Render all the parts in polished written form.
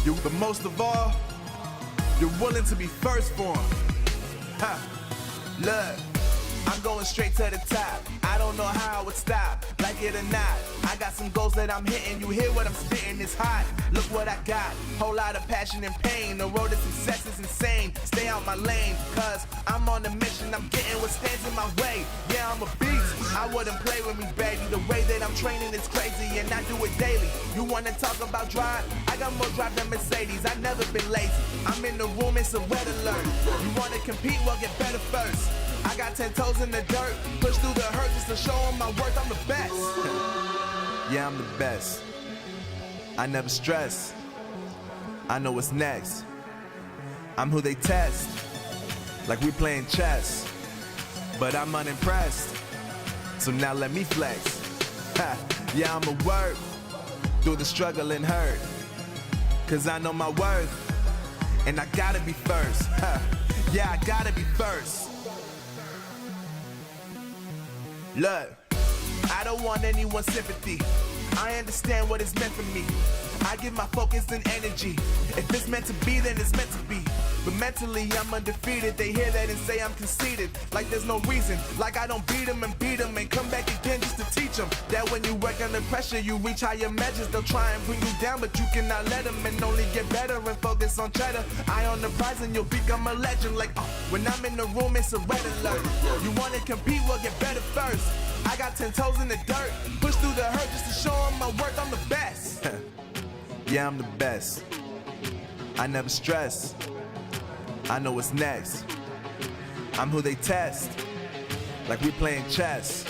But most of all, you're willing to be first for them. Ha, look, I'm going straight to the top. I don't know how I would stop, like it or not. I got some goals that I'm hitting. You hear what I'm spitting, it's hot. Look what I got, whole lot of passion and pain. The road to success is insane. Stay out my lane, cause I'm on a mission. I'm getting what stands in my way. Yeah, I'm a beast, I wouldn't play with me, baby. The way that I'm training is crazy and I do it daily. You wanna talk about drive? I got more drive than Mercedes, I've never been lazy. I'm in the room, it's a red alert. You wanna compete, well get better first. I got 10 toes in the dirt, push through the hurt just to show them my worth. I'm the best. Yeah, I'm the best. I never stress. I know what's next. I'm who they test, like we playing chess. But I'm unimpressed, so now let me flex. Ha, yeah, I'ma work through the struggle and hurt, cause I know my worth, and I gotta be first. Ha, yeah, I gotta be first. Look, I don't want anyone's sympathy. I understand what it's meant for me. I give my focus and energy. If it's meant to be, then it's meant to be. But mentally, I'm undefeated. They hear that and say I'm conceited. Like there's no reason. Like I don't beat them and come back again just to teach them that when you work under pressure, you reach higher measures. They'll try and bring you down, but you cannot let them, and only get better and focus on cheddar. Eye on the prize and you'll become a legend. Like, when I'm in the room, it's a red alert. You wanna compete, well get better first. I got 10 toes in the dirt, push through the hurt just to show them my worth. I'm the best. Yeah, I'm the best. I never stress. I know what's next. I'm who they test, like we playing chess.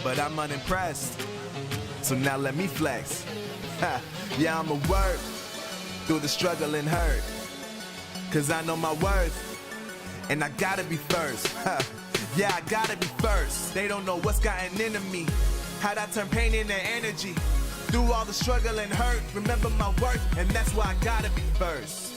But I'm unimpressed, so now let me flex. Ha, yeah, I'ma work through the struggle and hurt, cause I know my worth, and I gotta be first. Ha, yeah, I gotta be first. They don't know what's gotten into me, how'd I turn pain into energy. Through all the struggle and hurt, remember my worth, and that's why I gotta be first.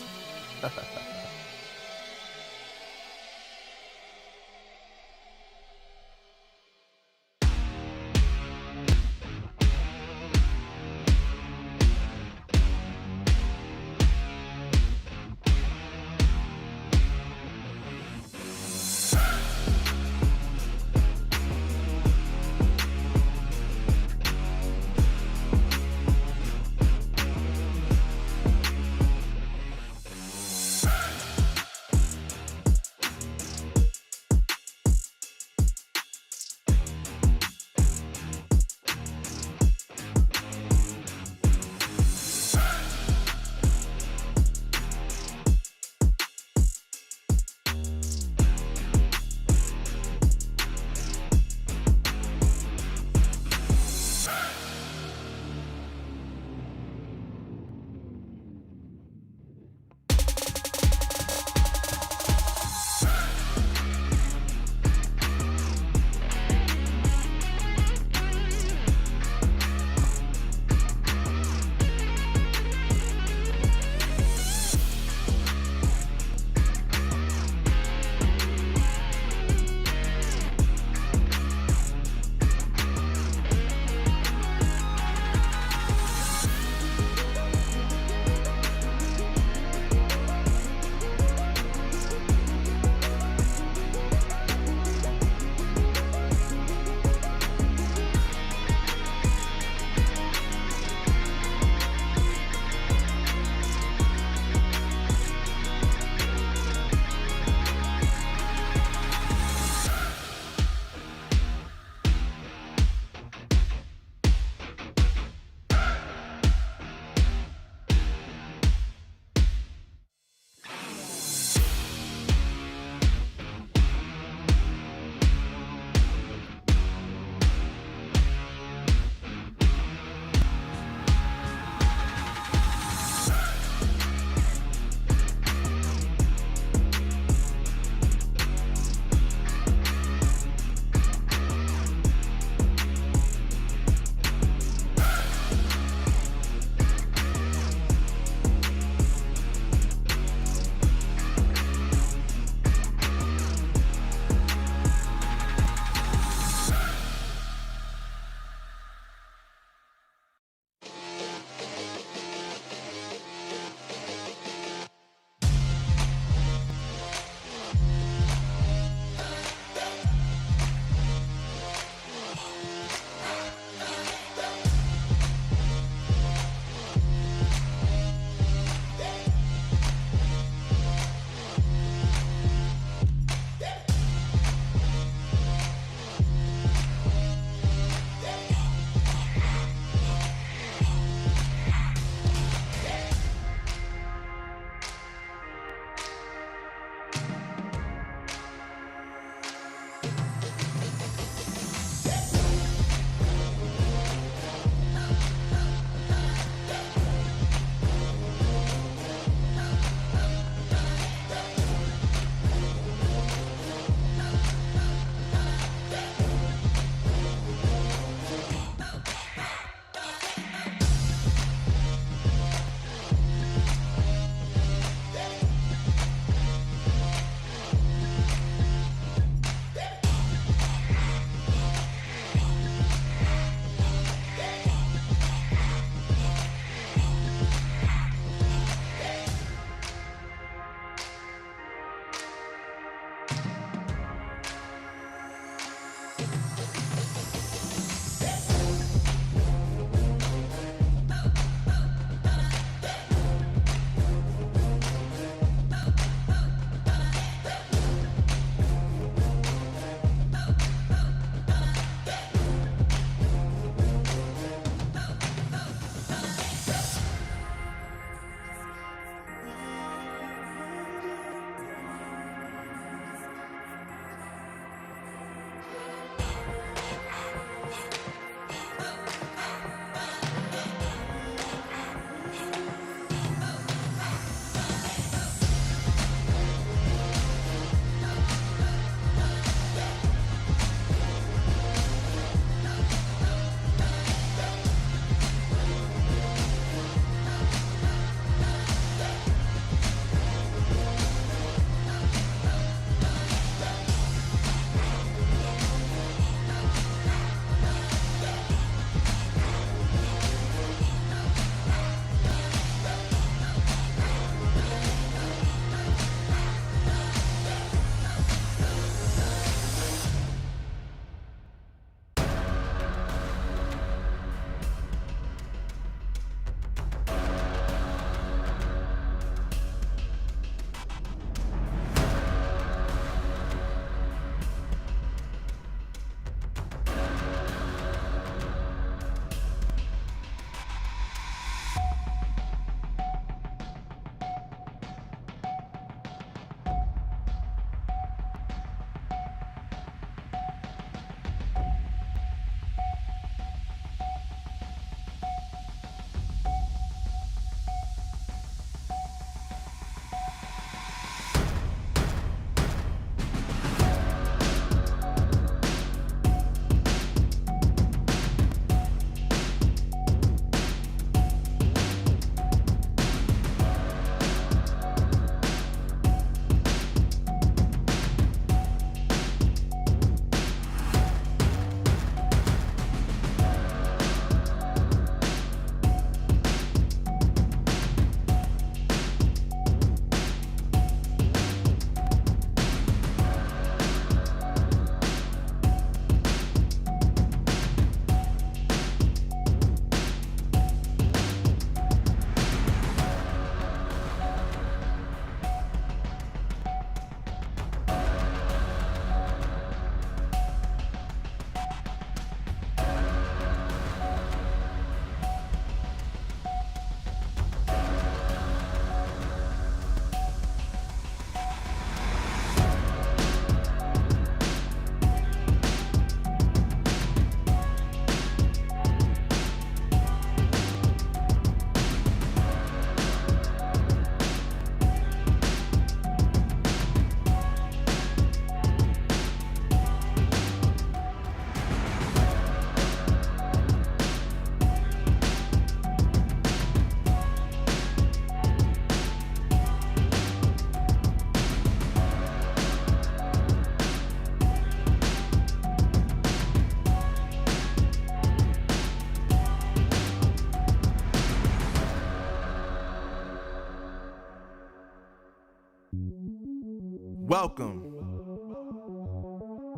Welcome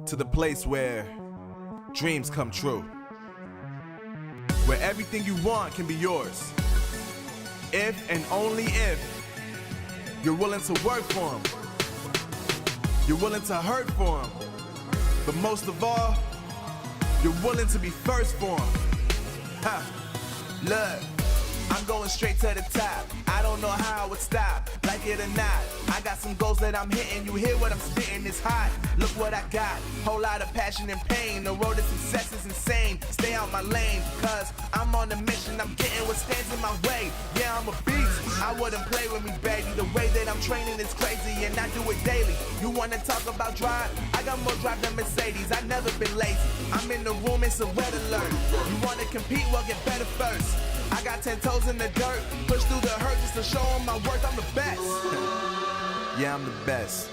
to the place where dreams come true, where everything you want can be yours, if and only if you're willing to work for them, you're willing to hurt for them, but most of all, you're willing to be first for them. Look, I'm going straight to the top. I don't know how I would stop, like it or not. I got some goals that I'm hitting. You hear what I'm spitting? It's hot. Look what I got. Whole lot of passion and pain. The road to success is insane. Stay out my lane, cause I'm on a mission. I'm getting what stands in my way. Yeah, I'm a beast. I wouldn't play with me, baby. The way that I'm training is crazy, and I do it daily. You wanna talk about drive? I got more drive than Mercedes. I never been lazy. I'm in the room, it's a red alert. You wanna compete? Well, get better first. I got 10 toes in the dirt, push through the hurt just to show them my worth. I'm the best. Yeah, I'm the best.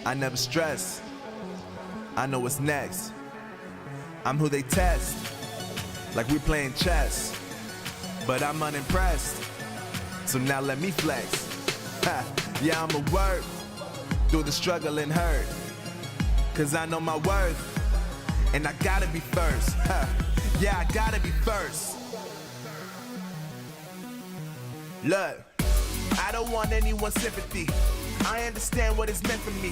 I never stress. I know what's next. I'm who they test, like we playing chess. But I'm unimpressed, so now let me flex. Yeah, I'ma work through the struggle and hurt, cause I know my worth, and I gotta be first. Yeah, I gotta be first. Look, I don't want anyone's sympathy. I understand what it's meant for me.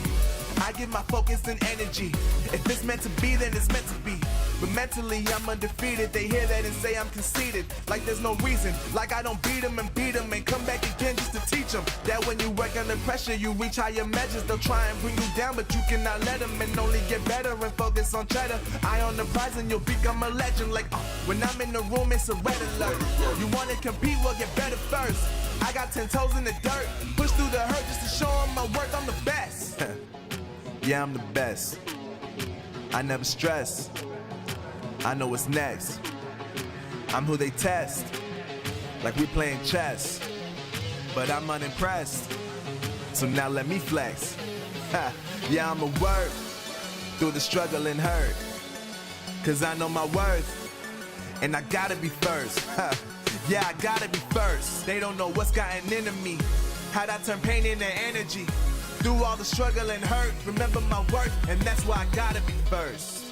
I give my focus and energy. If it's meant to be, then it's meant to be. But mentally, I'm undefeated. They hear that and say I'm conceited. Like there's no reason. Like I don't beat them and come back again just to teach them that when you work under pressure, you reach higher measures. They'll try and bring you down, but you cannot let them, and only get better and focus on cheddar. Eye on the prize and you'll become a legend. Like when I'm in the room, it's a red alert. You wanna compete? Well, get better first. I got 10 toes in the dirt, push through the hurt just to show them my worth. I'm the best. Yeah, I'm the best. I never stress. I know what's next. I'm who they test, like we playing chess. But I'm unimpressed, so now let me flex. Yeah, I'ma work through the struggle and hurt, cause I know my worth, and I gotta be first. Yeah, I gotta be first. They don't know what's gotten into me, how'd I turn pain into energy. Through all the struggle and hurt, remember my worth, and that's why I gotta be first.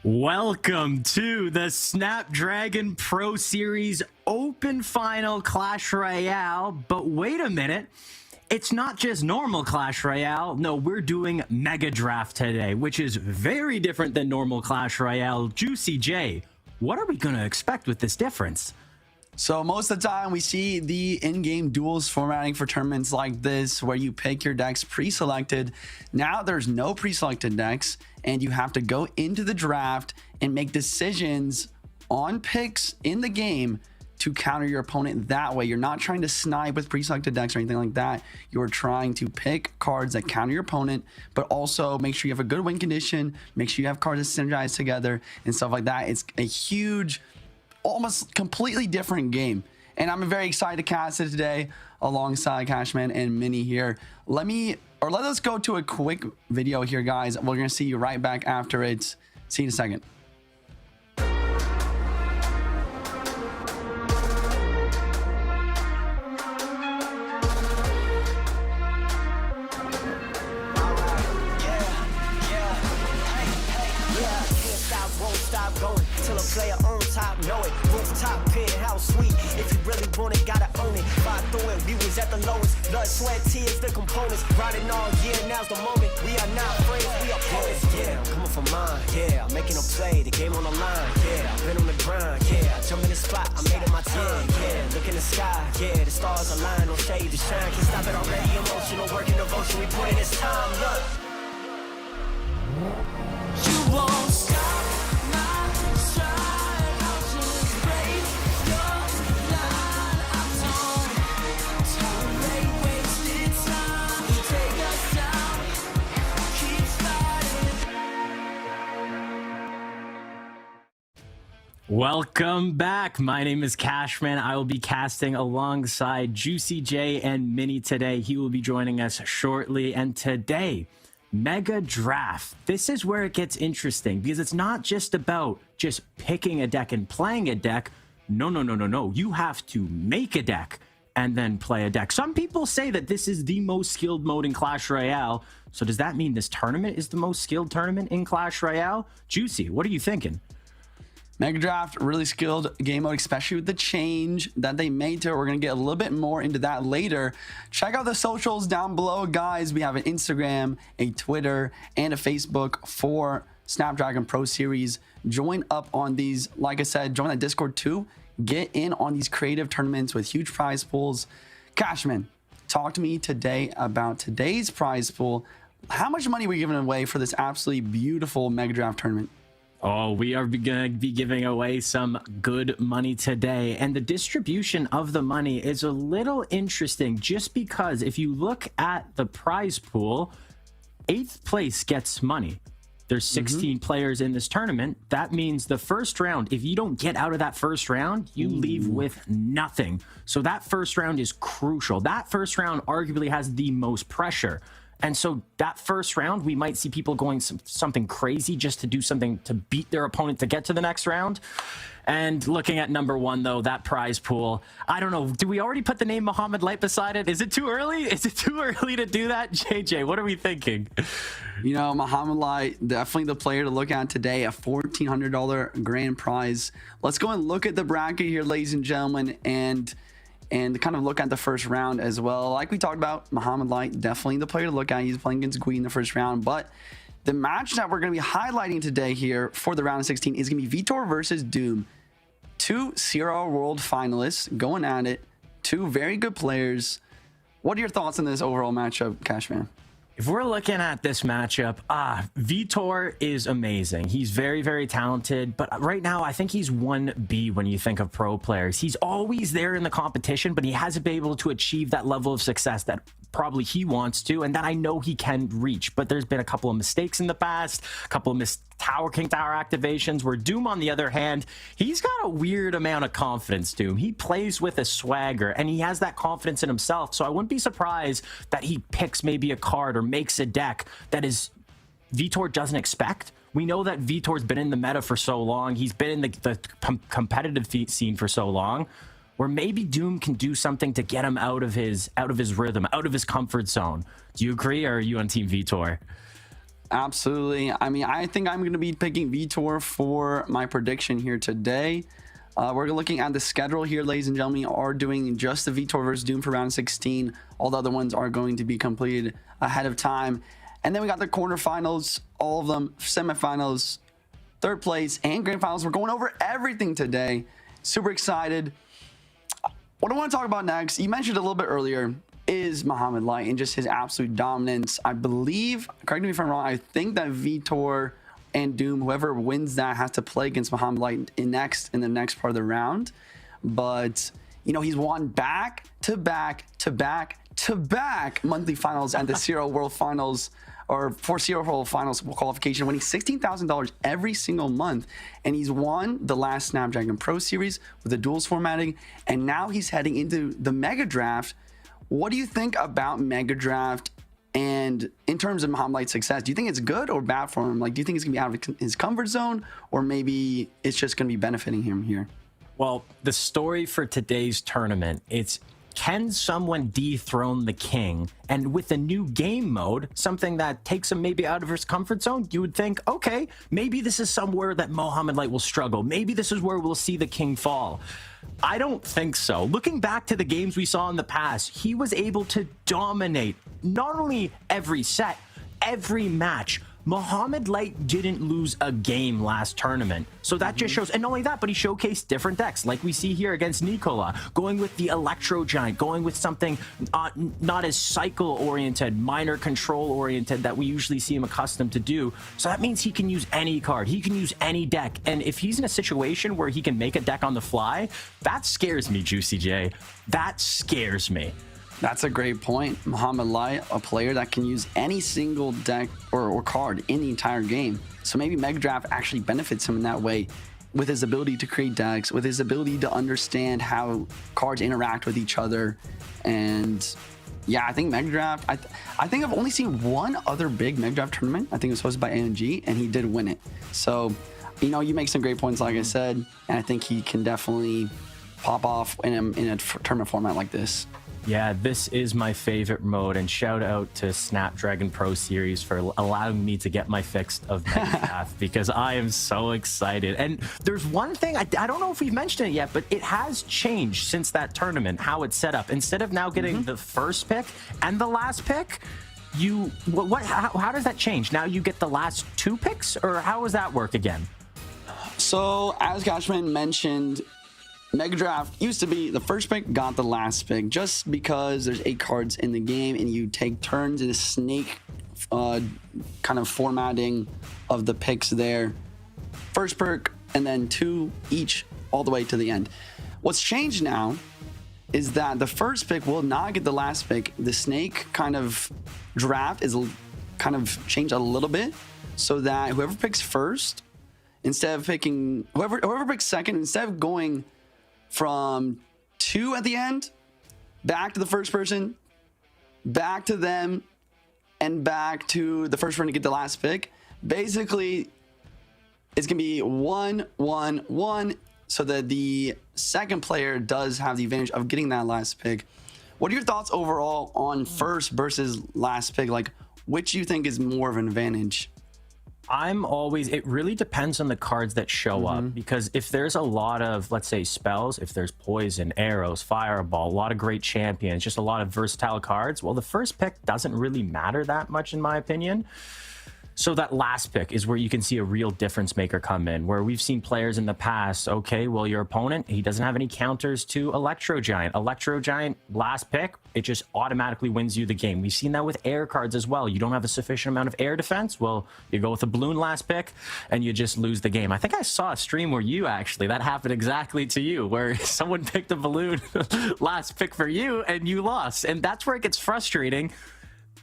Welcome to the Snapdragon Pro Series Open Final Clash Royale. But wait a minute, it's not just normal Clash Royale. No, we're doing Mega Draft today, which is very different than normal Clash Royale. Juicy J, what are we going to expect with this difference? So most of the time we see the in-game duels formatting for tournaments like this where you pick your decks pre-selected. Now there's no pre-selected decks and you have to go into the draft and make decisions on picks in the game to counter your opponent that way. You're not trying to snipe with pre-selected decks or anything like that. You're trying to pick cards that counter your opponent, but also make sure you have a good win condition, make sure you have cards that synergize together and stuff like that. It's a huge, almost completely different game. And I'm very excited to cast it today alongside Cashman and Mini here. Let us go to a quick video here, guys. We're going to see you right back after it. See you in a second. Player on top, know it. Rooftop, penthouse suite. If you really want it, gotta own it. Fight through it, we was at the lowest. Blood, sweat, tears, the components. Riding all year, now's the moment. We are not friends, we are opponents. Yeah, I'm coming for mine. Yeah, I'm making a play, the game on the line. Yeah, I've been on the grind. Yeah, I jump in the spot, I made it my time. Yeah, look in the sky. Yeah, the stars align, no shade to shine. Can't stop it already. Emotional work and devotion. We put in this time. Look, you won't stop. Welcome back. My name is Cashman. I will be casting alongside Juicy J and Mini today. He will be joining us shortly. And today, Mega Draft. This is where it gets interesting because it's not just about just picking a deck and playing a deck. No. You have to make a deck and then play a deck. Some people say that this is the most skilled mode in Clash Royale. So does that mean this tournament is the most skilled tournament in Clash Royale? Juicy, what are you thinking? Mega Draft, really skilled game mode, especially with the change that they made to it. We're going to get a little bit more into that later. Check out the socials down below, guys. We have an Instagram, a Twitter, and a Facebook for Snapdragon Pro Series. Join up on these. Like I said, join that Discord too. Get in on these creative tournaments with huge prize pools. Cashman, talk to me today about today's prize pool. How much money are we giving away for this absolutely beautiful Mega Draft tournament? Oh, we are going to be giving away some good money today. And the distribution of the money is a little interesting just because if you look at the prize pool, 8th place gets money. There's 16 players in this tournament. That means the first round, if you don't get out of that first round, you leave with nothing. So that first round is crucial. That first round arguably has the most pressure. And so that first round, we might see people going something crazy just to do something to beat their opponent to get to the next round. And looking at number one, though, that prize pool, I don't know. Do we already put the name Muhammad Light beside it? Is it too early? Is it too early to do that? JJ, what are we thinking? You know, Muhammad Light, definitely the player to look at today, a $1,400 grand prize. Let's go and look at the bracket here, ladies and gentlemen, and kind of look at the first round as well. Like we talked about, Muhammad Light, definitely the player to look at. He's playing against Gui in the first round. But the match that we're going to be highlighting today here for the round of 16 is going to be Vitor versus Doom. 2 CRL World finalists going at it. 2 very good players. What are your thoughts on this overall matchup, Cashman? If we're looking at this matchup, Vitor is amazing. He's very, very talented. But right now, I think he's 1B when you think of pro players. He's always there in the competition, but he hasn't been able to achieve that level of success that probably he wants to, and that I know he can reach. But there's been a couple of mistakes in the past, a couple of missed King Tower activations, where Doom, on the other hand, he's got a weird amount of confidence, Doom. He plays with a swagger, and he has that confidence in himself. So I wouldn't be surprised that he picks maybe a card or makes a deck that is Vitor doesn't expect. We know that Vitor's been in the meta for so long. He's been in the competitive scene for so long, where maybe Doom can do something to get him out of his rhythm, out of his comfort zone. Do you agree, or are you on Team Vitor? Absolutely. I mean, I think I'm going to be picking Vitor for my prediction here today. We're looking at the schedule here, ladies and gentlemen. Are doing just the Vitor versus Doom for round 16. All the other ones are going to be completed ahead of time. And then we got the quarterfinals, all of them, semifinals, third place, and grand finals. We're going over everything today. Super excited. What I want to talk about next, you mentioned a little bit earlier, is Muhammad Light and just his absolute dominance. I believe, correct me if I'm wrong, I think that Vitor and Doom, whoever wins that, has to play against Muhammad Light in the next part of the round. but you know, he's won back to back monthly finals and the Serial World Finals, or for Serial World Finals qualification, winning $16,000 every single month. And he's won the last Snapdragon Pro Series with the duels formatting, and now he's heading into the Mega Draft. What do you think about Mega Draft? And in terms of Mohamed Light's success, do you think it's good or bad for him? Like, do you think it's gonna be out of his comfort zone, or maybe it's just gonna be benefiting him here? Well, the story for today's tournament, it's can someone dethrone the king? And with a new game mode, something that takes him maybe out of his comfort zone, you would think, okay, maybe this is somewhere that Mohamed Light will struggle. Maybe this is where we'll see the king fall. I don't think so. Looking back to the games we saw in the past, he was able to dominate not only every set, every match. Mohamed Light didn't lose a game last tournament. So that just shows, and not only that, but he showcased different decks, like we see here against Nikola, going with the Electro Giant, going with something not as cycle-oriented, minor control-oriented that we usually see him accustomed to do. So that means he can use any card, he can use any deck, and if he's in a situation where he can make a deck on the fly, that scares me, Juicy J. That scares me. That's a great point. Mohamed Light, a player that can use any single deck or card in the entire game. So maybe Mega Draft actually benefits him in that way, with his ability to create decks, with his ability to understand how cards interact with each other. And yeah, I think Mega Draft, I think I've only seen one other big Mega Draft tournament. I think it was hosted by AMG, and he did win it. So, you know, you make some great points, like I said, and I think he can definitely pop off in a tournament format like this. Yeah, this is my favorite mode, and shout out to Snapdragon Pro Series for allowing me to get my fix of Megapath because I am so excited. And there's one thing, I don't know if we've mentioned it yet, but it has changed since that tournament, how it's set up. Instead of now getting the first pick and the last pick, how does that change? Now you get the last two picks, or how does that work again? So, as Cashman mentioned, Mega Draft used to be the first pick got the last pick, just because there's 8 cards in the game and you take turns in a snake kind of formatting of the picks there. First pick and then 2 each all the way to the end. What's changed now is that the first pick will not get the last pick. The snake kind of draft is kind of changed a little bit, so that whoever picks first, instead of picking whoever picks second, instead of going from 2 at the end, back to the first person, back to them, and back to the first person to get the last pick. Basically, it's going to be 1, 1, 1, so that the second player does have the advantage of getting that last pick. What are your thoughts overall on first versus last pick? Like, which you think is more of an advantage? It really depends on the cards that show up, because if there's a lot of, let's say, spells, if there's poison, arrows, fireball, a lot of great champions, just a lot of versatile cards, well, the first pick doesn't really matter that much, in my opinion. So that last pick is where you can see a real difference maker come in, where we've seen players in the past, okay, well, your opponent, he doesn't have any counters to Electro Giant. Electro Giant, last pick, it just automatically wins you the game. We've seen that with air cards as well. You don't have a sufficient amount of air defense, well, you go with a balloon last pick, and you just lose the game. I think I saw a stream where that happened exactly to you, where someone picked a balloon last pick for you, and you lost. And that's where it gets frustrating.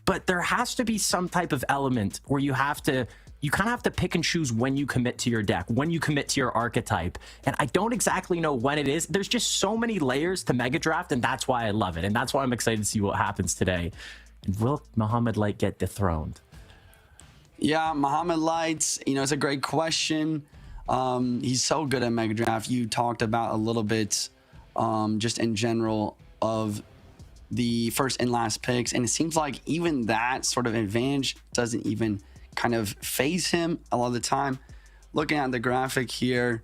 But there has to be some type of element where you kind of have to pick and choose when you commit to your deck, when you commit to your archetype. And I don't exactly know when it is. There's just so many layers to Mega Draft, and that's why I love it. And that's why I'm excited to see what happens today. And will Mohamed Light get dethroned? Yeah, Mohamed Light, it's a great question. He's so good at Mega Draft. You talked about a little bit just in general of the first and last picks, and it seems like even that sort of advantage doesn't even kind of phase him a lot of the time. Looking at the graphic here,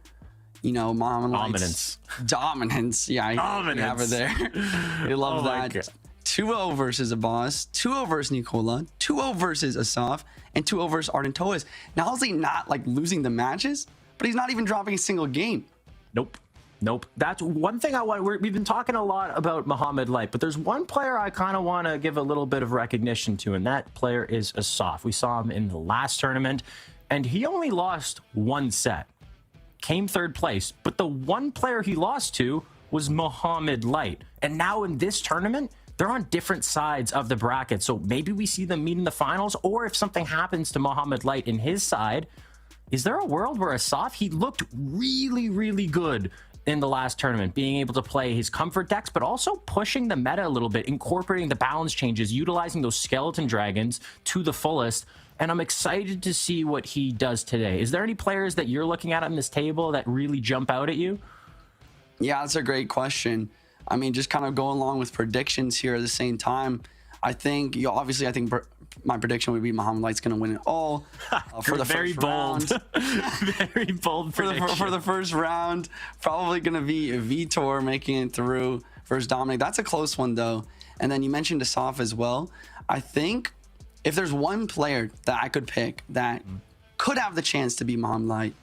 Mohamed Light's dominance. Yeah, dominance. I have it there. We love that. 2-0 versus a boss, 2-0 versus Nikola, 2-0 versus Asaf, and 2-0 versus Ardentois. Not only not like losing the matches, but he's not even dropping a single game. Nope. That's one thing I want. We've been talking a lot about Mohamed Light, but there's one player I kind of want to give a little bit of recognition to, and that player is Asaf. We saw him in the last tournament, and he only lost one set. Came third place, but the one player he lost to was Mohamed Light. And now in this tournament, they're on different sides of the bracket. So maybe we see them meet in the finals, or if something happens to Mohamed Light in his side, is there a world where Asaf, he looked really, really good in the last tournament, being able to play his comfort decks, but also pushing the meta a little bit, incorporating the balance changes, utilizing those skeleton dragons to the fullest. And I'm excited to see what he does today. Is there any players that you're looking at on this table that really jump out at you? Yeah, that's a great question. I mean, just kind of going along with predictions here at the same time. I think, obviously, I think my prediction would be Mohamed Light's going to win it all for the very first bold. round. Very bold prediction. For the first round, probably going to be Vitor making it through versus Dominic. That's a close one, though. And then you mentioned Asaf as well. I think if there's one player that I could pick that could have the chance to be Mohamed Light,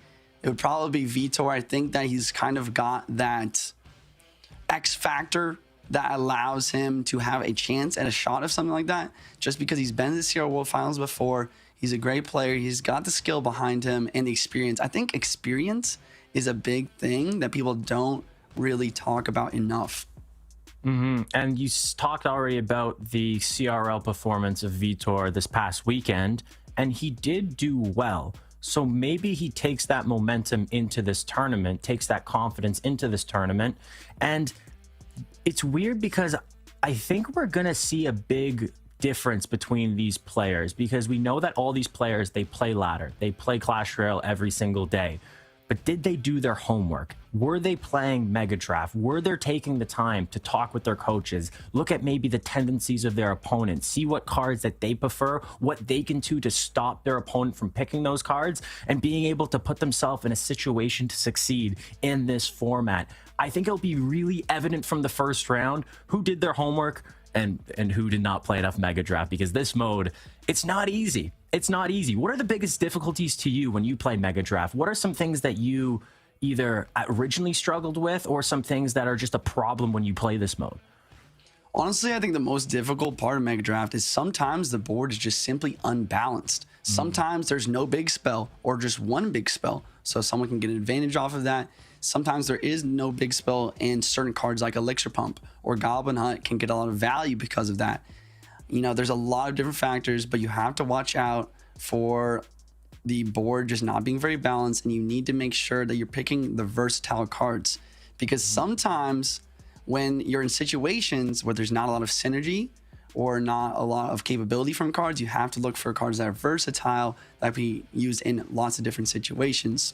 it would probably be Vitor. I think that he's kind of got that X factor that allows him to have a chance at a shot of something like that, just because he's been to the CR World Finals before. He's a great player. He's got the skill behind him and the experience. I think experience is a big thing that people don't really talk about enough. And you talked already about the CRL performance of Vitor this past weekend, and he did do well. So maybe he takes that momentum into this tournament, takes that confidence into this tournament. And it's weird because I think we're going to see a big difference between these players, because we know that all these players, they play ladder, they play Clash Royale every single day. But did they do their homework? Were they playing Mega Draft? Were they taking the time to talk with their coaches, look at maybe the tendencies of their opponent, see what cards that they prefer, what they can do to stop their opponent from picking those cards, and being able to put themselves in a situation to succeed in this format? I think it'll be really evident from the first round who did their homework and who did not play enough Mega Draft, because this mode, it's not easy. It's not easy. What are the biggest difficulties to you when you play Mega Draft? What are some things that you either originally struggled with, or some things that are just a problem when you play this mode? Honestly, I think the most difficult part of Mega Draft is sometimes the board is just simply unbalanced. Sometimes there's no big spell or just one big spell, so someone can get an advantage off of that. Sometimes there is no big spell, and certain cards like Elixir Pump or Goblin Hunt can get a lot of value because of that. You know, there's a lot of different factors, but you have to watch out for the board just not being very balanced, and you need to make sure that you're picking the versatile cards, because sometimes when you're in situations where there's not a lot of synergy or not a lot of capability from cards, you have to look for cards that are versatile, that can be used in lots of different situations.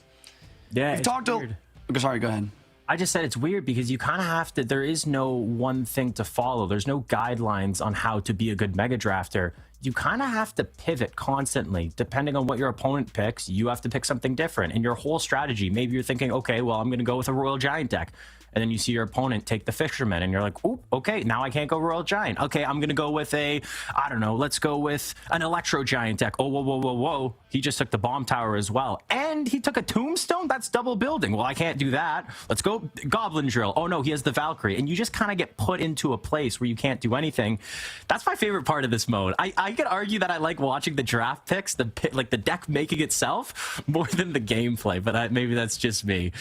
Yeah, We've talked weird. Sorry, go ahead. I just said it's weird because you kind of have to, there is no one thing to follow. There's no guidelines on how to be a good Mega Drafter. You kind of have to pivot constantly. Depending on what your opponent picks, you have to pick something different. And your whole strategy, maybe you're thinking, okay, well, I'm going to go with a Royal Giant deck. And then you see your opponent take the Fisherman, and you're like, oop, okay, now I can't go Royal Giant. Okay, I'm going to go with a, I don't know, let's go with an Electro Giant deck. Oh, whoa, whoa, whoa, whoa. He just took the Bomb Tower as well. And he took a Tombstone? That's double building. Well, I can't do that. Let's go Goblin Drill. Oh, no, he has the Valkyrie. And you just kind of get put into a place where you can't do anything. That's my favorite part of this mode. I could argue that I like watching the draft picks, the deck making itself, more than the gameplay, but maybe that's just me.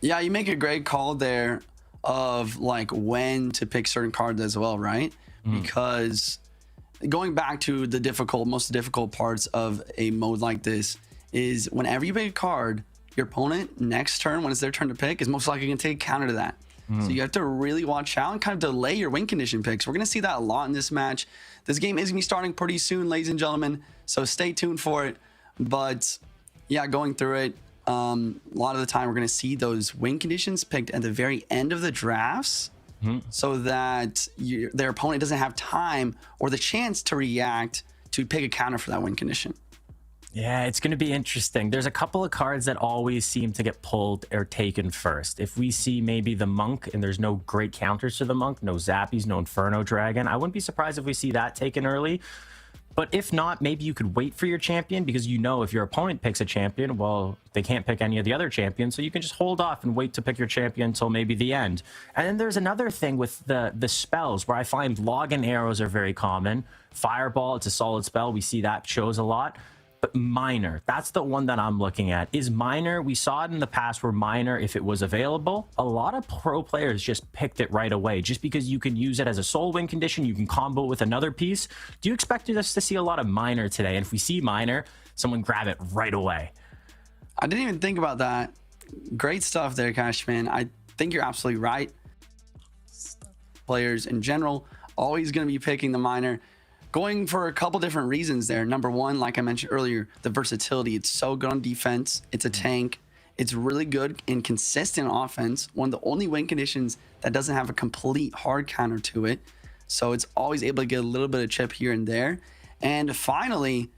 Yeah, you make a great call there of like when to pick certain cards as well, right? Because going back to the most difficult parts of a mode like this is whenever you pick a card, your opponent next turn, when it's their turn to pick, is most likely going to take a counter to that. So you have to really watch out and kind of delay your win condition picks. We're going to see that a lot in this match. This game is going to be starting pretty soon, ladies and gentlemen, so stay tuned for it. But yeah, going through it, a lot of the time we're going to see those win conditions picked at the very end of the drafts, so that their opponent doesn't have time or the chance to react to pick a counter for that win condition. Yeah, it's going to be interesting. There's a couple of cards that always seem to get pulled or taken first. If we see maybe the Monk and there's no great counters to the Monk, no Zappies, no Inferno Dragon, I wouldn't be surprised if we see that taken early. But if not, maybe you could wait for your champion, because you know if your opponent picks a champion, well, they can't pick any of the other champions, so you can just hold off and wait to pick your champion until maybe the end. And then there's another thing with the spells, where I find Log and Arrows are very common. Fireball, it's a solid spell. We see that shows a lot. But Miner, that's the one that I'm looking at. Is Miner, we saw it in the past where Miner, if it was available, a lot of pro players just picked it right away. Just because you can use it as a soul win condition, you can combo it with another piece. Do you expect us to see a lot of Miner today? And if we see Miner, someone grab it right away. I didn't even think about that. Great stuff there, Cashman. I think you're absolutely right. Players in general, always going to be picking the Miner. Going for a couple different reasons there. Number one, like I mentioned earlier, the versatility. It's so good on defense. It's a tank. It's really good and consistent offense. One of the only win conditions that doesn't have a complete hard counter to it. So it's always able to get a little bit of chip here and there. And finally,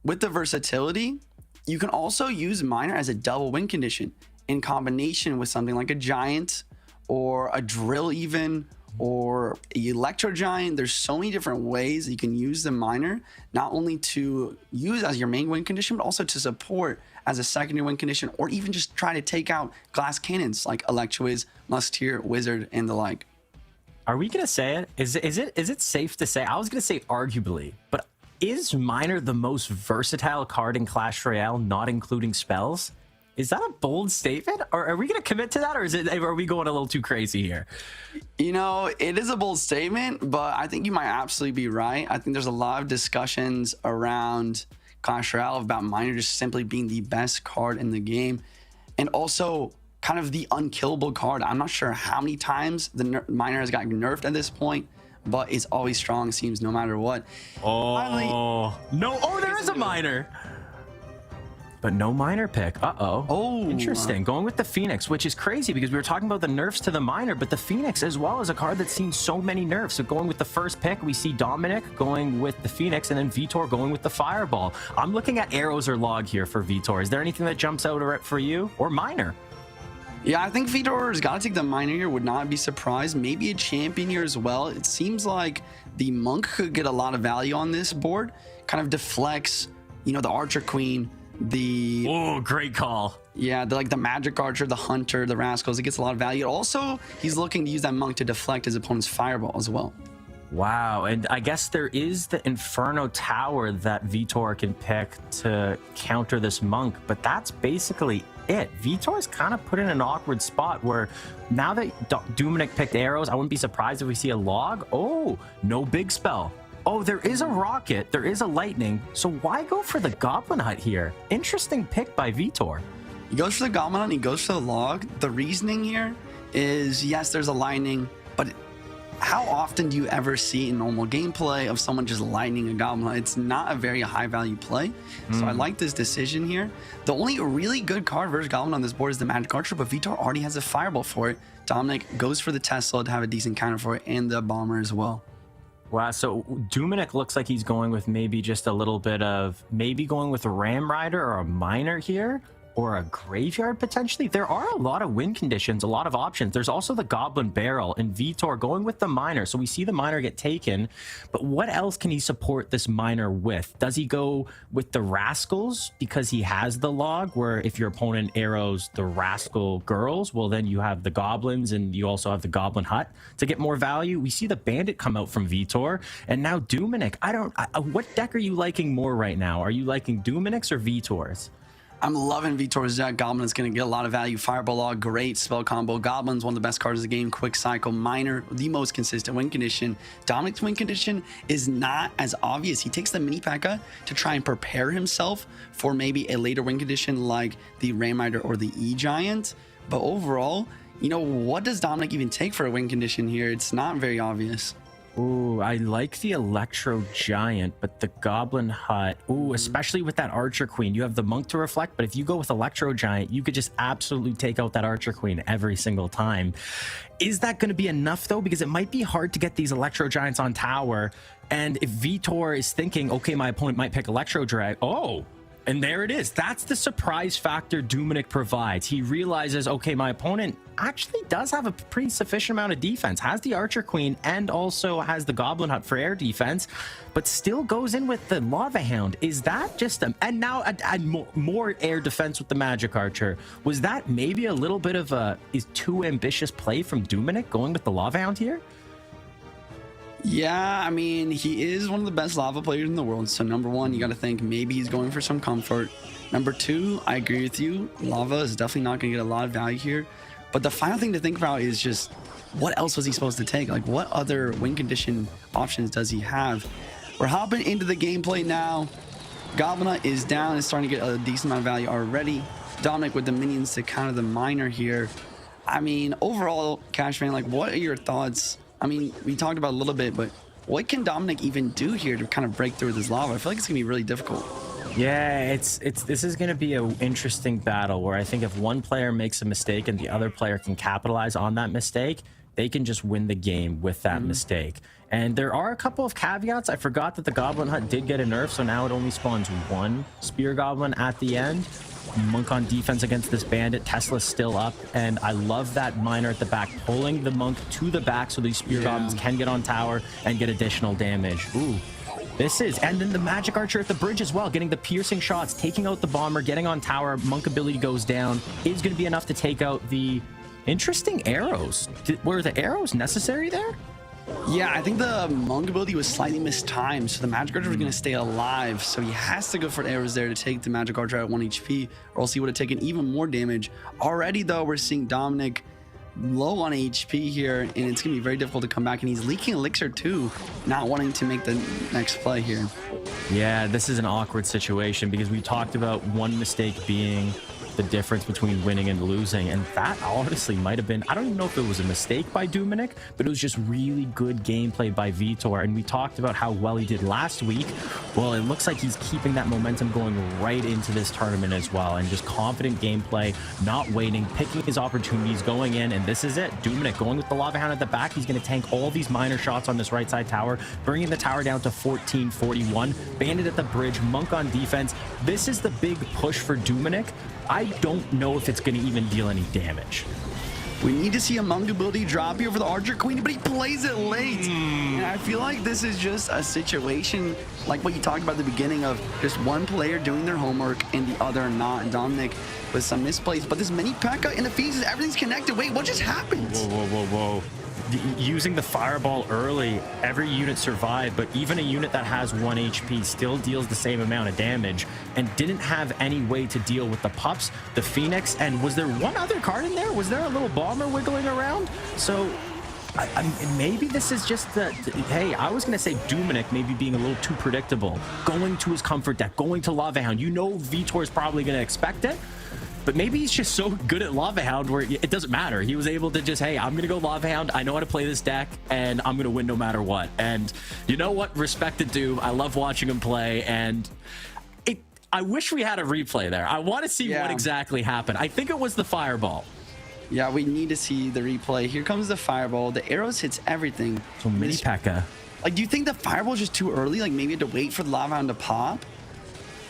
with the versatility, you can also use Miner as a double win condition in combination with something like a Giant or a Drill even, or Electro Giant. There's so many different ways you can use the Miner, not only to use as your main win condition, but also to support as a secondary win condition, or even just try to take out glass cannons like Electrowiz, Musketeer, Wizard, and the like. Are we gonna say it? Is it safe to say? I was gonna say arguably, but is Miner the most versatile card in Clash Royale, not including spells? Is that a bold statement? Or are we going to commit to that? Or are we going a little too crazy here? You know, it is a bold statement, but I think you might absolutely be right. I think there's a lot of discussions around Clash Royale about Miner just simply being the best card in the game. And also kind of the unkillable card. I'm not sure how many times the Miner has gotten nerfed at this point, but it's always strong, seems, no matter what. Oh, finally, no. Oh, there is a Miner. But no Miner pick. Uh-oh. Oh. Interesting. Going with the Phoenix, which is crazy because we were talking about the nerfs to the Miner, but the Phoenix as well is a card that's seen so many nerfs. So going with the first pick, we see Dominic going with the Phoenix and then Vitor going with the Fireball. I'm looking at arrows or log here for Vitor. Is there anything that jumps out for you? Or Miner? Yeah, I think Vitor has got to take the Miner here. Would not be surprised. Maybe a champion here as well. It seems like the Monk could get a lot of value on this board. Kind of deflects, you know, the Archer Queen, the... Oh, great call. Yeah, like the Magic Archer, the Hunter, the Rascals. It gets a lot of value. Also, he's looking to use that Monk to deflect his opponent's Fireball as well. Wow, and I guess there is the Inferno Tower that Vitor can pick to counter this Monk, but that's basically it. Vitor's kind of put in an awkward spot where now that Dominic picked arrows, I wouldn't be surprised if we see a log. Oh, no big spell. Oh, there is a rocket, there is a lightning, so why go for the Goblin Hut here? Interesting pick by Vitor. He goes for the Goblin Hut, he goes for the log. The reasoning here is, yes, there's a lightning, but how often do you ever see in normal gameplay of someone just lightning a Goblin Hut? It's not a very high value play. So I like this decision here. The only really good card versus Goblin on this board is the Magic Archer, but Vitor already has a Fireball for it. Dominic goes for the Tesla to have a decent counter for it, and the Bomber as well. Wow, so Dominic looks like he's going with maybe just a little bit of, maybe going with a Ram Rider or a Miner here, or a Graveyard potentially. There are a lot of win conditions, a lot of options. There's also the Goblin Barrel and Vitor going with the Miner. So we see the Miner get taken, but what else can he support this Miner with? Does he go with the Rascals because he has the log, where if your opponent arrows the Rascal Girls, well then you have the Goblins and you also have the Goblin Hut to get more value. We see the Bandit come out from Vitor, and now Dominic. What deck are you liking more right now? Are you liking Dominic's or Vitor's? I'm loving Vitor's deck. Goblin's going to get a lot of value. Fireball log, great spell combo. Goblin's one of the best cards of the game. Quick cycle. Miner, the most consistent win condition. Dominic's win condition is not as obvious. He takes the mini P.E.K.K.A. to try and prepare himself for maybe a later win condition like the Ram Rider or the E-Giant. But overall, you know, what does Dominic even take for a win condition here? It's not very obvious. Ooh, I like the Electro Giant, but the Goblin Hut, ooh, especially with that Archer Queen. You have the Monk to reflect, but if you go with Electro Giant, you could just absolutely take out that Archer Queen every single time. Is that going to be enough, though? Because it might be hard to get these Electro Giants on tower, and if Vitor is thinking, okay, my opponent might pick Electro Drag, oh, and there it is. That's the surprise factor Dominic provides. He realizes, okay, my opponent actually does have a pretty sufficient amount of defense, has the Archer Queen, and also has the Goblin Hut for air defense, but still goes in with the Lava Hound. Is that just and now more air defense with the Magic Archer? Was that maybe a little bit of a too ambitious play from Dominic going with the Lava Hound here? Yeah, I mean, he is one of the best lava players in the world. So number one, you got to think maybe he's going for some comfort. Number two, I agree with you. Lava is definitely not going to get a lot of value here. But the final thing to think about is just what else was he supposed to take? Like, what other win condition options does he have? We're hopping into the gameplay now. Goblina is down and starting to get a decent amount of value already. Dominic with the minions to counter the miner here. I mean, overall, Cashman, like, what are your thoughts? I mean, we talked about a little bit, but what can Dominic even do here to kind of break through with his lava? I feel like it's gonna be really difficult. Yeah, this is going to be an interesting battle where I think if one player makes a mistake and the other player can capitalize on that mistake, they can just win the game with that mistake. And there are a couple of caveats. I forgot that the Goblin Hut did get a nerf, so now it only spawns one Spear Goblin at the end. Monk on defense against this bandit. Tesla's still up, and I love that miner at the back pulling the monk to the back so these Spear Goblins can get on tower and get additional damage. Ooh. And then the magic archer at the bridge as well, getting the piercing shots, taking out the bomber, getting on tower. Monk ability goes down, is going to be enough to take out the interesting arrows. Were the arrows necessary there? Yeah, I think the monk ability was slightly mistimed, so the magic archer was going to stay alive, so he has to go for arrows there to take the magic archer at 1 HP, or else he would have taken even more damage. Already, though, we're seeing Dominic low on HP here, and it's gonna be very difficult to come back, and he's leaking elixir too, not wanting to make the next play here. Yeah, this is an awkward situation because we talked about one mistake being the difference between winning and losing, and that honestly might have been, I don't even know if it was a mistake by Dominic, but it was just really good gameplay by Vitor. And we talked about how well he did last week. Well, it looks like he's keeping that momentum going right into this tournament as well, and just confident gameplay, not waiting, picking his opportunities, going in, and this is it. Dominic going with the Lava Hound at the back. He's going to tank all these minor shots on this right side tower, bringing the tower down to 1441. Bandit at the bridge, Monk on defense. This is the big push for Dominic. I don't know if it's going to even deal any damage. We need to see a Monk ability drop here for the Archer Queen, but he plays it late. And I feel like this is just a situation like what you talked about at the beginning of just one player doing their homework and the other not. Dominic with some misplays, but this mini P.E.K.K.A. in the Phoenix, everything's connected. Wait, what just happened? Whoa. Using the fireball early, every unit survived, but even a unit that has 1 HP still deals the same amount of damage and didn't have any way to deal with the pups, the Phoenix, and was there one other card in there? Was there a little bomber wiggling around? So maybe this is just the, hey, I was going to say Dominic maybe being a little too predictable, going to his comfort deck, going to Lava Hound. You know Vitor is probably going to expect it. But maybe he's just so good at Lava Hound where it doesn't matter. He was able to just, hey, I'm going to go Lava Hound. I know how to play this deck, and I'm going to win no matter what. And you know what? Respect to Doom. I love watching him play, and I wish we had a replay there. I want to see what exactly happened. I think it was the fireball. Yeah, we need to see the replay. Here comes the fireball. The arrows hits everything. So mini P.E.K.K.A. Like, do you think the fireball is just too early? Like, maybe you had to wait for the Lava Hound to pop?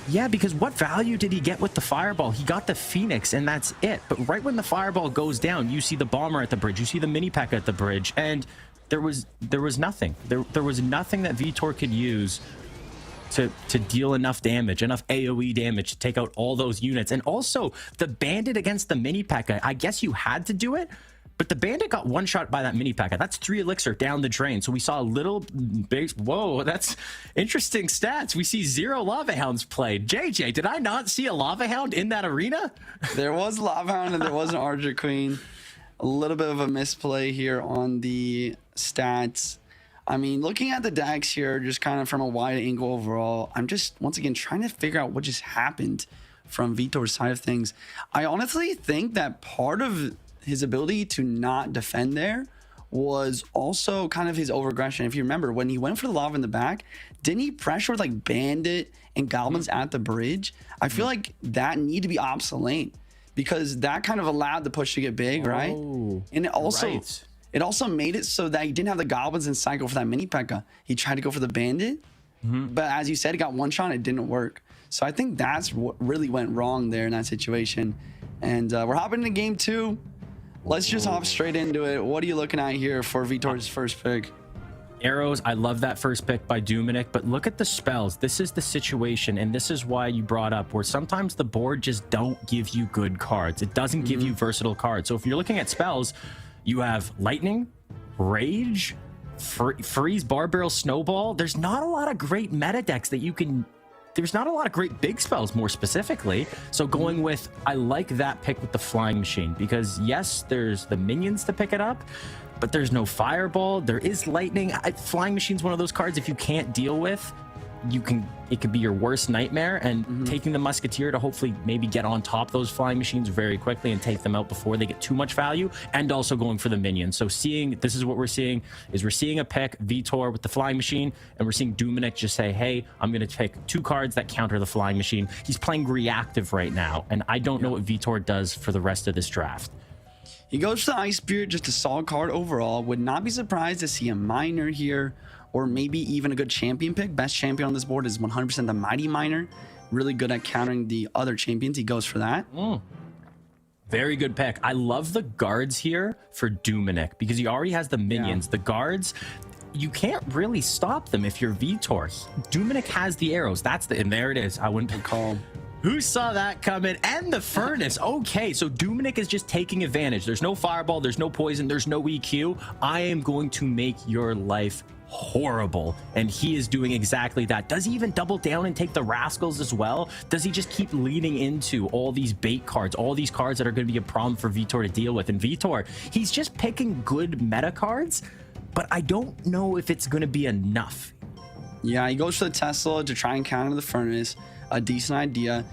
Yeah, because what value did he get with the fireball? He got the Phoenix, and that's it. But right when the fireball goes down, you see the bomber at the bridge, you see the mini P.E.K.K.A. at the bridge, and there was nothing. There was nothing that Vitor could use to deal enough damage, enough AoE damage to take out all those units. And also, the bandit against the mini P.E.K.K.A., I guess you had to do it, but the bandit got one shot by that mini P.E.K.K.A. That's 3 elixir down the drain. So we saw a little base. Whoa, that's interesting stats. We see 0 Lava Hounds played. JJ, did I not see a Lava Hound in that arena? There was Lava Hound and there was an Archer Queen. A little bit of a misplay here on the stats. I mean, looking at the decks here, just kind of from a wide angle overall, I'm just, once again, trying to figure out what just happened from Vitor's side of things. I honestly think that part of his ability to not defend there was also kind of his overaggression. If you remember, when he went for the lava in the back, didn't he pressure with like Bandit and Goblins at the bridge? I feel like that need to be obsolete because that kind of allowed the push to get big, right? And it also made it so that he didn't have the Goblins in cycle for that mini P.E.K.K.A. He tried to go for the Bandit, but as you said, he got one shot, it didn't work. So I think that's what really went wrong there in that situation. And we're hopping into game 2. Let's just hop straight into it. What are you looking at here for Vitor's first pick? Arrows, I love that first pick by Dominic, but look at the spells. This is the situation, and this is why you brought up where sometimes the board just don't give you good cards. It doesn't give you versatile cards. So if you're looking at spells, you have Lightning, Rage, Freeze, Bar Barrel, Snowball. There's not a lot of great meta decks that you can... There's not a lot of great big spells, more specifically. So going with... I like that pick with the Flying Machine. Because, yes, there's the minions to pick it up. But there's no Fireball. There is Lightning. Flying Machine's one of those cards if you can't deal with... it could be your worst nightmare, and taking the Musketeer to hopefully maybe get on top of those Flying Machines very quickly and take them out before they get too much value, and also going for the minions. So this is what we're seeing, is we're seeing a pick Vitor with the Flying Machine, and we're seeing Dominic just say, hey, I'm going to pick 2 cards that counter the Flying Machine. He's playing reactive right now, and I don't know what Vitor does for the rest of this draft. He goes for the Ice Spirit, just a solid card overall. Would not be surprised to see a Miner here, or maybe even a good champion pick. Best champion on this board is 100% the Mighty Miner. Really good at countering the other champions. He goes for that. Very good pick. I love the guards here for Dominic because he already has the minions. The guards, you can't really stop them if you're Vitor. Dominic has the arrows. And there it is. I wouldn't call. Who saw that coming? And the furnace. Okay, so Dominic is just taking advantage. There's no fireball, there's no poison, there's no EQ. I am going to make your life horrible, and he is doing exactly that. Does he even double down and take the rascals as well? Does he just keep leaning into all these bait cards, all these cards that are going to be a problem for Vitor to deal with? And Vitor, he's just picking good meta cards, but I don't know if it's going to be enough. Yeah, he goes for the Tesla to try and counter the furnace. A decent idea.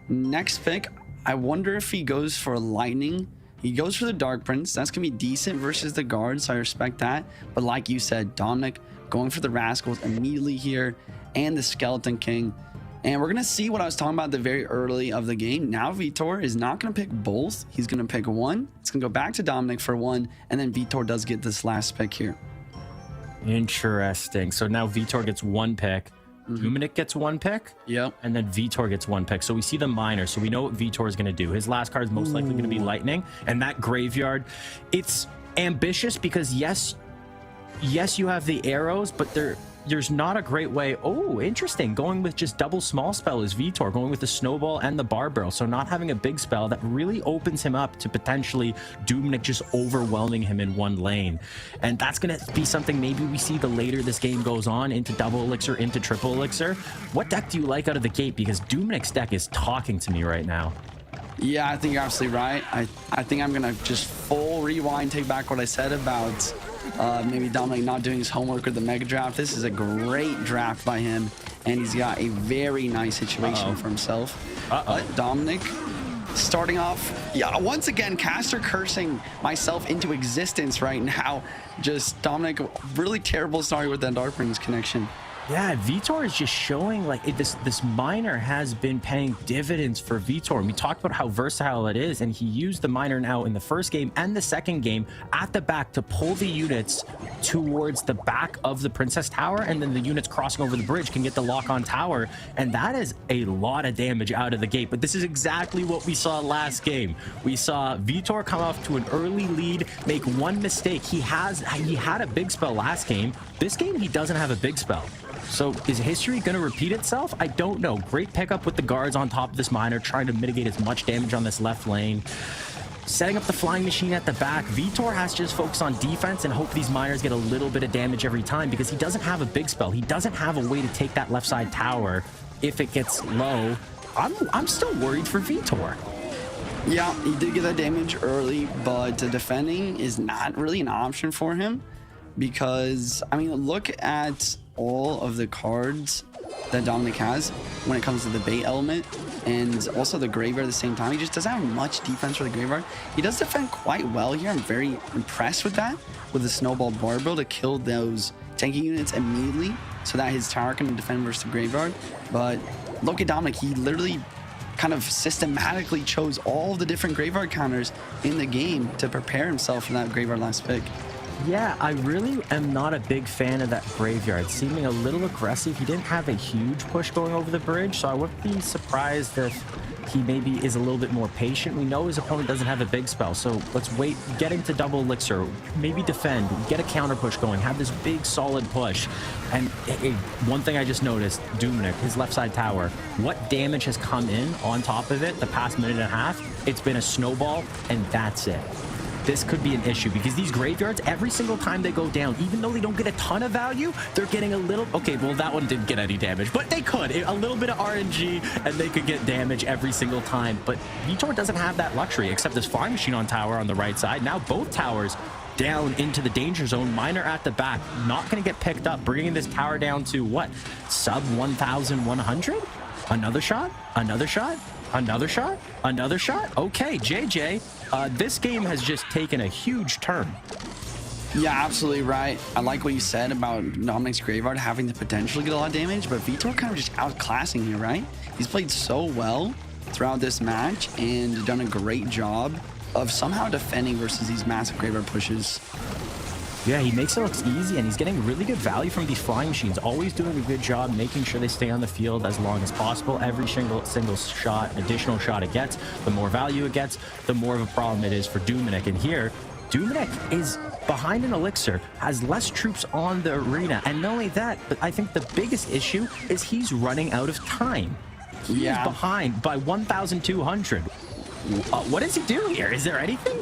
Next pick, I wonder if he goes for Lightning. He goes for the Dark Prince. That's going to be decent versus the guards, so I respect that. But like you said, Dominic going for the Rascals immediately here, and the Skeleton King. And we're going to see what I was talking about at the very early of the game. Now Vitor is not going to pick both. He's going to pick one. It's going to go back to Dominic for one, and then Vitor does get this last pick here. Interesting. So now Vitor gets one pick. Dominic gets one pick. Yep. And then Vitor gets one pick. So we see the Miner. So we know what Vitor is going to do. His last card is most likely going to be Lightning. And that Graveyard, it's ambitious because yes, you have the arrows, but there's not a great way. Oh, interesting. Going with just double small spell is Vitor, going with the Snowball and the Bar Barrel. So not having a big spell that really opens him up to potentially Dominic just overwhelming him in one lane. And that's going to be something maybe we see the later this game goes on into double elixir, into triple elixir. What deck do you like out of the gate? Because Dominic's deck is talking to me right now. Yeah, I think you're absolutely right. I think I'm going to just full rewind, take back what I said about maybe Dominic not doing his homework with the mega draft. This is a great draft by him, and he's got a very nice situation for himself. Dominic starting off, once again, caster cursing myself into existence right now. Just Dominic, really terrible start with that Dark Prince connection. Yeah, Vitor is just showing like this Miner has been paying dividends for Vitor. And we talked about how versatile it is, and he used the Miner now in the first game and the second game at the back to pull the units towards the back of the Princess Tower, and then the units crossing over the bridge can get the lock-on tower, and that is a lot of damage out of the gate. But this is exactly what we saw last game. We saw Vitor come off to an early lead, make one mistake. He had a big spell last game. This game, he doesn't have a big spell. So is history going to repeat itself? I don't know. Great pickup with the guards on top of this Miner, trying to mitigate as much damage on this left lane. Setting up the Flying Machine at the back. Vitor has to just focus on defense and hope these Miners get a little bit of damage every time because he doesn't have a big spell. He doesn't have a way to take that left side tower if it gets low. I'm still worried for Vitor. Yeah, he did get that damage early, but defending is not really an option for him because, I mean, look at all of the cards that Dominic has when it comes to the bait element and also the graveyard at the same time. He just doesn't have much defense for the graveyard. He does defend quite well here. I'm very impressed with that, with the Snowball Bar Barrel to kill those tanking units immediately so that his tower can defend versus the graveyard. But look at Dominic. He literally kind of systematically chose all the different graveyard counters in the game to prepare himself for that graveyard last pick. Yeah, I really am not a big fan of that graveyard. Seeming a little aggressive. He didn't have a huge push going over the bridge, so I wouldn't be surprised if he maybe is a little bit more patient. We know his opponent doesn't have a big spell, so let's wait, get him to double elixir, maybe defend, get a counter push going, have this big solid push. And one thing I just noticed, Dominic, his left side tower, what damage has come in on top of it the past minute and a half? It's been a snowball, and that's it. this could be an issue because these graveyards, every single time they go down, even though they don't get a ton of value, they're getting a little... Okay, well, that one didn't get any damage, but they could. A little bit of RNG, and they could get damage every single time. But Vitor doesn't have that luxury, except this Flying Machine on tower on the right side. Now both towers down into the danger zone. Miner at the back, not going to get picked up, bringing this tower down to, what, sub 1,100? Another shot? Another shot? Another shot? Another shot? Okay, JJ, this game has just taken a huge turn. Yeah, absolutely right. I like what you said about Dominic's Graveyard having the potential to get a lot of damage, but Vitor kind of just outclassing here, right? He's played so well throughout this match and done a great job of somehow defending versus these massive Graveyard pushes. Yeah, he makes it look easy, and he's getting really good value from these Flying Machines. Always doing a good job making sure they stay on the field as long as possible. Every single shot, additional shot it gets, the more value it gets, the more of a problem it is for Dominic. And here, Dominic is behind an Elixir, has less troops on the arena. And not only that, but I think the biggest issue is he's running out of time. He is behind by 1,200. What does he do here? Is there anything?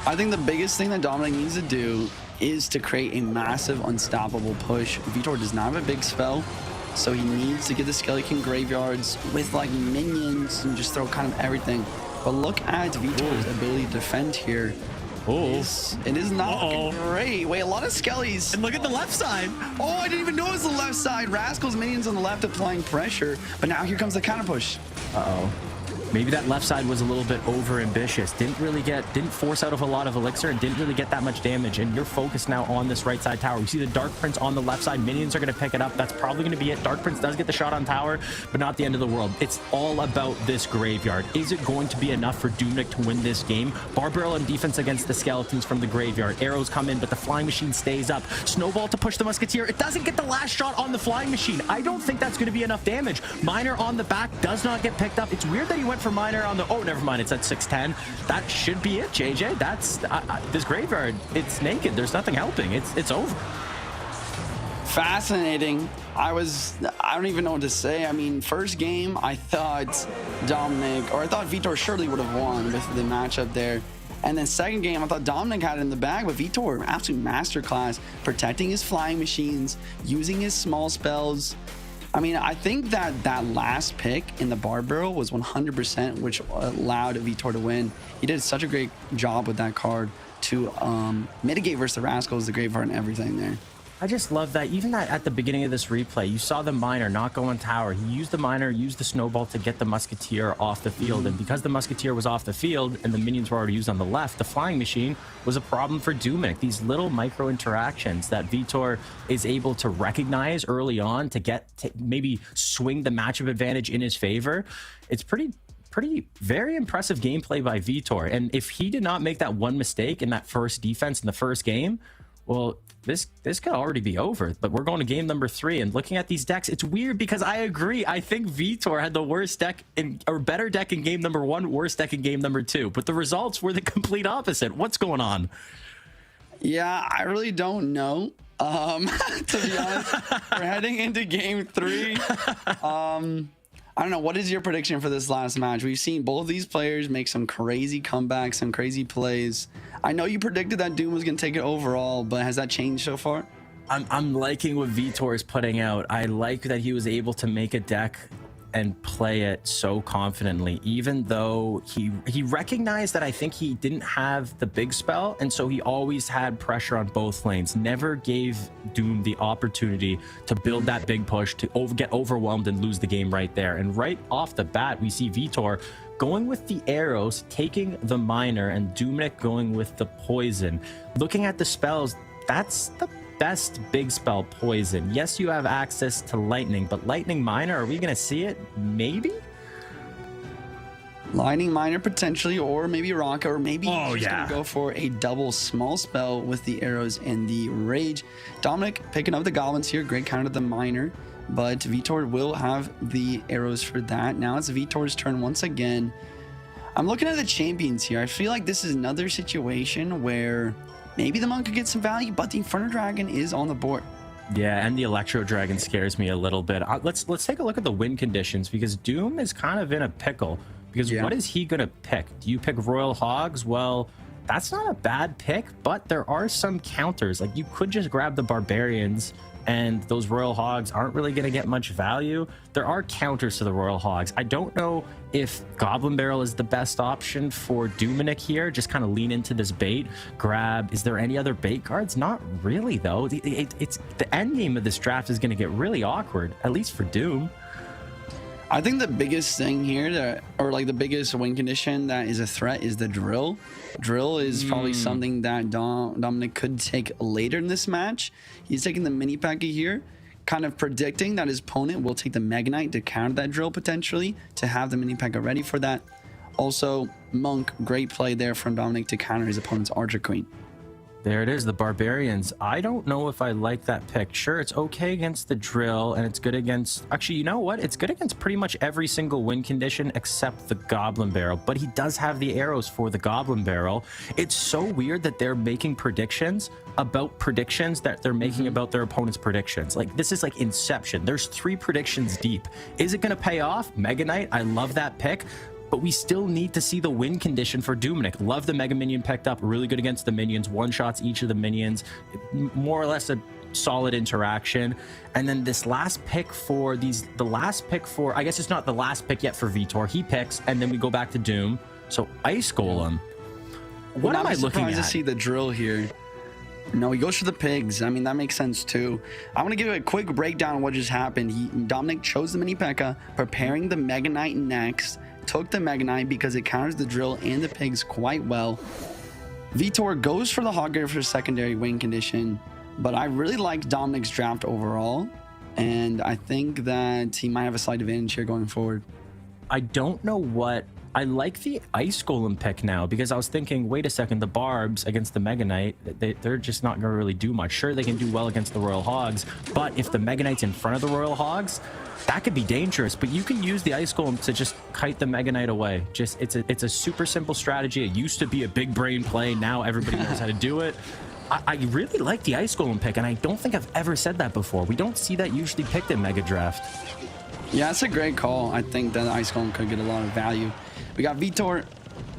I think the biggest thing that Dominic needs to do is to create a massive unstoppable push. Vitor does not have a big spell, so he needs to get the Skeleton Graveyards with like minions and just throw kind of everything. But look at Vitor's ability to defend here. It is not looking great. Wait, a lot of skellies. And look at the left side. Oh, I didn't even know it was the left side. Rascal's minions on the left applying pressure, but now here comes the counter push. Uh-oh. Maybe that left side was a little bit over ambitious. Didn't force out of a lot of Elixir and didn't really get that much damage. And you're focused now on this right side tower. You see the Dark Prince on the left side. Minions are going to pick it up. That's probably going to be it. Dark Prince does get the shot on tower, but not the end of the world. It's all about this graveyard. Is it going to be enough for Dominic to win this game? Barbarella on defense against the skeletons from the graveyard. Arrows come in, but the Flying Machine stays up. Snowball to push the Musketeer. It doesn't get the last shot on the Flying Machine. I don't think that's going to be enough damage. Miner on the back does not get picked up. It's weird that he went for Miner on the... Oh, never mind. It's at 610. That should be it, JJ. That's this graveyard. It's naked. There's nothing helping. It's over. Fascinating. I don't even know what to say. I mean, first game, I thought Vitor surely would have won with the matchup there. And then second game, I thought Dominic had it in the bag, but Vitor, absolute masterclass, protecting his Flying Machines, using his small spells. I mean, I think that last pick in the bar barrel was 100%, which allowed Vitor to win. He did such a great job with that card to mitigate versus the Rascals, the Graveyard, and everything there. I just love that. Even that at the beginning of this replay, you saw the Miner not go on tower. He used the Miner, used the Snowball to get the Musketeer off the field. And because the Musketeer was off the field and the minions were already used on the left, the Flying Machine was a problem for Dominic. These little micro interactions that Vitor is able to recognize early on to maybe swing the matchup advantage in his favor. It's very impressive gameplay by Vitor. And if he did not make that one mistake in that first defense in the first game, well, this could already be over. But we're going to game number 3, and looking at these decks, it's weird because I agree. I think Vitor had the worst deck or better deck in game number 1, worst deck in game number 2. But the results were the complete opposite. What's going on? Yeah, I really don't know. To be honest, we're heading into game 3. I don't know. What is your prediction for this last match? We've seen both of these players make some crazy comebacks, some crazy plays. I know you predicted that Doom was going to take it overall, but has that changed so far? I'm liking what Vitor is putting out. I like that he was able to make a deck and play it so confidently, even though he recognized that I think he didn't have the big spell, and so he always had pressure on both lanes. Never gave Doom the opportunity to build that big push, to get overwhelmed and lose the game right there. And right off the bat, we see Vitor going with the arrows, taking the Miner, and Dominic going with the poison. Looking at the spells, that's the best big spell, poison. Yes, you have access to lightning, but lightning Miner, are we gonna see it? Maybe lightning Miner potentially, or maybe rock, or maybe he's gonna go for a double small spell with the arrows and the rage. Dominic picking up the goblins here, great counter to the Miner, but Vitor will have the arrows for that. Now it's Vitor's turn once again. I'm looking at the champions here. I feel like this is another situation where maybe the Monk could get some value, but the Inferno Dragon is on the board. Yeah, and the Electro Dragon scares me a little bit. Let's take a look at the win conditions, because Doom is kind of in a pickle. Because what is he going to pick? Do you pick Royal Hogs? Well, that's not a bad pick, but there are some counters. Like, you could just grab the Barbarians, and those Royal Hogs aren't really going to get much value. There are counters to the Royal Hogs. I don't know if Goblin Barrel is the best option for Dominic here. Just kind of lean into this bait. Grab. Is there any other bait cards? Not really, though. It's the end game of this draft is going to get really awkward, at least for Doom. I think the biggest thing here, or like the biggest win condition that is a threat, is the drill. Drill is probably something that Dominic could take later in this match. He's taking the mini P.E.K.K.A here, kind of predicting that his opponent will take the Mega Knight to counter that drill potentially, to have the mini P.E.K.K.A ready for that. Also, Monk, great play there from Dominic to counter his opponent's Archer Queen. There it is, the Barbarians. I don't know if I like that pick. Sure, it's okay against the drill, and it's good against... Actually, you know what? It's good against pretty much every single win condition except the Goblin Barrel, but he does have the arrows for the Goblin Barrel. It's so weird that they're making predictions about predictions that they're making about their opponent's predictions. Like, this is like Inception. There's 3 predictions deep. Is it going to pay off? Mega Knight, I love that pick. But we still need to see the win condition for Dominic. Love the Mega Minion picked up. Really good against the minions. One-shots each of the minions. More or less a solid interaction. And then this last pick for these... The last pick for... I guess it's not the last pick yet for Vitor. He picks, and then we go back to Doom. So Ice Golem. What am I looking at? To see the drill here. No, he goes for the pigs. I mean, that makes sense too. I want to give you a quick breakdown of what just happened. Dominic chose the mini P.E.K.K.A, preparing the Mega Knight next. Took the Mega Knight because it counters the drill and the pigs quite well. Vitor goes for the Hog Rider for secondary win condition, but I really like Dominic's draft overall, and I think that he might have a slight advantage here going forward. I don't know what... I like the Ice Golem pick now, because I was thinking, wait a second, the Barbs against the Mega Knight, they're just not going to really do much. Sure, they can do well against the Royal Hogs, but if the Mega Knight's in front of the Royal Hogs, that could be dangerous. But you can use the Ice Golem to just kite the Mega Knight away. Just it's a super simple strategy. It used to be a big brain play. Now everybody knows how to do it. I really like the Ice Golem pick, and I don't think I've ever said that before. We don't see that usually picked in Mega Draft. Yeah, that's a great call. I think that Ice Golem could get a lot of value. We got Vitor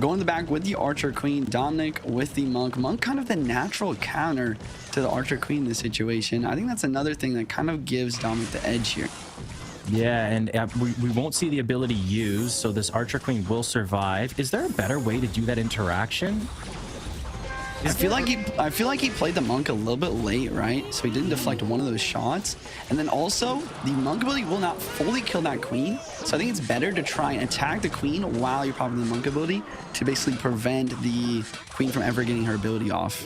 going in the back with the Archer Queen. Dominic with the Monk. Monk kind of the natural counter to the Archer Queen in this situation. I think that's another thing that kind of gives Dominic the edge here. Yeah, and we won't see the ability used, so this Archer Queen will survive. Is there a better way to do that interaction? I feel like he played the Monk a little bit late, right? So he didn't deflect one of those shots. And then also, the Monk ability will not fully kill that Queen. So I think it's better to try and attack the Queen while you're popping the Monk ability to basically prevent the Queen from ever getting her ability off.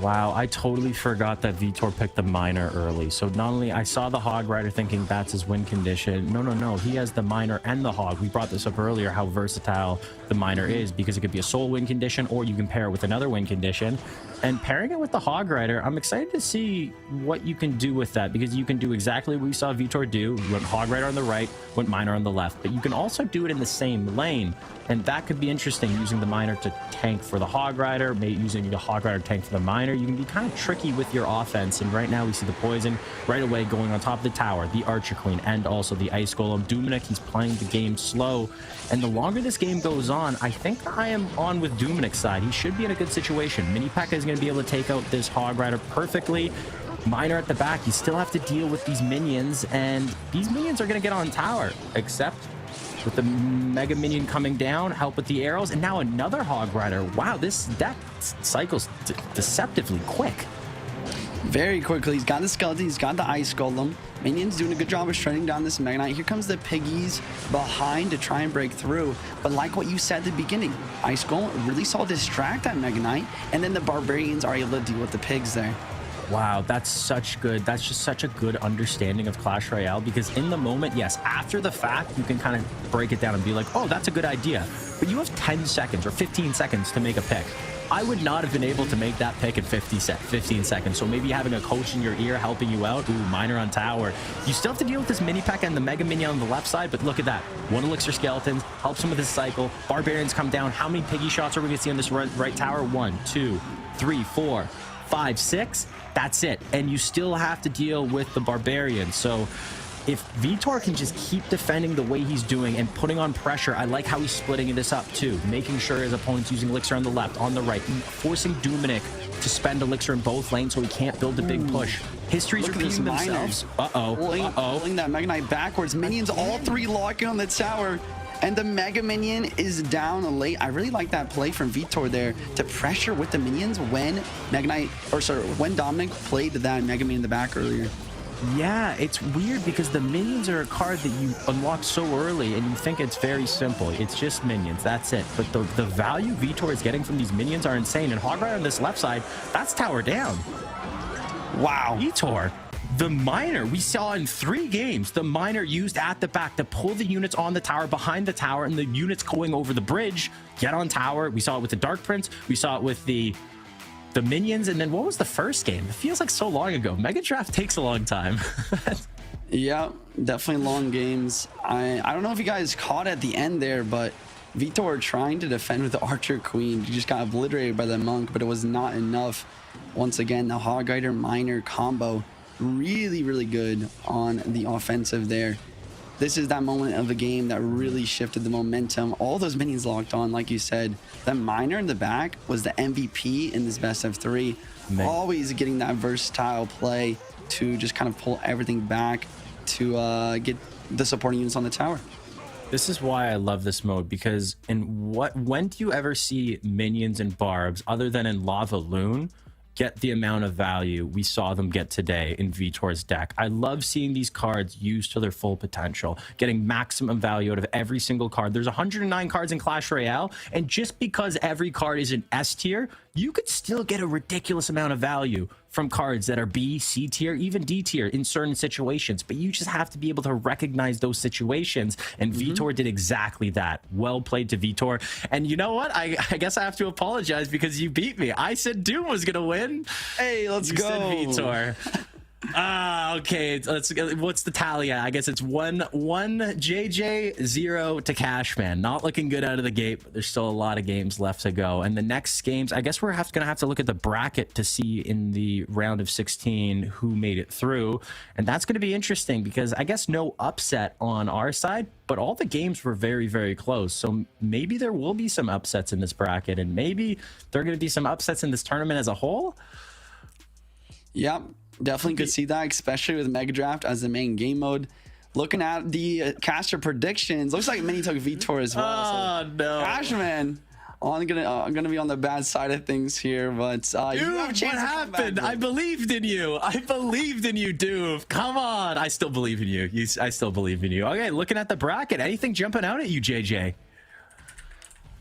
Wow, I totally forgot that Vitor picked the Miner early. So not only I saw the Hog Rider thinking that's his win condition. No. He has the Miner and the Hog. We brought this up earlier, how versatile the Miner is, because it could be a sole win condition, or you can pair it with another win condition. And pairing it with the Hog Rider, I'm excited to see what you can do with that, because you can do exactly what we saw Vitor do. You went Hog Rider on the right, went Miner on the left. But you can also do it in the same lane. And that could be interesting, using the Miner to tank for the Hog Rider, maybe using the Hog Rider to tank for the Miner. You can be kind of tricky with your offense. And right now we see the Poison right away going on top of the tower, the Archer Queen, and also the Ice Golem. Dominic, he's playing the game slow. And the longer this game goes on, I think I am on with Dominic's side. He should be in a good situation. Mini P.E.K.K.A is going to be able to take out this Hog Rider perfectly. Miner at the back, you still have to deal with these minions, and these minions are going to get on tower, except with the Mega Minion coming down, help with the arrows, and now another Hog Rider. Wow, that cycle's deceptively quick. Very quickly, he's got the Skeleton, he's got the Ice Golem. Minions doing a good job of shredding down this Mega Knight. Here comes the Piggies behind to try and break through. But like what you said at the beginning, Ice Golem really saw distract that Mega Knight, and then the Barbarians are able to deal with the pigs there. Wow, that's just such a good understanding of Clash Royale, because in the moment, yes, after the fact, you can kind of break it down and be like, oh, that's a good idea. But you have 10 seconds or 15 seconds to make a pick. I would not have been able to make that pick in 15 seconds. So maybe having a coach in your ear helping you out. Ooh, Miner on tower. You still have to deal with this mini P.E.K.K.A and the Mega Minion on the left side, but look at that. One Elixir Skeletons helps him with his cycle. Barbarians come down. How many Piggy shots are we going to see on this right tower? 1, 2, 3, 4, 5, 6. That's it. And you still have to deal with the Barbarians. So if Vitor can just keep defending the way he's doing and putting on pressure, I like how he's splitting this up too, making sure his opponent's using Elixir on the left, on the right, forcing Dominic to spend Elixir in both lanes so he can't build a big push. History's repeating themselves. Pulling that Mega Knight backwards. Minions all three locking on the tower. And the Mega Minion is down late. I really like that play from Vitor there to pressure with the minions when when Dominic played that Mega Minion in the back earlier. Yeah, it's weird because the minions are a card that you unlock so early and you think it's very simple. It's just minions, that's it. But the value Vitor is getting from these minions are insane. And Hog Rider on this left side, that's tower down. Wow. Vitor, the miner, we saw in 3 games, the miner used at the back to pull the units on the tower, behind the tower, and the units going over the bridge, get on tower. We saw it with the Dark Prince. We saw it with the minions. And then what was the first game? It feels like so long ago. Mega Draft takes a long time. Yeah, definitely long games. I don't know if you guys caught at the end there, but Vitor trying to defend with the Archer Queen. He just got obliterated by the Monk, but it was not enough. Once again, the Hog Rider Miner combo really, really good on the offensive there. This is that moment of the game that really shifted the momentum. All those minions locked on, like you said. The Miner in the back was the MVP in this best of 3. Always getting that versatile play to just kind of pull everything back to get the supporting units on the tower. This is why I love this mode, because when do you ever see minions and barbs other than in Lava Loon get the amount of value we saw them get today in Vitor's deck? I love seeing these cards used to their full potential, getting maximum value out of every single card. There's 109 cards in Clash Royale, and just because every card is an S tier, you could still get a ridiculous amount of value from cards that are B, C tier, even D tier in certain situations. But you just have to be able to recognize those situations, and Vitor did exactly that. Well played to Vitor. And you know what? I guess I have to apologize because you beat me. I said Doom was gonna win. Hey, let's go. You said Vitor. Okay. What's the tally at? I guess it's 1 JJ, 0 to Cashman. Not looking good out of the gate, but there's still a lot of games left to go. And the next games, I guess we're gonna have to look at the bracket to see in the round of 16 who made it through. And that's gonna be interesting because I guess no upset on our side, but all the games were very, very close. So maybe there will be some upsets in this bracket, and maybe there are gonna be some upsets in this tournament as a whole. Yep. Definitely could see that, especially with Mega Draft as the main game mode. Looking at the caster predictions, looks like Mini took Vitor as well. Oh, no. Cashman, I'm gonna be on the bad side of things here, but Dude, you have a chance what to come happened? back. I believed in you. I believed in you, Doof. Come on. I still believe in you. I still believe in you. Okay, looking at the bracket. Anything jumping out at you, JJ?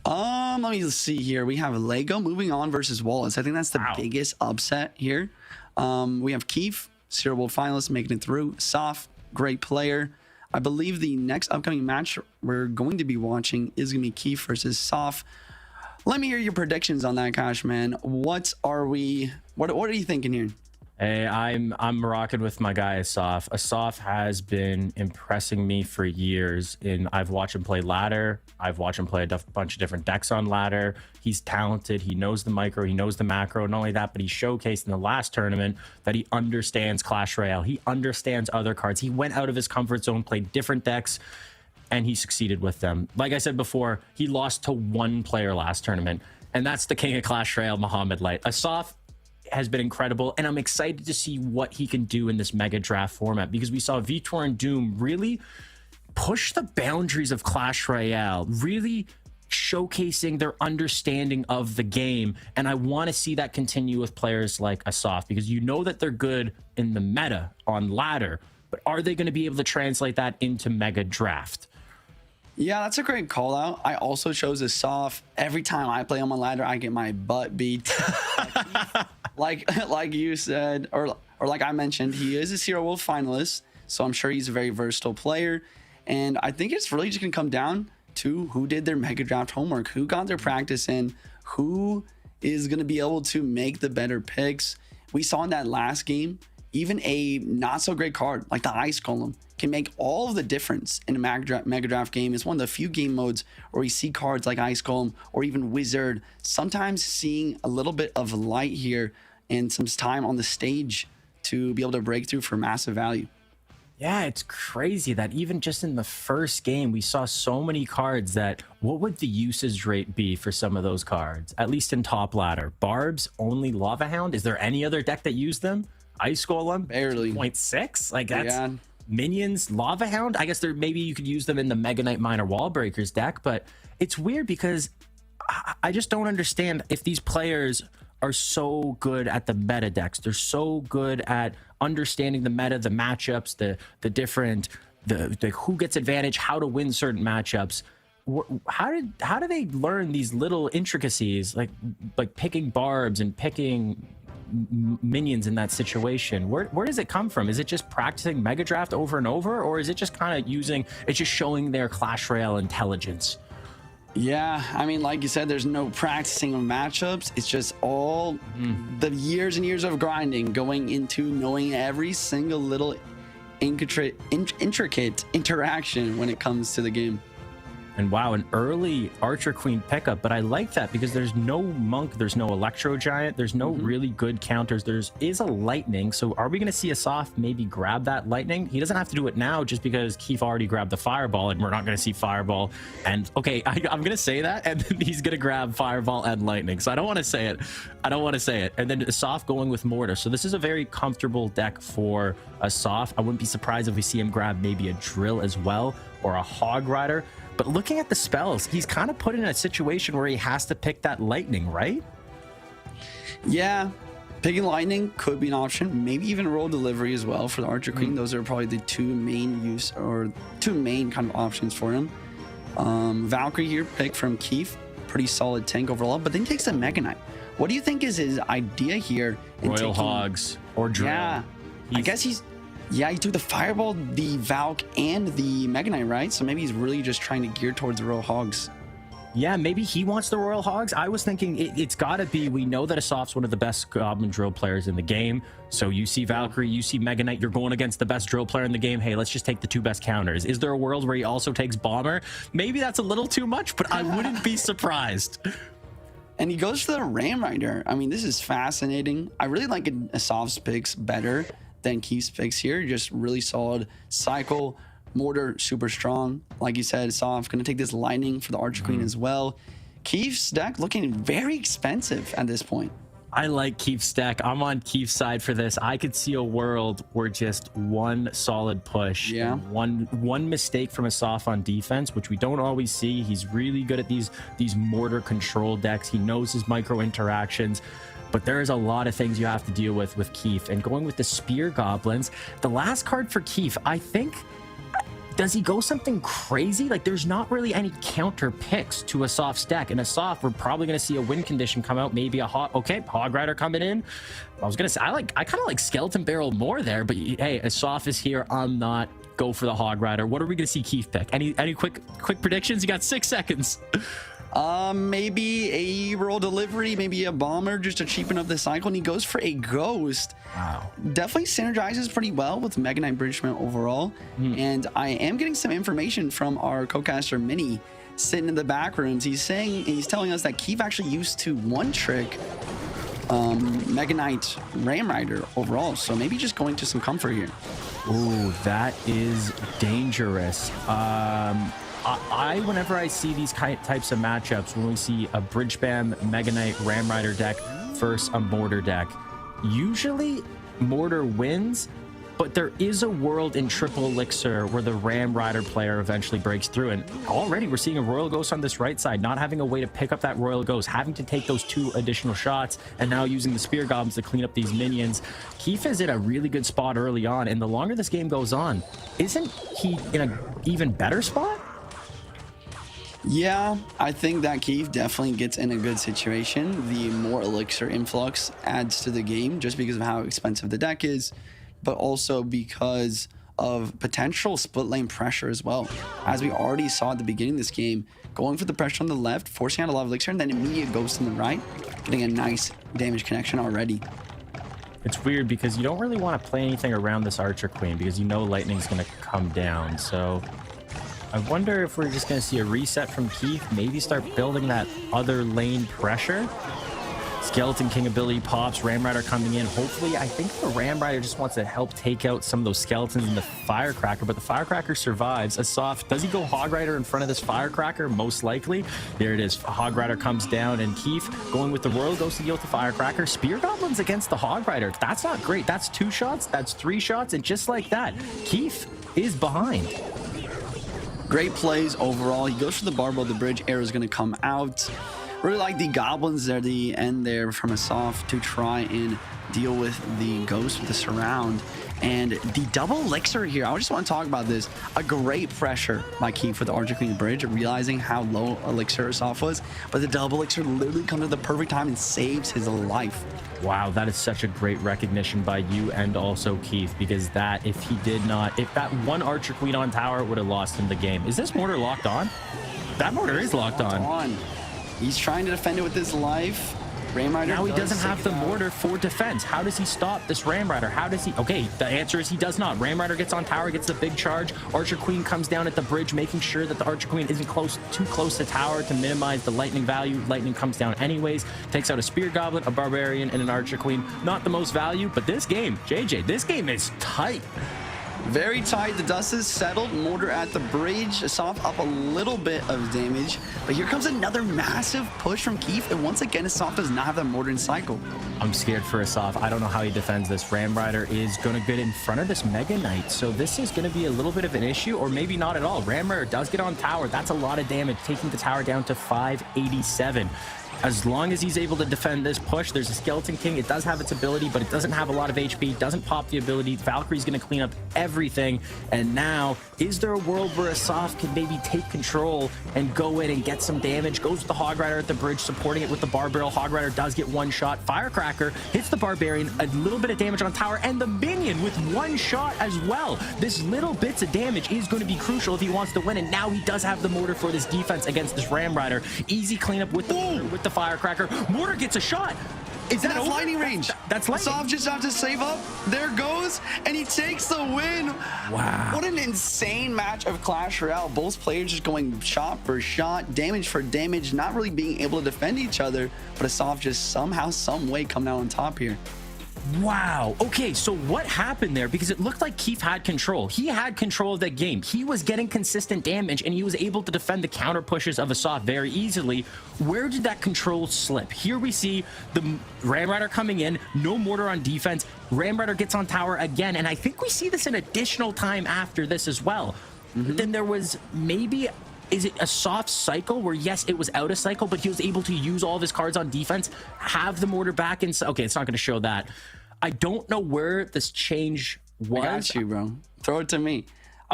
Let me see here. We have Lego moving on versus Wallace. I think that's the biggest upset here. We have Keith, Serial World finalist, making it through. Soft, great player. I believe the next upcoming match we're going to be watching is going to be Keith versus Soft. Let me hear your predictions on that, Cashman. What are you thinking here? Hey, I'm rocking with my guy Asaf. Asaf has been impressing me for years. I've watched him play ladder. I've watched him play a bunch of different decks on ladder. He's talented. He knows the micro. He knows the macro. Not only that, but he showcased in the last tournament that he understands Clash Royale. He understands other cards. He went out of his comfort zone, played different decks, and he succeeded with them. Like I said before, he lost to one player last tournament, and that's the king of Clash Royale, Muhammad Light. Asaf has been incredible, and I'm excited to see what he can do in this Mega Draft format, because we saw Vitor and Doom really push the boundaries of Clash Royale, really showcasing their understanding of the game. And I want to see that continue with players like Asaf, because you know that they're good in the meta on ladder, but are they going to be able to translate that into Mega Draft? Yeah, that's a great call out. I also chose Asaf. Every time I play on my ladder, I get my butt beat. like you said, or like I mentioned, he is a Serial Wolf finalist, so I'm sure he's a very versatile player. And I think it's really just gonna come down to who did their Mega Draft homework, who got their practice in, who is gonna be able to make the better picks. We saw in that last game, even a not so great card like the Ice Golem can make all of the difference in a Mega Draft game. It's one of the few game modes where we see cards like Ice Golem or even Wizard sometimes seeing a little bit of light here and some time on the stage to be able to break through for massive value. Yeah, it's crazy that even just in the first game, we saw so many cards that what would the usage rate be for some of those cards? At least in top ladder. Barbs, only Lava Hound. Is there any other deck that used them? Ice Golem? Barely. 0.6? Like that's Yeah. minions, Lava Hound. I guess there maybe you could use them in the Mega Knight Minor Wall Breakers deck, but it's weird because I just don't understand if these players are so good at the meta decks. They're so good at understanding the meta, the matchups, the different the who gets advantage, how to win certain matchups. How do they learn these little intricacies like picking barbs and picking minions in that situation? Where does it come from? Is it just practicing Mega Draft over and over, or is it just kind of it's just showing their Clash Royale intelligence? Yeah, I mean, like you said, there's no practicing of matchups. It's just all the years and years of grinding going into knowing every single little intricate interaction when it comes to the game. And wow, an early Archer Queen pickup, but I like that because there's no Monk, there's no Electro Giant, there's no really good counters. Is a Lightning, so are we going to see a soft maybe grab that Lightning? He doesn't have to do it now just because Keith already grabbed the Fireball, and we're not going to see Fireball. And okay, I'm going to say that, and then he's going to grab Fireball and Lightning. So I don't want to say it. And then a soft going with Mortar. So this is a very comfortable deck for a soft. I wouldn't be surprised if we see him grab maybe a Drill as well, or a Hog Rider. But looking at the spells, he's kind of put in a situation where he has to pick that Lightning, right? Yeah, picking Lightning could be an option. Maybe even Roll Delivery as well for the Archer Queen. Those are probably the two main kind of options for him. Valkyrie here, pick from Keith. Pretty solid tank overall, but then he takes a Mega Knight. What do you think is his idea here? Royal Hogs or Drill. Yeah, I guess he took the Fireball, the Valk, and the Mega Knight, right? So maybe he's really just trying to gear towards the Royal Hogs. Yeah, maybe he wants the Royal Hogs. I was thinking it's got to be, we know that Asaf's one of the best Goblin Drill players in the game. So you see Valkyrie, you see Mega Knight, you're going against the best Drill player in the game. Hey, let's just take the two best counters. Is there a world where he also takes Bomber? Maybe that's a little too much, but I wouldn't be surprised. And he goes for the Ram Rider. I mean, this is fascinating. I really like Asaf's picks better than Keith's picks here. Just really solid cycle. Mortar, super strong. Like you said, Asaf going to take this Lightning for the Archer Queen as well. Keith's deck looking very expensive at this point. I like Keith's deck. I'm on Keith's side for this. I could see a world where just one solid push, one mistake from Asaf on defense, which we don't always see. He's really good at these mortar control decks. He knows his micro interactions. But there is a lot of things you have to deal with Keith. And going with the Spear Goblins, the last card for Keith, I think, does he go something crazy? Like, there's not really any counter picks to Asaf's deck. And Asaf, we're probably going to see a win condition come out, maybe a Hog Rider coming in. I was going to say, I kind of like Skeleton Barrel more there, but hey, Asaf is here. I'm not. Go for the Hog Rider. What are we going to see Keith pick? Any quick predictions? You got 6 seconds. Maybe a Roll Delivery, maybe a Bomber just to cheapen up the cycle, and he goes for a Ghost. Wow. Definitely synergizes pretty well with Mega Knight Bridgman overall. And I am getting some information from our co-caster Mini sitting in the back rooms. He's telling us that Keith actually used to one-trick Mega Knight Ram Rider overall. So maybe just going to some comfort here. Ooh, that is dangerous. Whenever I see these types of matchups, when we see a Bridge Bam, Mega Knight, Ram Rider deck versus a Mortar deck, usually Mortar wins, but there is a world in Triple Elixir where the Ram Rider player eventually breaks through. And already we're seeing a Royal Ghost on this right side, not having a way to pick up that Royal Ghost, having to take those 2 additional shots, and now using the Spear Goblins to clean up these minions. Keith is in a really good spot early on, and the longer this game goes on, isn't he in an even better spot? Yeah, I think that Keith definitely gets in a good situation. The more Elixir influx adds to the game just because of how expensive the deck is, but also because of potential split lane pressure as well. As we already saw at the beginning of this game, going for the pressure on the left, forcing out a lot of Elixir, and then immediate Ghost on the right, getting a nice damage connection already. It's weird because you don't really want to play anything around this Archer Queen because you know Lightning's going to come down, so I wonder if we're just going to see a reset from Keith, maybe start building that other lane pressure. Skeleton King ability pops, Ram Rider coming in. Hopefully, I think the Ram Rider just wants to help take out some of those skeletons in the Firecracker, but the Firecracker survives. Asaf, does he go Hog Rider in front of this Firecracker? Most likely. There it is. Hog Rider comes down, and Keith going with the Royal goes to deal with the Firecracker. Spear Goblins against the Hog Rider. That's not great. That's 2 shots. That's 3 shots, and just like that, Keith is behind. Great plays overall. He goes for the barbell. The bridge arrow is going to come out. Really like the goblins there, the end there from Asaf to try and deal with the ghost with the surround. And the double elixir here, I just want to talk about this. A great pressure by Keith for the Archer Queen bridge, realizing how low elixir Asaf was. But the double elixir literally comes at the perfect time and saves his life. Wow, that is such a great recognition by you and also Keith, because that, if that one Archer Queen on tower would have lost him the game. Is this mortar locked on? That mortar is locked on. He's trying to defend it with his life. Ram Rider now he doesn't have the mortar for defense. How does he stop this Ram Rider? How does he? Okay, the answer is he does not. Ram Rider gets on tower, gets the big charge. Archer Queen comes down at the bridge, making sure that the Archer Queen isn't too close to tower to minimize the lightning value. Lightning comes down anyways. Takes out a Spear Goblin, a Barbarian, and an Archer Queen. Not the most value, but this game, JJ, this game is tight. Very tight. The dust is settled. Mortar at the bridge. Asaf up a little bit of damage. But here comes another massive push from Keith. And once again, Asaf does not have that mortar in cycle. I'm scared for Asaf. I don't know how he defends this. Ram Rider is going to get in front of this Mega Knight. So this is going to be a little bit of an issue, or maybe not at all. Ram Rider does get on tower. That's a lot of damage, taking the tower down to 587. As long as he's able to defend this push, there's a Skeleton King. It does have its ability, but it doesn't have a lot of HP. Doesn't pop the ability. Valkyrie's going to clean up everything. And now, is there a world where Asaf can maybe take control and go in and get some damage? Goes with the Hog Rider at the bridge, supporting it with the Barbarian. Hog Rider does get 1 shot. Firecracker hits the Barbarian, a little bit of damage on tower, and the Minion with 1 shot as well. This little bits of damage is going to be crucial if he wants to win, and now he does have the mortar for this defense against this Ram Rider. Easy cleanup with the Firecracker. Mortar gets a shot. Is that that's lightning range? That's lightning. Asaf just have to save up. There goes, and he takes the win. Wow. What an insane match of Clash Royale. Both players just going shot for shot, damage for damage, not really being able to defend each other, but Asaf just somehow, some way coming out on top here. Wow. Okay, so what happened there? Because it looked like Keith had control. He had control of that game. He was getting consistent damage, and he was able to defend the counter pushes of Asaf very easily. Where did that control slip? Here we see the Ram Rider coming in, no mortar on defense. Ram Rider gets on tower again, and I think we see this an additional time after this as well. Then there was maybe... Is it a soft cycle where, yes, it was out of cycle, but he was able to use all of his cards on defense, have the mortar back in? Okay, it's not going to show that. I don't know where this change was. I got you, bro. Throw it to me.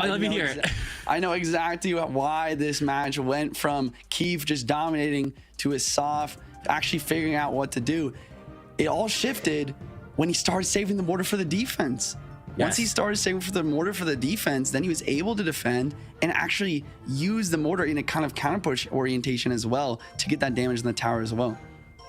Let me hear it. I know exactly why this match went from Keith just dominating to Asaf actually figuring out what to do. It all shifted when he started saving the mortar for the defense. Yes. Once he started saving for the mortar for the defense, then he was able to defend and actually use the mortar in a kind of counter push orientation as well to get that damage in the tower as well.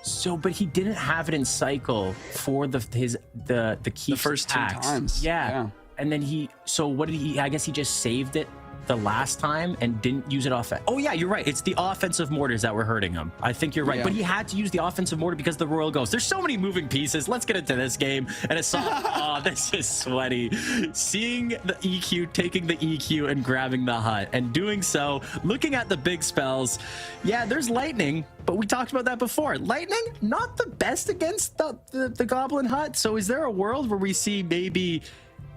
So, but he didn't have it in cycle for the Keith the first 2 times. Yeah. And then so what did he, I guess he just saved it the last time and didn't use it off. Oh yeah, you're right. It's the offensive mortars that were hurting him. I think you're right. Yeah. But he had to use the offensive mortar because the Royal Ghost. There's so many moving pieces. Let's get into this game. And Asaf, oh, this is sweaty. Seeing the EQ, taking the EQ and grabbing the hut and doing so, looking at the big spells. Yeah, there's lightning, but we talked about that before. Lightning, not the best against the Goblin hut. So is there a world where we see maybe...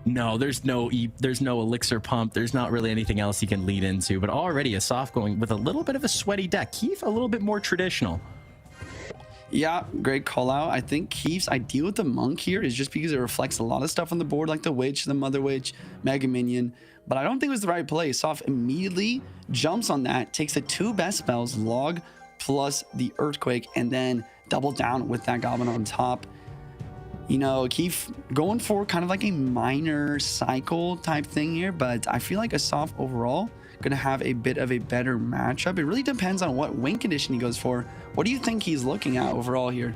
No, there's no elixir pump. There's not really anything else he can lead into. But already Asaf going with a little bit of a sweaty deck. Keith a little bit more traditional. Yeah, great call out. I think Keith's idea with the monk here is just because it reflects a lot of stuff on the board, like the witch, the mother witch, mega minion. But I don't think it was the right play. Asaf immediately jumps on that, takes the 2 best spells, log plus the earthquake, and then double down with that goblin on top. You know, Keith going for kind of like a minor cycle type thing here, but I feel like Asaf overall gonna have a bit of a better matchup. It really depends on what win condition he goes for. What do you think he's looking at overall here?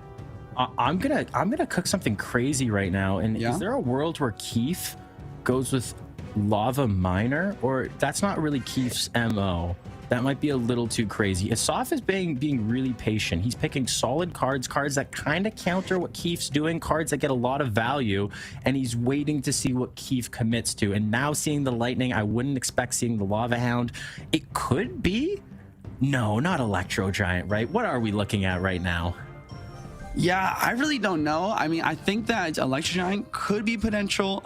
I'm gonna cook something crazy right now. And Yeah? is there a world where Keith goes with Lava Miner? Or that's not really Keith's MO. That might be a little too crazy. Asaf is being really patient. He's picking solid cards that kind of counter what Keef's doing, cards that get a lot of value, and he's waiting to see what Keef commits to. And now seeing the Lightning, I wouldn't expect seeing the Lava Hound. It could be... No, not Electro Giant, right? What are we looking at right now? Yeah, I really don't know. I mean, I think that Electro Giant could be potential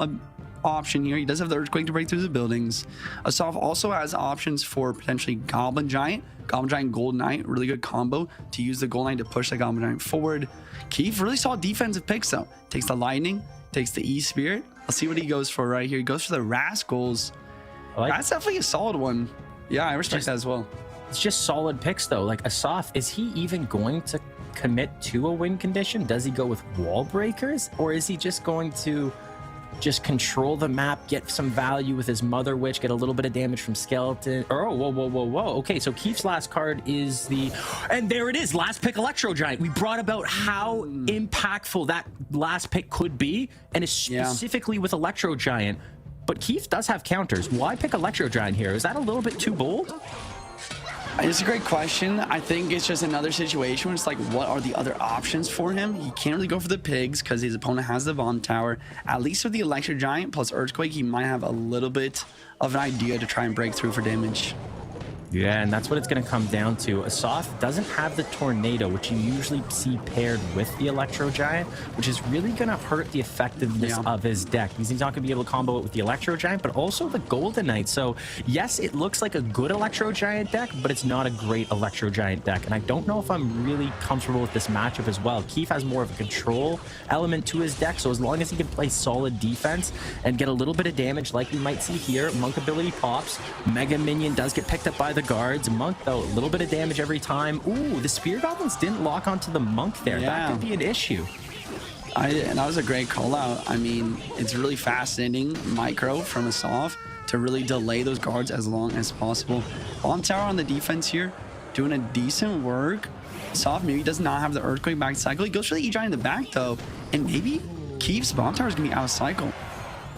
option here. He does have the Earthquake to break through the buildings. Asaf also has options for potentially Goblin Giant Gold Knight, really good combo to use the Gold Knight to push the Goblin Giant forward. Keef really saw defensive picks though. Takes the Lightning, takes the E-Spirit. Let's see what he goes for right here. He goes for the Rascals. That's definitely a solid one. Yeah, I respect that as well. It's just solid picks though. Like Asaf, is he even going to commit to a win condition? Does he go with Wall Breakers, or is he just going to just control the map, get some value with his Mother Witch, get a little bit of damage from Skeleton? Oh, whoa. Okay, so Keef's last card is the... And there it is, last pick Electro Giant. We brought about how impactful that last pick could be, and it's specifically with Electro Giant. But Keef does have counters. Why pick Electro Giant here? Is that a little bit too bold? It's a great question. I think it's just another situation where it's like, what are the other options for him? He can't really go for the pigs because his opponent has the bomb tower. At least with the Electro Giant plus Earthquake, he might have a little bit of an idea to try and break through for damage. Yeah, and that's what it's going to come down to. Asaf doesn't have the Tornado, which you usually see paired with the Electro Giant, which is really going to hurt the effectiveness of his deck, because he's not going to be able to combo it with the Electro Giant, but also the Golden Knight. So, yes, it looks like a good Electro Giant deck, but it's not a great Electro Giant deck. And I don't know if I'm really comfortable with this matchup as well. Keef has more of a control element to his deck, so as long as he can play solid defense and get a little bit of damage like we might see here, Monk ability pops, Mega Minion does get picked up by the guards. Monk, though, a little bit of damage every time. Ooh, the Spear Goblins didn't lock onto the Monk there. That could be an issue. And that was a great call out. I mean, it's really fascinating micro from Asaf to really delay those guards as long as possible. Bomb tower on the defense here, doing a decent work. Asaf maybe does not have the Earthquake back cycle. He goes for the E-Giant in the back, though, and maybe Keef's bomb tower is going to be out of cycle.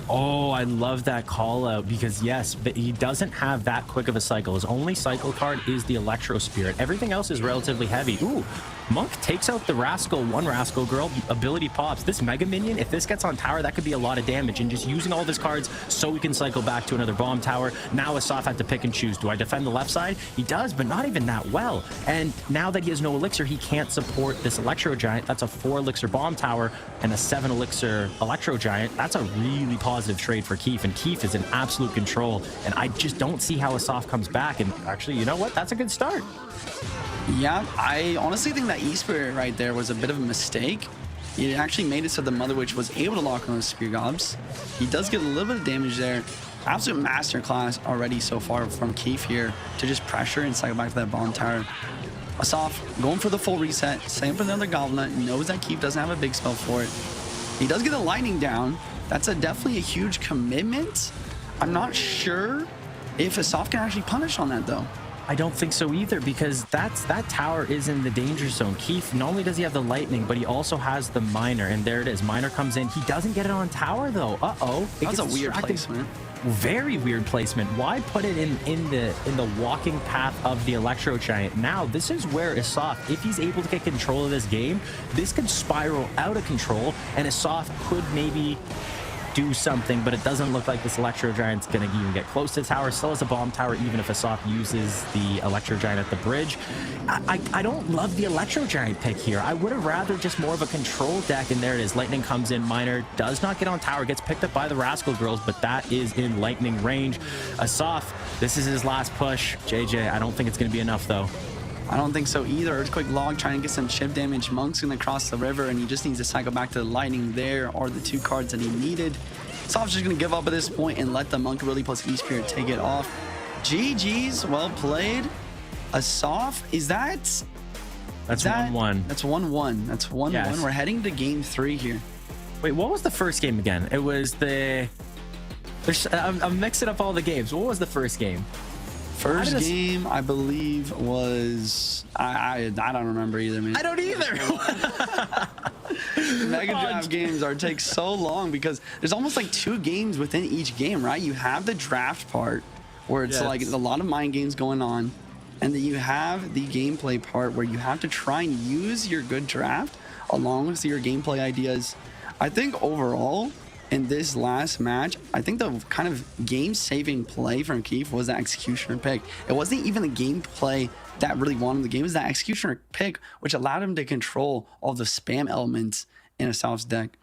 Oh, I love that call out, because yes, but he doesn't have that quick of a cycle. His only cycle card is the Electro Spirit. Everything else is relatively heavy. Ooh, Monk takes out the Rascal, one Rascal Girl, ability pops. This Mega Minion, if this gets on tower, that could be a lot of damage, and just using all of his cards so we can cycle back to another bomb tower. Now Asaf had to pick and choose. Do I defend the left side? He does, but not even that well. And now that he has no elixir, he can't support this Electro Giant. That's a 4 elixir bomb tower and a 7 elixir Electro Giant. That's a really positive trade for Keef, and Keef is in absolute control, and I just don't see how Asaf comes back. And actually, you know what? That's a good start. Yeah, I honestly think that E-Spirit right there was a bit of a mistake. It actually made it so the Mother Witch was able to lock on those Spear Gobs. He does get a little bit of damage there. Absolute masterclass already so far from Keef here to just pressure and cycle back to that bomb tower. Asaf going for the full reset. Same for the other Goblin. Knows that Keef doesn't have a big spell for it. He does get the Lightning down. That's definitely a huge commitment. I'm not sure if Asaf can actually punish on that, though. I don't think so either, because that tower is in the danger zone. Keef, not only does he have the Lightning, but he also has the Miner, and there it is. Miner comes in. He doesn't get it on tower, though. Uh-oh. That's a weird placement. Very weird placement. Why put it in the walking path of the Electro Giant? Now, this is where Asaf, if he's able to get control of this game, this could spiral out of control, and Asaf could maybe do something, but it doesn't look like this Electro Giant's gonna even get close to the tower. Still has a bomb tower, even if Asaf uses the Electro Giant at the bridge. I don't love the Electro Giant pick here. I would have rather just more of a control deck, and there it is. Lightning comes in. Miner does not get on tower, gets picked up by the Rascal Girls, but that is in Lightning range. Asaf, this is his last push. JJ, I don't think it's gonna be enough, though. I don't think so either. Earthquake Log trying to get some chip damage. Monk's going to cross the river, and he just needs to cycle back to the Lightning. There are the 2 cards that he needed. Asaf's just going to give up at this point and let the Monk ability plus E-Spirit take it off. GG's, well played. Asaf, is that... That's 1-1. That's 1-1. That's 1-1. Yes. We're heading to game 3 here. Wait, what was the first game again? It was the... I'm mixing up all the games. What was the first game? First game, I believe, was... I don't remember either, man. I don't either. Mega Draft games take so long because there's almost like 2 games within each game, right? You have the draft part where it's like a lot of mind games going on. and then you have the gameplay part where you have to try and use your good draft along with your gameplay ideas. I think overall in this last match, I think the kind of game-saving play from Keith was that executioner pick. It wasn't even the gameplay that really won him the game. It was that executioner pick which allowed him to control all the spam elements in Asaf's deck.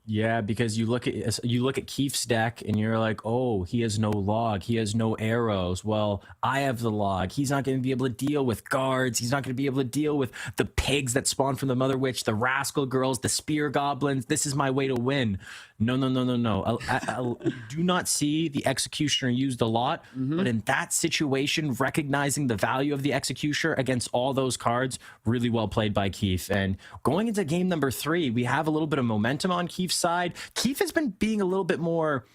Yeah, because you look at Keith's deck and you're like, oh, he has no log, he has no arrows. Well, I have the log. He's not going to be able to deal with guards. He's not going to be able to deal with the pigs that spawn from the Mother Witch, the rascal girls, the spear goblins. This is my way to win. No. I do not see the executioner used a lot, but in that situation, recognizing the value of the executioner against all those cards, really well played by Keith. And going into game number 3, we have a little bit of momentum on Keith's side. Keith has been being a little bit more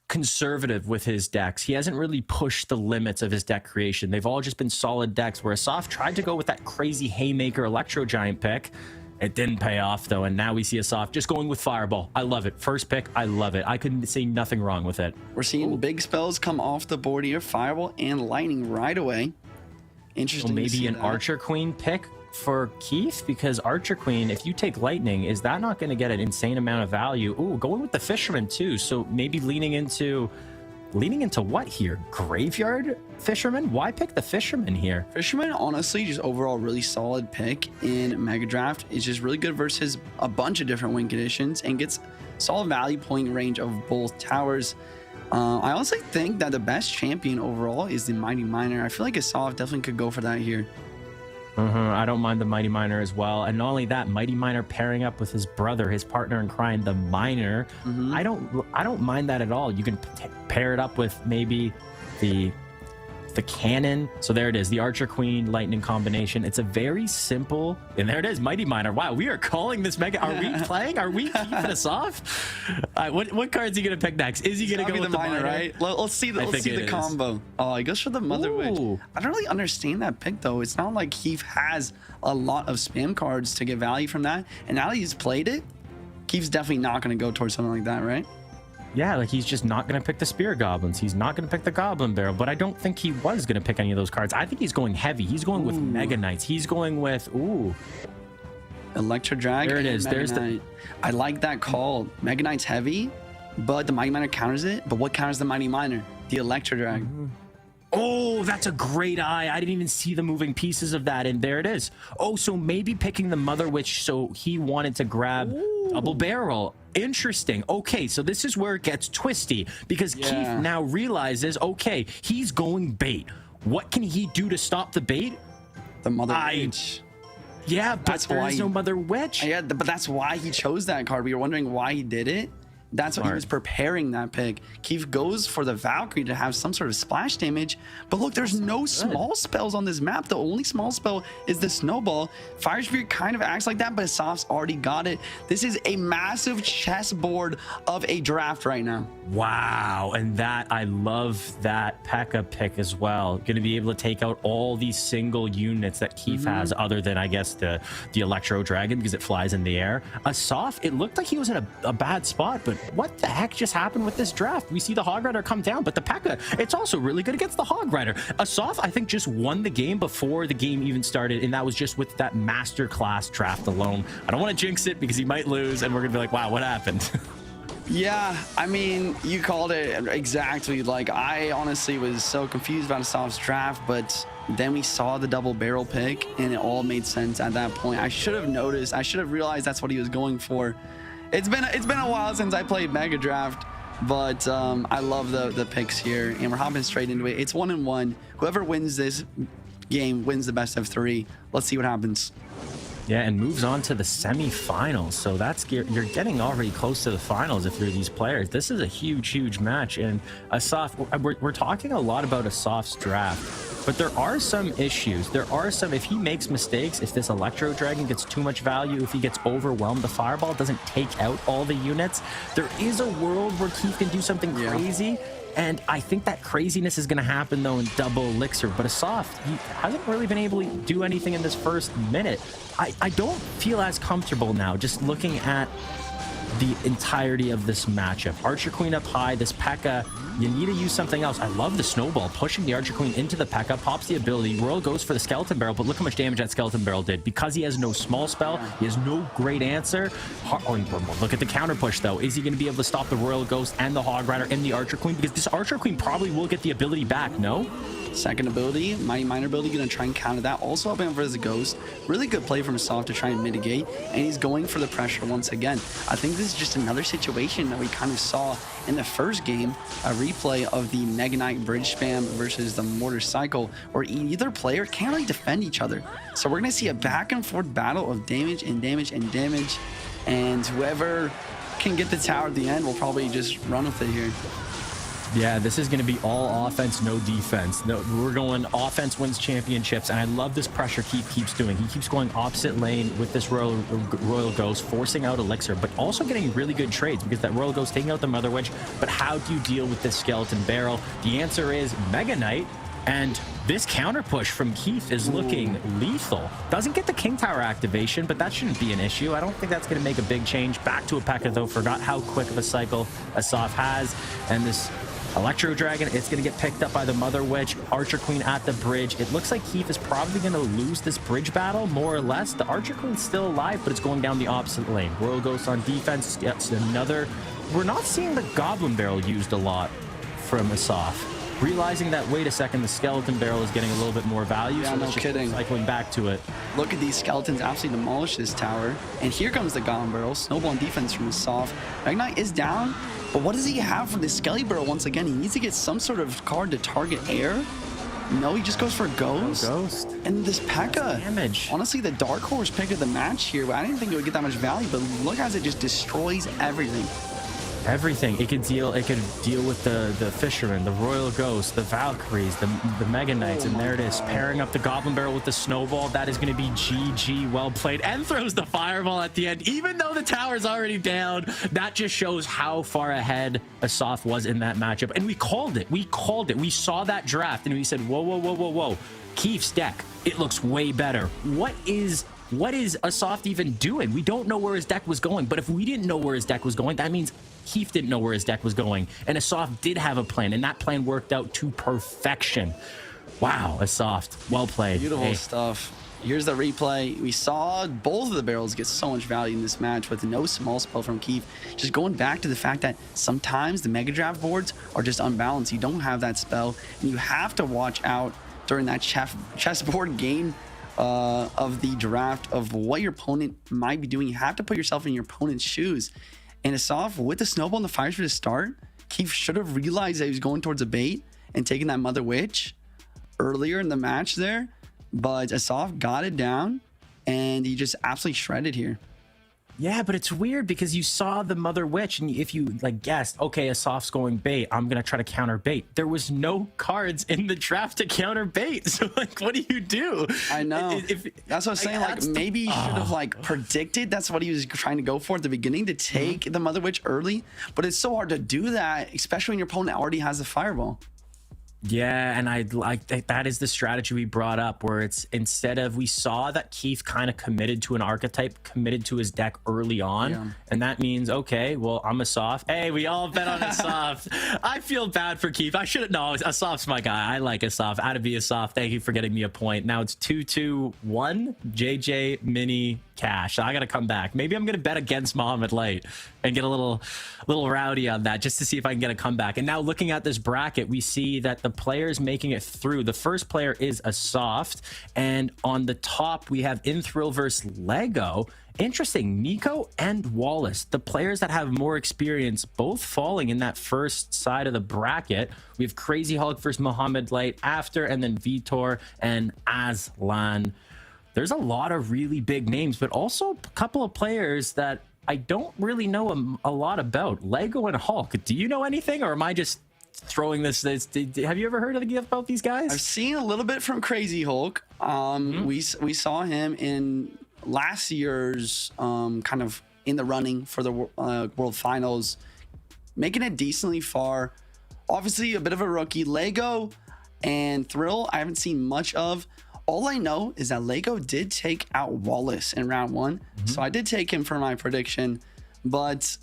conservative with his decks. He hasn't really pushed the limits of his deck creation. They've all just been solid decks, where Asaf tried to go with that crazy Haymaker Electro Giant pick. It didn't pay off, though, and now we see Asaf just going with Fireball. I love it. First pick, I love it. I couldn't say nothing wrong with it. We're seeing big spells come off the board here. Fireball and Lightning right away. Interesting. So maybe an Archer Queen pick for Keith, because Archer Queen, if you take Lightning, is that not going to get an insane amount of value? Ooh, going with the Fisherman, too. So maybe leaning into what here? Graveyard Fisherman? Why pick the Fisherman here? Fisherman, honestly, just overall really solid pick in Mega Draft. It's just really good versus a bunch of different win conditions and gets solid value point range of both towers. I honestly think that the best champion overall is the Mighty Miner. I feel like Asaf definitely could go for that here. I don't mind the Mighty Miner as well. And not only that, Mighty Miner pairing up with his brother, his partner in crime, the Miner. I don't mind that at all. You can pair it up with maybe the cannon. So there it is, the Archer Queen Lightning combination. It's a very simple, and there it is, Mighty Miner. Wow, we are calling this mega. Are we playing? Are we keeping us off? What card is he gonna pick next? Is he gonna go with the Miner? Right? Let's see the combo. Oh, he goes for the Mother Witch. I don't really understand that pick though. It's not like Keith has a lot of spam cards to get value from that, and now that he's played it, Keith's definitely not gonna go towards something like that, right? Yeah, like he's just not going to pick the Spear Goblins. He's not going to pick the Goblin Barrel, but I don't think he was going to pick any of those cards. I think he's going heavy. He's going with Mega Knights. He's going with, Electro Dragon. There it is. There's I like that call. Mega Knight's heavy, but the Mighty Miner counters it. But what counters the Mighty Miner? The Electro Dragon. Oh, that's a great eye. I didn't even see the moving pieces of that, and there it is. Oh, so maybe picking the Mother Witch, so he wanted to grab Double Barrel. Interesting. Okay, so this is where it gets twisty, because Keith now realizes, okay, he's going bait. What can he do to stop the bait? The Mother Witch. Yeah, but there's no Mother Witch. Yeah, but that's why he chose that card. We were wondering why he did it. That's what he was preparing that pick. Keith goes for the Valkyrie to have some sort of splash damage. But look, there's no small spells on this map. The only small spell is the Snowball. Fire Spirit kind of acts like that, but Asaf's already got it. This is a massive chessboard of a draft right now. Wow, and I love that P.E.K.K.A pick as well. Going to be able to take out all these single units that Keith has, other than, I guess, the Electro Dragon, because it flies in the air. Asaf, it looked like he was in a bad spot, but what the heck just happened with this draft? We see the Hog Rider come down, but the P.E.K.K.A, it's also really good against the Hog Rider. Asaf, I think, just won the game before the game even started, and that was just with that masterclass draft alone. I don't want to jinx it because he might lose, and we're going to be like, wow, what happened? Yeah, I mean, you called it exactly. Like, I honestly was so confused about Asaf's draft, but then we saw the double barrel pick, and it all made sense at that point. I should have noticed. I should have realized that's what he was going for. It's been a while since I played Mega Draft, but I love the picks here, and we're hopping straight into it. It's 1-1. Whoever wins this game wins the best of 3. Let's see what happens. Yeah, and moves on to the semifinals. So you're getting already close to the finals if you're these players. This is a huge match. And Asaf, we're talking a lot about Asaf's draft, but there are some issues. There are some, if he makes mistakes, if this Electro Dragon gets too much value, if he gets overwhelmed, the Fireball doesn't take out all the units, there is a world where Keith can do something crazy. And I think that craziness is going to happen, though, in double elixir. But Asaf, he hasn't really been able to do anything in this first minute. I don't feel as comfortable now just looking at the entirety of this matchup. Archer Queen up high, this P.E.K.K.A You need to use something else. I love the snowball pushing the Archer Queen into the P.E.K.K.A, pops the ability. Royal goes for the skeleton barrel, but look how much damage that skeleton barrel did. Because he has no small spell, he has no great answer. Look at the counter push though. Is he going to be able to stop the Royal Ghost and the Hog Rider and the Archer Queen? Because this Archer Queen probably will get the ability back, no? Second ability, Mighty Miner ability, gonna try and counter that. Also helping him for his Ghost. Really good play from Soft to try and mitigate, and he's going for the pressure once again. I think this is just another situation that we kind of saw in the first game, a replay of the Mega Knight bridge spam versus the Mortar Cycle, where either player can't really defend each other. So we're gonna see a back and forth battle of damage and damage and damage, and whoever can get the tower at the end will probably just run with it here. Yeah, this is going to be all offense, no defense. No, we're going offense wins championships, and I love this pressure keeps doing. He keeps going opposite lane with this Royal Ghost, forcing out Elixir, but also getting really good trades because that Royal Ghost taking out the Mother Witch. But how do you deal with this skeleton barrel? The answer is Mega Knight, and this counter push from Keith is looking lethal. Doesn't get the King Tower activation, but that shouldn't be an issue. I don't think that's going to make a big change. Back to a P.E.K.K.A though. Forgot how quick of a cycle Asaf has, and this Electro Dragon, it's going to get picked up by the Mother Witch. Archer Queen at the bridge. It looks like Keith is probably going to lose this bridge battle, more or less. The Archer Queen's still alive, but it's going down the opposite lane. Royal Ghost on defense gets another. We're not seeing the Goblin Barrel used a lot from Asaf. Realizing that, wait a second, the Skeleton Barrel is getting a little bit more value, yeah, so let's just cycling back to it. Look at these skeletons absolutely demolish this tower. And here comes the Goblin Barrel. Snowball on defense from Asaf. Magnite is down. But what does he have for this Skelly Barrel once again? He needs to get some sort of card to target air. No, he just goes for Ghost. And this P.E.K.K.A. Damage. Honestly, the Dark Horse pick of the match here. I didn't think it would get that much value, but look as it just destroys everything. Everything. It could deal with the Fisherman, the Royal Ghost, the Valkyries, the Mega Knights, and there it is. Pairing up the Goblin Barrel with the Snowball. That is going to be GG. Well played. And throws the Fireball at the end. Even though the tower's already down, that just shows how far ahead Asaf was in that matchup. And we called it. We called it. We saw that draft and we said, whoa, whoa, whoa, whoa, whoa. Keith's deck, it looks way better. What is Asaf even doing? We don't know where his deck was going, but if we didn't know where his deck was going, that means Keith didn't know where his deck was going, and Asaf did have a plan, and that plan worked out to perfection. Wow, Asaf, well played. Beautiful stuff. Here's the replay. We saw both of the barrels get so much value in this match with no small spell from Keith. Just going back to the fact that sometimes the Mega Draft boards are just unbalanced. You don't have that spell, and you have to watch out during that chessboard game of the draft of what your opponent might be doing. You have to put yourself in your opponent's shoes. And Asaf, with the Snowball and the Fire Spirit to start, Keith should have realized that he was going towards a bait and taking that Mother Witch earlier in the match there. But Asaf got it down, and he just absolutely shredded here. Yeah, but it's weird because you saw the Mother Witch, and if you like guessed, okay, Asaf's going bait, I'm gonna try to counter bait. There was no cards in the draft to counter bait, so like, what do you do? I know. That's what I was saying. Like, maybe he should have like predicted. That's what he was trying to go for at the beginning, to take the Mother Witch early. But it's so hard to do that, especially when your opponent already has the Fireball. Yeah, and I like that is the strategy we brought up, where it's instead of, we saw that Keith kind of committed to an archetype, committed to his deck early on, and that means, okay, well, I'm Asaf. Hey, we all bet on Asaf. I feel bad for Keith. I should have, no, Asaf's my guy. I like Asaf. Out of be Asaf. Thank you for getting me a point. Now it's 2-2-1. JJ Mini Cash. I gotta come back. Maybe I'm gonna bet against Mohamed Light and get a little rowdy on that just to see if I can get a comeback. And now looking at this bracket, we see that the players making it through. The first player is Asaf, and on the top we have Inthrill versus Lego. Interesting, Nico and Wallace, the players that have more experience, both falling in that first side of the bracket. We have Crazy Hulk versus Mohamed Light after, and then Vitor and Aslan. There's a lot of really big names, but also a couple of players that I don't really know a lot about. Lego and Hulk. Do you know anything, or am I just throwing this? Have you ever heard about these guys? I've seen a little bit from Crazy Hulk. We saw him in last year's kind of in the running for the World Finals, making it decently far. Obviously, a bit of a rookie. Lego and Thrill, I haven't seen much of. All I know is that Lego did take out Wallace in round 1. So I did take him for my prediction. But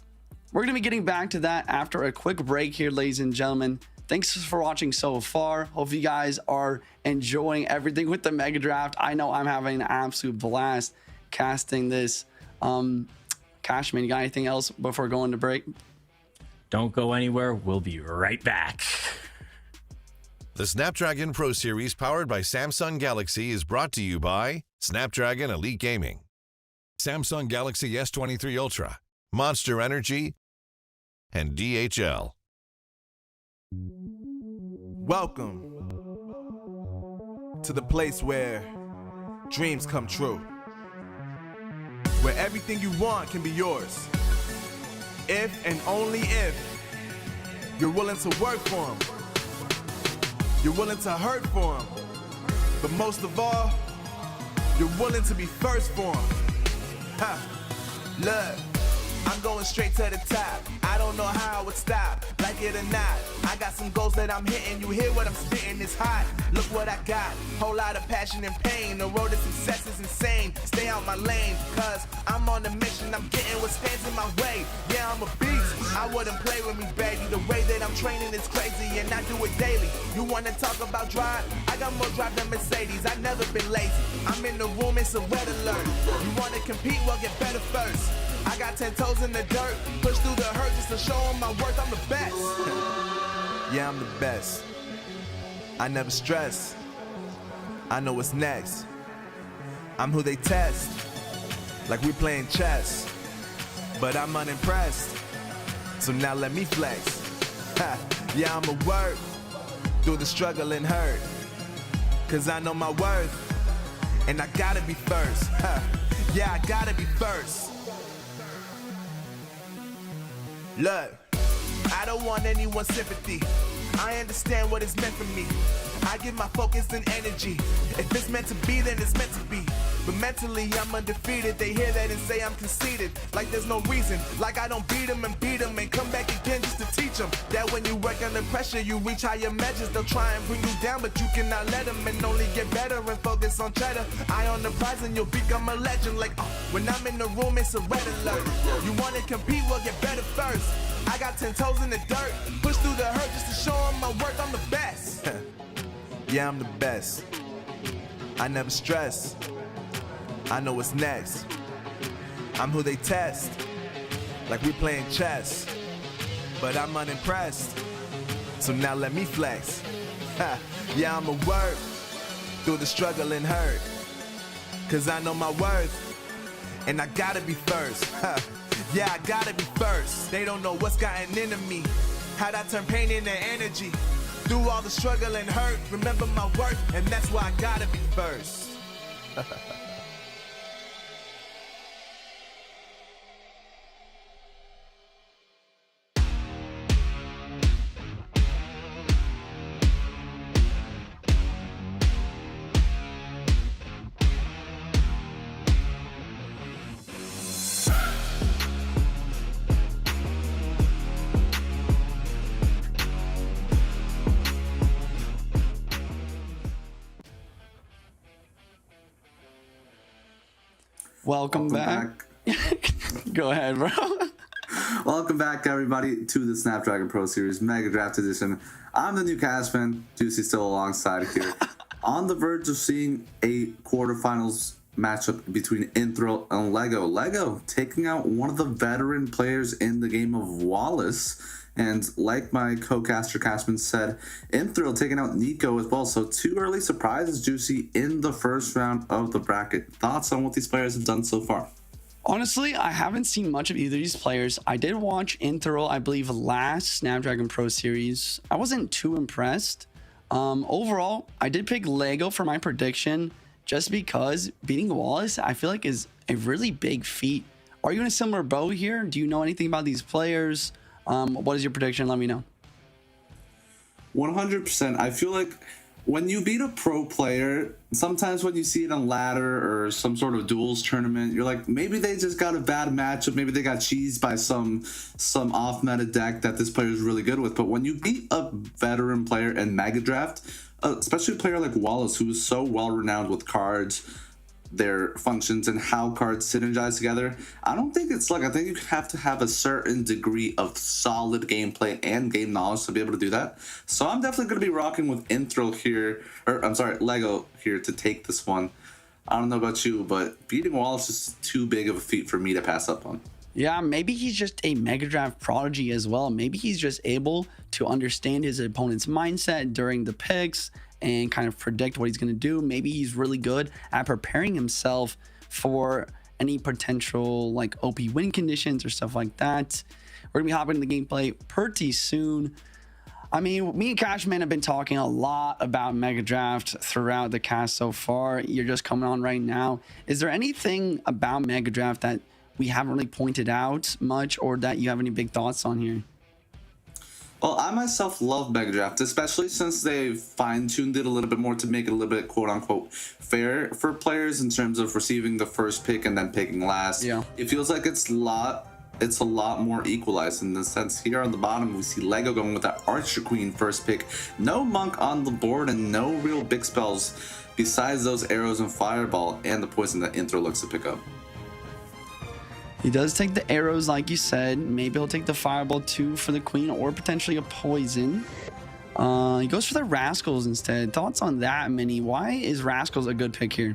We're going to be getting back to that after a quick break here, ladies and gentlemen. Thanks for watching so far. Hope you guys are enjoying everything with the Mega Draft. I know I'm having an absolute blast casting this. Cashman, you got anything else before going to break? Don't go anywhere. We'll be right back. The Snapdragon Pro Series powered by Samsung Galaxy is brought to you by Snapdragon Elite Gaming, Samsung Galaxy S23 Ultra, Monster Energy, and DHL. Welcome to the place where dreams come true, where everything you want can be yours, if and only if you're willing to work for them, you're willing to hurt for them, but most of all, you're willing to be first for them. Look, I'm going straight to the top. I don't know how I would stop, like it or not. I got some goals that I'm hitting. You hear what I'm spitting? It's hot. Look what I got. Whole lot of passion and pain. The road to success is insane. Stay out my lane, cause I'm on a mission. I'm getting what stands in my way. Yeah, I'm a beast. I wouldn't play with me, baby. The way that I'm training is crazy, and I do it daily. You wanna talk about drive? I got more drive than Mercedes. I've never been lazy. I'm in the room, it's a red alert. You wanna compete? Well, get better first. I got 10 toes in the dirt, push through the hurt just to show them my worth. I'm the best. Yeah, I'm the best. I never stress. I know what's next. I'm who they test, like we playing chess. But I'm unimpressed, so now let me flex. Yeah, I'ma work through the struggle and hurt, cause I know my worth, and I gotta be first. Yeah, I gotta be first. Look, I don't want anyone's sympathy. I understand what it's meant for me. I give my focus and energy. If it's meant to be, then it's meant to be. But mentally, I'm undefeated. They hear that and say I'm conceited. Like there's no reason. Like I don't beat them and come back again just to teach them that when you work under pressure, you reach higher measures. They'll try and bring you down, but you cannot let them, and only get better and focus on cheddar. Eye on the prize and you'll become a legend. Like when I'm in the room, it's a red alert. You wanna compete? Well, get better first. I got 10 toes in the dirt, push through the hurt just to show them my worth. I'm the best. Yeah, I'm the best. I never stress. I know what's next. I'm who they test, like we playing chess. But I'm unimpressed, so now let me flex. Yeah, I'ma work through the struggle and hurt, cause I know my worth, and I gotta be first. Yeah, I gotta be first. They don't know what's gotten into me, how'd I turn pain into energy. Through all the struggle and hurt, remember my worth, and that's why I gotta be first. Welcome back. Go ahead, bro. Welcome back, everybody, to the Snapdragon Pro Series Mega Draft Edition. I'm the new Cashman. Juicy still alongside here. On the verge of seeing a quarterfinals matchup between Inthril and Lego. Lego taking out one of the veteran players in the game of Wallace. And like my co-caster Cashman said, Inthril taking out Nico as well. So two early surprises, Juicy, in the first round of the bracket. Thoughts on what these players have done so far? Honestly, I haven't seen much of either of these players. I did watch Inthril, I believe, last Snapdragon Pro Series. I wasn't too impressed. Overall, I did pick Lego for my prediction just because beating Wallace, I feel like, is a really big feat. Are you in a similar boat here? Do you know anything about these players? What is your prediction? Let me know. 100%. I feel like when you beat a pro player, sometimes when you see it on ladder or some sort of duels tournament, you're like, maybe they just got a bad matchup. Maybe they got cheesed by some off-meta deck that this player is really good with. But when you beat a veteran player in Mega Draft, especially a player like Wallace, who is so well-renowned with cards, their functions and how cards synergize together. I don't think it's luck. I think you have to have a certain degree of solid gameplay and game knowledge to be able to do that. So I'm definitely going to be rocking with Inthril here, or I'm sorry, Lego here to take this one. I don't know about you, but beating Wall is just too big of a feat for me to pass up on. Yeah, maybe he's just a Mega Draft prodigy as well. Maybe he's just able to understand his opponent's mindset during the picks and kind of predict what he's going to do. Maybe he's really good at preparing himself for any potential like OP win conditions or stuff like that. We're going to be hopping into the gameplay pretty soon. I mean, me and Cashman have been talking a lot about Mega Draft throughout the cast so far. You're just coming on right now. Is there anything about Mega Draft that we haven't really pointed out much, or that you have any big thoughts on here? Well, I myself love Mega Draft, especially since they've fine-tuned it a little bit more to make it a little bit quote-unquote fair for players in terms of receiving the first pick and then picking last. Yeah. It feels like it's a lot more equalized in the sense. Here on the bottom, we see Lego going with that Archer Queen first pick. No Monk on the board and no real big spells besides those arrows and Fireball and the poison that Inthril looks to pick up. He does take the arrows, like you said. Maybe he'll take the Fireball too for the Queen, or potentially a poison. He goes for the Rascals instead. Thoughts on that, Mini? Why is Rascals a good pick here?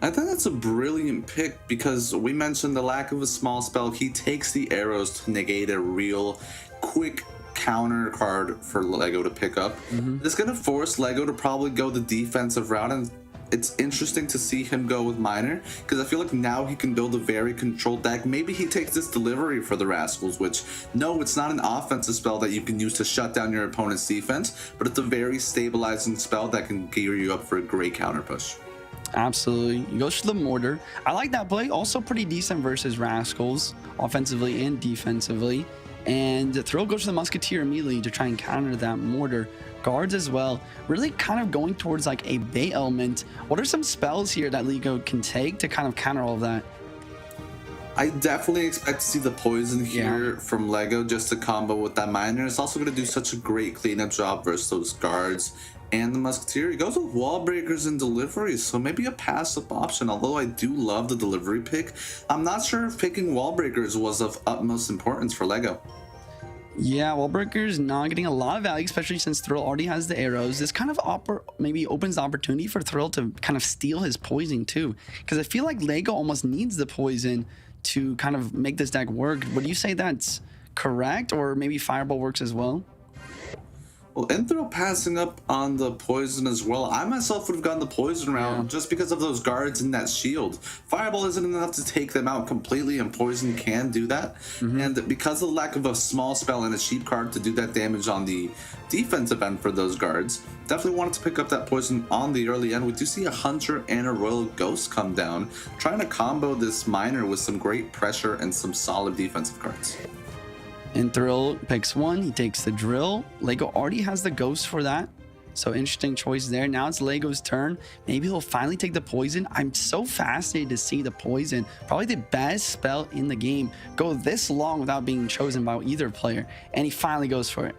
I think that's a brilliant pick because we mentioned the lack of a small spell. He takes the arrows to negate a real quick counter card for Lego to pick up. It's going to force Lego to probably go the defensive route, and it's interesting to see him go with Miner because I feel like now he can build a very controlled deck. Maybe he takes this delivery for the Rascals, which, no, it's not an offensive spell that you can use to shut down your opponent's defense, but it's a very stabilizing spell that can gear you up for a great counter push. Absolutely. He goes for the Mortar. I like that play. Also pretty decent versus Rascals, offensively and defensively. And Thrill goes for the Musketeer immediately to try and counter that Mortar. Guards as well, really kind of going towards like a bait element. What are some spells here that Lego can take to kind of counter all of that? I definitely expect to see the poison here from Lego just to combo with that Miner. It's also going to do such a great cleanup job versus those guards and the Musketeer. He goes with Wall Breakers and deliveries, so maybe a passive option. Although I do love the delivery pick, I'm not sure if picking Wall Breakers was of utmost importance for Lego. Yeah, Wall Breaker's not getting a lot of value, especially since Thrill already has the arrows. This kind of maybe opens the opportunity for Thrill to kind of steal his poison too, because I feel like Lego almost needs the poison to kind of make this deck work. Would you say that's correct, or maybe Fireball works as well? Well, Inthril passing up on the poison as well. I myself would have gone the poison route just because of those guards and that shield. Fireball isn't enough to take them out completely, and poison can do that. And because of the lack of a small spell and a cheap card to do that damage on the defensive end for those guards, definitely wanted to pick up that poison on the early end. We do see a Hunter and a Royal Ghost come down, trying to combo this Miner with some great pressure and some solid defensive cards. And Thrill picks one. He takes the Drill. Lego already has the Ghost for that, so interesting choice there. Now it's Lego's turn. Maybe he'll finally take the poison. I'm so fascinated to see the poison, probably the best spell in the game, go this long without being chosen by either player, and he finally goes for it.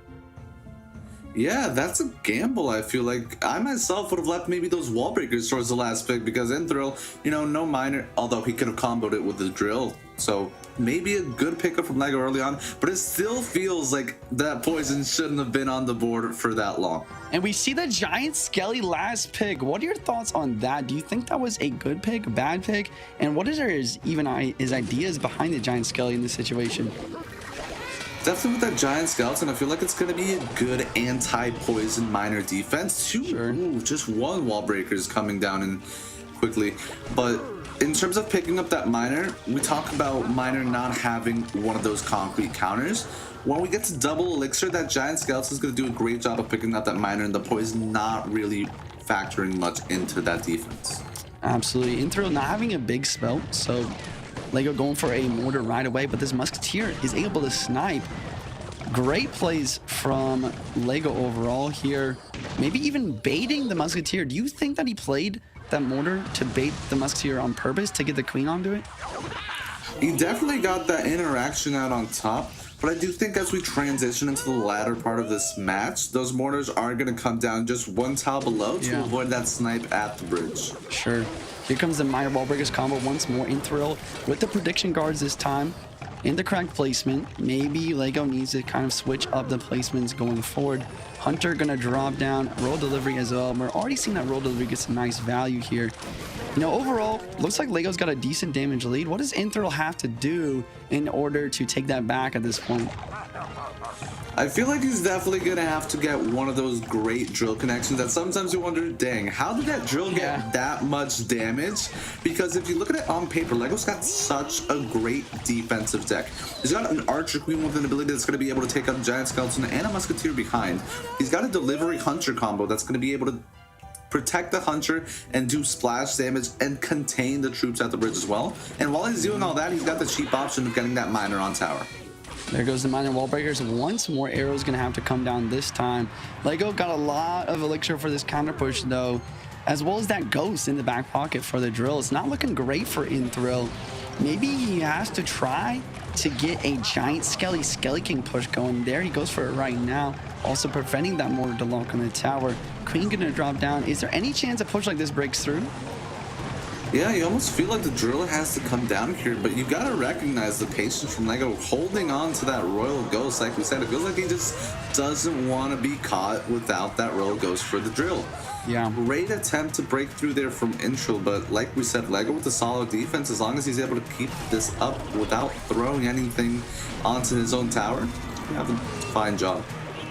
Yeah, that's a gamble. I feel like I myself would have left maybe those Wall Breakers towards the last pick because Inthril, no Miner, although he could have comboed it with the Drill. So maybe a good pickup from Lego early on, but it still feels like that poison shouldn't have been on the board for that long. And we see the Giant Skelly last pick. What are your thoughts on that? Do you think that was a good pick, a bad pick? And what is his ideas behind the Giant Skelly in this situation? Definitely with that Giant Skeleton, I feel like it's going to be a good anti-poison Miner defense. Just one Wall Breaker is coming down in quickly. But in terms of picking up that Miner, we talk about Miner not having one of those concrete counters. When we get to double Elixir, that Giant Skeleton is going to do a great job of picking up that Miner, and the poison not really factoring much into that defense. Absolutely. Inthril not having a big spell, so Lego going for a Mortar right away, but this Musketeer is able to snipe. Great plays from Lego overall here. Maybe even baiting the Musketeer. Do you think that he played that Mortar to bait the Musketeer on purpose to get the Queen onto it? He definitely got that interaction out on top, but But I do think as we transition into the latter part of this match, those mortars are going to come down just one tile below to avoid that snipe at the bridge. Sure. Here comes the minor wall breakers combo once more in Thrill with the prediction guards this time in the correct placement. Maybe Lego needs to kind of switch up the placements going forward. Hunter gonna drop down, roll delivery as well. We're already seeing that roll delivery get some nice value here. You know, overall, looks like Lego's got a decent damage lead. What does Inthril have to do in order to take that back at this point? I feel like he's definitely going to have to get one of those great drill connections that sometimes you wonder, dang, how did that drill get that much damage? Because if you look at it on paper, Lego's got such a great defensive deck. He's got an Archer Queen with an ability that's going to be able to take out Giant Skeleton and a Musketeer behind. He's got a Delivery Hunter combo that's going to be able to protect the Hunter and do splash damage and contain the troops at the bridge as well. And while he's doing all that, he's got the cheap option of getting that miner on tower. There goes the minor wall breakers. Once more, Arrow's gonna have to come down this time. Lego got a lot of elixir for this counter push though, as well as that ghost in the back pocket for the drill. It's not looking great for Inthril. Maybe he has to try to get a giant Skelly King push going. There he goes for it right now, also preventing that mortar to lock on the tower. Queen gonna drop down. Is there any chance a push like this breaks through? Yeah, you almost feel like the driller has to come down here, but you gotta recognize the patience from Lego holding on to that Royal Ghost. Like we said, it feels like he just doesn't want to be caught without that Royal Ghost for the drill. Yeah. Great attempt to break through there from Intro, but like we said, Lego with a solid defense, as long as he's able to keep this up without throwing anything onto his own tower, you have a fine job.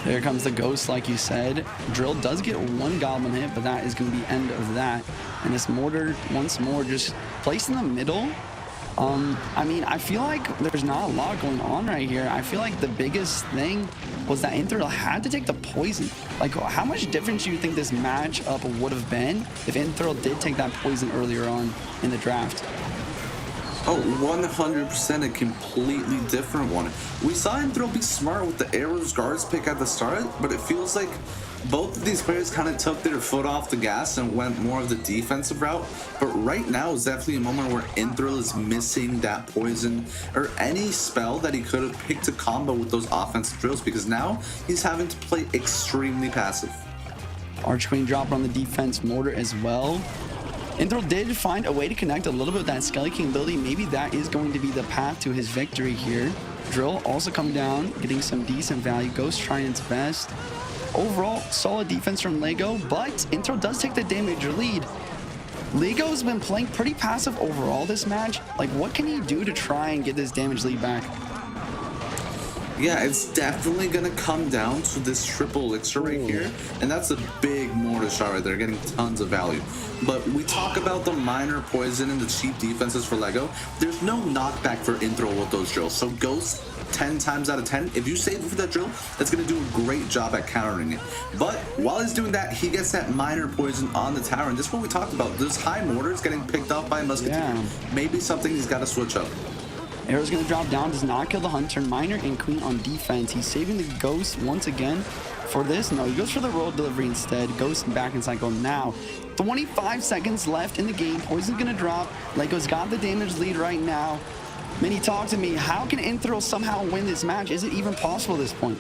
There comes the ghost, like you said. Drill does get one goblin hit, but that is going to be end of that. And this mortar, once more, just placed in the middle. I mean, I feel like there's not a lot going on right here. I feel like the biggest thing was that Inthril had to take the poison. Like, how much difference do you think this matchup would have been if Inthril did take that poison earlier on in the draft? Oh, 100% a completely different one. We saw Inthril be smart with the Arrows Guards pick at the start, but it feels like both of these players kind of took their foot off the gas and went more of the defensive route. But right now is definitely a moment where Inthril is missing that poison or any spell that he could have picked to combo with those offensive drills, because now he's having to play extremely passive. Archqueen dropped on the defense mortar as well. Inthril did find a way to connect a little bit with that Skelly King ability. Maybe that is going to be the path to his victory here. Drill also come down, getting some decent value. Ghost trying its best. Overall, solid defense from Lego, but Inthril does take the damage lead. Lego's been playing pretty passive overall this match. Like, what can he do to try and get this damage lead back? Yeah, it's definitely going to come down to this triple elixir right here, and that's a big mortar shot right there, getting tons of value. But we talk about the minor poison and the cheap defenses for Lego. There's no knockback for Inthril with those drills, so Ghost 10 times out of 10, if you save it for that drill, that's going to do a great job at countering it. But while he's doing that, he gets that minor poison on the tower, and this is what we talked about. Those high mortars getting picked off by a Musketeer. Yeah. Maybe something he's got to switch up. Arrow's gonna drop down, does not kill the Hunter. Minor and Queen on defense. He's saving the Ghost once again for this. No, he goes for the roll delivery instead. Ghost back in cycle now. 25 seconds left in the game. Poison's gonna drop. Lego's got the damage lead right now. Minnie, talk to me. How can Inthril somehow win this match? Is it even possible at this point?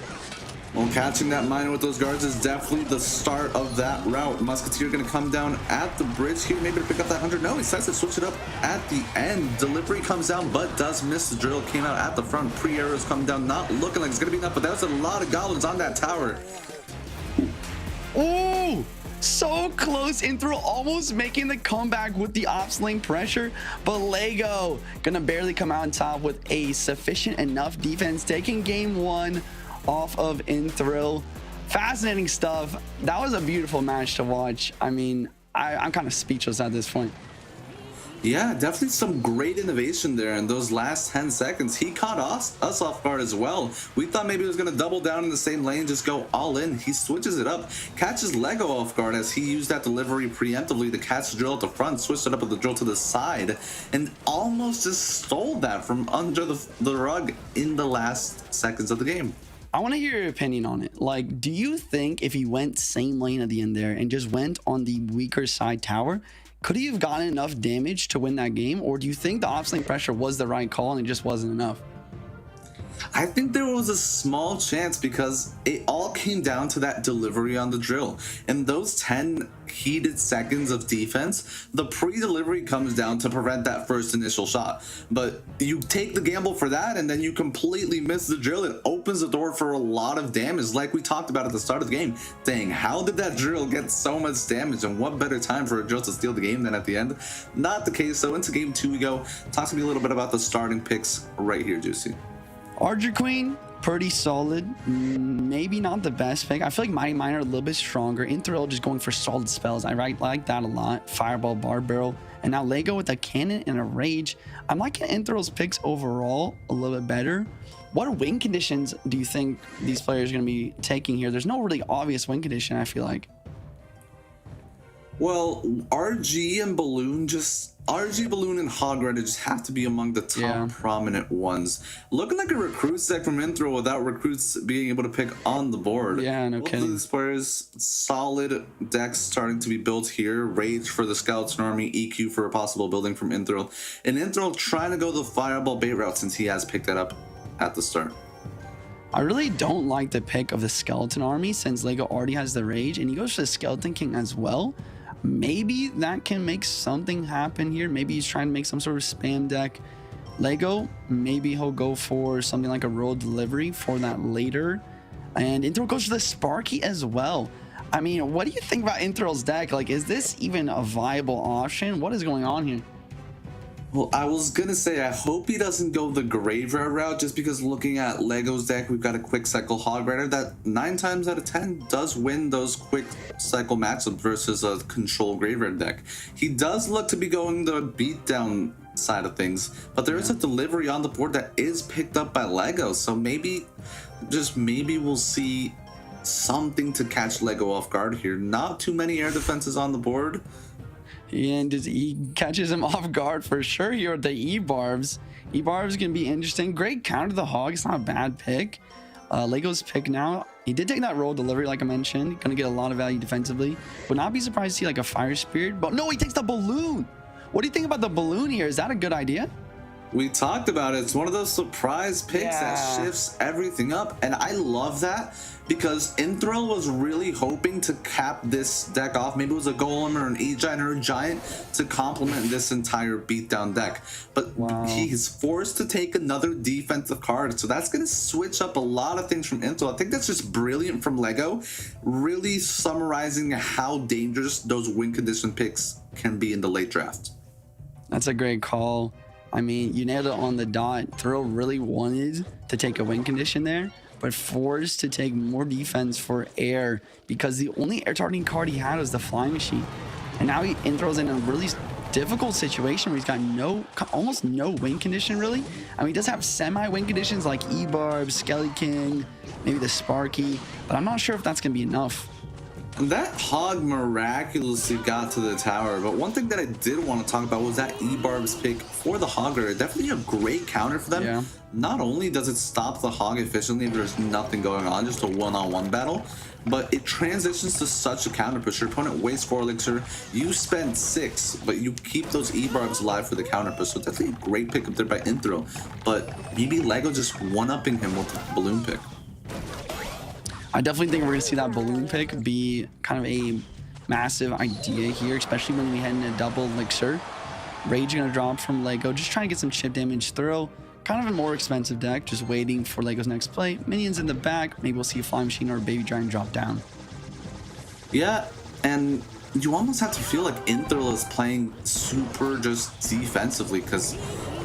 Well, catching that miner with those guards is definitely the start of that route. Musketeer going to come down at the bridge here, maybe to pick up that 100. No, he decides to switch it up at the end. Delivery comes down, but does miss the drill. Came out at the front. Pre-arrows come down, not looking like it's going to be enough, but that was a lot of goblins on that tower. Oh, so close. Inthril almost making the comeback with the ops lane pressure, but Lego gonna barely come out on top with a sufficient enough defense, taking game one off of Inthril. Fascinating stuff. That was a beautiful match to watch. I mean, I'm kind of speechless at this point. Yeah, definitely some great innovation there in those last 10 seconds. He caught us off guard as well. We thought maybe he was going to double down in the same lane, just go all in. He switches it up, catches Lego off guard as he used that delivery preemptively to catch the drill at the front, switched it up with the drill to the side, and almost just stole that from under the rug in the last seconds of the game. I want to hear your opinion on it. Like, do you think if he went same lane at the end there and just went on the weaker side tower, could he have gotten enough damage to win that game? Or do you think the off lane pressure was the right call and it just wasn't enough? I think there was a small chance because it all came down to that delivery on the drill. In those 10 heated seconds of defense, the pre-delivery comes down to prevent that first initial shot. But you take the gamble for that and then you completely miss the drill. It opens the door for a lot of damage, like we talked about at the start of the game. Dang, how did that drill get so much damage, and what better time for a drill to steal the game than at the end? Not the case. So into game 2 we go. Talk to me a little bit about the starting picks right here, Juicy. Archer Queen, pretty solid. Maybe not the best pick. I feel like mine are a little bit stronger. Inthril just going for solid spells. I like that a lot. Fireball, Barb Barrel. And now Lego with a cannon and a rage. I'm liking Inthril's picks overall a little bit better. What win conditions do you think these players are going to be taking here? There's no really obvious win condition, I feel like. Well, RG and Balloon RG, Balloon, and Hog Rider just have to be among the top prominent ones. Looking like a recruits deck from Intro without recruits being able to pick on the board. Yeah, no kidding. Both of these players, solid decks starting to be built here. Rage for the Skeleton Army, EQ for a possible building from Intro. And Intro trying to go the Fireball bait route since he has picked that up at the start. I really don't like the pick of the Skeleton Army since Lego already has the Rage and he goes for the Skeleton King as well. Maybe that can make something happen here. Maybe he's trying to make some sort of spam deck. Lego, maybe he'll go for something like a Royal Delivery for that later. And Intro goes for the Sparky as well. I mean, what do you think about Inthral's deck? Like, is this even a viable option? What is going on here? Well, I was gonna say, I hope he doesn't go the Graveyard route, just because looking at Lego's deck, we've got a Quick Cycle Hog Rider that 9 times out of 10 does win those Quick Cycle matchups versus a Control Graveyard deck. He does look to be going the beatdown side of things, but there is a delivery on the board that is picked up by Lego, so maybe, just maybe we'll see something to catch Lego off guard here. Not too many air defenses on the board. And he catches him off guard for sure here with the E-Barbs. E-Barbs can be interesting. Great counter to the Hog. It's not a bad pick. Lego's pick now. He did take that Royal Delivery, like I mentioned. Gonna get a lot of value defensively. Would not be surprised to see like a Fire Spirit. But no, he takes the Balloon. What do you think about the Balloon here? Is that a good idea? We talked about it. It's one of those surprise picks that shifts everything up. And I love that because Inthril was really hoping to cap this deck off. Maybe it was a Golem or an E-Giant or a Giant to complement this entire beatdown deck. But he's forced to take another defensive card. So that's going to switch up a lot of things from Inthril. I think that's just brilliant from Lego. Really summarizing how dangerous those win condition picks can be in the late draft. That's a great call. I mean, you nailed it on the dot. Thrill really wanted to take a win condition there, but forced to take more defense for air because the only air targeting card he had was the Flying Machine. And now he throws in a really difficult situation where he's got almost no win condition really. I mean, he does have semi-win conditions like E-Barb, Skelly King, maybe the Sparky, but I'm not sure if that's going to be enough. That Hog miraculously got to the tower, but one thing that I did want to talk about was that E-Barb's pick for the Hog Rider. Definitely a great counter for them. Yeah. Not only does it stop the Hog efficiently if there's nothing going on, just a one-on-one battle, but it transitions to such a counter push. Your opponent wastes 4 elixir, you spend 6, but you keep those E-Barbs alive for the counter push. So definitely a great pick up there by Inthril, but maybe Lego just one-upping him with the Balloon pick. I definitely think we're going to see that Balloon pick be kind of a massive idea here, especially when we head into double elixir. Rage going to drop from Lego, just trying to get some chip damage through. Kind of a more expensive deck, just waiting for Lego's next play. Minions in the back, maybe we'll see a Flying Machine or a Baby Giant drop down. Yeah, and you almost have to feel like Inthril is playing super just defensively because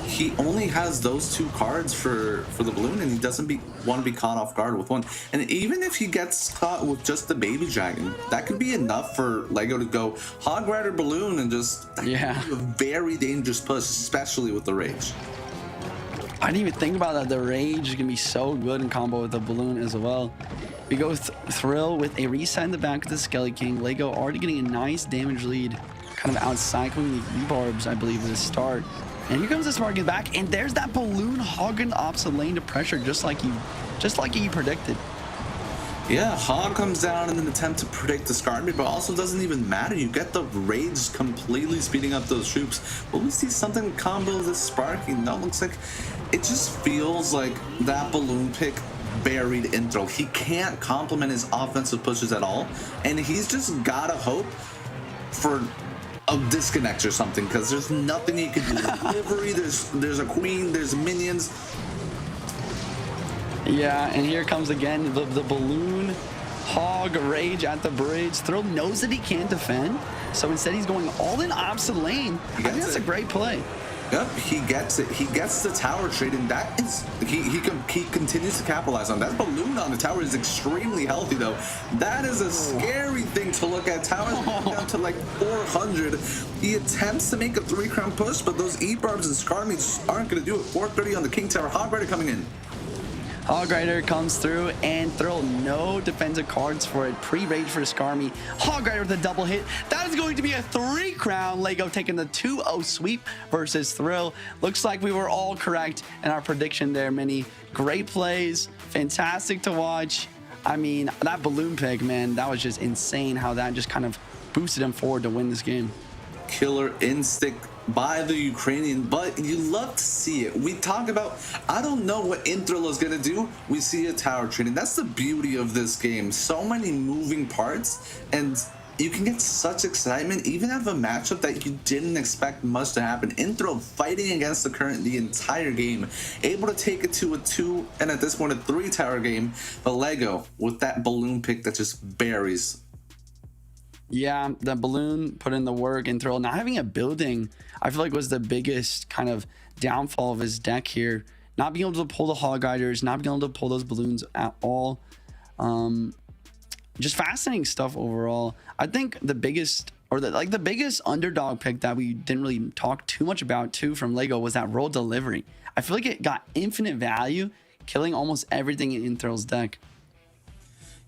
he only has those 2 cards for the Balloon, and he doesn't want to be caught off guard with one. And even if he gets caught with just the Baby Dragon, that could be enough for Lego to go Hog Rider Balloon and just a very dangerous push, especially with the Rage. I didn't even think about that. The Rage is going to be so good in combo with the Balloon as well. We go Thrill with a reset in the back of the Skelly King. Lego already getting a nice damage lead, kind of outcycling the E-Barbs, I believe, at the start. And here comes the Sparky back, and there's that Balloon hogging opposite lane to pressure, just like you predicted. Yeah, Hog comes down in an attempt to predict the Skarmy, but also doesn't even matter. You get the rage completely speeding up those troops. Will we see something combo this Sparky? No, looks like it just feels like that balloon pick buried intro. He can't complement his offensive pushes at all, and he's just gotta hope for a disconnect or something, because there's nothing he can do. Delivery, there's a queen, there's minions. Yeah, and here comes again the balloon. Hog rage at the bridge. Thrill knows that he can't defend, so instead he's going all in opposite lane. I think that's a great play. Yep, he gets it. He gets the tower trade, and that is he continues to capitalize on that. Balloon on the tower is extremely healthy, though. That is a scary thing to look at. Towers down to like 400. He attempts to make a 3-crown push, but those E-barbs and Skarmy just aren't going to do it. 430 on the King Tower. Hog Rider coming in. Hog Rider comes through, and Thrill no defensive cards for it. Pre-rage for Skarmy. Hog Rider with a double hit. That is going to be a 3-crown. Lego taking the 2-0 sweep versus Thrill. Looks like we were all correct in our prediction there, Mini. Great plays. Fantastic to watch. I mean, that balloon pick, man, that was just insane how that just kind of boosted him forward to win this game. Killer instinct by the Ukrainian, but you love to see it. We talk about, I don't know what Intril is going to do. We see a tower trading. That's the beauty of this game. So many moving parts, and you can get such excitement, even have a matchup that you didn't expect much to happen. Intril fighting against the current the entire game, able to take it to a 2, and at this point a 3-tower game, but Lego with that balloon pick that just buries. Yeah, the balloon put in the work, and Thrill not having a building, I feel like was the biggest kind of downfall of his deck here. Not being able to pull the Hog Riders, not being able to pull those balloons at all. Just fascinating stuff overall. I think the biggest, or the biggest underdog pick that we didn't really talk too much about too from Lego was that Roll Delivery. I feel like it got infinite value, killing almost everything in Thrill's deck.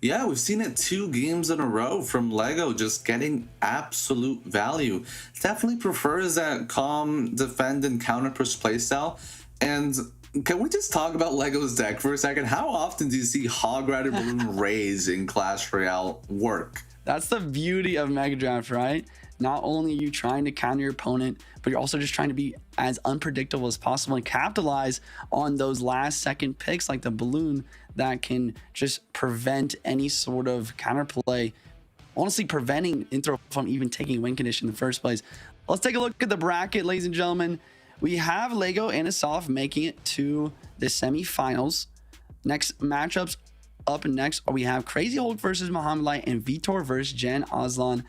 Yeah, we've seen it 2 games in a row from Lego, just getting absolute value. Definitely prefers that calm, defend, and counter-push playstyle. And can we just talk about Lego's deck for a second? How often do you see Hog Rider Balloon Raise in Clash Royale work? That's the beauty of Mega Draft, right? Not only are you trying to counter your opponent, but you're also just trying to be as unpredictable as possible and capitalize on those last-second picks like the balloon that can just prevent any sort of counterplay, honestly preventing Intro from even taking win condition in the first place. Let's take a look at the bracket, ladies and gentlemen. We have Lego and Asaf making it to the semifinals. Next matchups up next, we have Crazy Hulk versus Muhammad Light and Vitor versus Jen Aslan.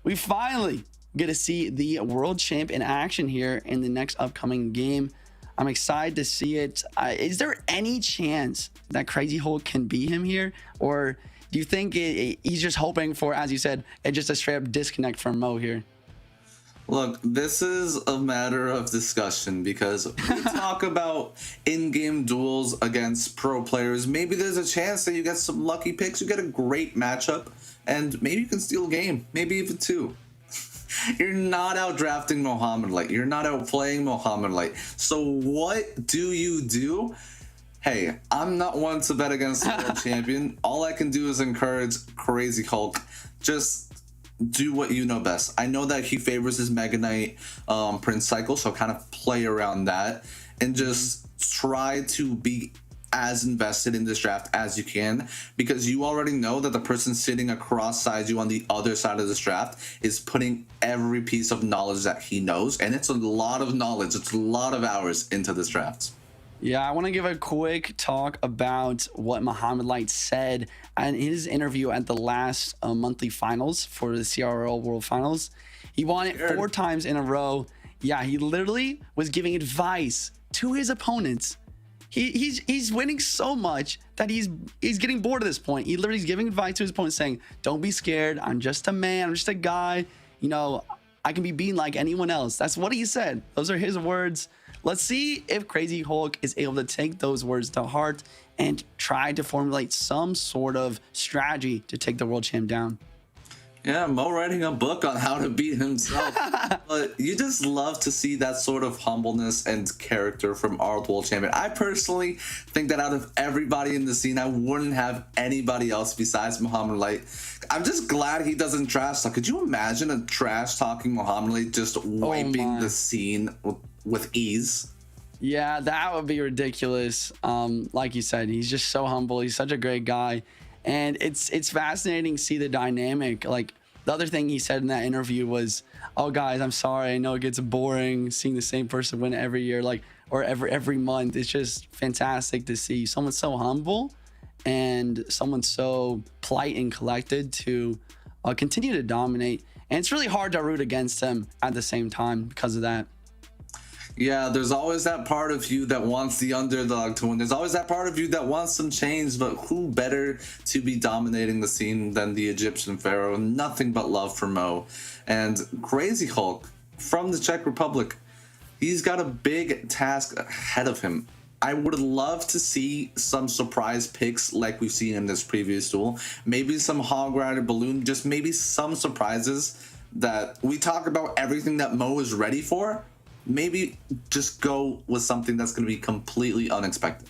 We finally get to see the world champ in action here in the next upcoming game. I'm excited to see it. Is there any chance that Crazy Hulk can beat him here? Or do you think he's just hoping for, as you said, just a straight up disconnect from Mo here? Look, this is a matter of discussion because we talk about in-game duels against pro players. Maybe there's a chance that you get some lucky picks, you get a great matchup, and maybe you can steal a game, maybe even 2. You're not out drafting Muhammad Light. You're not out playing Muhammad Light. So what do you do? Hey, I'm not one to bet against the world champion. All I can do is encourage Crazy Hulk. Just do what you know best. I know that he favors his Mega Knight Prince cycle, so kind of play around that and just try to be as invested in this draft as you can, because you already know that the person sitting across side you on the other side of this draft is putting every piece of knowledge that he knows, and it's a lot of knowledge, it's a lot of hours into this draft. Yeah, I want to give a quick talk about what Muhammad Light said in his interview at the last monthly finals for the CRL World Finals. He won it 4 times in a row. Yeah, he literally was giving advice to his opponents. He's winning so much that he's getting bored at this point. He literally is giving advice to his opponent saying, don't be scared. I'm just a man. I'm just a guy. You know, I can be beaten like anyone else. That's what he said. Those are his words. Let's see if Crazy Hulk is able to take those words to heart and try to formulate some sort of strategy to take the world champ down. Yeah, Mo writing a book on how to beat himself. But you just love to see that sort of humbleness and character from our world champion. I personally think that out of everybody in the scene, I wouldn't have anybody else besides Muhammad Ali. I'm just glad he doesn't trash talk. Could you imagine a trash talking Muhammad Ali just wiping the scene with ease? Yeah, that would be ridiculous. Like you said, he's just so humble. He's such a great guy. And it's fascinating to see the dynamic. Like, the other thing he said in that interview was, "Oh, guys, I'm sorry. I know it gets boring seeing the same person win every year, like, or every month." It's just fantastic to see someone so humble and someone so polite and collected to continue to dominate. And it's really hard to root against him at the same time because of that. Yeah, there's always that part of you that wants the underdog to win. There's always that part of you that wants some change, but who better to be dominating the scene than the Egyptian pharaoh? Nothing but love for Mo. And Crazy Hulk from the Czech Republic, he's got a big task ahead of him. I would love to see some surprise picks like we've seen in this previous duel. Maybe some Hog Rider balloon, just maybe some surprises that we talk about everything that Mo is ready for. Maybe just go with something that's going to be completely unexpected.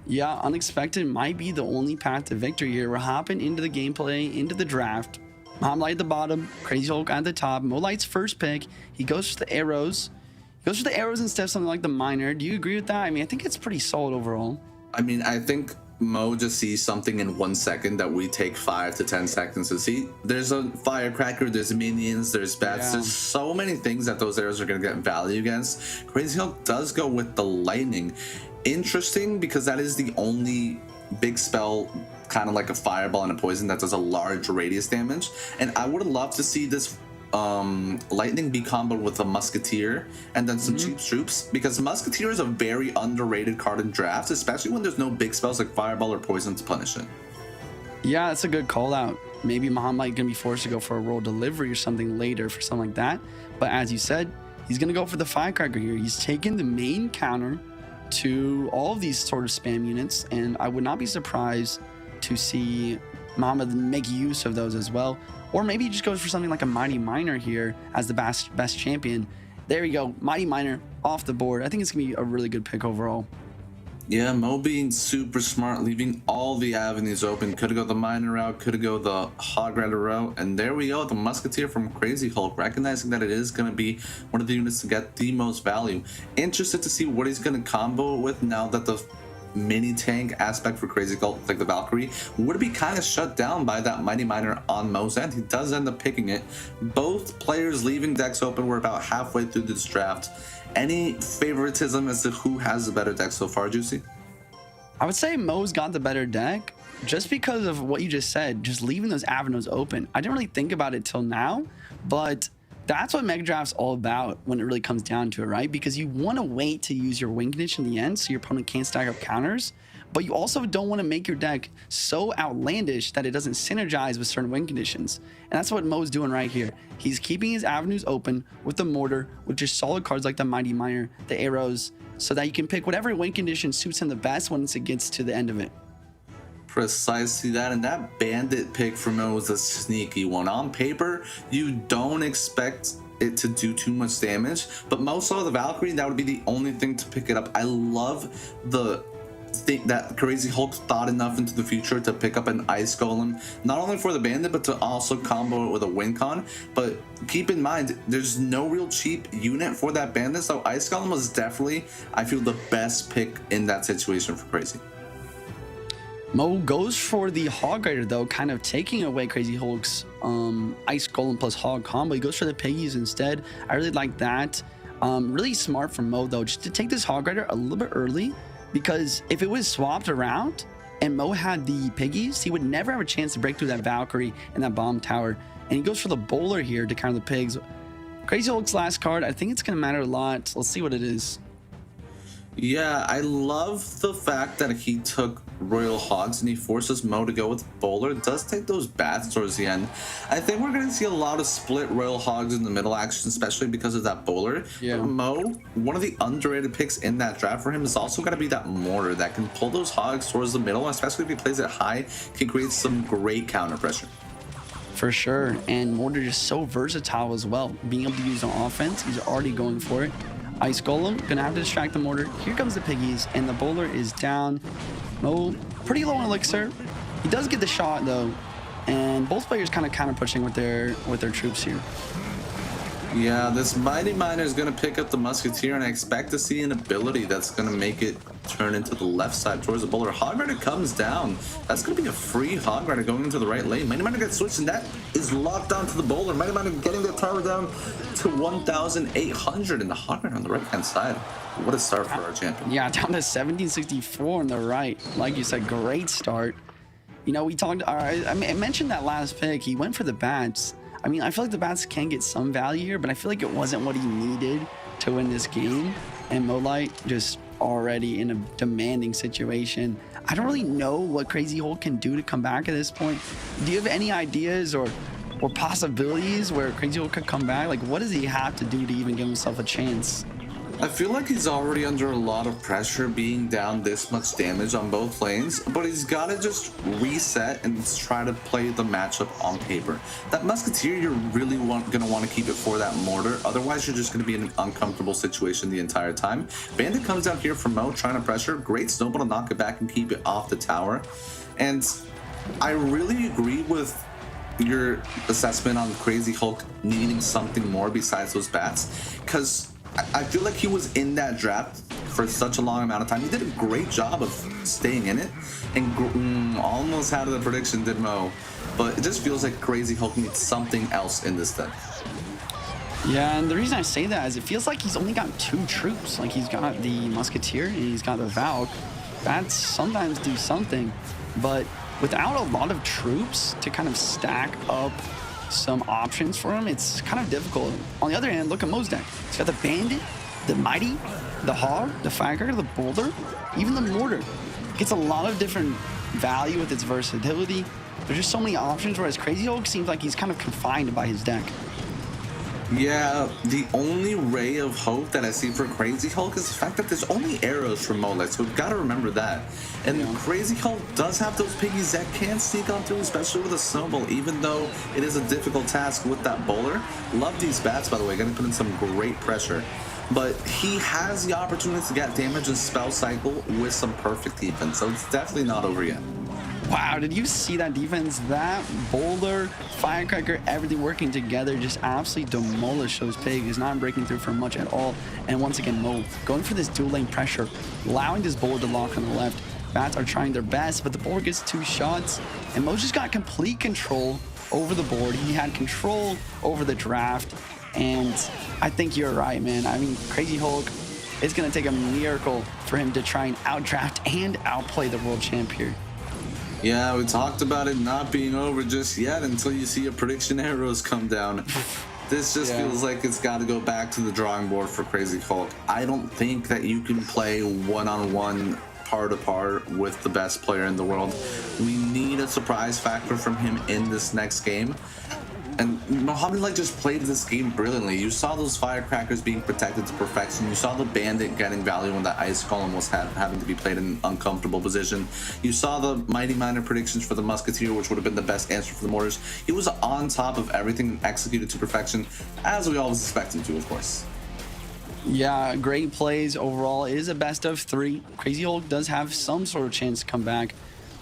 Yeah, unexpected might be the only path to victory here. We're hopping into the gameplay, into the draft. Muhammad Ali at the bottom, Crazy Hulk at the top. Mo Light's first pick. He goes for the arrows. He goes for the arrows instead of something like the miner. Do you agree with that? I mean, I think it's pretty solid overall. I mean, I think Mo just sees something in 1 second that we take 5 to 10 seconds to see. There's a firecracker, there's minions, there's bats, there's so many things that those arrows are going to get value against. Crazy Hulk does go with the lightning. Interesting, because that is the only big spell, kind of like a fireball and a poison, that does a large radius damage. And I would love to see this lightning be comboed with a musketeer and then some cheap troops, because musketeer is a very underrated card in drafts, especially when there's no big spells like fireball or poison to punish it. Yeah, that's a good call out. Maybe Muhammad Ali gonna be forced to go for a roll delivery or something later for something like that. But as you said, he's gonna go for the firecracker here. He's taken the main counter to all of these sort of spam units, and I would not be surprised to see Muhammad make use of those as well. Or maybe he just goes for something like a Mighty Miner here as the best champion. There you go, Mighty Miner off the board. I think it's gonna be a really good pick overall. Yeah, Mo being super smart, leaving all the avenues open. Could have go the miner route, could have go the hog rider route, and there we go, the musketeer from Crazy Hulk, recognizing that it is going to be one of the units to get the most value. Interested to see what he's going to combo with now that the mini tank aspect for Crazy Hulk, like the Valkyrie, would be kind of shut down by that Mighty Miner on Mo's end. He does end up picking it. Both players leaving decks open. We're about halfway through this draft. Any favoritism as to who has the better deck so far, Juicy? I would say Mo's got the better deck just because of what you just said, just leaving those avenues open. I didn't really think about it till now, but that's what Mega Draft's all about when it really comes down to it, right? Because you want to wait to use your win condition in the end so your opponent can't stack up counters, but you also don't want to make your deck so outlandish that it doesn't synergize with certain win conditions. And that's what Mo's doing right here. He's keeping his avenues open with the mortar, with just solid cards like the Mighty Miner, the arrows, so that you can pick whatever win condition suits him the best once it gets to the end of it. Precisely that, and that bandit pick for Mo was a sneaky one. On paper, you don't expect it to do too much damage, but Mo saw the Valkyrie, that would be the only thing to pick it up. I love the thing that Crazy Hulk thought enough into the future to pick up an Ice Golem, not only for the bandit, but to also combo it with a win con. But keep in mind, there's no real cheap unit for that bandit, so Ice Golem was definitely, I feel, the best pick in that situation for Crazy. Mo goes for the Hog Rider though, kind of taking away Crazy Hulk's Ice Golem plus Hog combo. He goes for the Piggies instead. I really like that. Really smart from Mo though, just to take this Hog Rider a little bit early, because if it was swapped around and Mo had the Piggies, he would never have a chance to break through that Valkyrie and that bomb tower. And he goes for the Bowler here to counter the Pigs. Crazy Hulk's last card, I think it's going to matter a lot. Let's see what it is. Yeah, I love the fact that he took Royal Hogs and he forces Mo to go with Bowler. It does take those bats towards the end. I think we're going to see a lot of split Royal Hogs in the middle action, especially because of that Bowler. Yeah. But Mo, one of the underrated picks in that draft for him is also going to be that Mortar that can pull those Hogs towards the middle, especially if he plays it high, can create some great counter pressure. For sure. And Mortar just so versatile as well. Being able to use on offense, he's already going for it. Ice Golem, gonna have to distract the Mortar. Here comes the Piggies, and the Bowler is down. Mo, pretty low on Elixir. He does get the shot, though. And both players kind of counter pushing with their troops here. Yeah, this Mighty Miner is going to pick up the Musketeer, and I expect to see an ability that's going to make it turn into the left side towards the Bowler. Hog Rider comes down. That's going to be a free Hog Rider going into the right lane. Mighty Miner gets switched, and that is locked onto the Bowler. Mighty Miner getting the tower down to 1,800, and the Hog Rider on the right-hand side. What a start for our champion. Yeah, down to 1764 on the right. Like you said, great start. You know, we talked, I mentioned that last pick. He went for the bats. I mean, I feel like the bats can get some value here, but I feel like it wasn't what he needed to win this game. And Molite just already in a demanding situation. I don't really know what Crazy Hulk can do to come back at this point. Do you have any ideas or possibilities where Crazy Hulk could come back? Like, what does he have to do to even give himself a chance? I feel like he's already under a lot of pressure being down this much damage on both lanes, but he's got to just reset and try to play the matchup on paper. That Musketeer, you're really going to want to keep it for that Mortar. Otherwise, you're just going to be in an uncomfortable situation the entire time. Bandit comes out here from Mo, trying to pressure. Great snowball to knock it back and keep it off the tower. And I really agree with your assessment on Crazy Hulk needing something more besides those bats, because I feel like he was in that draft for such a long amount of time. He did a great job of staying in it, and almost had the prediction, did Mo. But it just feels like Crazy Hulk needs something else in this deck. Yeah, and the reason I say that is it feels like he's only got 2 troops. Like, he's got the Musketeer and he's got the Valk. Bats sometimes do something, but without a lot of troops to kind of stack up some options for him, it's kind of difficult. On the other hand, look at Mo's deck. He's got the Bandit, the Mighty, the Hog, the Firecracker, the Boulder, even the Mortar. Gets a lot of different value with its versatility. There's just so many options, whereas Crazy Hulk seems like he's kind of confined by his deck. Yeah, the only ray of hope that I see for Crazy Hulk is the fact that there's only arrows from Molite, so we've got to remember that. And Crazy Hulk does have those piggies that can sneak on through, especially with a snowball, even though it is a difficult task with that Bowler. Love these bats, by the way, gonna put in some great pressure. But he has the opportunity to get damage and spell cycle with some perfect defense, so it's definitely not over yet. Wow, did you see that defense? That Boulder, Firecracker, everything working together just absolutely demolished those pigs, not breaking through for much at all. And once again, Mo going for this dual lane pressure, allowing this Boulder to lock on the left. Bats are trying their best, but the Boulder gets 2 shots, and Mo just got complete control over the board. He had control over the draft, and I think you're right, man. I mean, Crazy Hulk, it's going to take a miracle for him to try and outdraft and outplay the world champ here. Yeah, we talked about it not being over just yet until you see a prediction arrows come down. This just feels like it's got to go back to the drawing board for Crazy Hulk. I don't think that you can play one-on-one, par-to-par with the best player in the world. We need a surprise factor from him in this next game. And Mohamed Light just played this game brilliantly. You saw those Firecrackers being protected to perfection. You saw the Bandit getting value when that Ice Column was having to be played in an uncomfortable position. You saw the Mighty Miner predictions for the Musketeer, which would have been the best answer for the Mortars. He was on top of everything, executed to perfection, as we always expect him to, of course. Yeah, great plays overall. It is a best of 3. Crazy Hulk does have some sort of chance to come back.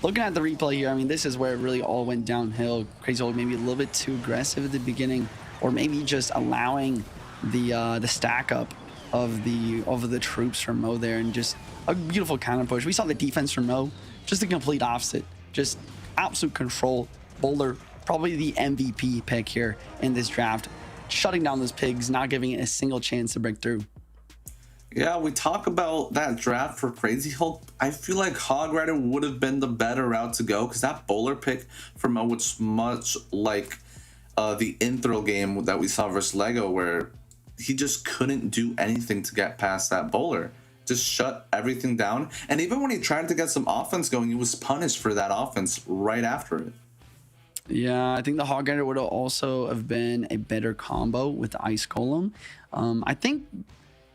Looking at the replay here, I mean, this is where it really all went downhill. Crazy Hulk maybe a little bit too aggressive at the beginning, or maybe just allowing the stack up of the troops from Mo there, and just a beautiful counter push. We saw the defense from Mo, just the complete opposite, just absolute control. Boulder, probably the MVP pick here in this draft, shutting down those pigs, not giving it a single chance to break through. Yeah, we talk about that draft for Crazy Hulk. I feel like Hog Rider would have been the better route to go, because that Bowler pick from Mo was much like the intro game that we saw versus Lego, where he just couldn't do anything to get past that Bowler. Just shut everything down. And even when he tried to get some offense going, he was punished for that offense right after it. Yeah, I think the Hog Rider would also have been a better combo with the Ice Golem. I think,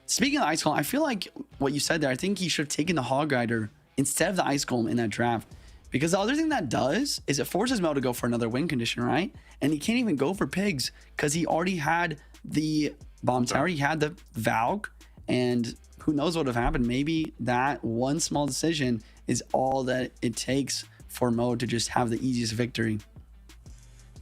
speaking of the Ice Golem, I feel like what you said there, I think he should have taken the Hog Rider instead of the Ice Golem in that draft. Because the other thing that does is it forces Mo to go for another win condition, right? And he can't even go for pigs because he already had the bomb tower, he had the Valk, and who knows what would have happened. Maybe that one small decision is all that it takes for Mo to just have the easiest victory.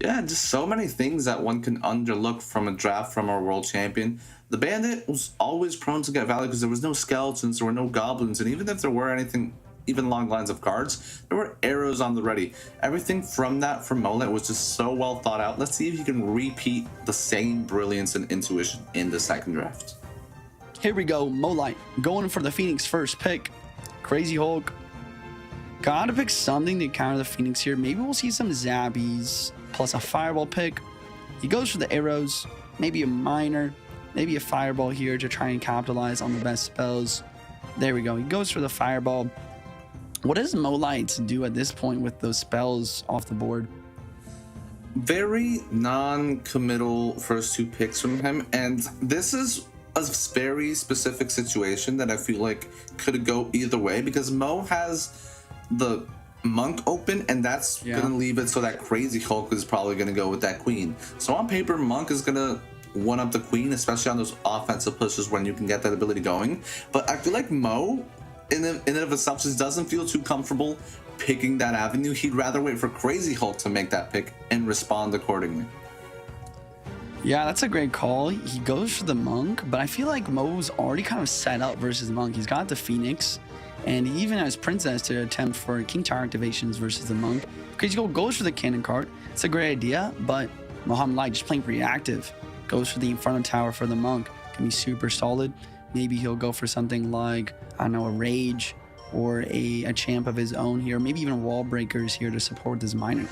Yeah, just so many things that one can underlook from a draft from our world champion. The bandit was always prone to get value because there was no skeletons, there were no goblins, and even if there were anything, even long lines of cards, there were arrows on the ready. Everything from that from Molet was just so well thought out. Let's see if he can repeat the same brilliance and intuition in the second draft. Here we go, Molite going for the Phoenix first pick. Crazy Hulk. Gotta pick something to counter the Phoenix here. Maybe we'll see some Zappies plus a Fireball pick. He goes for the arrows, maybe a Miner, maybe a Fireball here to try and capitalize on the best spells. There we go. He goes for the Fireball. What does Molite do at this point with those spells off the board? Very non-committal first two picks from him, and this is a very specific situation that I feel like could go either way because Mo has the Monk open, and that's gonna leave it so that Crazy Hulk is probably gonna go with that Queen. So on paper, Monk is gonna one up the Queen, especially on those offensive pushes when you can get that ability going. But I feel like Mo, in and of itself, just doesn't feel too comfortable picking that avenue. He'd rather wait for Crazy Hulk to make that pick and respond accordingly. Yeah, that's a great call. He goes for the Monk, but I feel like Mo's already kind of set up versus Monk. He's got the Phoenix, and he even has Princess to attempt for King Tower activations versus the Monk. Crazy Hulk goes for the Cannon card. It's a great idea, but Muhammad Light just playing reactive. Goes for the Inferno Tower for the Monk. Can be super solid. Maybe he'll go for something like, I don't know, a Rage or a champ of his own here. Maybe even Wall Breakers here to support this Miner.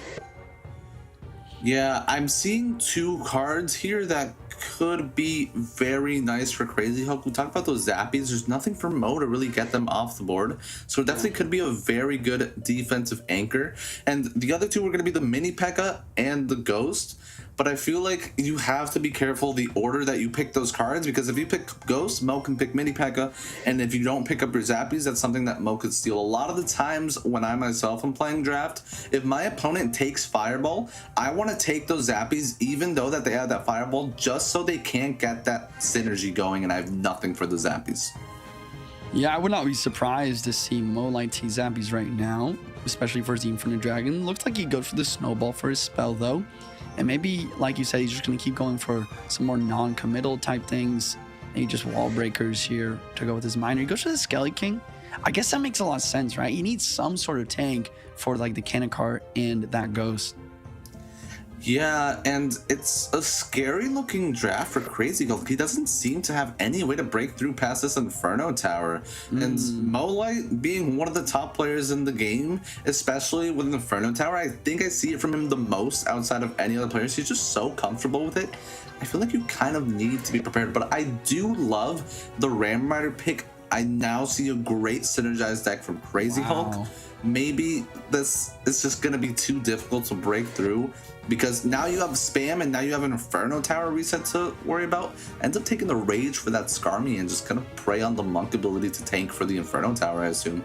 Yeah, I'm seeing two cards here that could be very nice for Crazy Hulk. We talked about those Zappies. There's nothing for Mo to really get them off the board. So it definitely could be a very good defensive anchor. And the other two were going to be the Mini P.E.K.K.A. and the Ghost. But I feel like you have to be careful the order that you pick those cards, because if you pick Ghost, Mo can pick Mini P.E.K.K.A. And if you don't pick up your Zappies, that's something that Mo could steal. A lot of the times when I myself am playing draft, if my opponent takes Fireball, I want to take those Zappies even though that they have that Fireball, just so they can't get that synergy going and I have nothing for the Zappies. Yeah, I would not be surprised to see Mo Light T Zappies right now, especially for the Infinite Dragon. Looks like he goes for the Snowball for his spell though. And maybe, like you said, he's just going to keep going for some more non-committal type things. Maybe just Wall Breakers here to go with his Miner. He goes for the Skelly King. I guess that makes a lot of sense, right? You need some sort of tank for like the Cannon cart and that Ghost. Yeah, and it's a scary looking draft for Crazy Hulk. He doesn't seem to have any way to break through past this Inferno Tower. And Molite being one of the top players in the game, especially with an Inferno Tower, I think I see it from him the most outside of any other players. He's just so comfortable with it. I feel like you kind of need to be prepared, but I do love the Ram Rider pick. I now see a great synergized deck from Crazy Hulk. Maybe this is just going to be too difficult to break through, because now you have spam and now you have an Inferno Tower reset to worry about. End up taking the Rage for that Skarmy and just kind of prey on the Monk ability to tank for the Inferno Tower, I assume.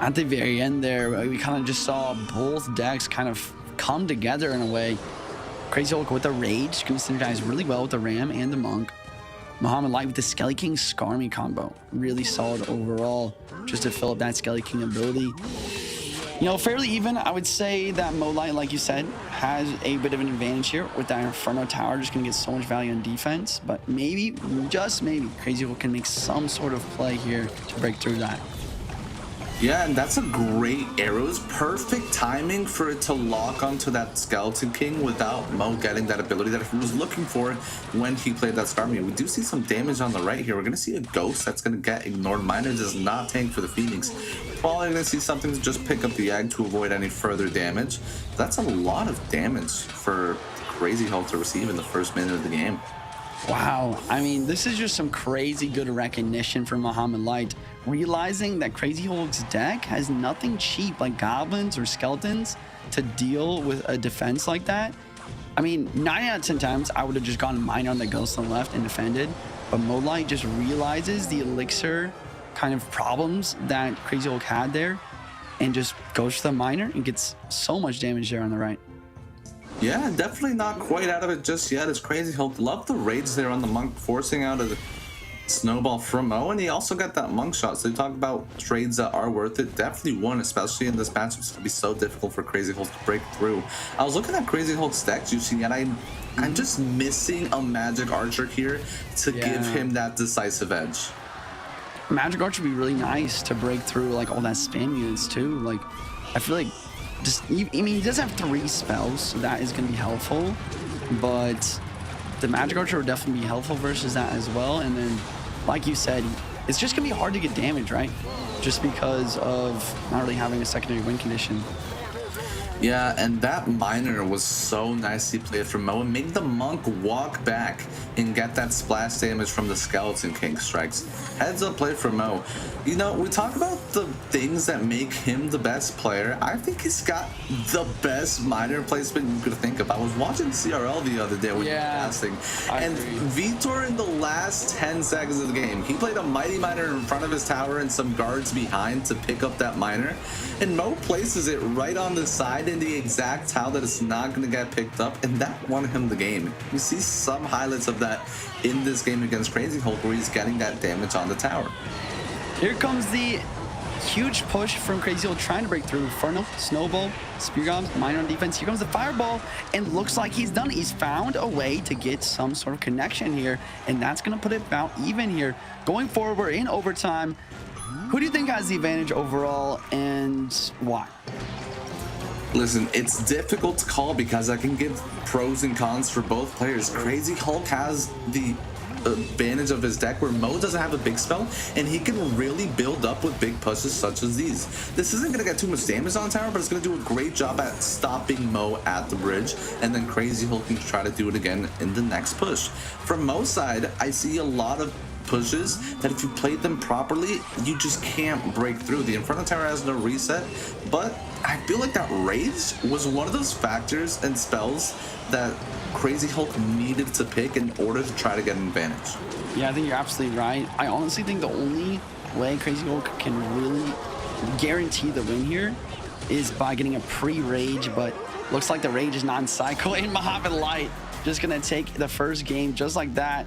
At the very end there, we kind of just saw both decks kind of come together in a way. Crazy Hulk with the Rage can synergize really well with the Ram and the Monk. Muhammad Light with the Skelly King Skarmy combo. Really solid overall, just to fill up that Skelly King ability. You know, fairly even. I would say that Mo Light, like you said, has a bit of an advantage here with that Inferno Tower. Just going to get so much value on defense. But maybe, just maybe, Crazy Hulk can make some sort of play here to break through that. Yeah, and that's a great arrows. Perfect timing for it to lock onto that Skeleton King without Mo getting that ability that he was looking for when he played that Skarmy. We do see some damage on the right here. We're going to see a Ghost that's going to get ignored. Miner does not tank for the Phoenix. Probably going to see something to just pick up the Egg to avoid any further damage. That's a lot of damage for Crazy Hulk to receive in the first minute of the game. Wow, I mean, this is just some crazy good recognition from Muhammad Light, realizing that Crazy Hulk's deck has nothing cheap like goblins or skeletons to deal with a defense like that. I mean, 9 out of 10 times I would have just gone Miner on the Ghost on the left and defended, but Mo Light just realizes the elixir kind of problems that Crazy Hulk had there, and just goes for the miner and gets so much damage there on the right. Yeah, definitely not quite out of it just yet. It's Crazy Hulk. Love the rage there on the Monk, forcing out a snowball from Mo, and he also got that Monk shot. So you talk about trades that are worth it. Definitely one, especially in this matchup. It's going to be so difficult for Crazy Hulk to break through. I was looking at Crazy Hulk's deck, Juicy, and I'm just missing a Magic Archer here to give him that decisive edge. Magic Archer would be really nice to break through like all that spam units too. Like, I feel like I mean, he does have 3 spells, so that is going to be helpful. But the Magic Archer would definitely be helpful versus that as well. And then, like you said, it's just going to be hard to get damage, right? Just because of not really having a secondary win condition. Yeah, and that miner was so nicely played from Mo, and made the Monk walk back and get that splash damage from the Skeleton King strikes. Heads up play from Mo. You know, we talk about the things that make him the best player. I think he's got the best miner placement you could think of. I was watching CRL the other day when you were casting, and Vitor in the last 10 seconds of the game, he played a Mighty Miner in front of his tower and some guards behind to pick up that miner, and Mo places it right on the side in the exact tile that it's not going to get picked up, and that won him the game. You see some highlights of that in this game against Crazy Hulk where he's getting that damage on the tower. Here comes the huge push from Crazy Hulk trying to break through. Inferno, Snowball, Spear Bombs, Miner on defense. Here comes the Fireball, and looks like he's done it. He's found a way to get some sort of connection here, and that's going to put it about even here. Going forward, we're in overtime. Who do you think has the advantage overall, and why? Listen, it's difficult to call because I can give pros and cons for both players. Crazy Hulk has the advantage of his deck where Mo doesn't have a big spell, and he can really build up with big pushes such as these. This isn't going to get too much damage on tower, but it's going to do a great job at stopping Mo at the bridge, and then Crazy Hulk can try to do it again in the next push. From Mo's side, I see a lot of pushes that if you played them properly, you just can't break through. The Inferno Tower has no reset, but I feel like that Rage was one of those factors and spells that Crazy Hulk needed to pick in order to try to get an advantage. Yeah, I think you're absolutely right. I honestly think the only way Crazy Hulk can really guarantee the win here is by getting a pre-Rage, but looks like the Rage is non-cycle, and Muhammad Light just gonna take the first game just like that.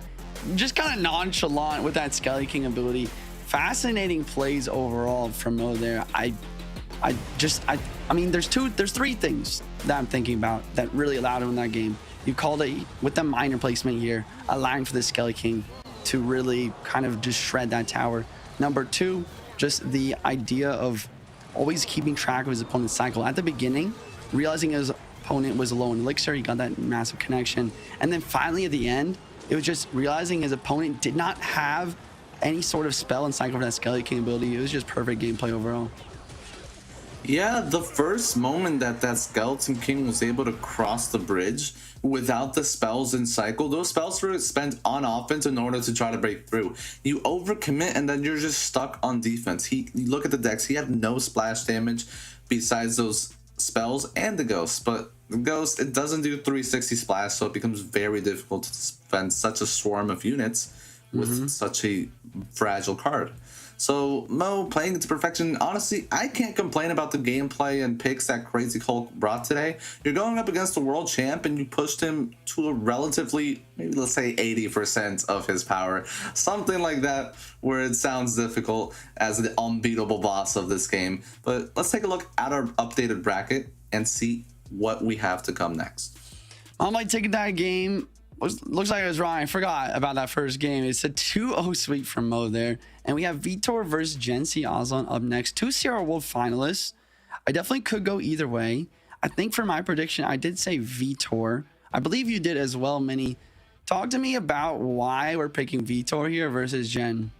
Just kind of nonchalant with that Skelly King ability. Fascinating plays overall from Mo there. I mean, there's 3 things that I'm thinking about that really allowed him in that game. You called it with the miner placement here, allowing for the Skelly King to really kind of just shred that tower. Number 2, just the idea of always keeping track of his opponent's cycle. At the beginning, realizing his opponent was low in elixir, he got that massive connection. And then finally at the end, it was just realizing his opponent did not have any sort of spell and cycle for that Skelly King ability. It was just perfect gameplay overall. Yeah, the first moment that Skeleton King was able to cross the bridge without the spells and cycle, those spells were spent on offense in order to try to break through. You overcommit and then you're just stuck on defense. You look at the decks, he had no splash damage besides those spells and the Ghost, but the Ghost, it doesn't do 360 splash, so it becomes very difficult to defend such a swarm of units with such a fragile card. So Mo playing it to perfection. Honestly, I can't complain about the gameplay and picks that Crazy Hulk brought today. You're going up against the world champ and you pushed him to a relatively, maybe let's say 80% of his power. Something like that, where it sounds difficult as the unbeatable boss of this game. But let's take a look at our updated bracket and see what we have to come next. I'm like taking that game. Looks like I was wrong. I forgot about that first game. It's a 2-0 sweep from Mo there. And we have Vitor versus Jency Aslan up next. 2 CR World finalists. I definitely could go either way. I think for my prediction, I did say Vitor. I believe you did as well, Minnie. Talk to me about why we're picking Vitor here versus Jen.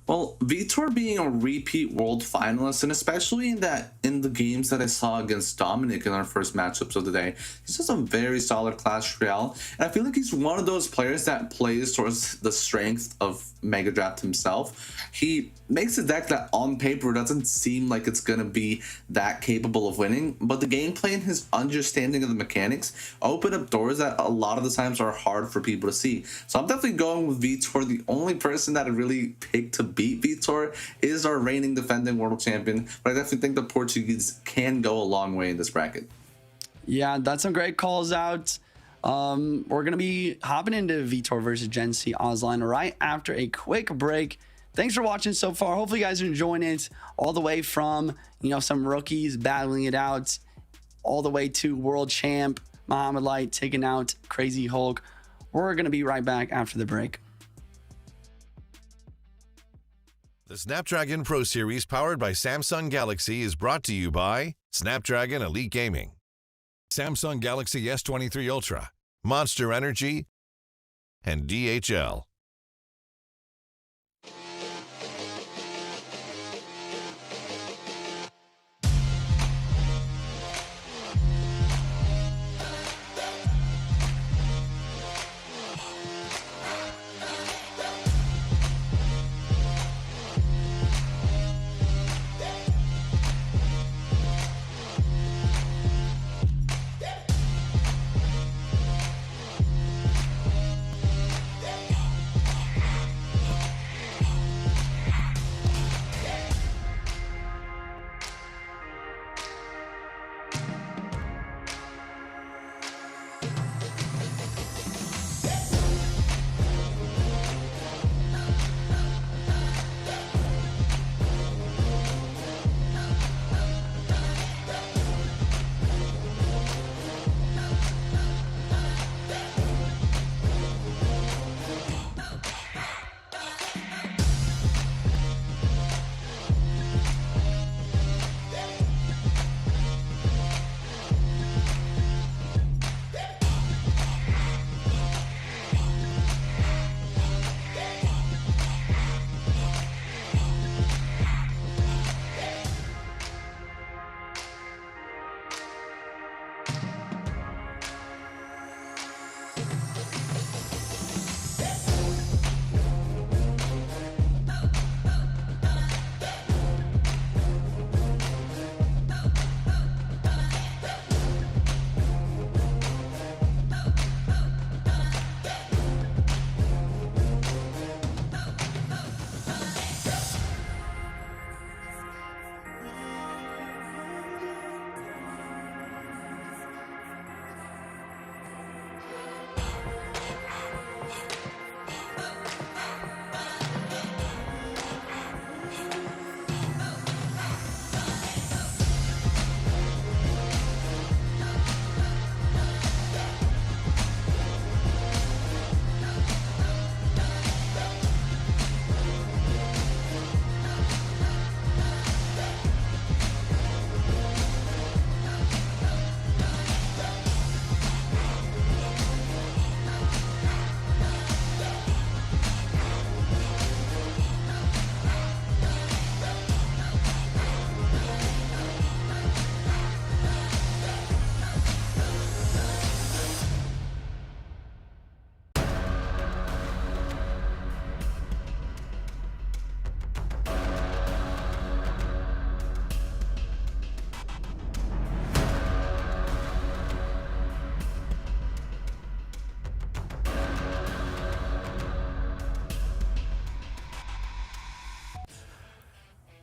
Well, Vitor being a repeat world finalist, and especially in the games that I saw against Dominic in our first matchups of the day, he's just a very solid Clash Royale. And I feel like he's one of those players that plays towards the strength of Mega Draft himself. He makes a deck that on paper doesn't seem like it's going to be that capable of winning, but the gameplay and his understanding of the mechanics open up doors that a lot of the times are hard for people to see. So I'm definitely going with Vitor, the only person that I really picked to beat Vitor is our reigning defending world champion, but I definitely think the Portuguese can go a long way in this bracket. Yeah, that's some great calls out. We're going to be hopping into Vitor versus Gen C Ozline right after a quick break. Thanks for watching so far. Hopefully you guys are enjoying it all the way from, some rookies battling it out all the way to world champ Muhammad Light taking out Crazy Hulk. We're going to be right back after the break. The Snapdragon Pro Series powered by Samsung Galaxy is brought to you by Snapdragon Elite Gaming, Samsung Galaxy S23 Ultra, Monster Energy, and DHL.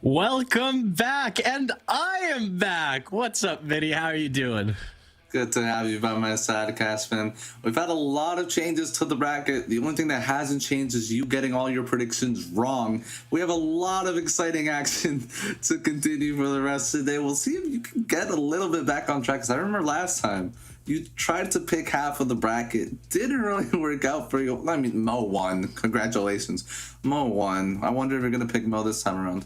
Welcome back, and I am back. What's up, Vinny? How are you doing? Good to have you by my side, Caspin. We've had a lot of changes to the bracket. The only thing that hasn't changed is you getting all your predictions wrong. We have a lot of exciting action to continue for the rest of the day. We'll see if you can get a little bit back on track, because I remember last time you tried to pick half of the bracket. Didn't really work out for you. I mean, Mo won. Congratulations. Mo won. I wonder if you're going to pick Mo this time around.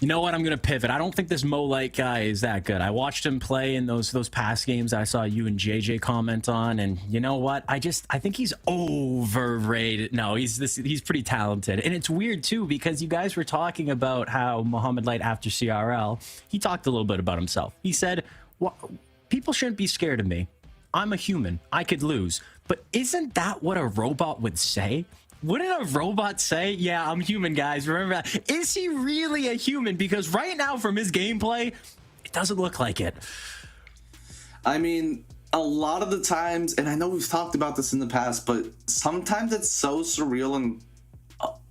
You know what? I'm going to pivot. I don't think this Mo Light guy is that good. I watched him play in those past games I saw you and JJ comment on, and you know what? I think he's overrated. No, he's pretty talented. And it's weird too, because you guys were talking about how Muhammad Light after CRL, he talked a little bit about himself. He said, people shouldn't be scared of me. I'm a human. I could lose. But isn't that what a robot would say? Wouldn't a robot say, yeah, I'm human, guys? Remember that? Is he really a human? Because right now, from his gameplay, it doesn't look like it. I mean, a lot of the times, and I know we've talked about this in the past, but sometimes it's so surreal and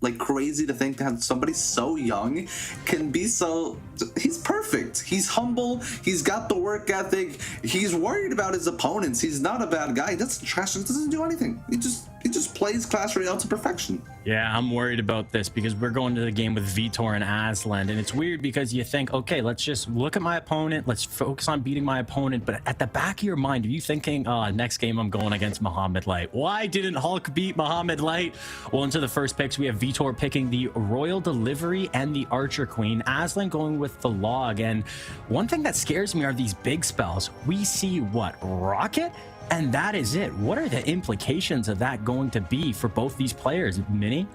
like crazy to think that somebody so young can be so. He's perfect. He's humble. He's got the work ethic. He's worried about his opponents. He's not a bad guy. He doesn't trash. He doesn't do anything. He just plays Clash Royale to perfection. Yeah, I'm worried about this because we're going to the game with Vitor and Aslan, and it's weird because you think, okay, let's just look at my opponent, let's focus on beating my opponent, but at the back of your mind, are you thinking, next game I'm going against Muhammad Light? Why didn't Hulk beat Muhammad Light? Well, into the first picks, we have Vitor picking the Royal Delivery and the Archer Queen, Aslan going with the Log, and one thing that scares me are these big spells. We see, what, Rocket? And that is it. What are the implications of that going to be for both these players, Mini?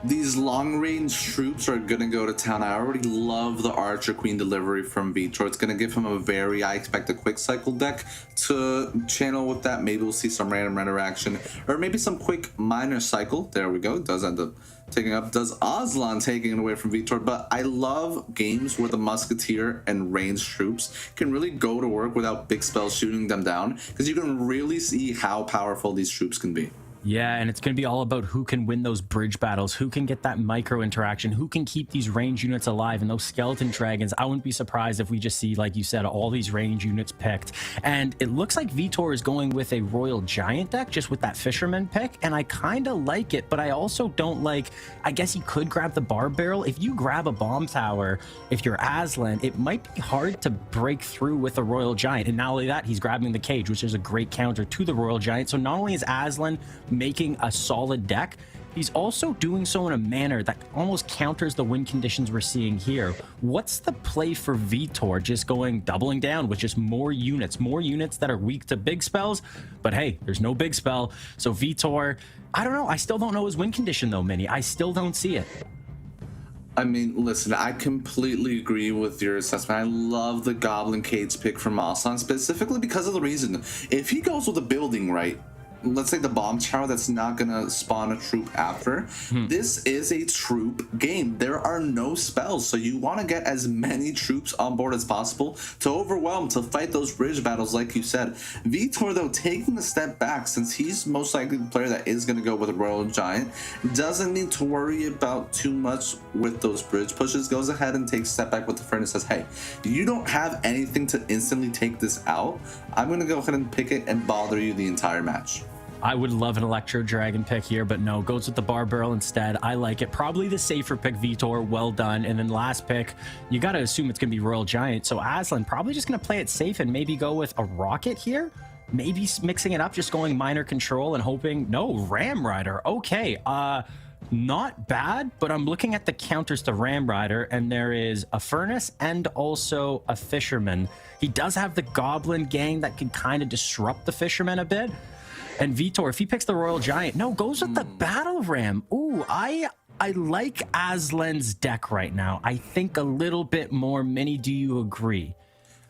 These long-range troops are going to go to town. I already love the Archer Queen delivery from Vitor. It's going to give him a very, I expect, a quick cycle deck to channel with that. Maybe we'll see some random interaction, or maybe some quick minor cycle. There we go. It does end up taking up. Does Aslan taking it away from Vitor? But I love games where the Musketeer and ranged troops can really go to work without big spells shooting them down, because you can really see how powerful these troops can be. Yeah, and it's going to be all about who can win those bridge battles, who can get that micro interaction, who can keep these range units alive, and those skeleton dragons. I wouldn't be surprised if we just see, like you said, all these range units picked. And it looks like Vitor is going with a Royal Giant deck, just with that Fisherman pick, and I kind of like it, but I also don't like, I guess he could grab the Bar Barrel. If you grab a Bomb Tower, if you're Aslan, it might be hard to break through with a Royal Giant. And not only that, he's grabbing the Cage, which is a great counter to the Royal Giant. So not only is Aslan making a solid deck, he's also doing so in a manner that almost counters the win conditions we're seeing here. What's the play for Vitor? Just doubling down with just more units that are weak to big spells, but hey, there's no big spell. So Vitor, I don't know, I still don't know his win condition though, Mini. I still don't see it. I mean, listen, I completely agree with your assessment. I love the Goblin Cage pick from Aslan, specifically because of the reason. If he goes with a building, right, let's say the bomb tower that's not gonna spawn a troop after, this is a troop game. There are no spells, so you want to get as many troops on board as possible to overwhelm, to fight those bridge battles like you said. Vitor, though, taking a step back, since he's most likely the player that is going to go with a Royal Giant, doesn't need to worry about too much with those bridge pushes, goes ahead and takes a step back with the friend and says, hey, you don't have anything to instantly take this out. I'm going to go ahead and pick it and bother you the entire match. I would love an Electro Dragon pick here, but no, goes with the Bar Barrel instead. I like it. Probably the safer pick, Vitor. Well done. And then last pick, you got to assume it's going to be Royal Giant. So Aslan probably just going to play it safe and maybe go with a Rocket here. Maybe mixing it up, just going minor control and hoping. No, Ram Rider. Okay. Not bad, but I'm looking at the counters to Ram Rider, and there is a Furnace and also a Fisherman. He does have the Goblin Gang that can kind of disrupt the Fisherman a bit. And Vitor, if he picks the Royal Giant, no, goes with the Battle Ram. Ooh, I like Aslan's deck right now. I think a little bit more. Mini, do you agree?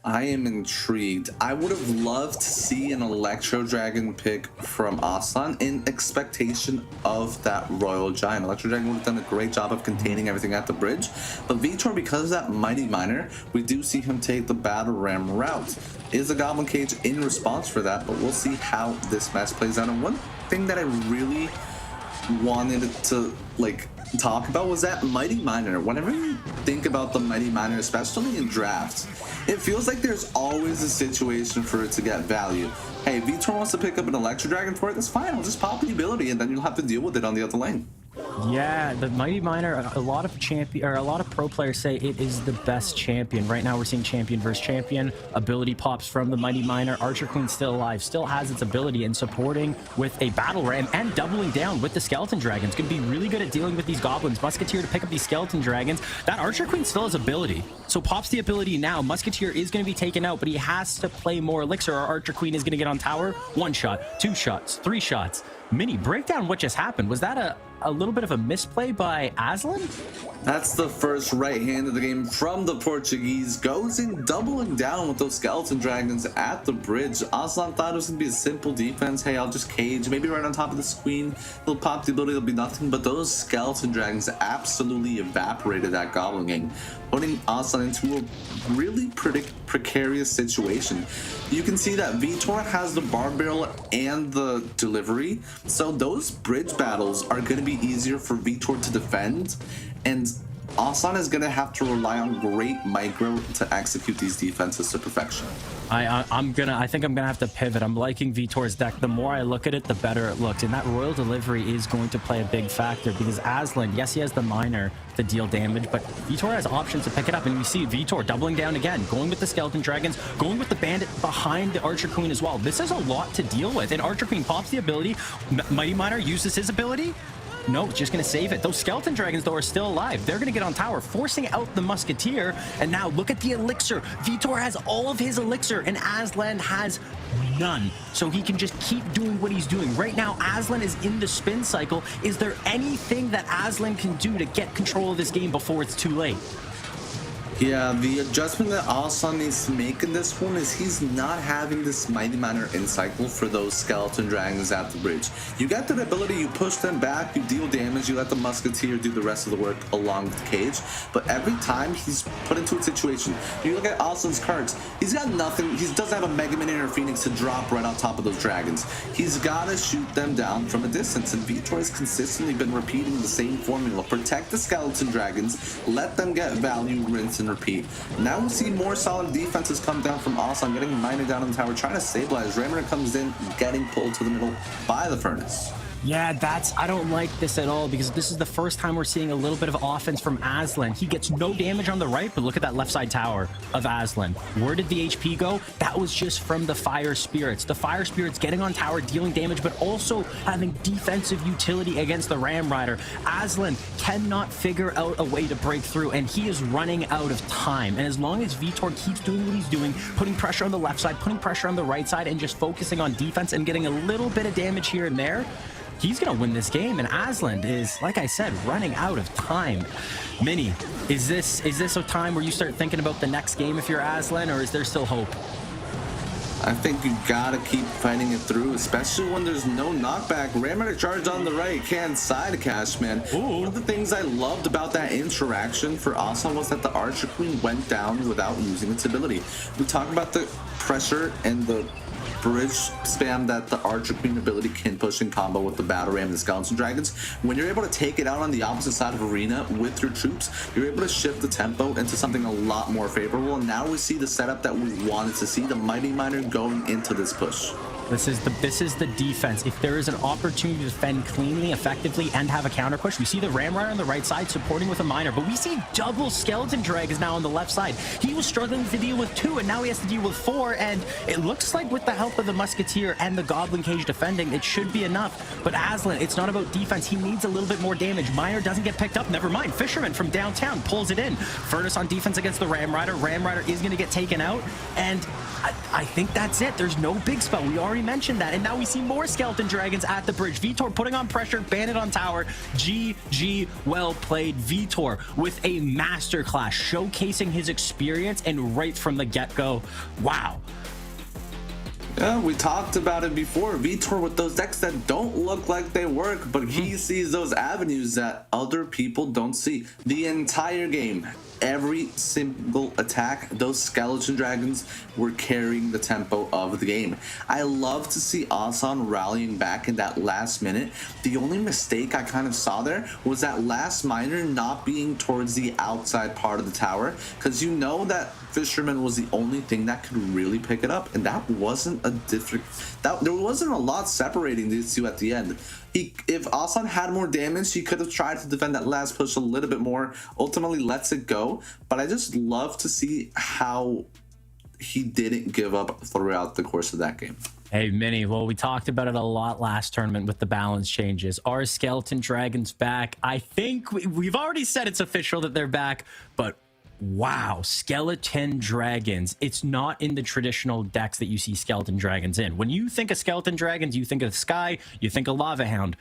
I am intrigued. I would have loved to see an Electro Dragon pick from Aslan in expectation of that Royal Giant. Electro Dragon would have done a great job of containing everything at the bridge. But Vitor, because of that Mighty Miner, we do see him take the Battle Ram route. Is a Goblin Cage in response for that, but we'll see how this match plays out. And one thing that I really wanted to talk about was that Mighty Miner. Whenever you think about the Mighty Miner, especially in drafts, it feels like there's always a situation for it to get value. Hey, if Vitor wants to pick up an Electro Dragon for it, that's fine. I'll just pop the ability and then you'll have to deal with it on the other lane. Yeah, the Mighty Miner, a lot of pro players say it is the best champion. Right now we're seeing champion versus champion. Ability pops from the Mighty Miner. Archer Queen still alive, still has its ability, and supporting with a Battle Ram and doubling down with the Skeleton Dragons. Going to be really good at dealing with these goblins. Musketeer to pick up these Skeleton Dragons. That Archer Queen still has ability. So pops the ability now. Musketeer is going to be taken out, but he has to play more Elixir or Archer Queen is going to get on tower. 1 shot, 2 shots, 3 shots. Mini, break down what just happened. Was that a little bit of a misplay by Aslan? That's the first right hand of the game from the Portuguese. Goes in doubling down with those Skeleton Dragons at the bridge. Aslan thought it was going to be a simple defense. Hey, I'll just cage. Maybe right on top of this queen. He'll pop the ability. There'll be nothing. But those Skeleton Dragons absolutely evaporated that Goblin Gang. putting Aslan into a really pretty precarious situation. You can see that Vitor has the bar barrel and the delivery, so those bridge battles are going to be easier for Vitor to defend, and Aslan is going to have to rely on great micro to execute these defenses to perfection. I think I'm gonna have to pivot. I'm liking Vitor's deck. The more I look at it, the better it looks. And that Royal Delivery is going to play a big factor because Aslan, yes, he has the miner to deal damage, but Vitor has options to pick it up. And we see Vitor doubling down again, going with the Skeleton Dragons, going with the Bandit behind the Archer Queen as well. This is a lot to deal with. And Archer Queen pops the ability. Mighty Miner uses his ability. No, just going to save it. Those Skeleton Dragons, though, are still alive. They're going to get on tower, forcing out the Musketeer. And now look at the Elixir. Vitor has all of his Elixir, and Aslan has none. So he can just keep doing what he's doing. Right now, Aslan is in the spin cycle. Is there anything that Aslan can do to get control of this game before it's too late? Yeah, the adjustment that Aslan needs to make in this one is he's not having this Mighty Miner in cycle for those Skeleton Dragons at the bridge. You get that ability, you push them back, you deal damage, you let the Musketeer do the rest of the work along with the cage, but every time he's put into a situation, you look at Aslan's cards, he's got nothing, he doesn't have a Mega Man or Phoenix to drop right on top of those dragons. He's got to shoot them down from a distance, and Vitor has consistently been repeating the same formula. Protect the Skeleton Dragons, let them get value, rinse and repeat. Now we'll see more solid defenses come down from Aslan, getting Miner down on the tower, trying to stabilize. Rammer comes in, getting pulled to the middle by the Furnace. Yeah, I don't like this at all because this is the first time we're seeing a little bit of offense from Aslan. He gets no damage on the right, but look at that left side tower of Aslan. Where did the HP go? That was just from the Fire Spirits. The Fire Spirits getting on tower, dealing damage, but also having defensive utility against the Ram Rider. Aslan cannot figure out a way to break through, and he is running out of time. And as long as Vitor keeps doing what he's doing, putting pressure on the left side, putting pressure on the right side, and just focusing on defense and getting a little bit of damage here and there, he's going to win this game, and Aslan is, like I said, running out of time. Mini, is this a time where you start thinking about the next game if you're Aslan, or is there still hope? I think you gotta keep fighting it through, especially when there's no knockback. Rammer charged on the right, can't side cash, man. One of the things I loved about that interaction for Aslan was that the Archer Queen went down without using its ability. We talk about the pressure and the bridge spam that the Archer Queen ability can push in combo with the Battle Ram and the Skeleton Dragons. When you're able to take it out on the opposite side of arena with your troops, you're able to shift the tempo into something a lot more favorable. And now we see the setup that we wanted to see, the Mighty Miner going into this push. This is the defense. If there is an opportunity to defend cleanly, effectively, and have a counter push, we see the Ram Rider on the right side supporting with a miner, but we see double Skeleton Dragons now on the left side. He was struggling to deal with 2, and now he has to deal with 4, and it looks like with the help of the Musketeer and the Goblin Cage defending, it should be enough. But Aslan, it's not about defense. He needs a little bit more damage. Miner doesn't get picked up. Never mind. Fisherman from downtown pulls it in. Furnace on defense against the Ram Rider. Ram Rider is going to get taken out, and I think that's it. There's no big spell. We already mentioned that, and now we see more Skeleton Dragons at the bridge. Vitor putting on pressure, Bandit on tower. GG, well played. Vitor with a masterclass, showcasing his experience, and right from the get-go, wow. Yeah, we talked about it before. Vitor with those decks that don't look like they work, but he sees those avenues that other people don't see. The entire game, every single attack, those Skeleton Dragons were carrying the tempo of the game. I love to see Aslan rallying back in that last minute. The only mistake I kind of saw there was that last miner not being towards the outside part of the tower, because you know that Fisherman was the only thing that could really pick it up, and that wasn't a there wasn't a lot separating these two at the end. If Aslan had more damage, he could have tried to defend that last push a little bit more, ultimately lets it go, but I just love to see how he didn't give up throughout the course of that game. Hey, Mini, well, we talked about it a lot last tournament with the balance changes. Are Skeleton Dragons back? I think we've already said it's official that they're back, but wow, Skeleton Dragons. It's not in the traditional decks that you see Skeleton Dragons in. When you think of Skeleton Dragons, you think of Sky, you think of Lava Hound.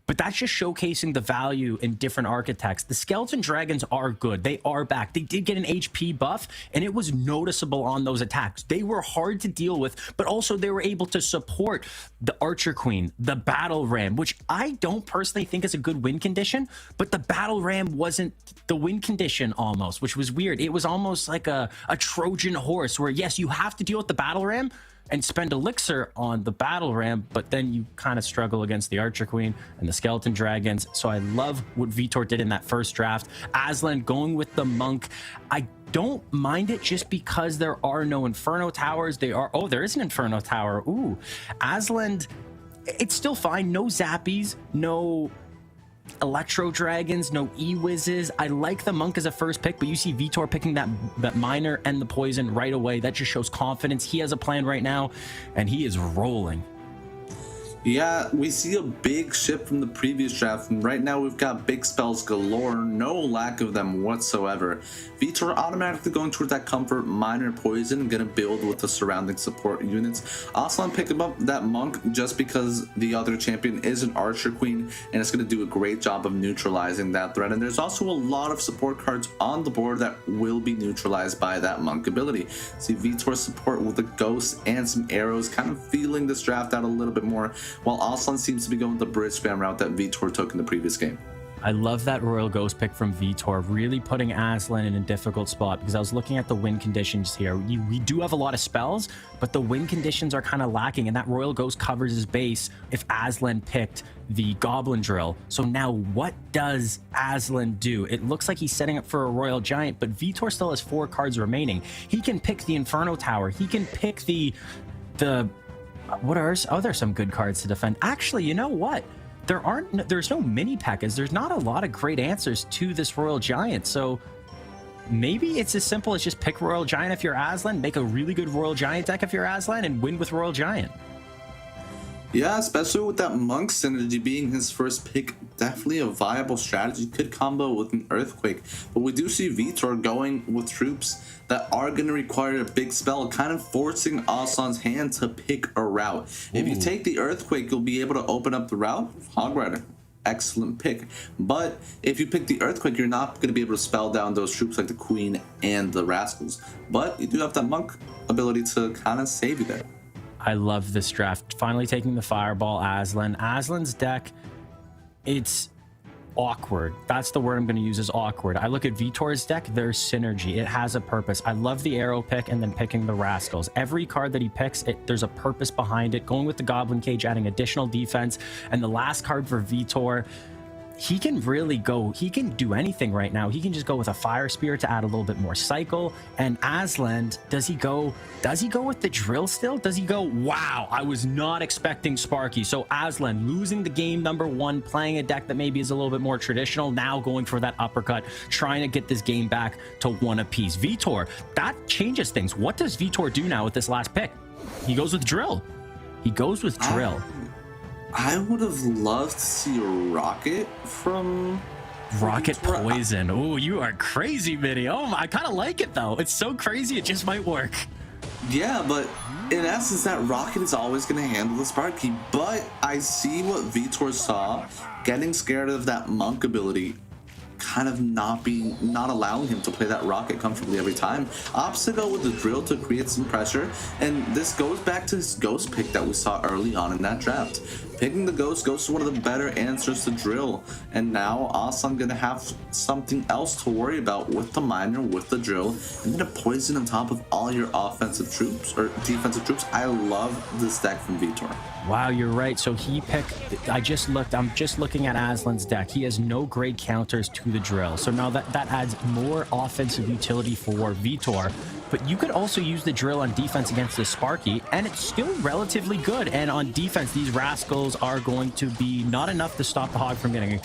but that's just showcasing the value in different architects. The skeleton dragons are good. They are back. They did get an HP buff, and it was noticeable on those attacks. They were hard to deal with, but also they were able to support the Archer Queen, the Battle Ram, which I don't personally think is a good win condition, but the Battle Ram wasn't the win condition almost, which was weird. It was almost like a Trojan horse where, yes, you have to deal with the Battle Ram and spend elixir on the Battle Ram, but then you kind of struggle against the Archer Queen and the Skeleton Dragons. So I love what Vitor did in that first draft. Aslan going with the Monk. I don't mind it just because there are no Inferno Towers. Oh, there is an Inferno Tower. Ooh, Aslan, it's still fine. No Zappies, no Electro Dragons, no E-Wizzes. I like the Monk as a first pick, but you see Vitor picking that Miner and the Poison right away. That just shows confidence. He has a plan right now, and he is rolling. Yeah, we see a big shift from the previous draft, and right now we've got big spells galore, no lack of them whatsoever. Vitor automatically going towards that comfort, Miner, Poison, gonna build with the surrounding support units. Aslan picking up that Monk just because the other champion is an Archer Queen, and it's gonna do a great job of neutralizing that threat. And there's also a lot of support cards on the board that will be neutralized by that Monk ability. See Vitor's support with the Ghost and some arrows, kind of feeling this draft out a little bit more, while Aslan seems to be going the bridge spam route that Vitor took in the previous game. I love that Royal Ghost pick from Vitor, really putting Aslan in a difficult spot, because I was looking at the win conditions here. We do have a lot of spells, but the win conditions are kind of lacking, and that Royal Ghost covers his base if Aslan picked the Goblin Drill. So now what does Aslan do? It looks like he's setting up for a Royal Giant, but Vitor still has 4 cards remaining. He can pick the Inferno Tower. He can pick the what are there's some good cards to defend. Actually, you know what? There's no mini P.E.K.K.A.s. There's not a lot of great answers to this Royal Giant. So maybe it's as simple as just pick Royal Giant if you're Aslan, make a really good Royal Giant deck if you're Aslan, and win with Royal Giant. Yeah, especially with that Monk synergy being his first pick, definitely a viable strategy. Could combo with an Earthquake, but we do see Vitor going with troops that are going to require a big spell, kind of forcing Aslan's hand to pick a route. Ooh. If you take the Earthquake, you'll be able to open up the route. Hog Rider, excellent pick. But if you pick the Earthquake, you're not going to be able to spell down those troops like the Queen and the Rascals. But you do have that Monk ability to kind of save you there. I love this draft. Finally taking the Fireball Aslan. Aslan's deck, it's awkward. That's the word I'm going to use, is awkward. I look at Vitor's deck, there's synergy. It has a purpose. I love the arrow pick and then picking the Rascals. Every card that he picks, there's a purpose behind it. Going with the Goblin Cage, adding additional defense. And the last card for Vitor, he can really go, he can do anything right now. He can just go with a Fire Spear to add a little bit more cycle. And Aslan, does he go with the drill still? Does he go, wow, I was not expecting Sparky. So Aslan losing the game number 1, playing a deck that maybe is a little bit more traditional, now going for that uppercut, trying to get this game back to 1 apiece. Vitor, that changes things. What does Vitor do now with this last pick? He goes with drill. He goes with drill. I would have loved to see a Rocket from Rocket Poison. Oh, you are crazy, Vinny. Oh, I kind of like it though. It's so crazy, it just might work. Yeah, but in essence, that Rocket is always going to handle the Sparky. But I see what Vitor saw, getting scared of that Monk ability, kind of not allowing him to play that Rocket comfortably every time. Opts to go with the drill to create some pressure, and this goes back to his Ghost pick that we saw early on in that draft. Picking the Ghost is one of the better answers to drill, and now Aslan gonna have something else to worry about with the Miner, with the drill, and then a Poison on top of all your offensive troops or defensive troops. I love this deck from Vitor. Wow, you're right. So he picked, I'm just looking at Aslan's deck. He has no great counters to the drill. So now that adds more offensive utility for Vitor. But you could also use the drill on defense against the Sparky, and it's still relatively good. And on defense, these Rascals are going to be not enough to stop the Hog from getting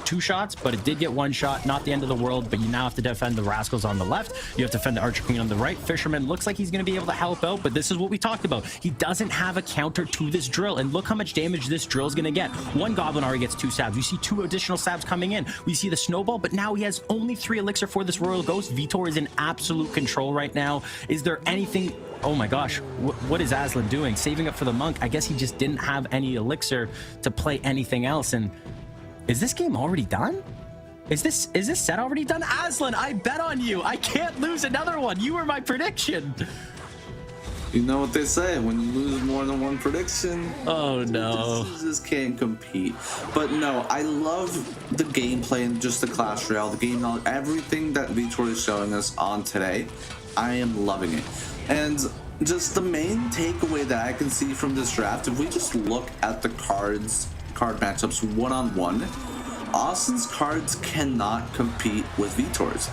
2 shots, but it did get 1 shot. Not the end of the world, but you now have to defend the Rascals on the left. You have to defend the Archer Queen on the right. Fisherman looks like he's going to be able to help out, but this is what we talked about. He doesn't have a counter to this drill, and look how much damage this drill is going to get. 1 Goblin already gets 2 stabs. You see 2 additional stabs coming in. We see the Snowball, but now he has only 3 elixir for this Royal Ghost. Vitor is in absolute control right now. Is there anything Oh my gosh, what is Aslan doing? Saving up for the monk. I guess he just didn't have any elixir to play anything else. And is this game already done? Is this set already done? Aslan, I bet on you. I can't lose another one. You were my prediction. You know what they say, when you lose more than one prediction, Oh no. just can't compete. But no, I love the gameplay and just the Clash Royale, the game knowledge, everything that Vitor is showing us on today. I am loving it. And just the main takeaway that I can see from this draft, if we just look at the card matchups one-on-one, Austin's cards cannot compete with Vitor's.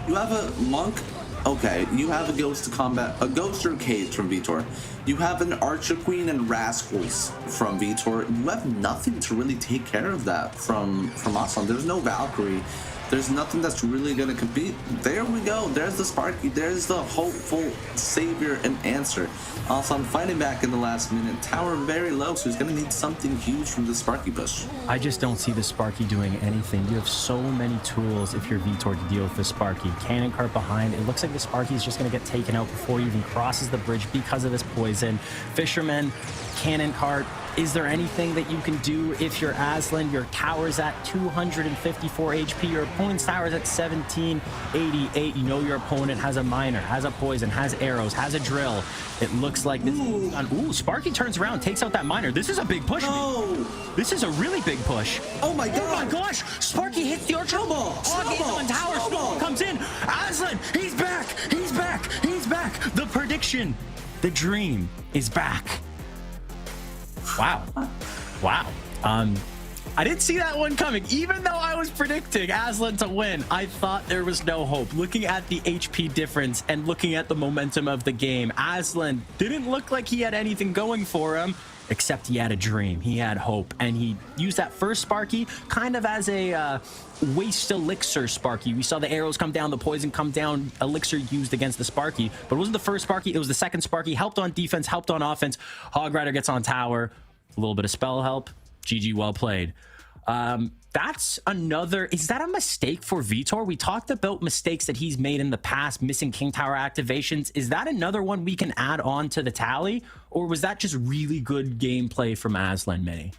You have a Monk. Okay, you have a Ghost to Combat, a Ghost or Cage from Vitor. You have an Archer Queen and Rascals from Vitor. You have nothing to really take care of that from Aslan. There's no Valkyrie. There's nothing that's really going to compete. There we go. There's the Sparky. There's the hopeful savior and answer. Also, I'm fighting back in the last minute. Tower very low, so he's going to need something huge from the Sparky bush. I just don't see the Sparky doing anything. You have so many tools if you're Vitor to deal with the Sparky. Cannon cart behind. It looks like the Sparky is just going to get taken out before he even crosses the bridge because of this poison. Fisherman, cannon cart. Is there anything that you can do if you're Aslan? Your tower's at 254 HP. Your opponent's tower's at 1788. You know your opponent has a miner, has a poison, has arrows, has a drill. It looks like this. Ooh, Sparky turns around, takes out that miner. This is a big push. No! This is a really big push. Oh my god! Oh my gosh! Sparky hits the archer. Snowball on tower. Snowball comes in. Aslan, he's back. He's back. He's back. The prediction, the dream is back. Wow. Wow. I didn't see that one coming. Even though I was predicting Aslan to win, I thought there was no hope. Looking at the HP difference and looking at the momentum of the game, Aslan didn't look like he had anything going for him, except he had a dream. He had hope, and he used that first Sparky kind of as a waste elixir Sparky. We saw the arrows come down, the poison come down, elixir used against the Sparky, but it wasn't the first Sparky, it was the second Sparky. Helped on defense, helped on offense. Hog Rider gets on tower, a little bit of spell help. GG, well played. That's another. Is that a mistake for Vitor? We talked about mistakes that he's made in the past, missing King Tower activations. Is that another one we can add on to the tally, or was that just really good gameplay from Aslan, Mini?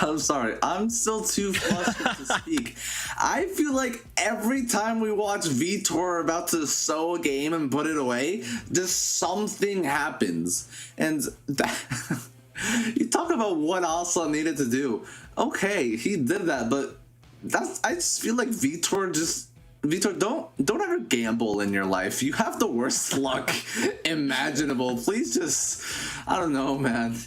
I'm sorry, I'm still too flustered to speak. I feel like every time we watch Vitor about to sow a game and put it away, just something happens. And you talk about what Aslan needed to do. Okay, he did that, but I just feel like Vitor, don't ever gamble in your life. You have the worst luck imaginable. Please just, I don't know, man.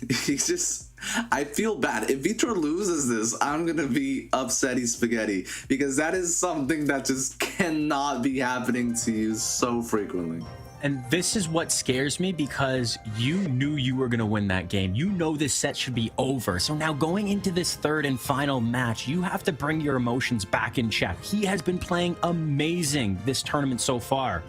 I feel bad. If Vitor loses this, I'm gonna be upsetty spaghetti, because that is something that just cannot be happening to you so frequently. And this is what scares me, because you knew you were going to win that game. You know this set should be over. So now going into this third and final match, you have to bring your emotions back in check. He has been playing amazing this tournament so far.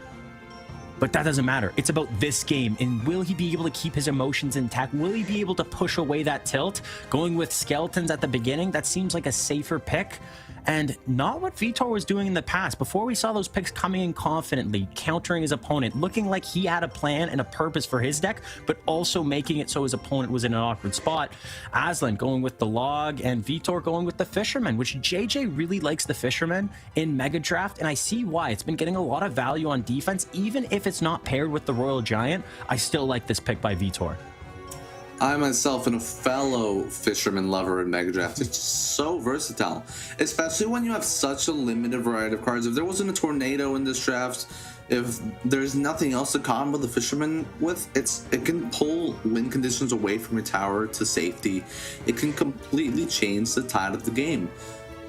But that doesn't matter. It's about this game. And will he be able to keep his emotions intact? Will he be able to push away that tilt? Going with skeletons at the beginning, that seems like a safer pick. And not what Vitor was doing in the past. Before, we saw those picks coming in confidently, countering his opponent, looking like he had a plan and a purpose for his deck, but also making it so his opponent was in an awkward spot. Aslan going with the log, and Vitor going with the fisherman, which JJ really likes the fisherman in Mega Draft, and I see why. It's been getting a lot of value on defense. Even if it's not paired with the Royal Giant, I still like this pick by Vitor. I myself am a fellow fisherman lover in Mega Draft. It's so versatile, especially when you have such a limited variety of cards. If there wasn't a tornado in this draft, if there's nothing else to combo the fisherman with, it can pull win conditions away from your tower to safety. It can completely change the tide of the game,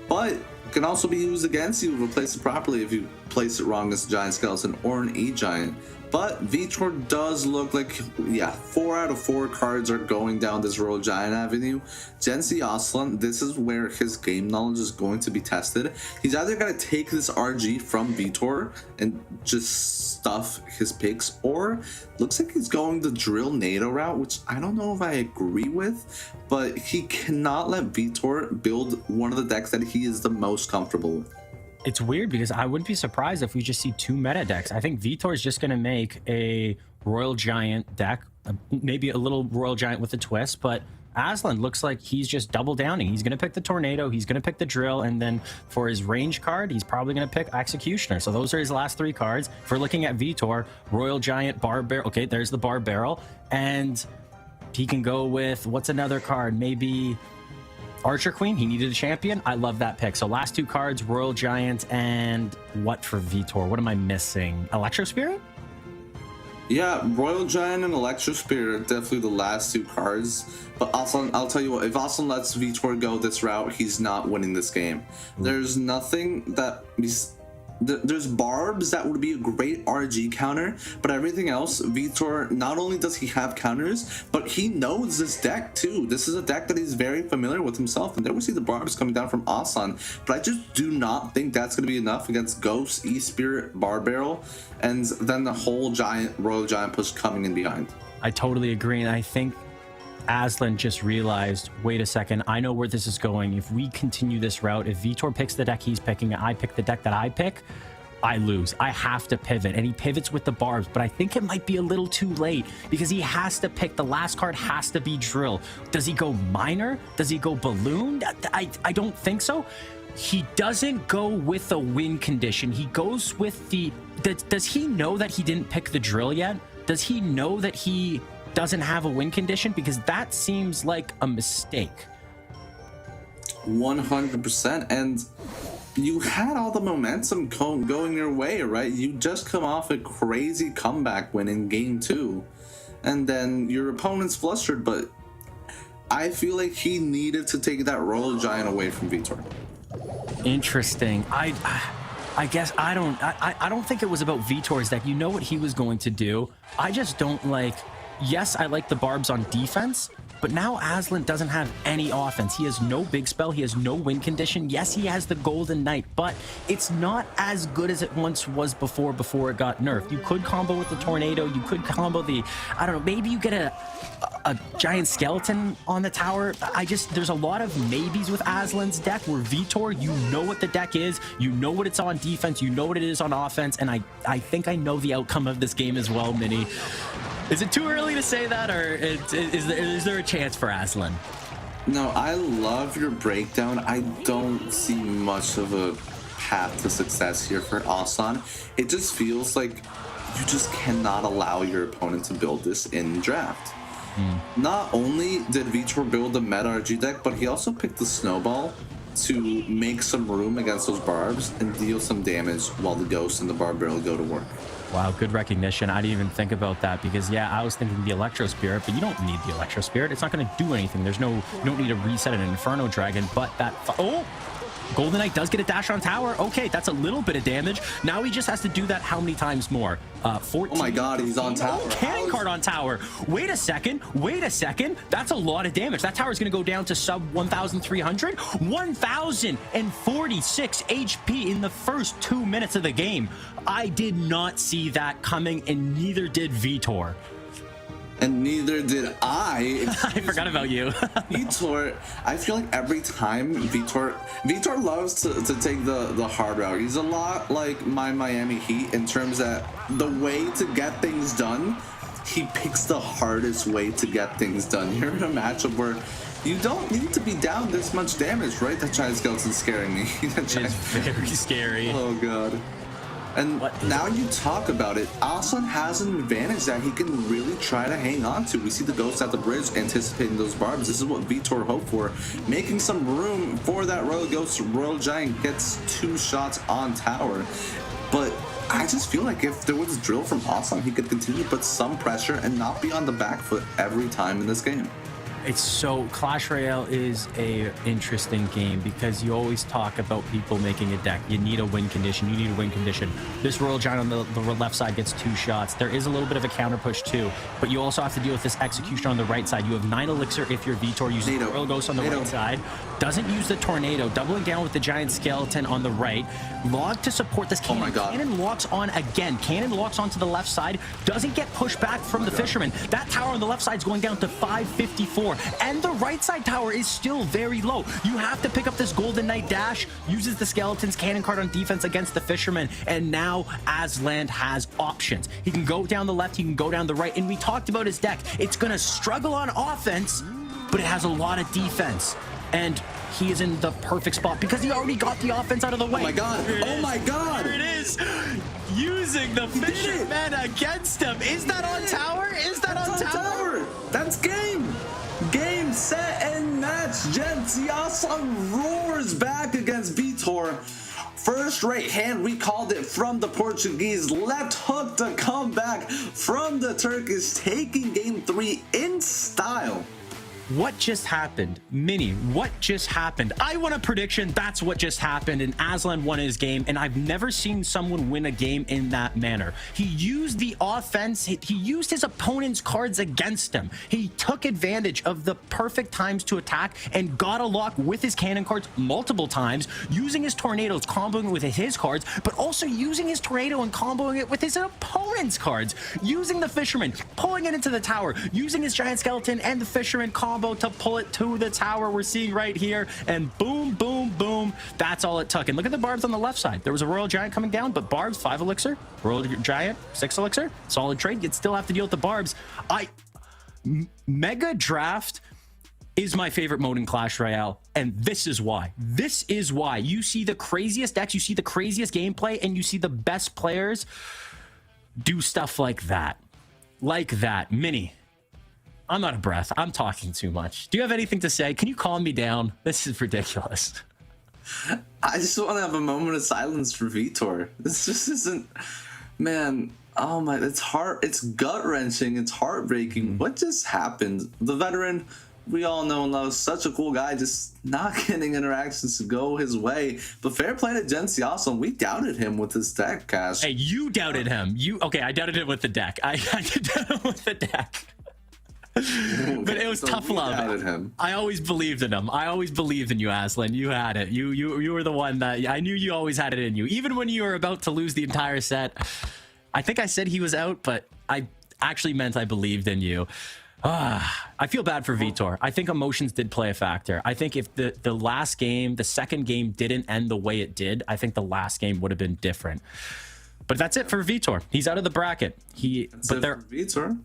but it can also be used against you if you place it properly, if you place it wrong as a giant skeleton or an E-giant. But Vitor does look like, yeah, 4 out of 4 cards are going down this Royal Giant avenue. Gen Z Aslan, this is where his game knowledge is going to be tested. He's either going to take this RG from Vitor and just stuff his picks, or looks like he's going the drill NATO route, which I don't know if I agree with, but he cannot let Vitor build one of the decks that he is the most comfortable with. It's weird because I wouldn't be surprised if we just see 2 meta decks. I think Vitor is just going to make a Royal Giant deck, maybe a little Royal Giant with a twist, but Aslan looks like he's just double downing. He's going to pick the Tornado, he's going to pick the Drill, and then for his range card, he's probably going to pick Executioner. So those are his last 3 cards. If we're looking at Vitor, Royal Giant, Bar Barrel. Okay, there's the Bar Barrel. And he can go with, what's another card? Maybe Archer Queen. He needed a champion. I love that pick. So last 2 cards, Royal Giant, and what for Vitor? What am I missing? Electro Spirit? Yeah, Royal Giant and Electro Spirit are definitely the last 2 cards. But Aslan, I'll tell you what, if Aslan lets Vitor go this route, he's not winning this game. There's nothing that... There's Barbs that would be a great RG counter, but everything else, Vitor, not only does he have counters, but he knows this deck too. This is a deck that he's very familiar with himself, and there we see the Barbs coming down from Aslan, but I just do not think that's going to be enough against Ghost, E-Spirit, Bar Barrel, and then the whole Royal Giant push coming in behind. I totally agree, and I think Aslan just realized, wait a second, I know where this is going. If we continue this route, if Vitor picks the deck he's picking, and I pick the deck that I pick, I lose. I have to pivot, and he pivots with the Barbs, but I think it might be a little too late because he has to pick. The last card has to be Drill. Does he go Miner? Does he go Balloon? I don't think so. He doesn't go with a win condition. He goes with the... Does he know that he didn't pick the Drill yet? Does he know that he doesn't have a win condition? Because that seems like a mistake. 100%. And you had all the momentum going your way, right? You just come off a crazy comeback win in game 2, and then your opponent's flustered, but I feel like he needed to take that Royal Giant away from Vitor. Interesting. I guess I don't think it was about Vitor's deck. You know what he was going to do. I just don't like... Yes, I like the Barbs on defense, but now Aslan doesn't have any offense. He has no big spell. He has no win condition. Yes, he has the Golden Knight, but it's not as good as it once was before it got nerfed. You could combo with the Tornado. You could combo the... I don't know, maybe you get a giant skeleton on the tower. There's a lot of maybes with Aslan's deck, where Vitor, you know what the deck is, you know what it's on defense, you know what it is on offense, and I think I know the outcome of this game as well, Mini. Is it too early to say that, or is there a chance for Aslan? No, I love your breakdown. I don't see much of a path to success here for Aslan. It just feels like you just cannot allow your opponent to build this in draft. Not only did Vitor build a meta RG deck, but he also picked the Snowball to make some room against those Barbs and deal some damage while the Ghost and the Bar Barrel go to work. Wow, good recognition. I didn't even think about that because, yeah, I was thinking the Electro Spirit, but you don't need the Electro Spirit. It's not going to do anything. You don't need to reset an Inferno Dragon, but that... Oh! Golden Knight does get a dash on tower. Okay, that's a little bit of damage. Now he just has to do that how many times more? 14. Oh my god, he's on tower. Oh, cannon card on tower. Wait a second. That's a lot of damage. That tower is going to go down to sub 1,300. 1,046 HP in the first 2 minutes of the game. I did not see that coming, and neither did Vitor. And neither did I. I forgot about you. Vitor, I feel like every time Vitor loves to take the hard route. He's a lot like my Miami Heat in terms that the way to get things done, he picks the hardest way to get things done. You're in a matchup where you don't need to be down this much damage, right? That giant skeleton's scaring me. It's very scary. Oh god. And now you talk about it, Aslan has an advantage that he can really try to hang on to. We see the Ghost at the bridge anticipating those Barbs. This is what Vitor hoped for, making some room for that Royal Ghost. Royal Giant gets 2 shots on tower. But I just feel like if there was a drill from Aslan, he could continue to put some pressure and not be on the back foot every time in this game. It's so... Clash Royale is a interesting game because you always talk about people making a deck. You need a win condition. You need a win condition. This Royal Giant on the left side gets 2 shots. There is a little bit of a counter push too, but you also have to deal with this execution on the right side. You have 9 elixir if you're Vitor, using the Royal Ghost on the right side. Doesn't use the Tornado, doubling down with the giant skeleton on the right. Log to support this cannon. Oh my god. Cannon locks on again. Cannon locks onto the left side. Doesn't get pushed back from the Fisherman. That tower on the left side is going down to 554. Vitor. And the right side tower is still very low. You have to pick up this Golden Knight dash, uses the Skeleton's cannon card on defense against the Fisherman, and now Aslan has options. He can go down the left, he can go down the right, and we talked about his deck. It's gonna struggle on offense, but it has a lot of defense. And he is in the perfect spot because he already got the offense out of the way. Oh my god! Oh my god! There it is! Using the Fisherman against him. Is that on tower? Is that on tower? That's game! Game, set, and match. Gentiasa roars back against Vitor. First right hand, we called it from the Portuguese. Left hook to come back from the Turkish, taking game 3 in style. What just happened? Mini, what just happened? I want a prediction. That's what just happened, and Aslan won his game, and I've never seen someone win a game in that manner. He used the offense. He used his opponent's cards against him. He took advantage of the perfect times to attack and got a lock with his cannon cards multiple times, using his tornadoes, comboing it with his cards, but also using his tornado and comboing it with his opponent's cards, using the Fisherman, pulling it into the tower, using his giant skeleton and the Fisherman combo to pull it to the tower we're seeing right here, and boom, boom, boom. That's all it took. And look at the barbs on the left side. There was a Royal Giant coming down, but barbs, 5 elixir. Royal Giant, 6 elixir. Solid trade. You'd still have to deal with the barbs. Mega Draft is my favorite mode in Clash Royale, and this is why. This is why. You see the craziest decks, you see the craziest gameplay, and you see the best players do stuff like that. Like that. Mini, I'm out of breath. I'm talking too much. Do you have anything to say? Can you calm me down? This is ridiculous. I just want to have a moment of silence for Vitor. This just isn't, man. Oh my, it's heart. It's gut wrenching. It's heartbreaking. What just happened? The veteran we all know and love, such a cool guy, just not getting interactions to go his way. But fair play to Gentiasa. We doubted him with his deck, Cash. Hey, you doubted him. Okay, I doubted him with the deck. I did doubt him with the deck. But it was tough love. I always believed in him. I always believed in you, Aslan. You had it. You were the one that I knew you always had it in you. Even when you were about to lose the entire set, I think I said he was out, but I actually meant I believed in you. I feel bad for Vitor. I think emotions did play a factor. I think if the last game, the second game didn't end the way it did, I think the last game would have been different. But that's it for Vitor. He's out of the bracket. Vitor.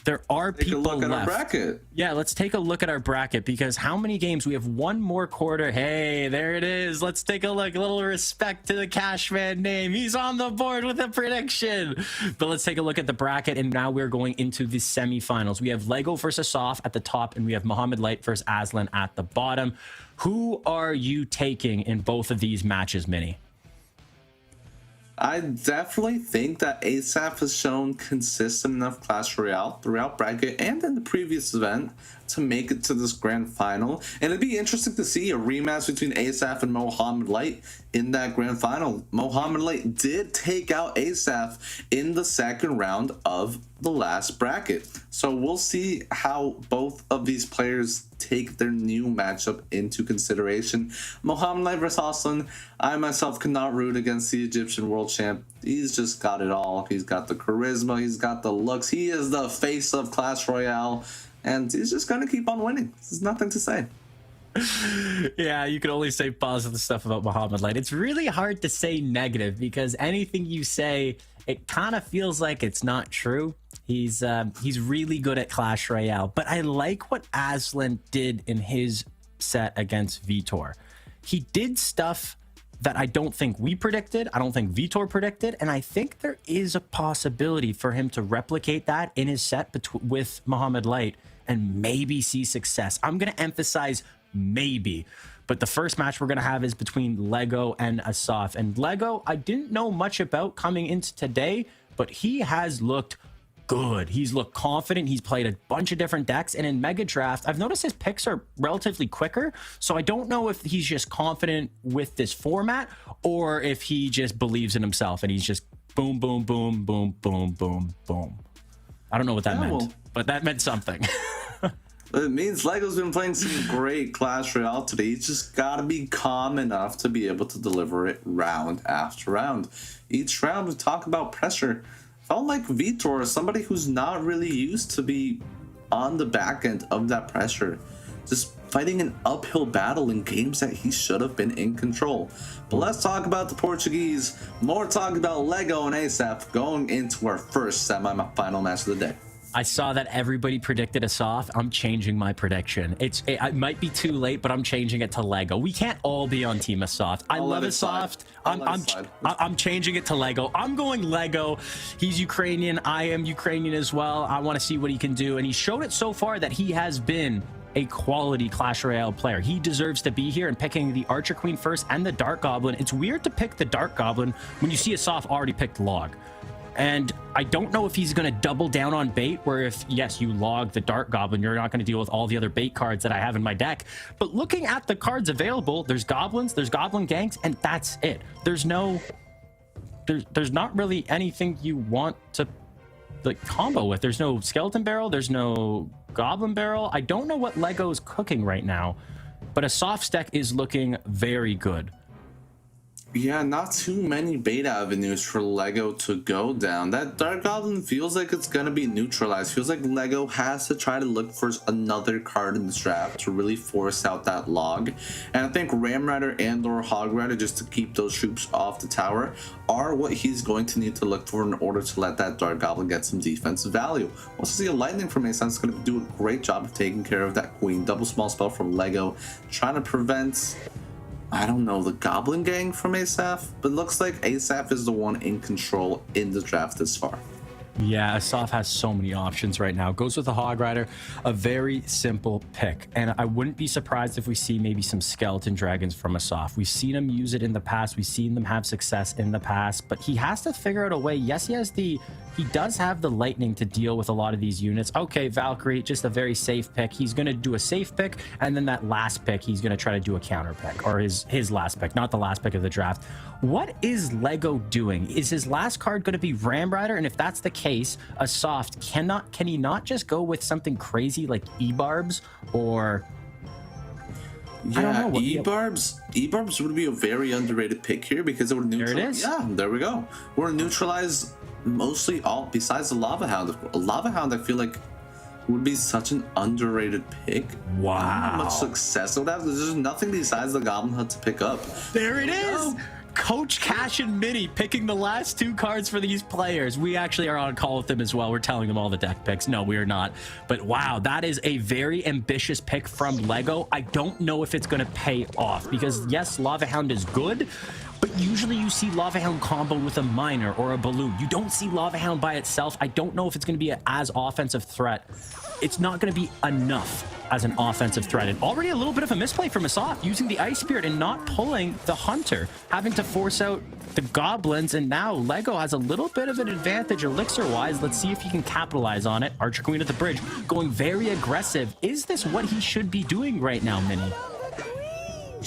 There are people left. Take a look at our bracket. Yeah, let's take a look at our bracket, because how many games? We have one more quarter. Hey, there it is. Let's take a look. A little respect to the Cashman name. He's on the board with a prediction. But let's take a look at the bracket, and now we're going into the semifinals. We have Lego versus Soft at the top, and we have Mohammed Light versus Aslan at the bottom. Who are you taking in both of these matches, Mini? I definitely think that ASAP has shown consistent enough Clash Royale throughout bracket and in the previous event to make it to this grand final. And it'd be interesting to see a rematch between ASAP and Mohammed Light in that grand final. Mohammed Light did take out ASAP in the second round of the last bracket. So we'll see how both of these players take their new matchup into consideration. Mohammed Light versus Aslan, I myself cannot root against the Egyptian world champ. He's just got it all. He's got the charisma, he's got the looks, he is the face of Clash Royale, and he's just gonna keep on winning. There's nothing to say. Yeah, you can only say positive stuff about Mohammed Light. It's really hard to say negative, because anything you say, it kind of feels like it's not true. He's really good at Clash Royale, but I like what Aslan did in his set against Vitor. He did stuff that I don't think we predicted. I don't think Vitor predicted, and I think there is a possibility for him to replicate that in his set with Mohammed Light and maybe see success. I'm going to emphasize maybe. But the first match we're going to have is between Lego and Asaf. And Lego, I didn't know much about coming into today, but he has looked good. He's looked confident. He's played a bunch of different decks. And in Mega Draft, I've noticed his picks are relatively quicker. So I don't know if he's just confident with this format or if he just believes in himself and he's just boom, boom, boom, boom, boom, boom, boom. I don't know what that meant, but that meant something. It means Lego's been playing some great Clash Royale today. He's just got to be calm enough to be able to deliver it round after round. Each round we talk about pressure. Felt like Vitor, somebody who's not really used to be on the back end of that pressure, just fighting an uphill battle in games that he should have been in control. But let's talk about the Portuguese. More talk about Lego and ASAP going into our first semi-final match of the day. I saw that everybody predicted a soft. I'm changing my prediction. It might be too late, but I'm changing it to Lego. We can't all be on Team Soft. I love a soft. I'm changing it to Lego. I'm going Lego. He's Ukrainian. I am Ukrainian as well. I want to see what he can do. And he showed it so far that he has been a quality Clash Royale player. He deserves to be here, and picking the Archer Queen first and the Dark Goblin. It's weird to pick the Dark Goblin when you see a soft already picked Log. And I don't know if he's going to double down on bait, where if, yes, you log the Dark Goblin, you're not going to deal with all the other bait cards that I have in my deck. But looking at the cards available, there's Goblins, there's Goblin Ganks, and that's it. There's not really anything you want to like combo with. There's no Skeleton Barrel, there's no Goblin Barrel. I don't know what Lego's cooking right now, but a soft deck is looking very good. Yeah, not too many bait avenues for Lego to go down. That Dark Goblin feels like it's going to be neutralized. Feels like Lego has to try to look for another card in the draft to really force out that log. And I think Ram Rider and or Hog Rider, just to keep those troops off the tower, are what he's going to need to look for in order to let that Dark Goblin get some defensive value. Also see a Lightning from Ace that's going to do a great job of taking care of that Queen. Double small spell from Lego, trying to prevent, I don't know, the Goblin Gang from ASAP, but it looks like ASAP is the one in control in the draft this far. Yeah, Asaf has so many options right now. Goes with the Hog Rider, a very simple pick. And I wouldn't be surprised if we see maybe some Skeleton Dragons from Asaf. We've seen him use it in the past. We've seen them have success in the past, but he has to figure out a way. Yes, he does have the Lightning to deal with a lot of these units. Okay, Valkyrie, just a very safe pick. He's going to do a safe pick, and then that last pick, he's going to try to do a counter pick, or his last pick, not the last pick of the draft. What is Lego doing? Is his last card going to be Ram Rider? And if that's the case, a soft can he not just go with something crazy like E-Barbs or... Yeah, I don't know, E-Barbs would be a very underrated pick here because it would neutralize. There it is. Yeah, there we go. We're neutralize mostly all besides the Lava Hound. A Lava Hound, I feel like, would be such an underrated pick. Wow. How much success it would have. There's nothing besides the Goblin Hut to pick up. There it is. Coach Cash and Mini picking the last two cards for these players. We actually are on call with them as well. We're telling them all the deck picks. No, we are not. But wow, that is a very ambitious pick from Lego. I don't know if it's going to pay off because yes, Lava Hound is good, but usually you see Lava Hound combo with a Miner or a Balloon. You don't see Lava Hound by itself. I don't know if it's going to be an as offensive threat. It's not going to be enough as an offensive threat. And already a little bit of a misplay from Asaf using the Ice Spirit and not pulling the Hunter, having to force out the Goblins. And now Lego has a little bit of an advantage elixir-wise. Let's see if he can capitalize on it. Archer Queen at the bridge, going very aggressive. Is this what he should be doing right now, Mini?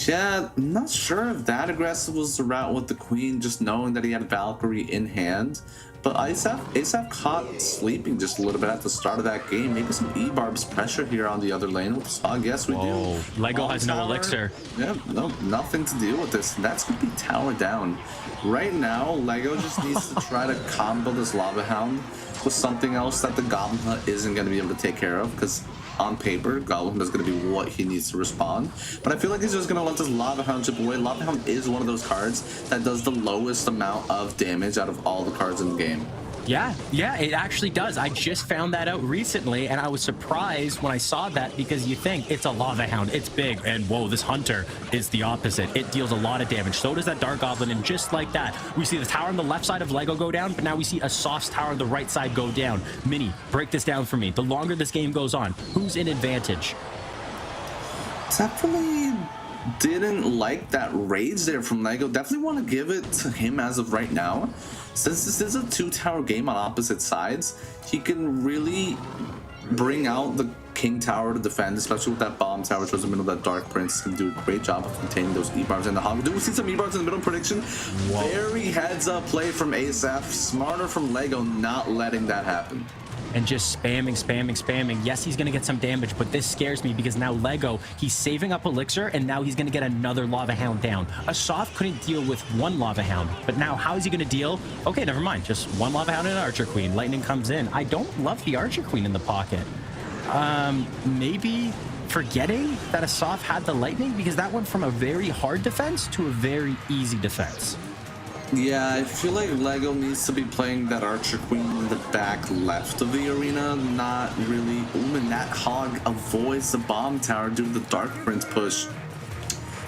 Yeah, I'm not sure if that aggressive was the route with the Queen, just knowing that he had Valkyrie in hand. But ASAP caught sleeping just a little bit at the start of that game. Maybe some E-Barbs pressure here on the other lane with this Hog. Yes, we do. Lego has no elixir. Yeah, no, nothing to deal with this. That's going to be tower down. Right now, Lego just needs to try to combo this Lava Hound with something else that the Goblin Hut isn't going to be able to take care of, because on paper, Goblin is going to be what he needs to respond. But I feel like he's just going to let this Lava Hound chip away. Lava Hound is one of those cards that does the lowest amount of damage out of all the cards in the game. Yeah, it actually does. I just found that out recently, and I was surprised when I saw that because you think it's a Lava Hound, it's big, and whoa, this Hunter is the opposite. It deals a lot of damage. So does that Dark Goblin, and just like that, we see the tower on the left side of Lego go down, but now we see a soft tower on the right side go down. Mini, break this down for me. The longer this game goes on, who's in advantage? Definitely didn't like that rage there from Lego. Definitely want to give it to him as of right now. Since this is a two-tower game on opposite sides, he can really bring out the King Tower to defend, especially with that Bomb Tower towards the middle of that Dark Prince. Can do a great job of containing those E-Barbs and the Hog. Do we see some E-Barbs in the middle prediction? Whoa. Very heads-up play from ASAP. Smarter from Lego not letting that happen. And just spamming. Yes, he's going to get some damage, but this scares me because now Lego, he's saving up elixir, and now he's going to get another Lava Hound down. Asaf couldn't deal with one Lava Hound, but now how is he going to deal? Okay, never mind. Just one Lava Hound and an Archer Queen. Lightning comes in. I don't love the Archer Queen in the pocket. Maybe forgetting that Asaf had the lightning, because that went from a very hard defense to a very easy defense. Yeah, I feel like Lego needs to be playing that Archer Queen in the back left of the arena, not really. Ooh, and that Hog avoids the bomb tower due to the Dark Prince push.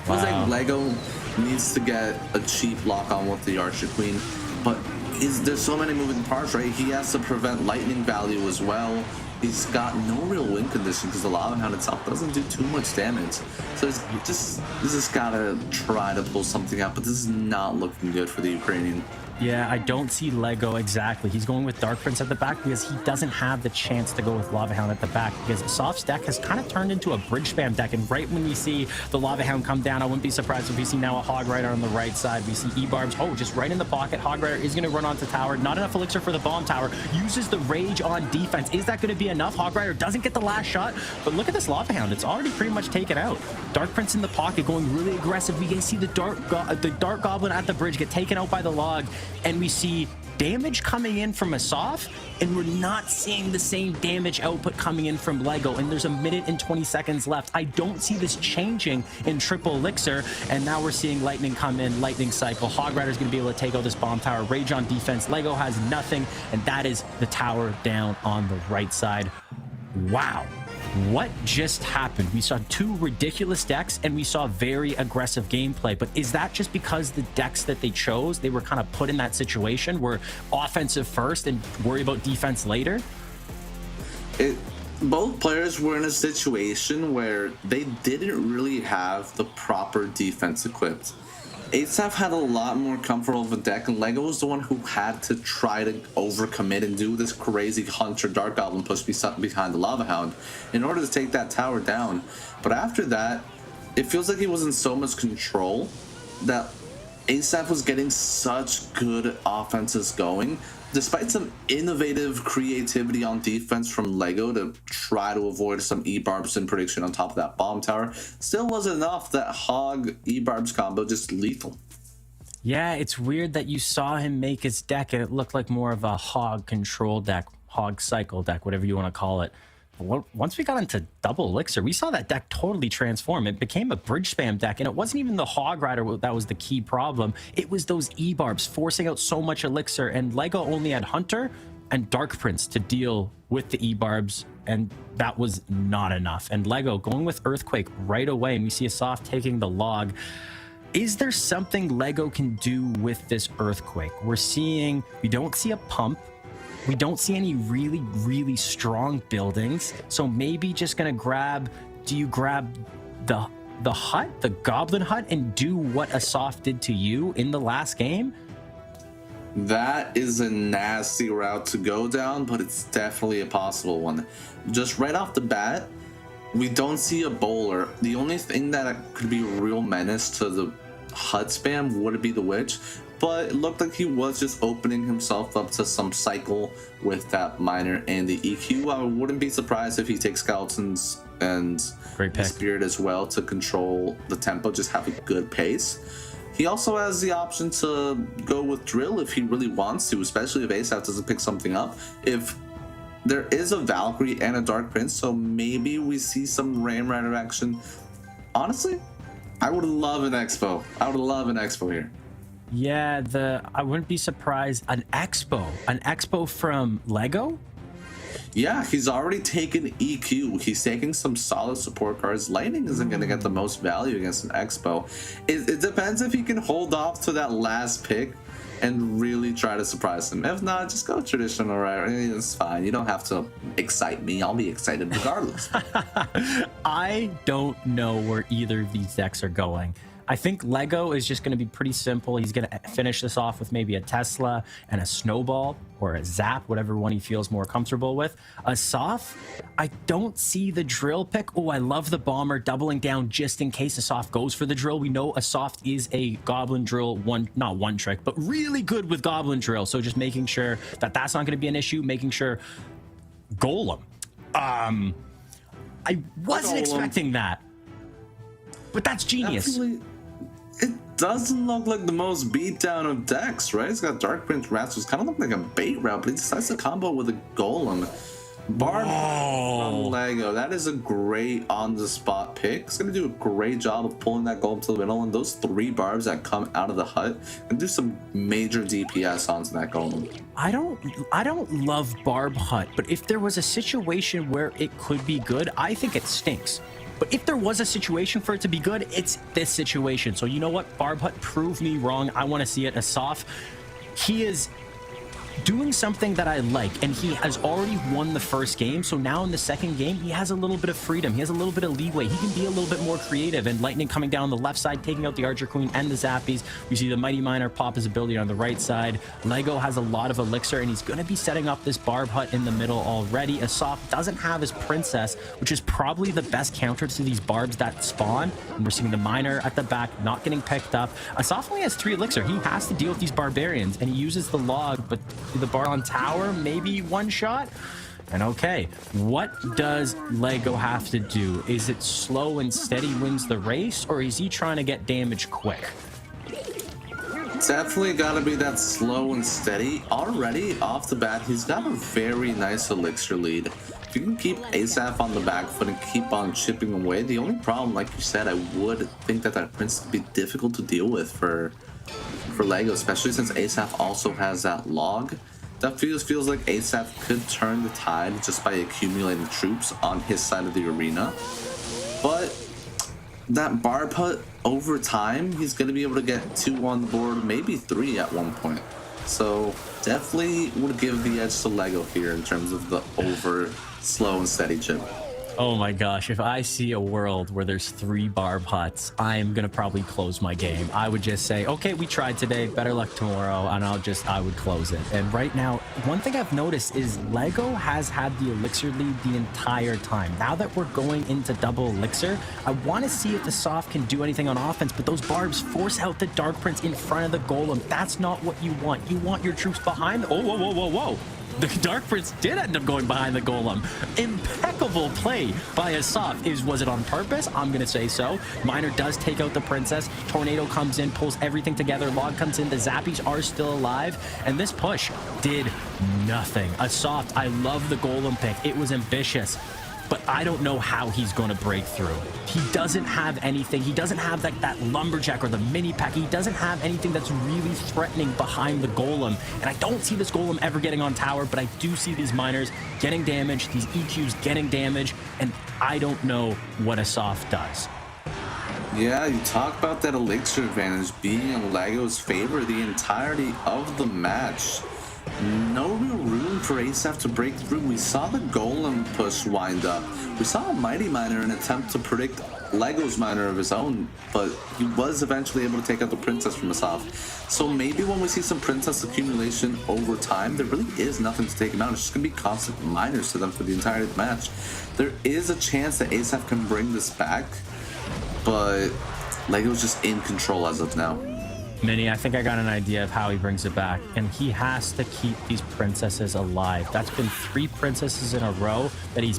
Feels like Lego needs to get a cheap lock on with the Archer Queen, but there's so many moving parts, right? He has to prevent lightning value as well. He's got no real win condition because the Lava Hound itself doesn't do too much damage. So he's just gotta try to pull something out, but this is not looking good for the Ukrainian. Yeah, I don't see Lego exactly. He's going with Dark Prince at the back because he doesn't have the chance to go with Lava Hound at the back, because Soft's deck has kind of turned into a bridge spam deck. And right when we see the Lava Hound come down, I wouldn't be surprised if we see now a Hog Rider on the right side. We see E-Barbs, just right in the pocket. Hog Rider is going to run onto tower. Not enough elixir for the bomb tower. Uses the rage on defense. Is that going to be enough? Hog Rider doesn't get the last shot, but look at this Lava Hound. It's already pretty much taken out. Dark Prince in the pocket going really aggressive. We can see the Dark Goblin at the bridge get taken out by the log, and we see damage coming in from Asaf, and we're not seeing the same damage output coming in from Lego, and there's 1 minute and 20 seconds left. I don't see this changing in triple elixir, and now we're seeing lightning come in, lightning cycle. Hog Rider's gonna be able to take out this bomb tower. Rage on defense. Lego has nothing, and that is the tower down on the right side. Wow. What just happened? We saw two ridiculous decks, and we saw very aggressive gameplay. But is that just because the decks that they chose, they were kind of put in that situation where offensive first and worry about defense later? Both players were in a situation where they didn't really have the proper defense equipped. ASAP had a lot more comfortable of a deck, and Lego was the one who had to try to overcommit and do this crazy Hunter Dark Goblin push behind the Lava Hound in order to take that tower down. But after that, it feels like he was in so much control that ASAP was getting such good offenses going, despite some innovative creativity on defense from Lego to try to avoid some E-Barbs in prediction on top of that bomb tower. Still wasn't enough. That Hog E-Barbs combo just lethal. Yeah, it's weird that you saw him make his deck and it looked like more of a Hog control deck, Hog cycle deck, whatever you want to call it. Once we got into double elixir, we saw that deck totally transform. It became a bridge spam deck, and it wasn't even the Hog Rider that was the key problem. It was those E-Barbs forcing out so much elixir, and Lego only had Hunter and Dark Prince to deal with the E-Barbs, and that was not enough. And Lego going with Earthquake right away, and we see Asaf taking the log. Is there something Lego can do with this Earthquake? We don't see a pump. We don't see any really, really strong buildings. So maybe just gonna do you grab the hut, the Goblin hut, and do what Asaf did to you in the last game? That is a nasty route to go down, but it's definitely a possible one. Just right off the bat, we don't see a bowler. The only thing that could be a real menace to the hut spam would be the Witch, but it looked like he was just opening himself up to some cycle with that Miner and the EQ. I wouldn't be surprised if he takes Skeletons and Spirit as well to control the tempo, just have a good pace. He also has the option to go with Drill if he really wants to, especially if ASAP doesn't pick something up. If there is a Valkyrie and a Dark Prince, so maybe we see some Ram Rider action. Honestly, I would love an Expo. I would love an Expo here. Yeah, I wouldn't be surprised. An expo from Lego? Yeah, he's already taken EQ. He's taking some solid support cards. Lightning isn't going to get the most value against an Expo. It depends if he can hold off to that last pick and really try to surprise him. If not, just go traditional, right? It's fine. You don't have to excite me. I'll be excited regardless. I don't know where either of these decks are going. I think Lego is just going to be pretty simple. He's going to finish this off with maybe a Tesla and a Snowball or a Zap, whatever one he feels more comfortable with. Asaf, I don't see the Drill pick. Oh, I love the Bomber doubling down just in case Asaf goes for the Drill. We know Asaf is a Goblin Drill, not one trick, but really good with Goblin Drill. So just making sure that that's not going to be an issue, making sure Golem. I wasn't expecting that, but that's genius. It doesn't look like the most beatdown of decks, right? It's got Dark Prince Rats, which kind of look like a bait route, but he decides to combo with a Golem. Barb from Lego. That is a great on-the-spot pick. It's going to do a great job of pulling that golem to the middle, and those 3 barbs that come out of the hut and do some major DPS onto that golem. I don't love Barb Hut, but if there was a situation where it could be good, I think it stinks. But if there was a situation for it to be good, it's this situation. So you know what? Barb Hut, prove me wrong. I want to see it. Asaf, he is doing something that I like, and he has already won the first game. So now in the second game, he has a little bit of freedom. He has a little bit of leeway. He can be a little bit more creative. And Lightning coming down the left side, taking out the Archer Queen and the Zappies. We see the Mighty Miner pop his ability on the right side. Lego has a lot of elixir, and he's going to be setting up this Barb Hut in the middle already. Asaf doesn't have his Princess, which is probably the best counter to these barbs that spawn. And we're seeing the Miner at the back not getting picked up. Asaf only has 3 elixir. He has to deal with these barbarians, and he uses the log, but the bar on tower, maybe 1 shot. And okay, what does Lego have to do? Is it slow and steady wins the race, or is he trying to get damage quick? Definitely got to be that slow and steady. Already off the bat, he's got a very nice elixir lead. If you can keep Asaph on the back foot and keep on chipping away, the only problem, like you said, I would think that Prince could be difficult to deal with for Lego, especially since Asaph also has that log. That feels like Asaph could turn the tide just by accumulating troops on his side of the arena. But that Barb Hut, over time, he's going to be able to get 2 on the board, maybe 3 at one point. So definitely would give the edge to Lego here in terms of the over slow and steady chip. Oh my gosh, if I see a world where there's 3 Barb Huts, I'm gonna probably close my game. I would just say, okay, we tried today, better luck tomorrow, and I would close it. And right now, one thing I've noticed is Lego has had the elixir lead the entire time. Now that we're going into double elixir, I want to see if the Soft can do anything on offense, but those barbs force out the Dark Prince in front of the golem. That's not what you want. You want your troops behind. Oh, whoa, whoa, whoa, whoa. The Dark Prince did end up going behind the golem. Impeccable play by Asaf. Was it on purpose? I'm going to say so. Miner does take out the Princess. Tornado comes in, pulls everything together. Log comes in. The Zappies are still alive. And this push did nothing. Asaf, I love the golem pick. It was ambitious. But I don't know how he's going to break through. He doesn't have anything. He doesn't have that lumberjack or the mini pack. He doesn't have anything that's really threatening behind the golem. And I don't see this golem ever getting on tower, but I do see these miners getting damage, these EQs getting damage, and I don't know what Asaf does. Yeah, you talk about that elixir advantage being in Lego's favor the entirety of the match. No real room for Asaph to break through. We saw the golem push wind up. We saw a Mighty Miner in an attempt to predict Lego's Miner of his own, but he was eventually able to take out the Princess from Asaph. So maybe when we see some Princess accumulation over time, there really is nothing to take him out. It's just going to be constant miners to them for the entirety of the match. There is a chance that Asaph can bring this back, but Lego's just in control as of now. Minnie, I think I got an idea of how he brings it back, and he has to keep these princesses alive. That's been 3 princesses in a row that he's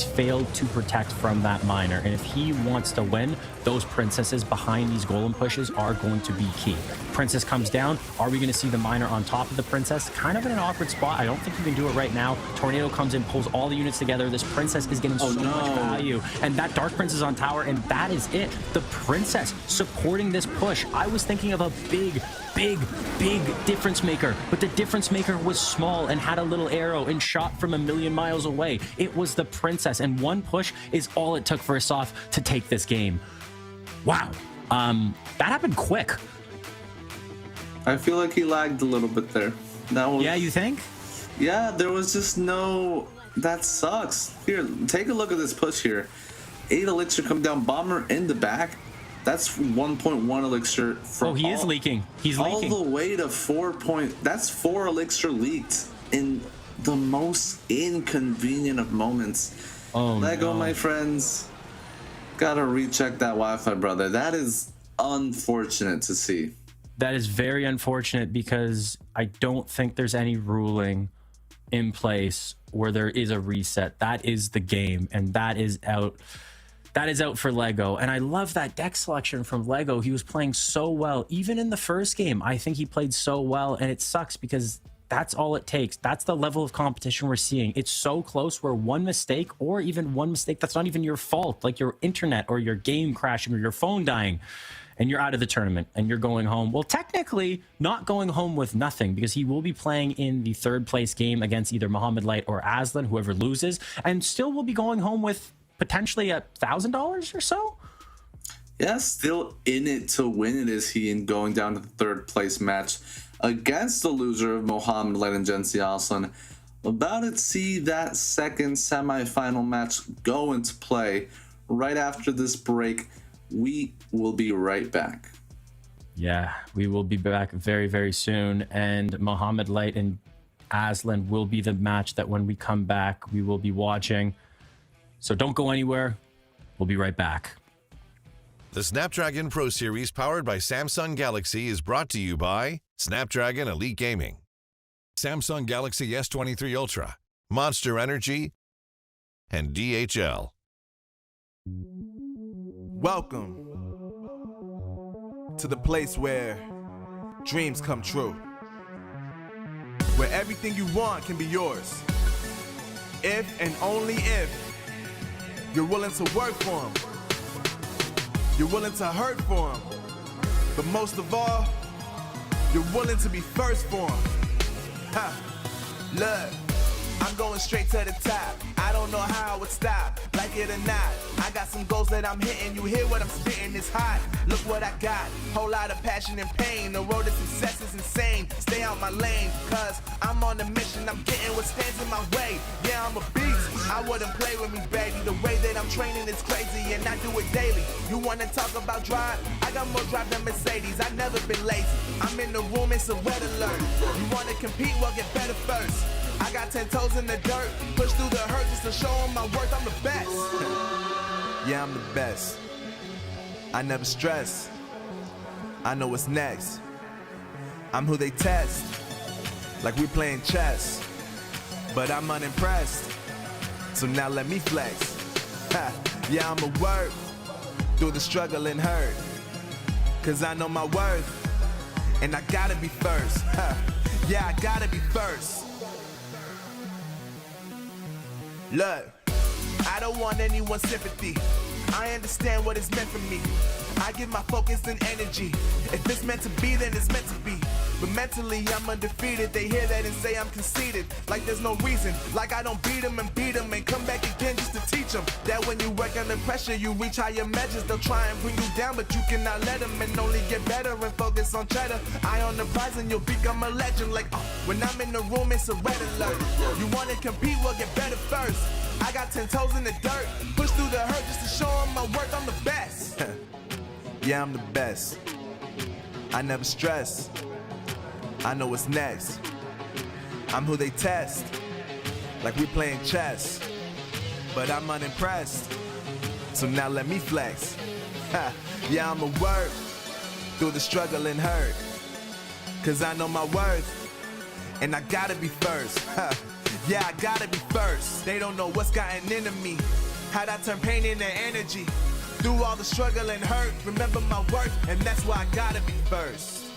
failed to protect from that miner, and if he wants to win, those princesses behind these golem pushes are going to be key. Princess comes down. Are we going to see the miner on top of the princess? Kind of in an awkward spot. I don't think you can do it right now. Tornado comes in, pulls all the units together. This princess is getting so much value, and that Dark Prince is on tower, and that is it. The princess supporting this push. I was thinking of a big difference maker, but the difference maker was small and had a little arrow and shot from 1,000,000 miles away. It was the princess, and one push is all it took for Asaf to take this game. Wow. That happened quick. I feel like he lagged a little bit there. Yeah, you think? Yeah, there was just no... That sucks. Here, take a look at this push here. 8 elixir come down, bomber in the back. That's 1.1 elixir from he is leaking. He's leaking. All the way to 4 That's 4 elixir leaked in the most inconvenient of moments. Oh, Lego, no. my friends. Gotta recheck that Wi-Fi, brother. That is unfortunate to see. That is very unfortunate because I don't think there's any ruling in place where there is a reset. That is the game, and that is out. That is out for Lego. And I love that deck selection from Lego. He was playing so well. Even in the first game, I think he played so well. And it sucks because That's all it takes. That's the level of competition we're seeing. It's so close where one mistake, or even one mistake that's not even your fault, like your internet or your game crashing or your phone dying, and you're out of the tournament and you're going home. Well, technically not going home with nothing, because he will be playing in the third place game against either Mohamed Light or Aslan, whoever loses, and still will be going home with potentially $1,000 or so. Yeah, still in it to win it is he, in going down to the third place match against the loser of Mohamed Light and Jensi Aslan. About to see that second semifinal match go into play right after this break. We will be right back. Yeah, we will be back very, very soon. And Mohamed Light and Aslan will be the match that when we come back, we will be watching. So don't go anywhere. We'll be right back. The Snapdragon Pro Series powered by Samsung Galaxy is brought to you by Snapdragon Elite Gaming, Samsung Galaxy S23 Ultra, Monster Energy, and DHL. Welcome to the place where dreams come true, where everything you want can be yours, if and only if you're willing to work for them, you're willing to hurt for them, but most of all, you're willing to be first for them. Ha! Look, I'm going straight to the top. I don't know how I would stop, like it or not. I got some goals that I'm hitting. You hear what I'm spitting? It's hot. Look what I got. Whole lot of passion and pain. The road to success is insane. Stay out my lane, cause I'm on a mission. I'm getting what stands in my way. Yeah, I'm a beast. I wouldn't play with me, baby. The way that I'm training is crazy, and I do it daily. You wanna talk about drive? I got more drive than Mercedes. I've never been lazy. I'm in the room, it's a red alert. You wanna compete? Well, get better first. I got 10 toes in the dirt, push through the hurt just to show them my worth. I'm the best. Yeah, I'm the best. I never stress. I know what's next. I'm who they test, like we playing chess. But I'm unimpressed, so now let me flex. Ha. Yeah, I'ma work through the struggle and hurt, cause I know my worth, and I gotta be first. Ha. Yeah, I gotta be first. Look, I don't want anyone's sympathy. I understand what it's meant for me. I give my focus and energy. If it's meant to be, then it's meant to be. But mentally, I'm undefeated. They hear that and say I'm conceited. Like there's no reason. Like I don't beat them and come back again just to teach them that when you work under pressure, you reach higher measures. They'll try and bring you down, but you cannot let them, and only get better and focus on cheddar. Eye on the prize and you'll become a legend. Like, when I'm in the room, it's a red alert. You wanna compete? Well, get better first. I got 10 toes in the dirt, push through the hurt just to show them my worth. I'm the best. Yeah, I'm the best. I never stress. I know what's next. I'm who they test, like we playing chess. But I'm unimpressed, so now let me flex. Ha. Yeah, I'ma work through the struggle and hurt, cause I know my worth, and I gotta be first. Ha. Yeah, I gotta be first. They don't know what's gotten into me, how'd I turn pain into energy. Through all the struggle and hurt, remember my worth, and that's why I gotta be first.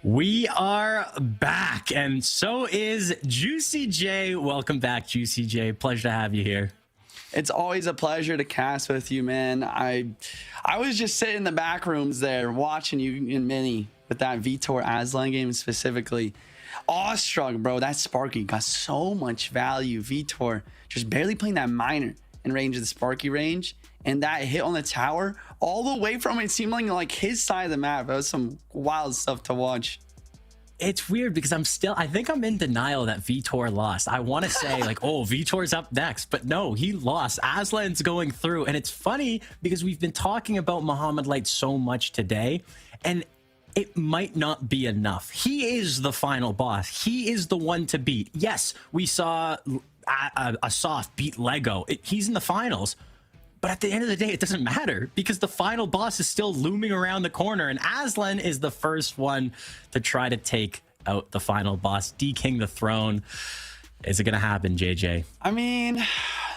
We are back, and so is Juicy J. Welcome back, Juicy J. Pleasure to have you here. It's always a pleasure to cast with you, man. I was just sitting in the back rooms there watching you and Minnie with that Vitor Aslan game specifically. Awestruck, bro. That Sparky got so much value. Vitor just barely playing that minor in range of the Sparky range, and that hit on the tower all the way from, it seemed like his side of the map. That was some wild stuff to watch. It's weird because I think I'm in denial that Vitor lost. I want to say like, oh, Vitor's up next, but no, he lost. Aslan's going through, and it's funny because we've been talking about Mohamed Light so much today, and it might not be enough. He is the final boss. He is the one to beat. Yes, we saw a soft beat Lego. He's in the finals. But at the end of the day, it doesn't matter because the final boss is still looming around the corner. And Aslan is the first one to try to take out the final boss, de-king the throne. Is it going to happen, JJ? I mean,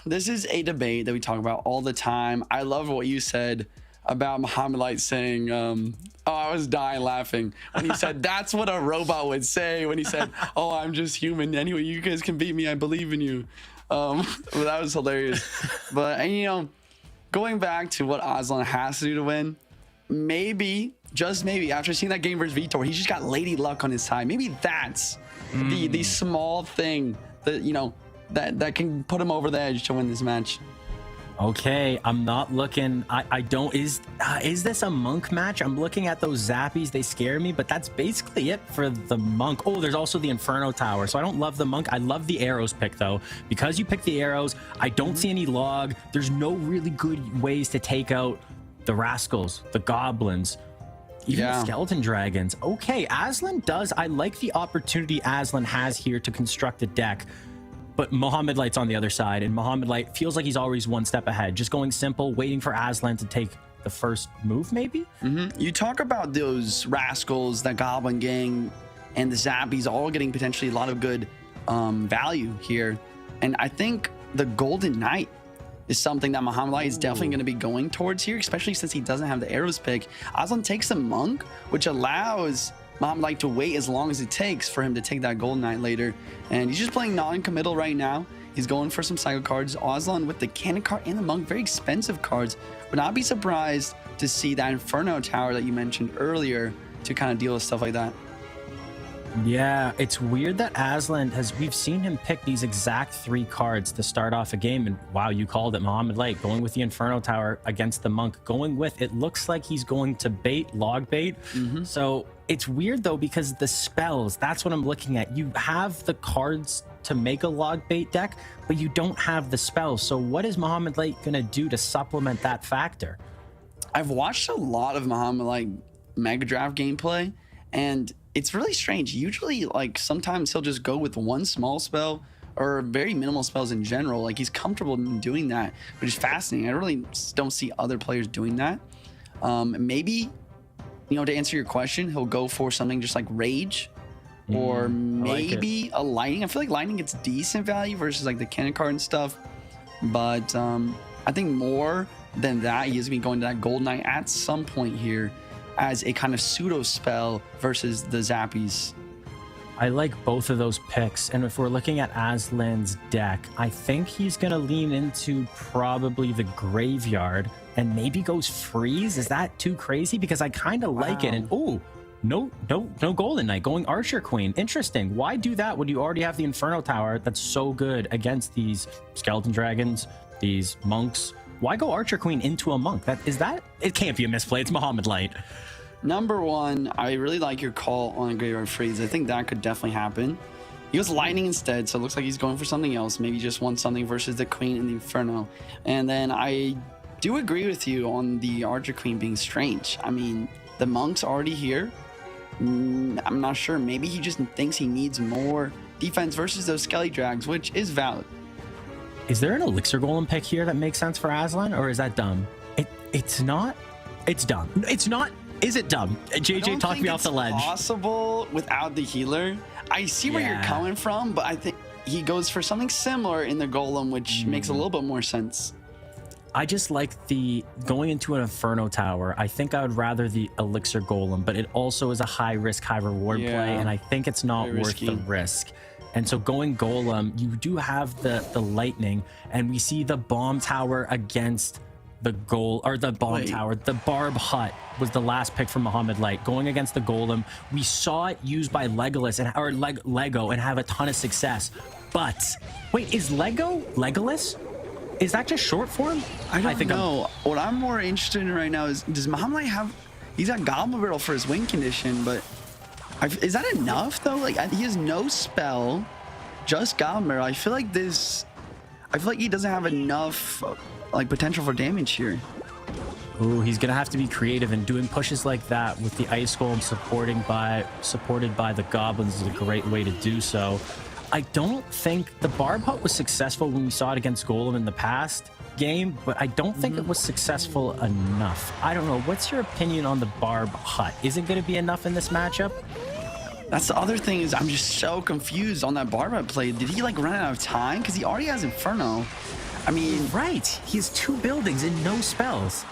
this is a debate that we talk about all the time. I love what you said about Muhammad Light saying, oh, I was dying laughing when he said that's what a robot would say when he said, oh, I'm just human. Anyway, you guys can beat me. I believe in you. Well, that was hilarious. But, and, you know, going back to what Aslan has to do to win, maybe, just maybe, after seeing that game versus Vitor, he's just got Lady Luck on his side. Maybe that's the small thing that, you know, that can put him over the edge to win this match. Okay, I'm not looking. I don't. Is this a monk match? I'm looking at those zappies. They scare me, but that's basically it for the monk. Oh, there's also the Inferno Tower. So I don't love the monk. I love the arrows pick though, because you pick the arrows. I don't see any log. There's no really good ways to take out the rascals, the goblins, even the skeleton dragons. Okay, Aslan does. I like the opportunity Aslan has here to construct a deck. But Muhammad Light's on the other side, and Muhammad Light feels like he's always one step ahead. Just going simple, waiting for Aslan to take the first move, maybe? You talk about those rascals, that Goblin Gang, and the Zappies all getting potentially a lot of good value here. And I think the Golden Knight is something that Muhammad Light is definitely going to be going towards here, especially since he doesn't have the arrows pick. Aslan takes the Monk, which allows Muhammad Light to wait as long as it takes for him to take that Golden Knight later. And he's just playing non-committal right now. He's going for some cycle cards. Aslan with the Cannon card and the Monk, very expensive cards. Would not be surprised to see that Inferno Tower that you mentioned earlier to kind of deal with stuff like that. Yeah, it's weird that Aslan we've seen him pick these exact 3 cards to start off a game, and wow, you called it, Muhammad Light going with the Inferno Tower against the Monk, going with, it looks like he's going to log bait. So it's weird though, because the spells, that's what I'm looking at. You have the cards to make a log bait deck, but you don't have the spells. So what is Muhammad Light gonna do to supplement that factor? I've watched a lot of Muhammad Light Mega Draft gameplay, and it's really strange. Usually, like, sometimes he'll just go with one small spell or very minimal spells in general. Like, he's comfortable in doing that, which is fascinating. I really don't see other players doing that. Maybe, you know, to answer your question, he'll go for something just like Rage, or maybe a Lightning. I feel like Lightning gets decent value versus like the Cannon card and stuff. But I think more than that, he is going to be going to that Gold Knight at some point here as a kind of pseudo spell versus the Zappies. I like both of those picks, and if we're looking at Aslan's deck, I think he's gonna lean into probably the Graveyard and maybe goes Freeze. Is that too crazy? Because I kind of like it. And oh, no Golden Knight, going Archer Queen. Interesting. Why do that when you already have the Inferno Tower that's so good against these skeleton dragons, these monks? Why go Archer Queen into a monk? It can't be a misplay. It's Muhammad Light. Number one, I really like your call on a Graveyard Freeze. I think that could definitely happen. He goes Lightning instead, so it looks like he's going for something else. Maybe just wants something versus the Queen and the Inferno. And then I do agree with you on the Archer Queen being strange. I mean, the monk's already here. I'm not sure. Maybe he just thinks he needs more defense versus those Skelly Drags, which is valid. Is there an Elixir Golem pick here that makes sense for Aslan, or is that dumb? It's not. It's dumb. It's not. Is it dumb? JJ, talk me off the ledge. It's possible without the healer. I see where you're coming from, but I think he goes for something similar in the Golem, which makes a little bit more sense. I just like the going into an Inferno Tower. I think I would rather the Elixir Golem, but it also is a high risk, high reward play, and I think it's not worth the risk. And so going Golem, you do have the Lightning, and we see the Bomb Tower against the Tower. The Barb Hut was the last pick from Muhammad Light. Going against the Golem, we saw it used by Legolas Lego and have a ton of success. But wait, is Legolas? Is that just short form? I think know. What I'm more interested in right now is, does Muhammad Light have? He's got Goblin Barrel for his win condition, but is that enough though? Like, he has no spell, just Goblin Barrel. I feel like he doesn't have enough like potential for damage here. Ooh, he's gonna have to be creative, and doing pushes like that with the Ice Golem supported by the goblins is a great way to do so. I don't think the Barb Hut was successful when we saw it against Golem in the past game, but I don't think it was successful enough. I don't know. What's your opinion on the Barb Hut? Is it going to be enough in this matchup? That's the other thing, is I'm just so confused on that Barb Hut play. Did he like run out of time? Because he already has Inferno. I mean, Right. He has 2 buildings and no spells.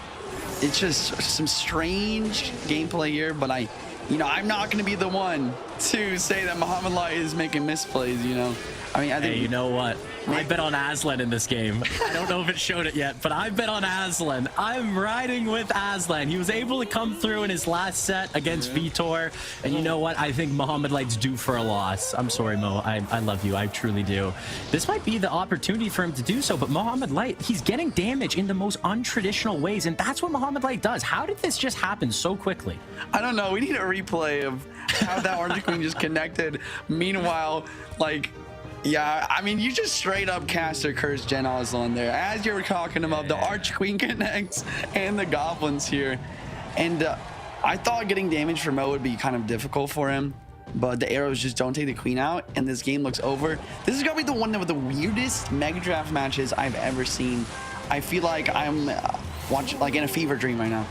it's just some strange gameplay here, but I'm not going to be the one to say that Muhammad Light is making misplays, I mean, I think... Hey, you know what? I bet on Aslan in this game. I don't know if it showed it yet, but I bet on Aslan. I'm riding with Aslan. He was able to come through in his last set against Vitor. And you know what? I think Muhammad Light's due for a loss. I'm sorry, Mo. I love you. I truly do. This might be the opportunity for him to do so, but Muhammad Light, he's getting damage in the most untraditional ways, and that's what Muhammad Light does. How did this just happen so quickly? I don't know. We need a replay of how that Archer Queen just connected. Meanwhile, yeah, I mean, you just straight up cast a curse Gen Aslan there. As you were talking about, the Arch Queen connects and the Goblins here. And I thought getting damage from Mo would be kind of difficult for him, but the arrows just don't take the Queen out, and this game looks over. This is going to be the one of the weirdest Mega Draft matches I've ever seen. I feel like I'm in a fever dream right now.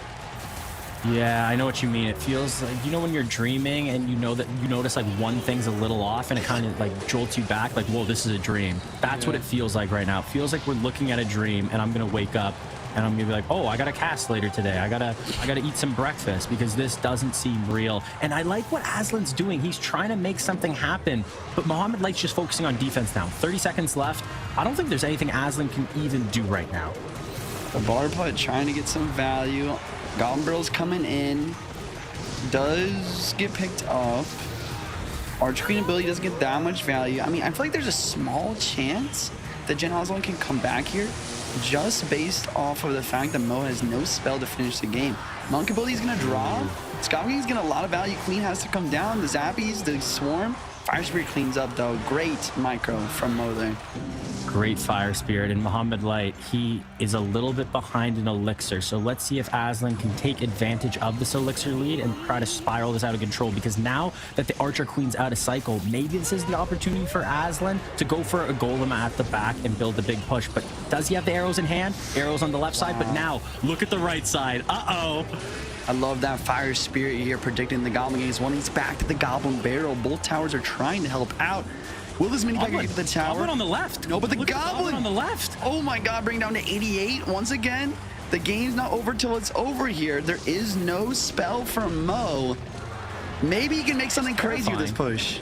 Yeah, I know what you mean. It feels like, when you're dreaming and you notice like one thing's a little off and it kind of like jolts you back, like, whoa, this is a dream. That's what it feels like right now. It feels like we're looking at a dream, and I'm gonna wake up and I'm gonna be like, oh, I gotta cast later today. I gotta eat some breakfast because this doesn't seem real. And I like what Aslan's doing. He's trying to make something happen, but Muhammad Light's just focusing on defense now. 30 seconds left. I don't think there's anything Aslan can even do right now. The Barb Hut trying to get some value. Goblin Barrel's coming in. Does get picked up. Archer Queen ability doesn't get that much value. I mean, I feel like there's a small chance that Gen Aslan can come back here just based off of the fact that Mo has no spell to finish the game. Monk ability is going to draw. Scott King's getting a lot of value. Queen has to come down. The Zappies, the Swarm. Fire Spirit cleans up, though. Great micro from Mo there. Great Fire Spirit. And Muhammad Light, he is a little bit behind in Elixir. So let's see if Aslan can take advantage of this Elixir lead and try to spiral this out of control. Because now that the Archer Queen's out of cycle, maybe this is the opportunity for Aslan to go for a Golem at the back and build a big push. But does he have the arrows in hand? Arrows on the left side. But now, look at the right side. Uh-oh. I love that Fire Spirit here predicting the Goblin games. One, he's back to the Goblin Barrel. Both towers are trying to help out. Will this mini packer get to the tower? Goblin on the left. No, but the Look at Goblin on the left. Oh my God, bring down to 88 once again. The game's not over till it's over here. There is no spell from Mo. Maybe he can make something crazy with this push.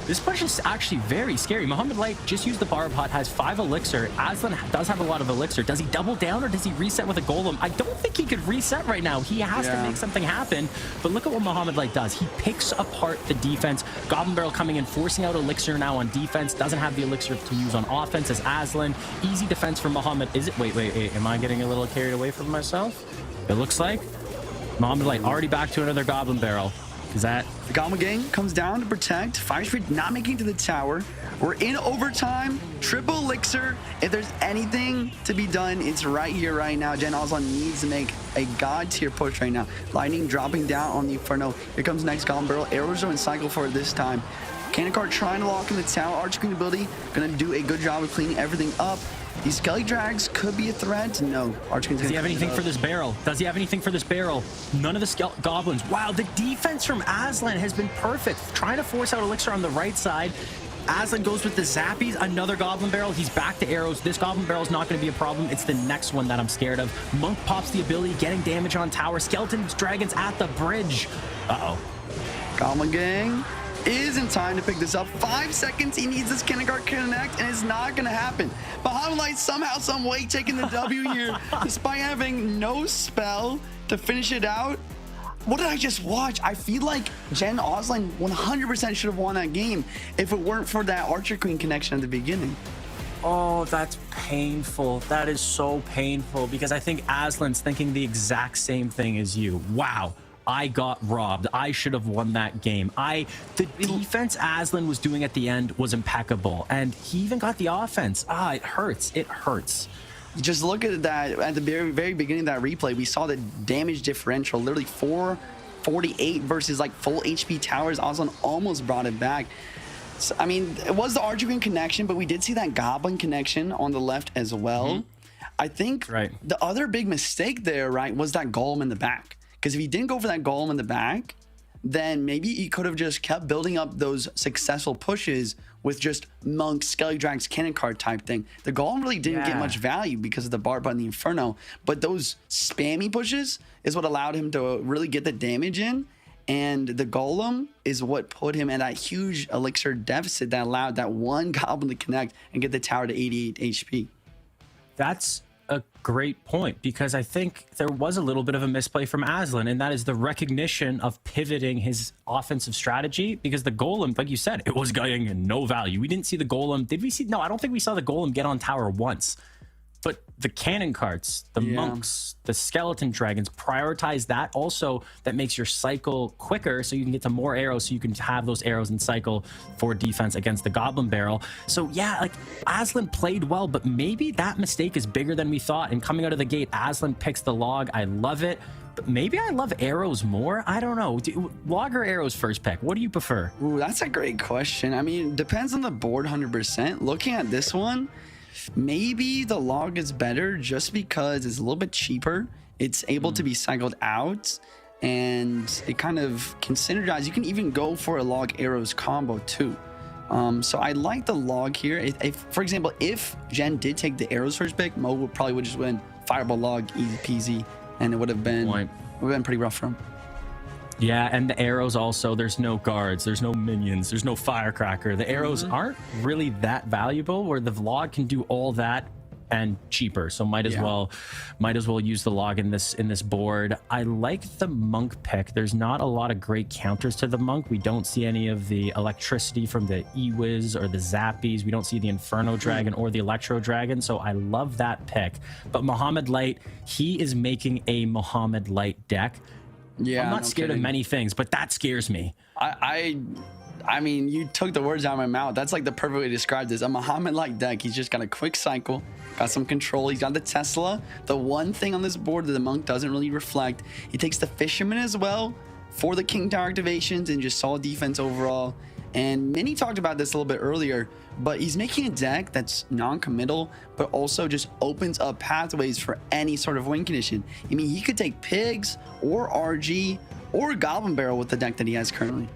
This push is actually very scary. Muhammad Light just used the Barb Hut, has 5 Elixir. Aslan does have a lot of Elixir. Does he double down or does he reset with a Golem? I don't think he could reset right now. He has to make something happen. But look at what Muhammad Light does. He picks apart the defense. Goblin Barrel coming in, forcing out Elixir now on defense. Doesn't have the Elixir to use on offense as Aslan. Easy defense for Muhammad. Is it? Wait. Am I getting a little carried away from myself? It looks like Muhammad Light already back to another Goblin Barrel. Is that... The Goblin Gang comes down to protect. Fire Spirit not making it to the tower. We're in overtime. Triple Elixir. If there's anything to be done, it's right here, right now. Gen Aslan needs to make a god tier push right now. Lightning dropping down on the Inferno. Here comes next Goblin Barrel. Arrows are in cycle for it this time. Cannon Cart trying to lock in the tower. Archer Queen ability going to do a good job of cleaning everything up. These Skelly Drags could be a threat. No. Archer Queen's Does he have anything for this barrel? Does he have anything for this barrel? None of the Goblins. Wow, the defense from Aslan has been perfect. Trying to force out Elixir on the right side. Aslan goes with the Zappies. Another Goblin Barrel. He's back to arrows. This Goblin Barrel is not going to be a problem. It's the next one that I'm scared of. Monk pops the ability, getting damage on tower. Skeletons, Dragons at the bridge. Uh-oh. Goblin Gang is in time to pick this up. 5 seconds. He needs this Kindergarten connect, and it's not going to happen. Muhammad Light somehow, some way taking the W here, despite having no spell to finish it out. What did I just watch? I feel like Gen Aslan 100% should have won that game if it weren't for that Archer Queen connection at the beginning. Oh, that's painful. That is so painful because I think Aslan's thinking the exact same thing as you. Wow. I got robbed. I should have won that game. The defense Aslan was doing at the end was impeccable, and he even got the offense. It hurts. It hurts. Just look at that at the very, very beginning of that replay. We saw the damage differential, literally 448 versus like full HP towers. Aslan almost brought it back. So, I mean, it was the RGB connection, but we did see that Goblin connection on the left as well. I think the other big mistake there, right, was that Golem in the back. Because if he didn't go for that Golem in the back, then maybe he could have just kept building up those successful pushes with just Monk, Skelly Drags, Cannon Card type thing. The Golem really didn't get much value because of the Barb and the Inferno, but those spammy pushes is what allowed him to really get the damage in, and the Golem is what put him at that huge elixir deficit that allowed that one Goblin to connect and get the tower to 88 HP. That's a great point, because I think there was a little bit of a misplay from Aslan, and that is the recognition of pivoting his offensive strategy, because the Golem, like you said, it was getting no value. We didn't see the Golem. Did we see? No, I don't think we saw the Golem get on tower once. But the cannon carts, the monks, the skeleton dragons, prioritize that. Also, that makes your cycle quicker, so you can get to more arrows, so you can have those arrows in cycle for defense against the goblin barrel. So yeah, like Aslan played well, but maybe that mistake is bigger than we thought. And coming out of the gate, Aslan picks the log. I love it. But maybe I love arrows more. I don't know. Log or arrows first pick? What do you prefer? Ooh, that's a great question. I mean, it depends on the board 100%. Looking at this one, maybe the log is better just because it's a little bit cheaper. It's able to be cycled out, and it kind of can synergize. You can even go for a log arrows combo too. So I like the log here. If for example, if Jen did take the arrows first pick, Mo would probably just win fireball log easy peasy, and it would have been pretty rough for him. Yeah, and the arrows also, there's no guards, there's no minions, there's no firecracker. The arrows aren't really that valuable, where the log can do all that and cheaper. So might as well use the log in this board. I like the monk pick. There's not a lot of great counters to the monk. We don't see any of the electricity from the E-Wiz or the Zappies. We don't see the Inferno Dragon or the Electro Dragon. So I love that pick. But Muhammad Light, he is making a Muhammad Light deck. Yeah, I'm not scared of many things, but that scares me. I mean, you took the words out of my mouth. That's like the perfect way to describe this. A Muhammad-like deck. He's just got a quick cycle, got some control. He's got the Tesla. The one thing on this board that the monk doesn't really reflect. He takes the Fisherman as well for the King Tower activations and just solid defense overall. And Minnie talked about this a little bit earlier, but he's making a deck that's non-committal, but also just opens up pathways for any sort of win condition. I mean, he could take Pigs or RG or Goblin Barrel with the deck that he has currently.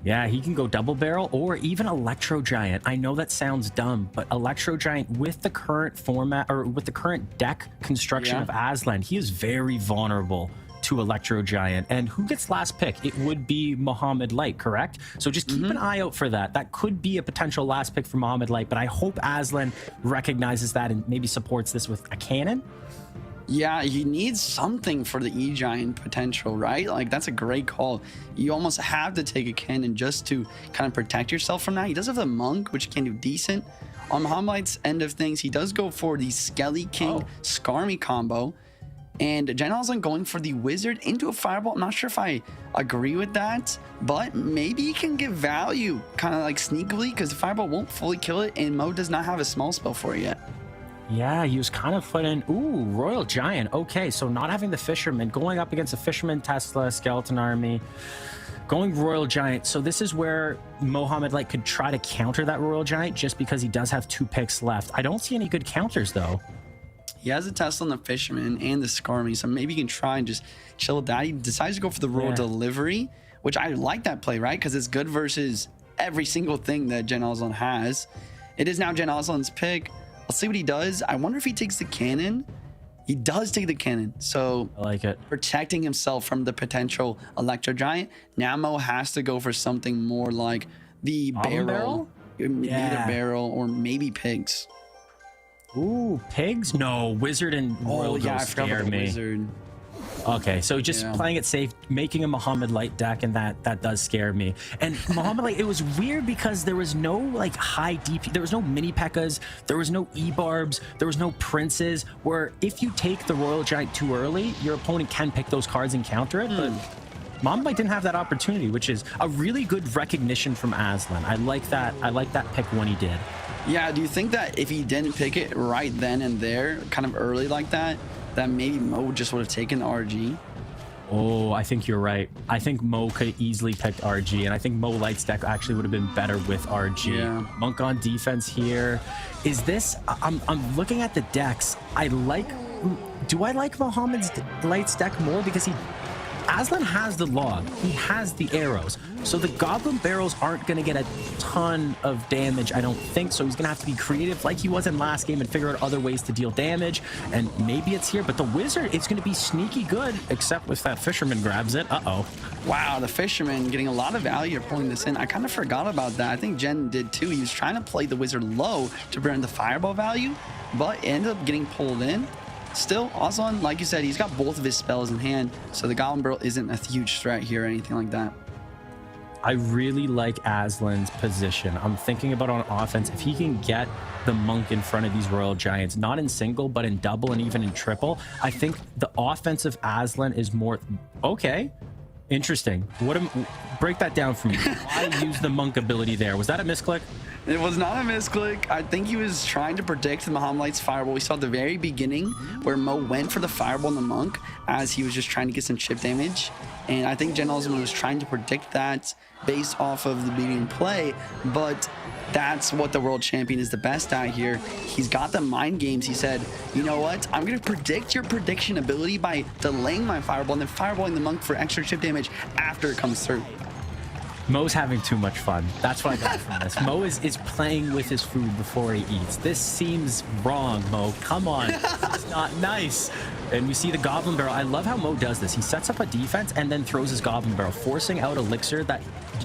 Yeah, he can go double barrel or even Electro Giant. I know that sounds dumb, but Electro Giant with the current format, or with the current deck construction of Aslan, he is very vulnerable to Electro Giant. And who gets last pick? It would be Muhammad Light, correct? So just keep an eye out for that. That could be a potential last pick for Muhammad Light, but I hope Aslan recognizes that and maybe supports this with a cannon. Yeah, you need something for the E-Giant potential, right? Like, that's a great call. You almost have to take a cannon just to kind of protect yourself from that. He does have the Monk, which can do decent. On Muhammad Light's end of things, he does go for the Skelly King Skarmy combo. And Jen Osland going for the Wizard into a Fireball. I'm not sure if I agree with that, but maybe he can give value kind of like sneakily, because the Fireball won't fully kill it, and Mo does not have a small spell for it yet. Yeah, he was kind of putting, Royal Giant. Okay, so not having the Fisherman, going up against a Fisherman, Tesla, Skeleton Army, going Royal Giant. So this is where Muhammad Light could try to counter that Royal Giant, just because he does have 2 picks left. I don't see any good counters, though. He has the Tesla and the Fisherman and the Skarmy, so maybe he can try and just chill with that. He decides to go for the Royal Delivery, which I like that play, right? Because it's good versus every single thing that Jen Osland has. It is now Jen Osland's pick. Let's see what he does. I wonder if he takes the cannon. He does take the cannon. So I like it. Protecting himself from the potential Electro Giant. Now Mo has to go for something more like the barrel? Either barrel or maybe Pigs. Ooh, Pigs? No, Wizard and Royal I forgot about the Wizard. Okay, so just playing it safe, making a Muhammad Light deck, and that does scare me. And Muhammad Light, it was weird because there was no like high DP, there was no mini P.E.K.K.A.s, there was no E-Barbs, there was no Princes, where if you take the Royal Giant too early, your opponent can pick those cards and counter it, but Muhammad Light didn't have that opportunity, which is a really good recognition from Aslan. I like that pick when he did. Yeah, do you think that if he didn't pick it right then and there, kind of early like that, that maybe Mo just would have taken the RG? Oh, I think you're right. I think Mo could have easily picked RG, and I think Mo Light's deck actually would have been better with RG. Yeah. Monk on defense here. Is this... I'm looking at the decks. Do I like Mohammed's Light's deck more? Because Aslan has the log. He has the arrows. So the Goblin Barrels aren't going to get a ton of damage, I don't think. So he's going to have to be creative like he was in last game and figure out other ways to deal damage. And maybe it's here. But the Wizard, it's going to be sneaky good, except if that Fisherman grabs it. Uh-oh. Wow, the Fisherman getting a lot of value pulling this in. I kind of forgot about that. I think Jen did too. He was trying to play the Wizard low to burn the Fireball value, but ended up getting pulled in. Still, Aslan, like you said, he's got both of his spells in hand, so the Goblin Barrel isn't a huge threat here or anything like that. I really like Aslan's position. I'm thinking about on offense, if he can get the Monk in front of these Royal Giants, not in single, but in double and even in triple, I think the offensive Aslan is more... Okay, interesting. Break that down for me. Why use the Monk ability there? Was that a misclick? It was not a misclick. I think he was trying to predict the Muhammad Light's Fireball. We saw at the very beginning where Mo went for the Fireball on the Monk as he was just trying to get some chip damage. And I think Jen Osman was trying to predict that based off of the beginning play. But that's what the world champion is the best at here. He's got the mind games. He said, you know what? I'm going to predict your prediction ability by delaying my Fireball and then Fireballing the Monk for extra chip damage after it comes through. Mo's having too much fun. That's what I got from this. Mo is playing with his food before he eats. This seems wrong, Mo. Come on. It's not nice. And we see the Goblin Barrel. I love how Mo does this. He sets up a defense and then throws his Goblin Barrel, forcing out Elixir that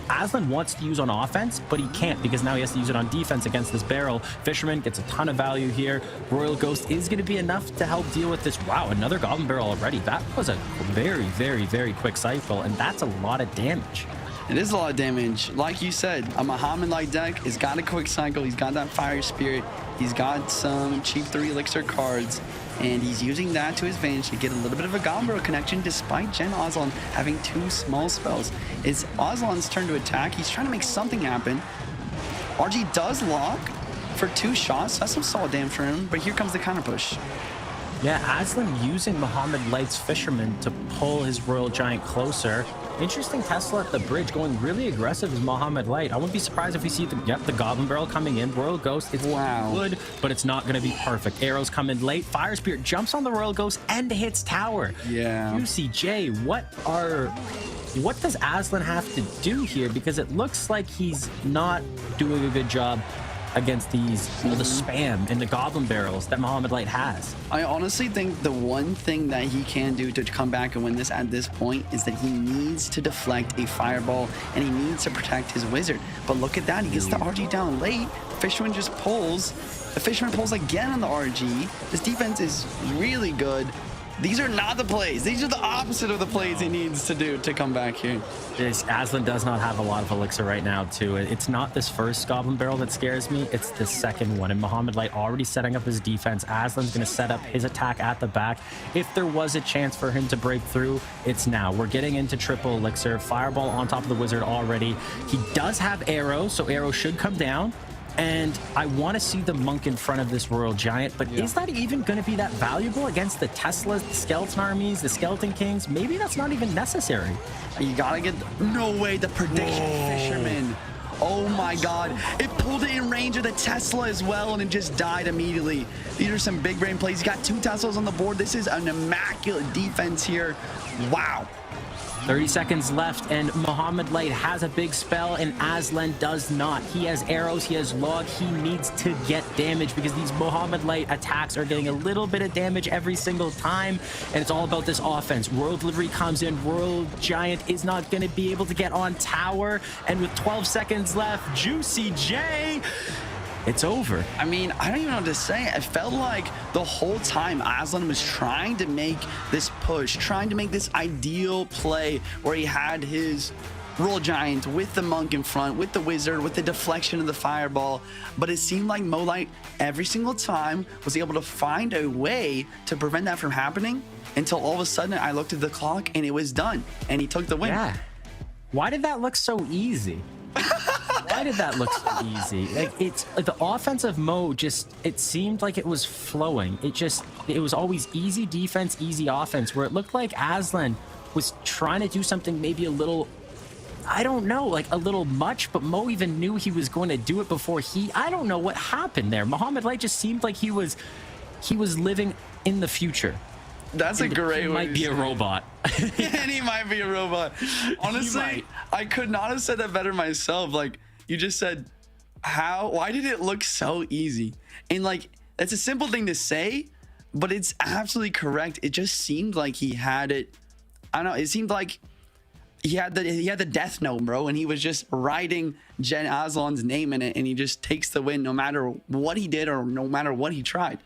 Aslan wants to use on offense, but he can't because now he has to use it on defense against this barrel. Fisherman gets a ton of value here. Royal Ghost is going to be enough to help deal with this. Wow, another Goblin Barrel already. That was a very, very, very quick cycle, and that's a lot of damage. It is a lot of damage. Like you said, a Muhammad Light deck has got a quick cycle. He's got that Fire Spirit. He's got some cheap 3 Elixir cards. And he's using that to his advantage to get a little bit of a Goblin Barrel connection despite Jen Aslan having 2 small spells. It's Aslan's turn to attack. He's trying to make something happen. RG does lock for 2 shots. That's some solid damage for him. But here comes the counter push. Yeah, Aslan using Muhammad Light's Fisherman to pull his Royal Giant closer. Interesting Tesla at the bridge, going really aggressive as Muhammad Light. I wouldn't be surprised if we see the Goblin Barrel coming in. Royal Ghost, it's good, but it's not going to be perfect. Arrows come in late. Fire Spirit jumps on the Royal Ghost and hits tower. Yeah. UCJ, what does Aslan have to do here? Because it looks like he's not doing a good job against these, the spam and the Goblin Barrels that Muhammad Light has. I honestly think the one thing that he can do to come back and win this at this point is that he needs to deflect a Fireball and he needs to protect his Wizard. But look at that, he gets the RG down late. Fisherman just pulls. The Fisherman pulls again on the RG. His defense is really good. These are not the plays. These are the opposite of the plays he needs to do to come back here. Aslan does not have a lot of Elixir right now, too. It's not this first Goblin Barrel that scares me. It's the second one. And Muhammad Light already setting up his defense. Aslan's going to set up his attack at the back. If there was a chance for him to break through, it's now. We're getting into triple Elixir. Fireball on top of the Wizard already. He does have Arrow, so Arrow should come down. And I want to see the Monk in front of this Royal Giant, but is that even going to be that valuable against the Teslas, the Skeleton Armies, the Skeleton Kings? Maybe that's not even necessary. You gotta get... No way, the prediction Fisherman. Oh my god. It pulled it in range of the Tesla as well, and it just died immediately. These are some big brain plays. You got 2 Teslas on the board. This is an immaculate defense here. Wow. 30 seconds left, and Muhammad Light has a big spell, and Aslan does not. He has arrows, he has log, he needs to get damage because these Muhammad Light attacks are getting a little bit of damage every single time, and it's all about this offense. Royal Delivery comes in, Royal Giant is not going to be able to get on tower, and with 12 seconds left, Juicy J, it's over. I mean, I don't even know what to say. I felt like the whole time Aslan was trying to make this push, trying to make this ideal play where he had his Royal Giant with the Monk in front, with the Wizard, with the deflection of the Fireball. But it seemed like Mo Light every single time was able to find a way to prevent that from happening until all of a sudden I looked at the clock and it was done and he took the win. Yeah. Why did that look so easy? Why did that look so easy? Like, it's like the offensive mode just, it seemed like it was flowing. It was always easy defense, easy offense, where it looked like Aslan was trying to do something maybe a little, I don't know, like a little much, but Mo even knew he was going to do it before I don't know what happened there. Mohamed Light just seemed like he was living in the future. That's a great He way might to be a say it. robot. And he might be a robot. Honestly, might. I could not have said that better myself. Like, you just said, why did it look so easy? And like, that's a simple thing to say, but it's absolutely correct. It just seemed like he had it. I don't know. It seemed like he had the death note, bro, and he was just writing Jen Aslan's name in it, and he just takes the win no matter what he did or no matter what he tried.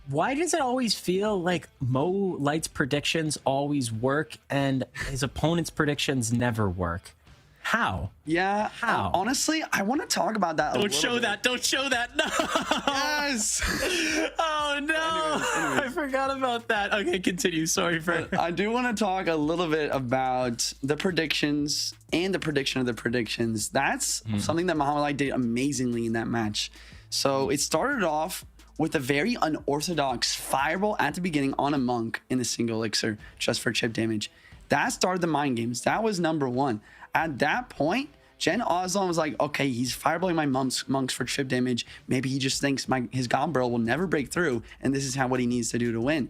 Why does it always feel like Mo Light's predictions always work and his opponent's predictions never work? How? Yeah. How? Honestly, I want to talk about that. Don't show that. Don't show that. No. Yes. Oh no. Anyways. I forgot about that. Okay, continue. Sorry for. I do want to talk a little bit about the predictions and the prediction of the predictions. That's something that Muhammad Ali did amazingly in that match. So it started off with a very unorthodox fireball at the beginning on a monk in the single elixir just for chip damage. That started the mind games. That was number one. At that point, Jen Aslan was like, okay, he's fireballing my monks for chip damage. Maybe he just thinks his God Barrel will never break through, and this is what he needs to do to win.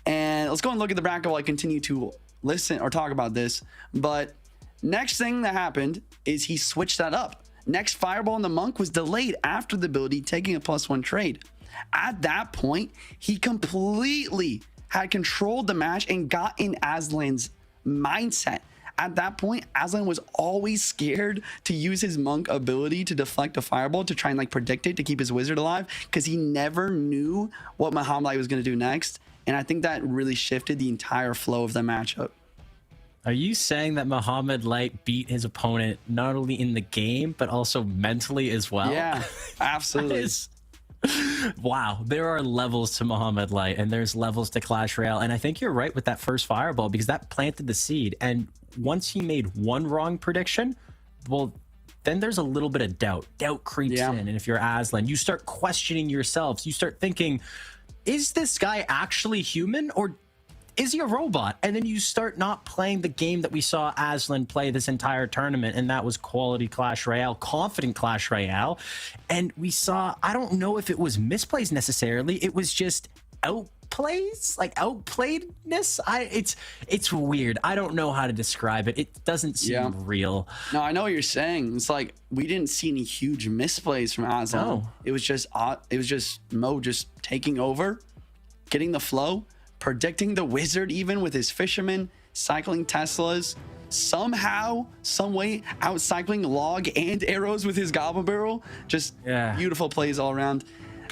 And let's go and look at the bracket while I continue to listen or talk about this. But next thing that happened is he switched that up. Next fireball on the monk was delayed after the ability, taking a +1 trade. At that point, he completely had controlled the match and got in Aslan's mindset. At that point, Aslan was always scared to use his monk ability to deflect a fireball to try and like predict it to keep his wizard alive, because he never knew what Muhammad Ali was going to do next. And I think that really shifted the entire flow of the matchup. Are you saying that Muhammad Light beat his opponent not only in the game, but also mentally as well? Yeah, absolutely. Wow, there are levels to Muhammad Light and there's levels to Clash Royale. And I think you're right with that first fireball, because that planted the seed. And once he made one wrong prediction, well, then there's a little bit of doubt. Doubt creeps in. And if you're Aslan, you start questioning yourselves. You start thinking, is this guy actually human, or is he a robot? And then you start not playing the game that we saw Aslan play this entire tournament, and that was quality Clash Royale, confident Clash Royale. And we saw, I don't know if it was misplays necessarily, it was just outplays, like outplayedness. It's weird. I don't know how to describe it. It doesn't seem real. No, I know what you're saying. It's like we didn't see any huge misplays from Aslan. No. It was just Mo just taking over, getting the flow, predicting the wizard even with his fisherman, cycling Teslas, somehow, some way outcycling log and arrows with his goblin barrel. Just beautiful plays all around.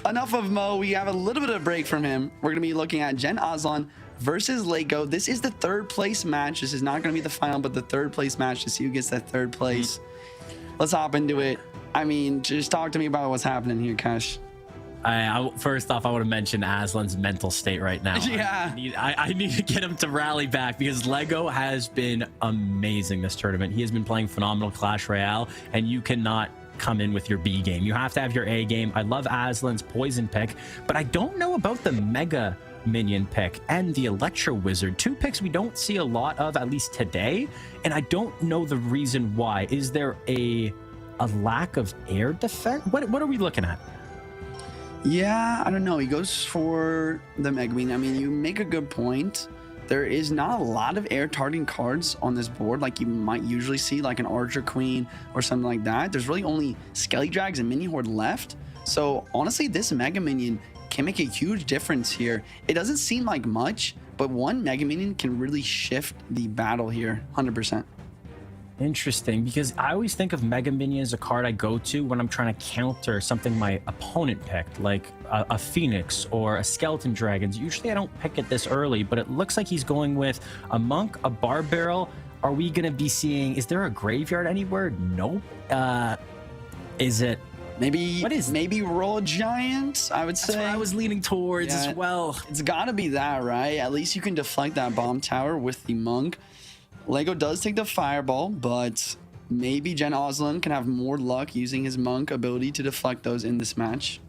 Enough of Mo. We have a little bit of a break from him. We're going to be looking at Jen Aslan versus Lego. This is the third place match. This is not going to be the final, but the third place match to see who gets that third place. Let's hop into it. I mean, just talk to me about what's happening here, Cash. First off, I want to mention Aslan's mental state right now. Yeah. I need to get him to rally back, because Lego has been amazing this tournament. He has been playing phenomenal Clash Royale, and you cannot come in with your B game. You have to have your A game. I love Aslan's poison pick, but I don't know about the Mega Minion pick and the Electro Wizard. Two picks we don't see a lot of, at least today, and I don't know the reason why. Is there a lack of air defense? What are we looking at? Yeah, I don't know. He goes for the Mega Minion. I mean, you make a good point. There is not a lot of air targeting cards on this board like you might usually see, like an Archer Queen or something like that. There's really only Skelly Drags and Minion Horde left. So honestly, this Mega Minion can make a huge difference here. It doesn't seem like much, but one Mega Minion can really shift the battle here, 100%. Interesting, because I always think of Mega Minion as a card I go to when I'm trying to counter something my opponent picked, like a Phoenix or a Skeleton Dragons. Usually I don't pick it this early, but it looks like he's going with a Monk, a Bar Barrel. Are we going to be seeing, is there a Graveyard anywhere? Nope. Is it? Maybe Roll Giant, I would say. That's what I was leaning towards as well. It's got to be that, right? At least you can deflect that bomb tower with the Monk. Lego does take the fireball, but maybe Jen Aslan can have more luck using his monk ability to deflect those in this match.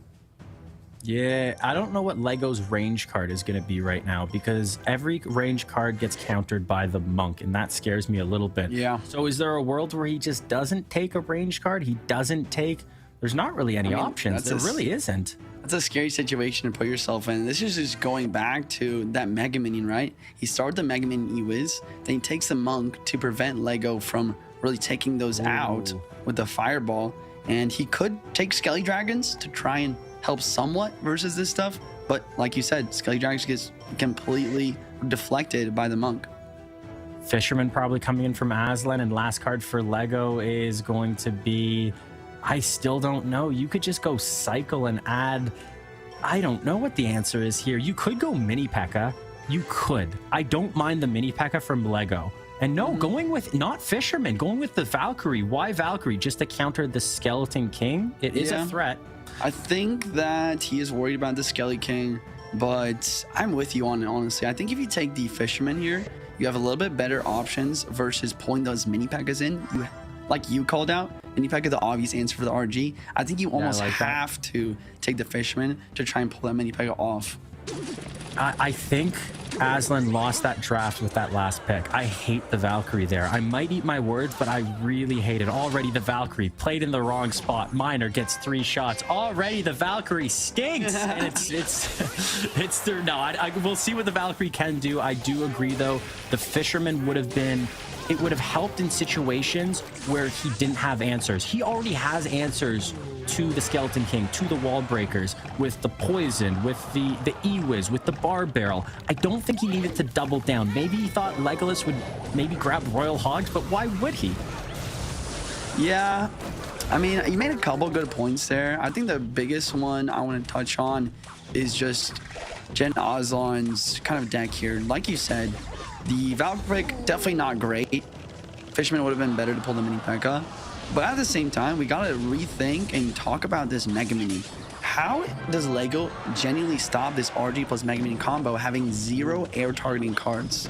Yeah, I don't know what Lego's range card is going to be right now because every range card gets countered by the monk, and that scares me a little bit. Yeah. So is there a world where he just doesn't take a range card? He doesn't take... There's not really any options. There really isn't. That's a scary situation to put yourself in. This is just going back to that Mega Minion, right? He started the Mega Minion E-Wiz, then he takes the monk to prevent Lego from really taking those out with the fireball. And he could take Skelly Dragons to try and help somewhat versus this stuff, but like you said, Skelly Dragons gets completely deflected by the monk. Fisherman probably coming in from Aslan, and last card for Lego is going to be... I still don't know. You could just go cycle and add... I don't know what the answer is here. You could go Mini P.E.K.K.A. You could. I don't mind the Mini P.E.K.K.A. from Lego. And no, going with not Fisherman, going with the Valkyrie. Why Valkyrie? Just to counter the Skeleton King? It is a threat. I think that he is worried about the Skelly King, but I'm with you on it, honestly. I think if you take the Fisherman here, you have a little bit better options versus pulling those Mini P.E.K.K.As in. Like you called out, Mini P.E.K.K.A, the obvious answer for the RG. I think you almost have to take the Fisherman to try and pull that Mini P.E.K.K.A off. I think Aslan lost that draft with that last pick. I hate the Valkyrie there. I might eat my words, but I really hate it. Already the Valkyrie played in the wrong spot. Miner gets 3 shots. Already the Valkyrie stinks. And it's no. We'll see what the Valkyrie can do. I do agree though. The Fisherman would have been... It would have helped in situations where he didn't have answers. He already has answers to the Skeleton King, to the Wall Breakers, with the Poison, with the E-Wiz, with the Bar Barrel. I don't think he needed to double down. Maybe he thought Legolas would maybe grab Royal Hogs, but why would he? Yeah, I mean, you made a couple good points there. I think the biggest one I want to touch on is just Jen Ozlon's kind of deck here. Like you said, the Valkyrie pick, definitely not great. Fisherman would have been better to pull the Mini P.E.K.K.A. But at the same time, we gotta rethink and talk about this Mega Minion. How does Lego genuinely stop this RG plus Mega Minion combo having 0 air targeting cards?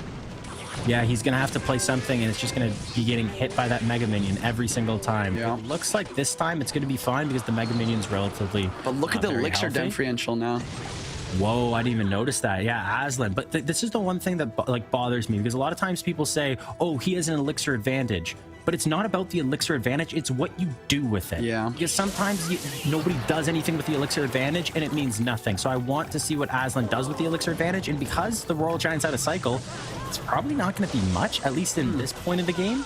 Yeah, he's gonna have to play something, and it's just gonna be getting hit by that Mega Minion every single time. Yeah. It looks like this time it's gonna be fine because the Mega Minion's relatively... But look at the elixir differential now. Whoa, I didn't even notice that. Yeah, Aslan. But this is the one thing that bothers me, because a lot of times people say, oh, he has an elixir advantage. But it's not about the elixir advantage, it's what you do with it. Yeah. Because sometimes nobody does anything with the elixir advantage and it means nothing. So I want to see what Aslan does with the elixir advantage, and because the Royal Giant's out of cycle, it's probably not going to be much, at least in this point of the game.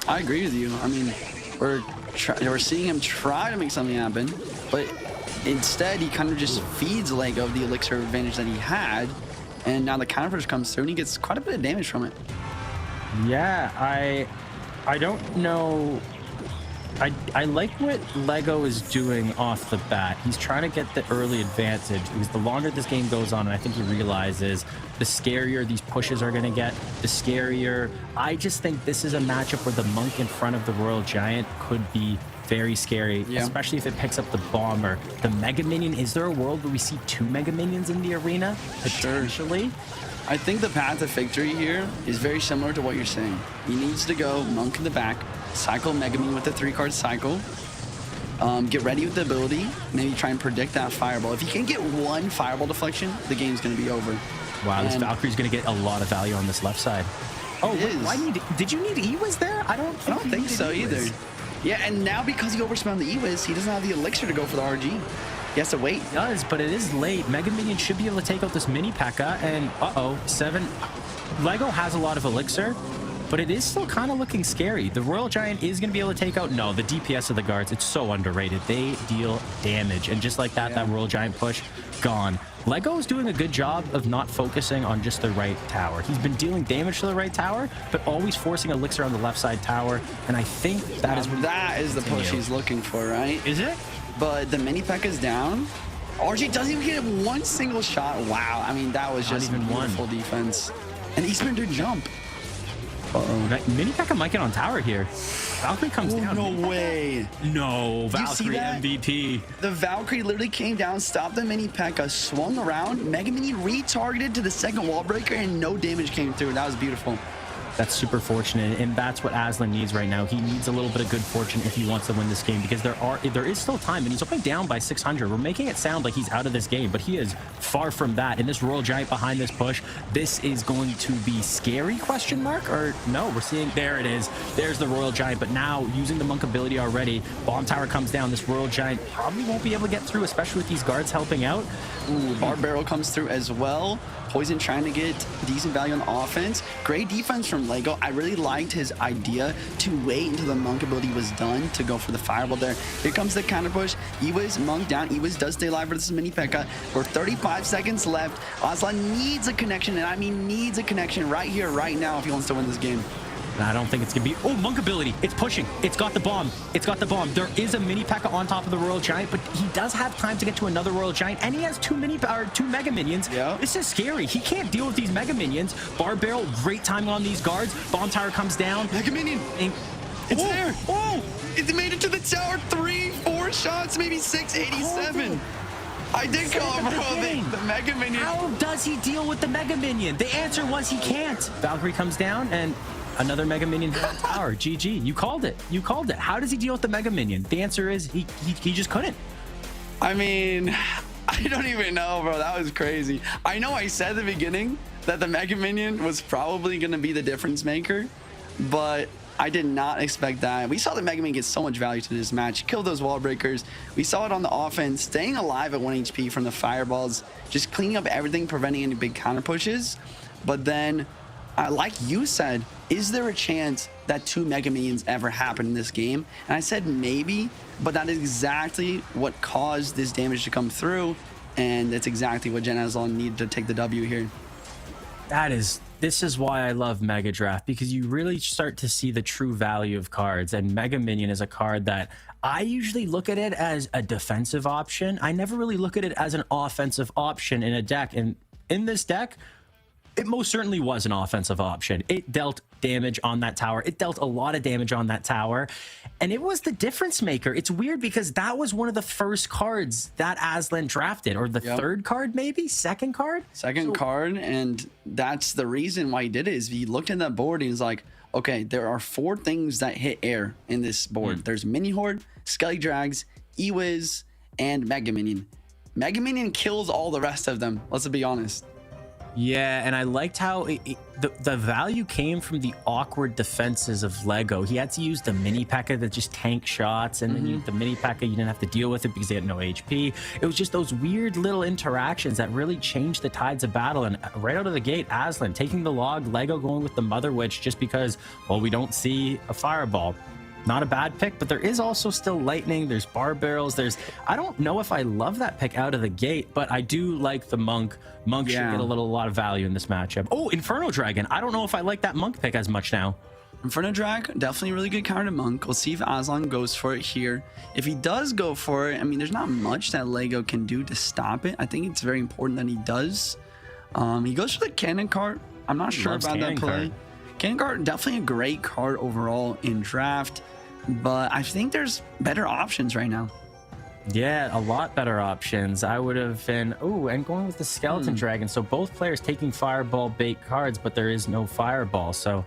I agree with you. I mean, we're seeing him try to make something happen, but instead he kind of just feeds Lego the elixir advantage that he had, and now the counterpunch comes through and he gets quite a bit of damage from it. Yeah, I don't know. I like what Lego is doing off the bat. He's trying to get the early advantage, because the longer this game goes on, and I think he realizes, the scarier these pushes are going to get, the scarier. I just think this is a matchup where the monk in front of the Royal Giant could be very scary, especially if it picks up the bomber. The Mega Minion, is there a world where we see 2 Mega Minions in the arena? Potentially. I think the path to victory here is very similar to what you're saying. He needs to go monk in the back, cycle Mega Minion with the 3-card cycle, get ready with the ability, maybe try and predict that fireball. If he can get 1 fireball deflection, the game's going to be over. Wow, this Valkyrie's going to get a lot of value on this left side. Oh, did you need E-Wiz there? I don't think so either. Yeah, and now because he overspent the E-Wiz, he doesn't have the elixir to go for the RG. He has to wait. He does, but it is late. Mega Minion should be able to take out this Mini P.E.K.K.A. And 7. Lego has a lot of elixir, but it is still kind of looking scary. The Royal Giant is going to be able to take out... No, the DPS of the guards, it's so underrated. They deal damage. And just like that, that Royal Giant push, gone. Lego is doing a good job of not focusing on just the right tower. He's been dealing damage to the right tower, but always forcing elixir on the left side tower. And I think that is the push he's looking for, right? Is it? But the Mini P.E.K.K.A is down. RG doesn't even get 1 single shot. Wow. I mean, that was just beautiful defense. And Eastman did jump. Mini P.E.K.K.A might get on tower here. Valkyrie comes down. No way. No, Valkyrie MVP. The Valkyrie literally came down, stopped the Mini P.E.K.K.A, swung around. Mega Minion retargeted to the second wall breaker, and no damage came through. That was beautiful. That's super fortunate, and that's what Aslan needs right now. He needs a little bit of good fortune if he wants to win this game, because there is still time, and he's only down by 600. We're making it sound like he's out of this game, but he is far from that. And this Royal Giant behind this push, this is going to be scary, question mark? Or no, we're seeing, there it is. There's the Royal Giant, but now using the Monk ability already, Bomb Tower comes down. This Royal Giant probably won't be able to get through, especially with these guards helping out. Ooh, Bar Barrel comes through as well. Poison trying to get decent value on offense. Great defense from Lego. I really liked his idea to wait until the Monk ability was done to go for the fireball there. Here comes the counter push. Ewiz, Monk down. Ewiz does stay alive versus Mini P.E.K.K.A. We're 35 seconds left. Aslan needs a connection, and I mean needs a connection right here, right now if he wants to win this game. I don't think it's gonna be. Oh, Monk ability. It's pushing. It's got the bomb. It's got the bomb. There is a Mini P.E.K.K.A. on top of the Royal Giant, but he does have time to get to another Royal Giant, and he has two Mega Minions. Yeah. This is scary. He can't deal with these Mega Minions. Bar Barrel, great timing on these guards. Bomb Tower comes down. Mega Minion. And, It's oh, there. Oh, It made it to the tower. 3, 4 shots, maybe 687. I did call him, bro. The Mega Minion. how does he deal with the Mega Minion? The answer was he can't. Valkyrie comes down, and another Mega Minion hit on tower. GG. You called it. You called it. How does he deal with the Mega Minion? The answer is he just couldn't. I mean, I don't even know, bro. That was crazy. I know I said at the beginning that the Mega Minion was probably going to be the difference maker, but I did not expect that. We saw the Mega Minion get so much value to this match. Killed those wall breakers. We saw it on the offense, staying alive at 1 HP from the fireballs, just cleaning up everything, preventing any big counter pushes. But then, like you said, is there a chance that 2 Mega Minions ever happen in this game? And I said maybe, but that is exactly what caused this damage to come through, and that's exactly what Gen Aslan needed to take the W here. This is why I love Mega Draft, because you really start to see the true value of cards, and Mega Minion is a card that I usually look at it as a defensive option. I never really look at it as an offensive option in a deck, and in this deck, it most certainly was an offensive option. It dealt damage on that tower. It dealt a lot of damage on that tower, and it was the difference maker. It's weird because that was one of the first cards that Aslan drafted, or the third card, maybe second card. Second card, and that's the reason why he did it. Is he looked at that board and he's like, okay, there are 4 things that hit air in this board. There's Mini Horde, Skelly Drags, Ewiz, and Mega Minion. Mega Minion kills all the rest of them. Let's be honest. Yeah, and I liked how the value came from the awkward defenses of Lego. He had to use the Mini P.E.K.K.A. that just tank shots, and then the Mini P.E.K.K.A. you didn't have to deal with it because they had no HP. It was just those weird little interactions that really changed the tides of battle. And right out of the gate, Aslan taking the log, Lego going with the Mother Witch just because, well, we don't see a fireball. Not a bad pick, but there is also still lightning. There's bar barrels. I don't know if I love that pick out of the gate, but I do like the Monk. Monk should get a lot of value in this matchup. Oh, Inferno Dragon. I don't know if I like that Monk pick as much now. Inferno Drag, definitely a really good counter to Monk. We'll see if Aslan goes for it here. If he does go for it, I mean, there's not much that Lego can do to stop it. I think it's very important that he does. He goes for the Cannon Cart. I'm not sure about that play. Cannon Cart, definitely a great card overall in draft, but I think there's better options right now. Yeah, a lot better options. I would have been, and going with the Skeleton Dragon. So both players taking Fireball bait cards, but there is no Fireball. So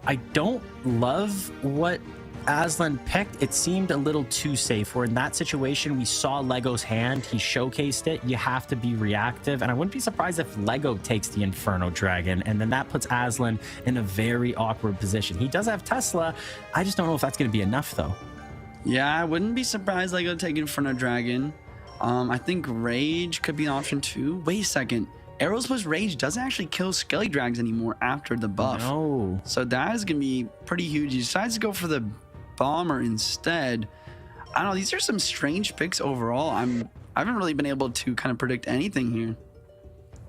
I don't love what Aslan picked. It seemed a little too safe. Where in that situation, we saw Lego's hand. He showcased it. You have to be reactive. And I wouldn't be surprised if Lego takes the Inferno Dragon. And then that puts Aslan in a very awkward position. He does have Tesla. I just don't know if that's going to be enough, though. Yeah, I wouldn't be surprised Lego taking Inferno Dragon. I think Rage could be an option too. Wait a second. Arrows plus Rage doesn't actually kill Skelly Drags anymore after the buff. No. So that is going to be pretty huge. He decides to go for the Bomber instead. I don't know. These are some strange picks overall. I haven't really been able to kind of predict anything here.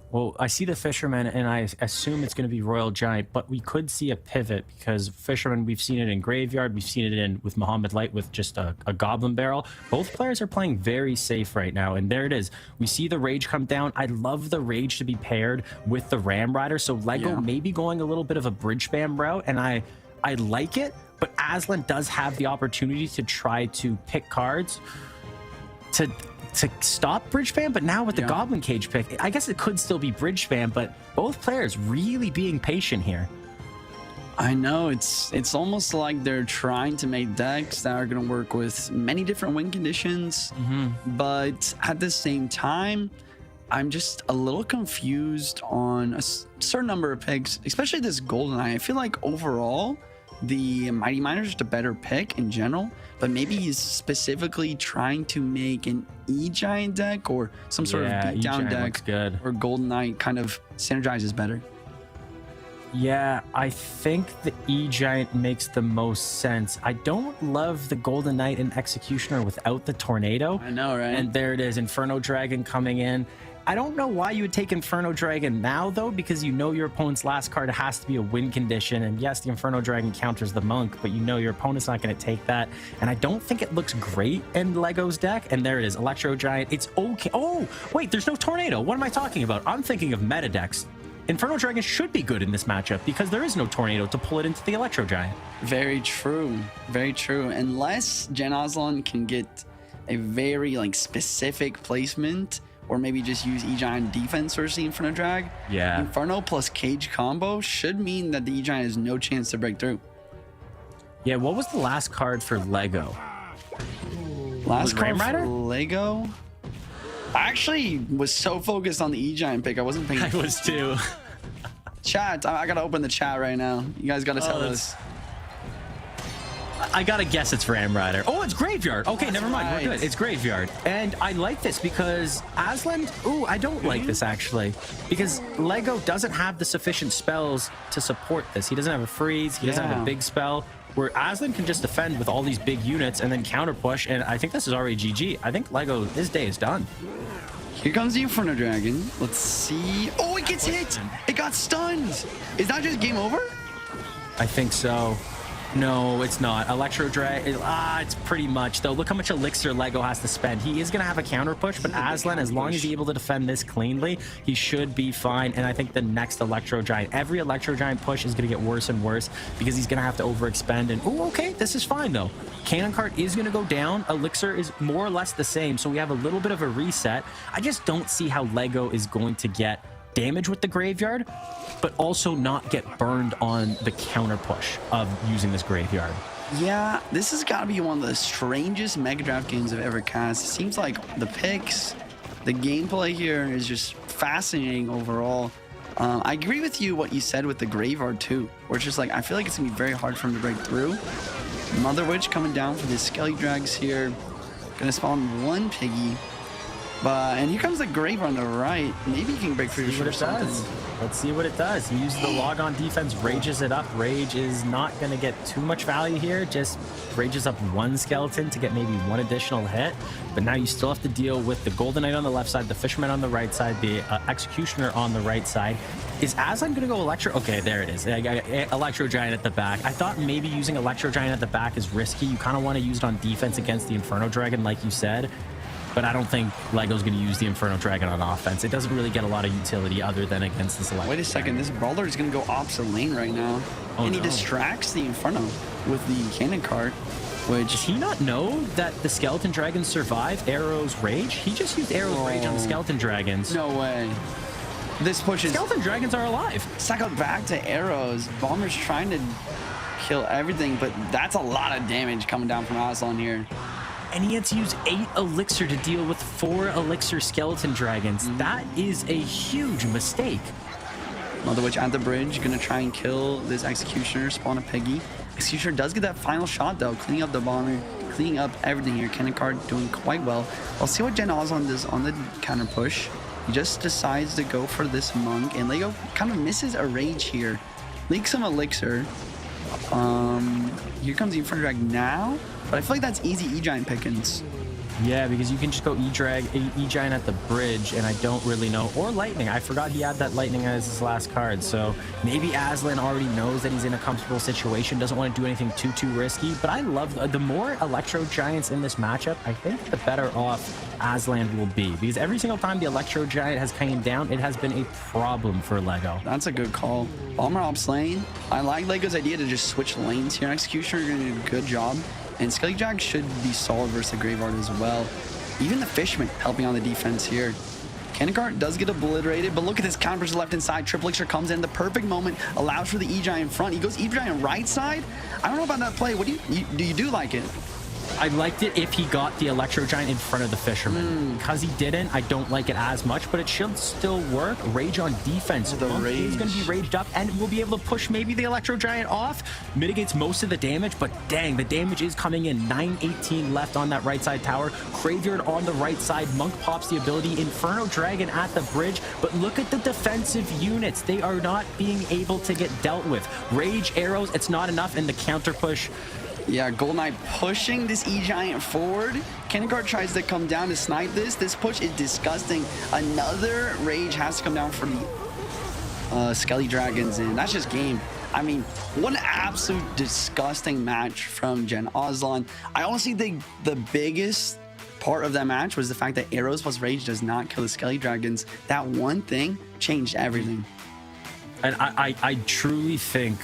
Well, I see the Fisherman, and I assume it's going to be Royal Giant, but we could see a pivot because Fisherman, we've seen it in Graveyard, we've seen it with Muhammad Light with just a Goblin Barrel. Both players are playing very safe right now, and there it is. We see the Rage come down. I love the Rage to be paired with the Ram Rider, so Lego may be going a little bit of a bridge spam route, and I like it, but Aslan does have the opportunity to try to pick cards to stop bridge spam, but now with the Goblin Cage pick, I guess it could still be bridge spam, but both players really being patient here. I know it's almost like they're trying to make decks that are going to work with many different win conditions, but at the same time, I'm just a little confused on a certain number of picks, especially this GoldenEye. I feel like overall, the Mighty Miner is just a better pick in general, but maybe he's specifically trying to make an E-Giant deck or some sort of beatdown deck looks good. where GoldenEye kind of synergizes better. Yeah, I think the E-Giant makes the most sense. I don't love the Golden Knight and Executioner without the Tornado. I know, right? And there it is, Inferno Dragon coming in. I don't know why you would take Inferno Dragon now, though, because you know your opponent's last card has to be a win condition. And yes, the Inferno Dragon counters the Monk, but you know your opponent's not going to take that. And I don't think it looks great in Lego's deck. And there it is, Electro Giant. It's okay. Oh, wait, there's no Tornado. What am I talking about? I'm thinking of meta decks. Inferno Dragon should be good in this matchup because there is no Tornado to pull it into the Electro Giant. Very true. Very true. Unless Jen Aslan can get a very specific placement, or maybe just use E-Giant defense versus the Inferno Drag. Yeah. Inferno plus Cage combo should mean that the E-Giant has no chance to break through. Yeah, what was the last card for Lego? Last card Ram Rider? for Lego? I actually was so focused on the E-Giant pick, I wasn't paying I was too. Chat, I gotta open the chat right now. You guys gotta tell us. I gotta guess it's Ram Rider. Oh, it's Graveyard. Okay, never mind. right. We're good. It's Graveyard. And I like this because Aslan... Ooh, I don't like this, actually. Because Lego doesn't have the sufficient spells to support this. He doesn't have a freeze. He doesn't have a big spell. Where Aslan can just defend with all these big units and then counter push. And I think this is already GG. I think Lego, his day is done. Here comes the Inferno Dragon. Let's see. Oh, it gets hit. It got stunned. Is that just game over? I think so. No, it's not. Electro Drag. It's pretty much, though. Look how much elixir Lego has to spend. He is going to have a counter push, but Aslan, as long as he's able to defend this cleanly, he should be fine. And I think the next Electro Giant, every Electro Giant push is going to get worse and worse because he's going to have to overexpend. And, oh, okay, this is fine, though. Cannon card is going to go down. Elixir is more or less the same, so we have a little bit of a reset. I just don't see how Lego is going to get damage with the Graveyard, but also not get burned on the counter push of using this Graveyard. Yeah, this has got to be one of the strangest Mega Draft games I've ever cast. It seems like the picks, the gameplay here is just fascinating overall. I agree with you what you said with the Graveyard too, where it's just I feel like it's gonna be very hard for him to break through. Mother Witch coming down for the Skelly Drags here, gonna spawn one Piggy. And here comes the Grave on the right. Maybe he can break through what it does. Let's see what it does. He uses the log on defense, rages it up. Rage is not going to get too much value here. Just rages up one skeleton to get maybe one additional hit. But now you still have to deal with the Golden Knight on the left side, the Fisherman on the right side, the Executioner on the right side. Is Aslan going to go Electro? Okay, there it is. Electro Giant at the back. I thought maybe using Electro Giant at the back is risky. You kind of want to use it on defense against the Inferno Dragon, like you said. But I don't think Lego's going to use the Inferno Dragon on offense. It doesn't really get a lot of utility other than against this Electro. Wait a second, this Brawler is going to go opposite lane right now. Oh, and he no. distracts the Inferno with the Cannon card, which... Does he not know that the Skeleton Dragons survive Arrow's Rage? He just used Arrow's Rage on the Skeleton Dragons. No way. This pushes... Skeleton Dragons are alive. Cycle back to Arrows. Bomber's trying to kill everything, but that's a lot of damage coming down from Aslan here. And he had to use 8 elixir to deal with 4 elixir skeleton dragons. That is a huge mistake. Mother Witch at the bridge, gonna try and kill this Executioner, spawn a Piggy. Executioner does get that final shot though, cleaning up the bomber, cleaning up everything here. Cannon card doing quite well. I'll see what Jen Aslan does on the counter push. He just decides to go for this Monk, and Lego kind of misses a Rage here. Leaks some elixir. Here comes the Inferno Drag now. But I feel like that's easy E-Giant pickings. Yeah, because you can just go E-Giant at the bridge, and I don't really know. Or Lightning. I forgot he had that Lightning as his last card. So maybe Aslan already knows that he's in a comfortable situation, doesn't want to do anything too risky. But I love the more Electro Giants in this matchup, I think the better off Aslan will be. Because every single time the Electro Giant has came down, it has been a problem for Lego. That's a good call. Bomber ops lane. I like Lego's idea to just switch lanes here. Executioner going to do a good job. And Skelly Drag should be solid versus the Graveyard as well. Even the Fishman helping on the defense here. Cannon Cart does get obliterated, but look at this counter to left inside. Triple Elixir comes in the perfect moment, allows for the E-Giant in front. He goes E-Giant right side. I don't know about that play. What do you like it? I liked it if he got the Electro Giant in front of the Fisherman. Because he didn't, I don't like it as much, but it should still work. Rage on defense. The rage is going to be raged up, and we'll be able to push maybe the Electro Giant off. Mitigates most of the damage, but dang, the damage is coming in. 918 left on that right side tower. Graveyard on the right side. Monk pops the ability. Inferno Dragon at the bridge, but look at the defensive units. They are not being able to get dealt with. Rage arrows, it's not enough, and the counter push. Yeah, Golden Knight pushing this E-Giant forward. Cannon Cart tries to come down to snipe this. This push is disgusting. Another Rage has to come down for the Skelly Dragons, and that's just game. I mean, what an absolute disgusting match from Gen Ozlon. I honestly think the biggest part of that match was the fact that Arrows plus Rage does not kill the Skelly Dragons. That one thing changed everything. And I truly think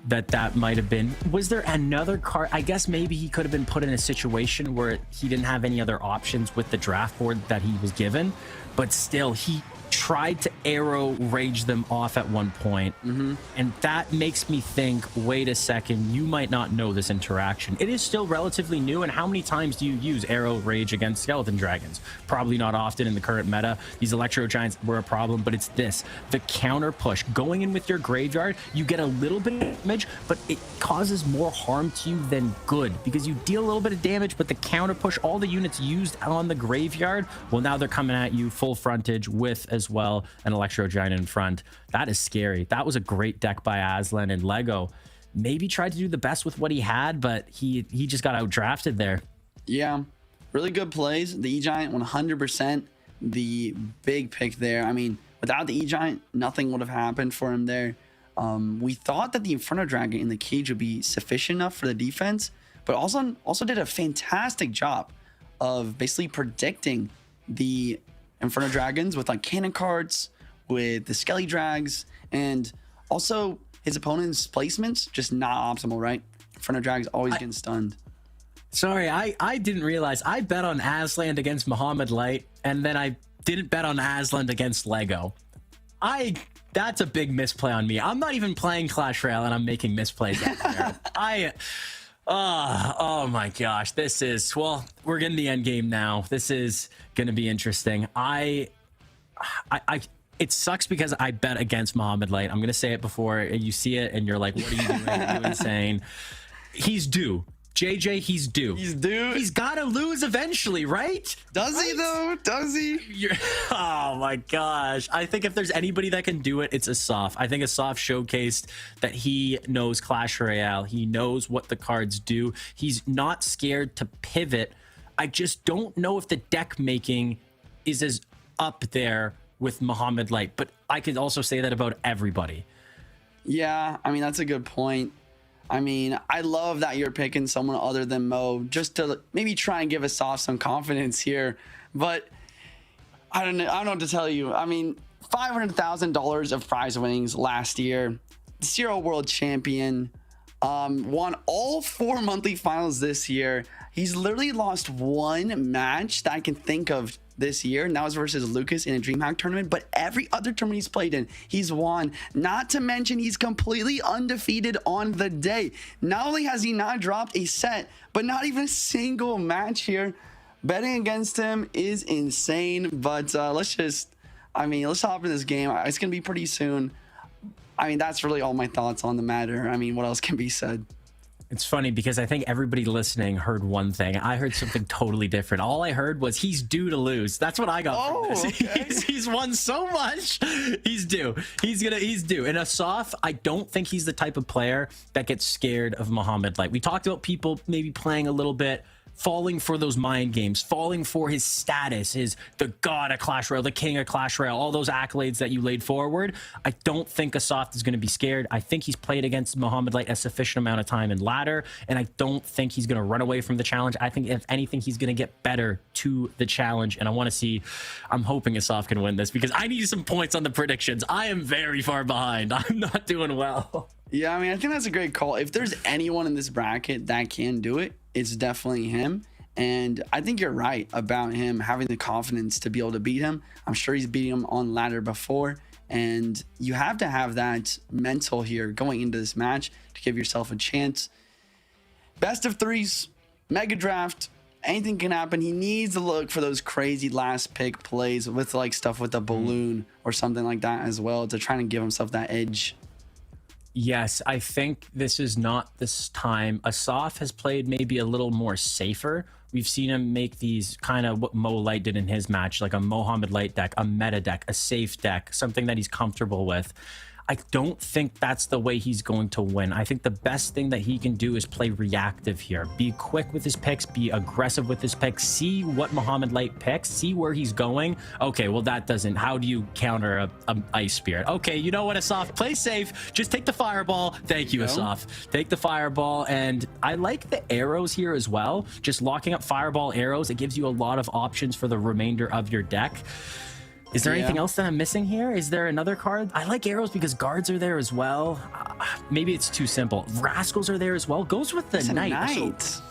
that might have been. Was there another card? I guess maybe he could have been put in a situation where he didn't have any other options with the draft board that he was given, but still he tried to arrow rage them off at one point. And that makes me think, wait a second, you might not know this interaction. It is still relatively new, and how many times do you use arrow rage against skeleton dragons? Probably not often in the current meta. These Electro Giants were a problem, but it's this, the counter push. Going in with your graveyard, you get a little bit of damage, but it causes more harm to you than good, because you deal a little bit of damage, but the counter push, all the units used on the graveyard, well, now they're coming at you full frontage with as well an Electro Giant in front. That is scary. That was a great deck by Aslan, and Lego maybe tried to do the best with what he had, but he just got outdrafted there. Yeah, really good plays. The E-Giant 100% the big pick there. I mean, without the E-Giant, nothing would have happened for him there. We thought that the Inferno Dragon in the cage would be sufficient enough for the defense, but also did a fantastic job of basically predicting the Inferno Dragons with like cannon cards, with the Skelly Drags, and also his opponent's placements just not optimal, right? Inferno Drags always getting stunned. Sorry, I didn't realize I bet on Aslan against Muhammad Light, and then I didn't bet on Aslan against Lego. That's a big misplay on me. I'm not even playing Clash Royale, and I'm making misplays out there. Oh my gosh, this is, well, we're getting the end game now. This is going to be interesting. It sucks because I bet against Muhammad Light. I'm going to say it before you see it and you're like, what are you doing? Are you insane? He's due. JJ, he's due. He's due. He's got to lose eventually, right? Does he though? Does he? Oh my gosh. I think if there's anybody that can do it, it's Asaf. I think Asaf showcased that he knows Clash Royale. He knows what the cards do. He's not scared to pivot. I just don't know if the deck making is as up there with Muhammad Light, but I could also say that about everybody. Yeah, I mean, that's a good point. I mean, I love that you're picking someone other than Mo just to maybe try and give Asaf some confidence here. But I don't know what to tell you. I mean, $500,000 of prize winnings last year. Zero world champion. Won all 4 monthly finals this year. He's literally lost one match that I can think of this year, and that was versus Lucas in a DreamHack tournament, but every other tournament he's played in, he's won. Not to mention he's completely undefeated on the day. Not only has he not dropped a set, but not even a single match here. Betting against him is insane, but let's hop in this game. It's gonna be pretty soon. I mean, that's really all my thoughts on the matter. I mean, what else can be said? It's funny because I think everybody listening heard one thing. I heard something totally different. All I heard was he's due to lose. That's what I got from this. Okay. He's won so much. He's due. He's due. And Asaf, I don't think he's the type of player that gets scared of Muhammad Light. We talked about people maybe playing a little bit, falling for those mind games, falling for his status, the god of Clash Royale, the king of Clash Royale, all those accolades that you laid forward. I don't think Asaf is going to be scared. I think he's played against Muhammad Light a sufficient amount of time in ladder, and I don't think he's going to run away from the challenge. I think if anything, he's going to get better to the challenge, and I'm hoping Asaf can win this because I need some points on the predictions. I am very far behind. I'm not doing well. Yeah, I mean, I think that's a great call. If there's anyone in this bracket that can do it, it's definitely him. And I think you're right about him having the confidence to be able to beat him. I'm sure he's beating him on ladder before. And you have to have that mental here going into this match to give yourself a chance. Best of threes, mega draft, anything can happen. He needs to look for those crazy last pick plays with like stuff with a balloon or something like that as well to try and give himself that edge. Yes, I think this is not this time. Asaf has played maybe a little more safer. We've seen him make these kind of what Mo Light did in his match, like a Mohamed Light deck, a meta deck, a safe deck, something that he's comfortable with. I don't think that's the way he's going to win. I think the best thing that he can do is play reactive here. Be quick with his picks, be aggressive with his picks, see what Mohamed Light picks, see where he's going. Okay, well that doesn't, how do you counter a Ice Spirit? Okay, you know what, Asaf, play safe, just take the Fireball. Thank you, Asaf. Take the Fireball, and I like the arrows here as well. Just locking up Fireball arrows, it gives you a lot of options for the remainder of your deck. Is there anything else that I'm missing here? Is there another card? I like arrows because guards are there as well. Maybe it's too simple. Rascals are there as well. Goes with the knight. So,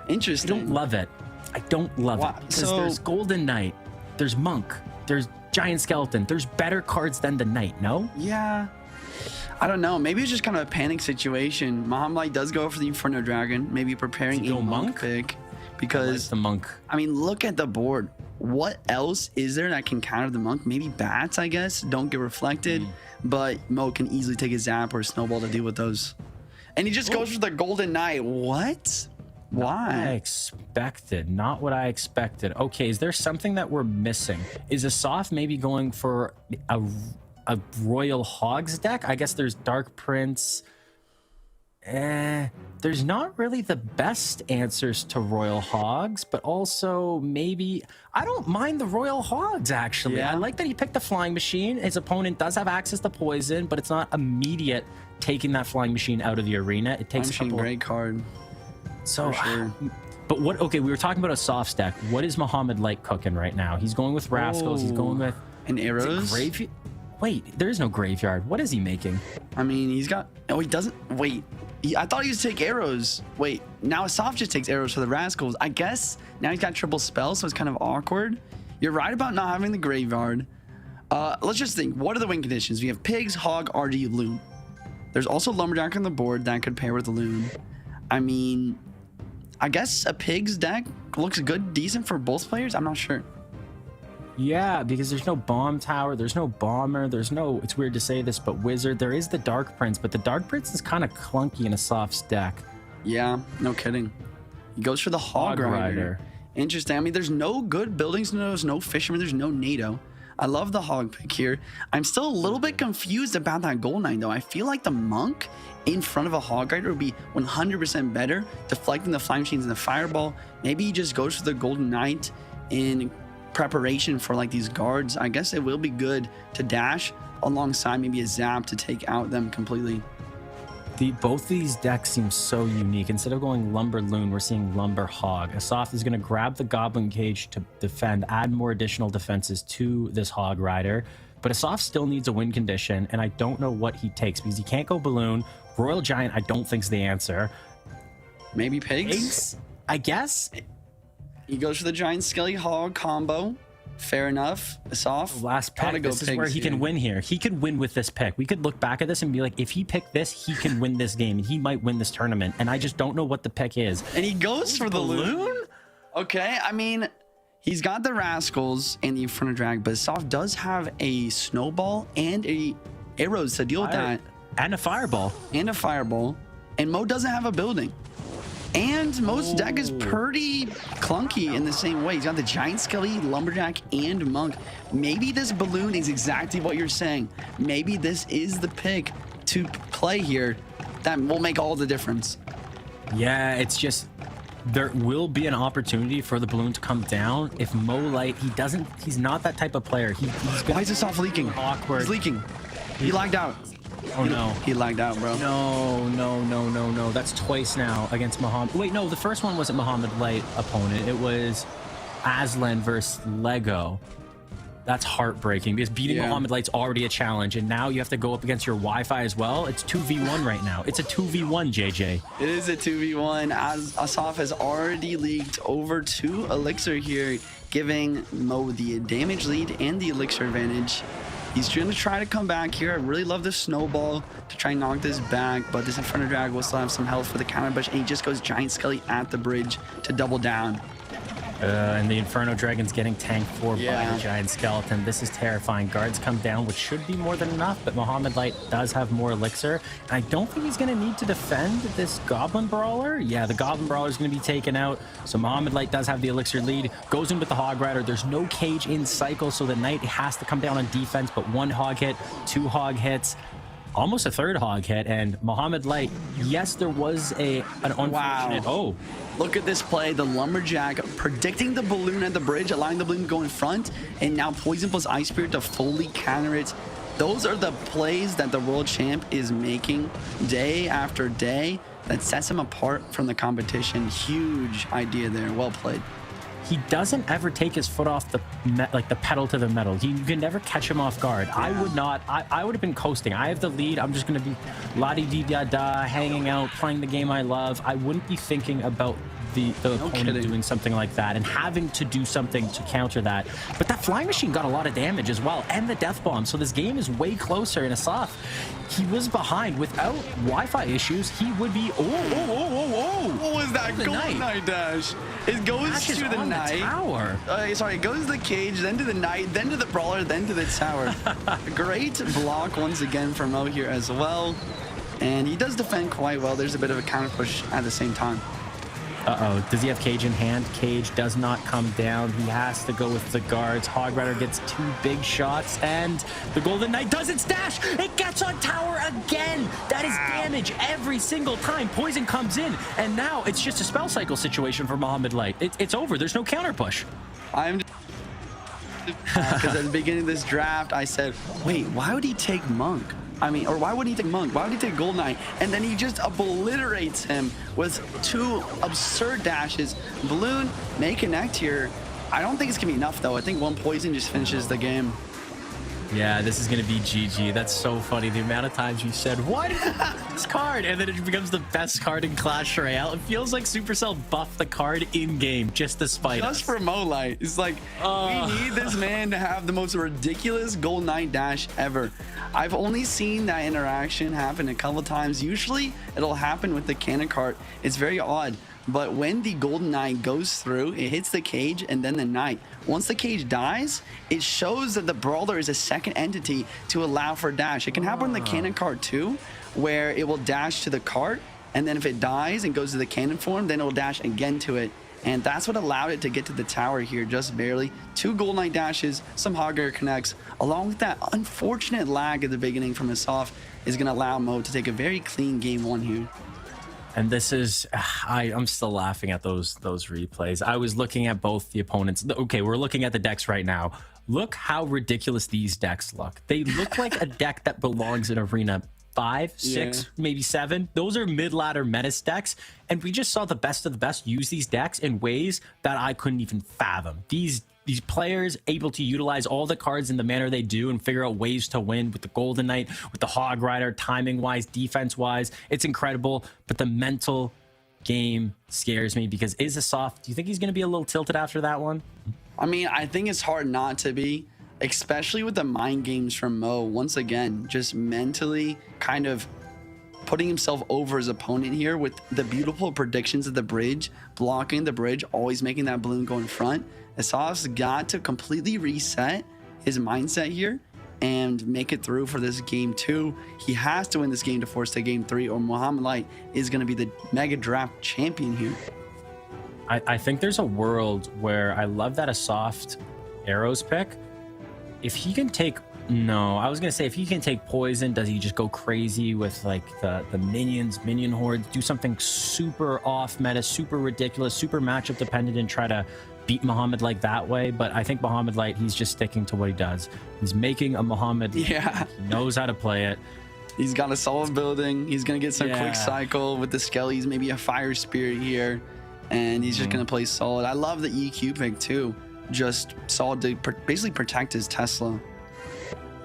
interesting. I don't love it. I don't love it. Because there's Golden Knight, there's Monk, there's Giant Skeleton. There's better cards than the Knight, no? Yeah. I don't know. Maybe it's just kind of a panic situation. Mohamed Light does go for the Inferno Dragon, maybe preparing a Monk pick. Because the Monk. I mean, look at the board. What else is there that can counter the Monk? Maybe bats, I guess, don't get reflected, but Mo can easily take a zap or a snowball to deal with those. And he just goes for the Golden Knight. What? Why? Not what I expected. Not what I expected. Okay, is there something that we're missing? Is Asaf maybe going for a Royal Hogs deck? I guess there's Dark Prince. There's not really the best answers to Royal Hogs, but also maybe I don't mind the Royal Hogs actually. I like that he picked the Flying Machine. His opponent does have access to poison, but it's not immediate taking that Flying Machine out of the arena. It takes a couple. Great card. So, but what? Okay, we were talking about a soft stack. What is Mohamed Light cooking right now? He's going with Rascals. He's going with arrows. Wait, there is no graveyard. What is he making? I mean, he's got. Oh, he doesn't. Wait. I thought he used to take arrows. Wait, now Asaf just takes arrows for the Rascals. I guess now he's got triple spells, so it's kind of awkward. You're right about not having the graveyard. Let's just think. What are the win conditions? We have Pigs, Hog, RD, Loon. There's also Lumberjack on the board that could pair with the Loon. I mean, I guess a Pigs deck looks good, decent for both players. I'm not sure. Yeah, because there's no Bomb Tower, there's no Bomber, there's no, it's weird to say this, but Wizard. There is the Dark Prince, but the Dark Prince is kind of clunky in a soft stack. Yeah, no kidding. He goes for the Hog Rider. Interesting. I mean, there's no good buildings, there's no Fisherman, there's no NATO. I love the Hog pick here. I'm still a little bit confused about that Gold Knight, though. I feel like the Monk in front of a Hog Rider would be 100% better, deflecting the Flying Machines and the Fireball. Maybe he just goes for the Golden Knight in preparation for like these guards. I guess it will be good to dash alongside maybe a zap to take out them completely. Both these decks seem so unique. Instead of going Lumber Loon, we're seeing Lumber Hog. Asaf is going to grab the Goblin Cage to defend, add more additional defenses to this Hog Rider. But Asaf still needs a win condition, and I don't know what he takes because he can't go Balloon. Royal Giant, I don't think is the answer. Maybe Pigs? I guess. He goes for the Giant Skelly Hog combo. Fair enough. Asaf. Last pick. This is where he can win here. He could win with this pick. We could look back at this and be like, if he picked this, he can win this game. He might win this tournament. And I just don't know what the pick is. And he goes for the Loon? Okay, I mean, he's got the Rascals and the Inferno Drag, but Asaf does have a Snowball and a arrows to deal with that. And a Fireball. And a Fireball. And Mo doesn't have a building. And Mo's deck is pretty clunky in the same way. He's got the Giant Skelly, Lumberjack, and Monk. Maybe this Balloon is exactly what you're saying. Maybe this is the pick to play here that will make all the difference. Yeah, it's just there will be an opportunity for the Balloon to come down if Mo Light, he's not that type of player. Why is this off leaking? Awkward. He's leaking. He lagged out. Oh no. He lagged out, bro. No. That's twice now against Mohamed. Wait, no, the first one wasn't Mohamed Light opponent. It was Aslan versus Lego. That's heartbreaking because beating Muhammad Light's already a challenge, and now you have to go up against your Wi-Fi as well. It's 2v1 right now. It's a 2v1, JJ. It is a 2v1. As Asaf has already leaked over 2 Elixir here, giving Mo the damage lead and the Elixir advantage. He's going to try to come back here. I really love the snowball to try and knock this back, but this Inferno Drag will still have some health for the counter push, and he just goes Giant Skelly at the bridge to double down. And the Inferno Dragon's getting tanked for by the Giant Skeleton. This is terrifying. Guards come down, which should be more than enough, but Muhammad Light does have more Elixir. And I don't think he's going to need to defend this Goblin Brawler. Yeah, the Goblin Brawler is going to be taken out. So Muhammad Light does have the Elixir lead. Goes in with the Hog Rider. There's no cage in cycle, so the Knight has to come down on defense, but 1 Hog hit, 2 Hog hits, almost a 3rd Hog hit, and Muhammad Light, yes, there was an unfortunate... Oh. Look at this play. The Lumberjack predicting the balloon at the bridge, allowing the balloon to go in front, and now Poison plus Ice Spirit to fully counter it. Those are the plays that the world champ is making day after day that sets him apart from the competition. Huge idea there. Well played. He doesn't ever take his foot off the pedal to the metal. You can never catch him off guard. Yeah. I would not. I would have been coasting. I have the lead. I'm just going to be la-di-di-da-da, hanging out, playing the game I love. I wouldn't be thinking about the opponent doing something like that and having to do something to counter that. But that Flying Machine got a lot of damage as well, and the Death Bomb. So this game is way closer. And Asaf, he was behind. Without Wi-Fi issues, he would be... What was that Golden Knight dash? It goes to the Knight. Tower. Sorry, it goes to the cage, then to the Knight, then to the Brawler, then to the tower. Great block once again from Mo here as well. And he does defend quite well. There's a bit of a counter push at the same time. Uh-oh. Does he have cage in hand? Cage does not come down. He has to go with the guards. Hog Rider gets 2 big shots, and the Golden Knight does its dash. It gets on tower again. That is damage every single time. Poison comes in, and now it's just a spell cycle situation for Muhammad Light. It's over. There's no counter push. I'm because at the beginning of this draft, I said, wait, why would he take Monk? I mean, or why would he take Monk? Why would he take Gold Knight? And then he just obliterates him with 2 absurd dashes. Balloon may connect here. I don't think it's going to be enough, though. I think 1 poison just finishes the game. Yeah, this is going to be GG. That's so funny. The amount of times you said, why did you pick this card? And then it becomes the best card in Clash Royale. It feels like Supercell buffed the card in-game just to spite us. Just for Mo Light. It's like, we need this man to have the most ridiculous Gold Knight dash ever. I've only seen that interaction happen a couple times. Usually, it'll happen with the cannon cart. It's very odd. But when the Golden Knight goes through, it hits the cage and then the Knight. Once the cage dies, it shows that the Brawler is a second entity to allow for dash. It can happen in the cannon cart too, where it will dash to the cart, and then if it dies and goes to the cannon form, then it will dash again to it. And that's what allowed it to get to the tower here, just barely. 2 Gold Knight dashes, some Hogger connects, along with that unfortunate lag at the beginning from Asaf is going to allow Mo to take a very clean game 1 here. And this is, I'm still laughing at those replays. I was looking at both the opponents. Okay, we're looking at the decks right now. Look how ridiculous these decks look. They look like a deck that belongs in Arena 5, 6, maybe 7. Those are mid-ladder Menace decks. And we just saw the best of the best use these decks in ways that I couldn't even fathom. These players able to utilize all the cards in the manner they do and figure out ways to win with the Golden Knight, with the Hog Rider, timing-wise, defense-wise. It's incredible, but the mental game scares me because is Asaf, do you think he's going to be a little tilted after that one? I mean, I think it's hard not to be, especially with the mind games from Mo. Once again, just mentally kind of putting himself over his opponent here with the beautiful predictions of the bridge, blocking the bridge, always making that balloon go in front. Asaf's got to completely reset his mindset here and make it through for this game 2. He has to win this game to force to game 3, or Muhammad Light is going to be the Mega Draft champion here. I think there's a world where I love that Asaf arrows pick. If he can take... No, I was going to say, if he can take poison, does he just go crazy with like the minion hordes, do something super off meta, super ridiculous, super matchup dependent, and try to beat Muhammad Light that way? But I think Muhammad Light, he's just sticking to what he does. He's making a Muhammad Light. Yeah. He knows how to play it. He's got a solid building. He's going to get some quick cycle with the Skellies, maybe a Fire Spirit here. And he's just going to play solid. I love the EQ pick too. just solid to basically protect his Tesla.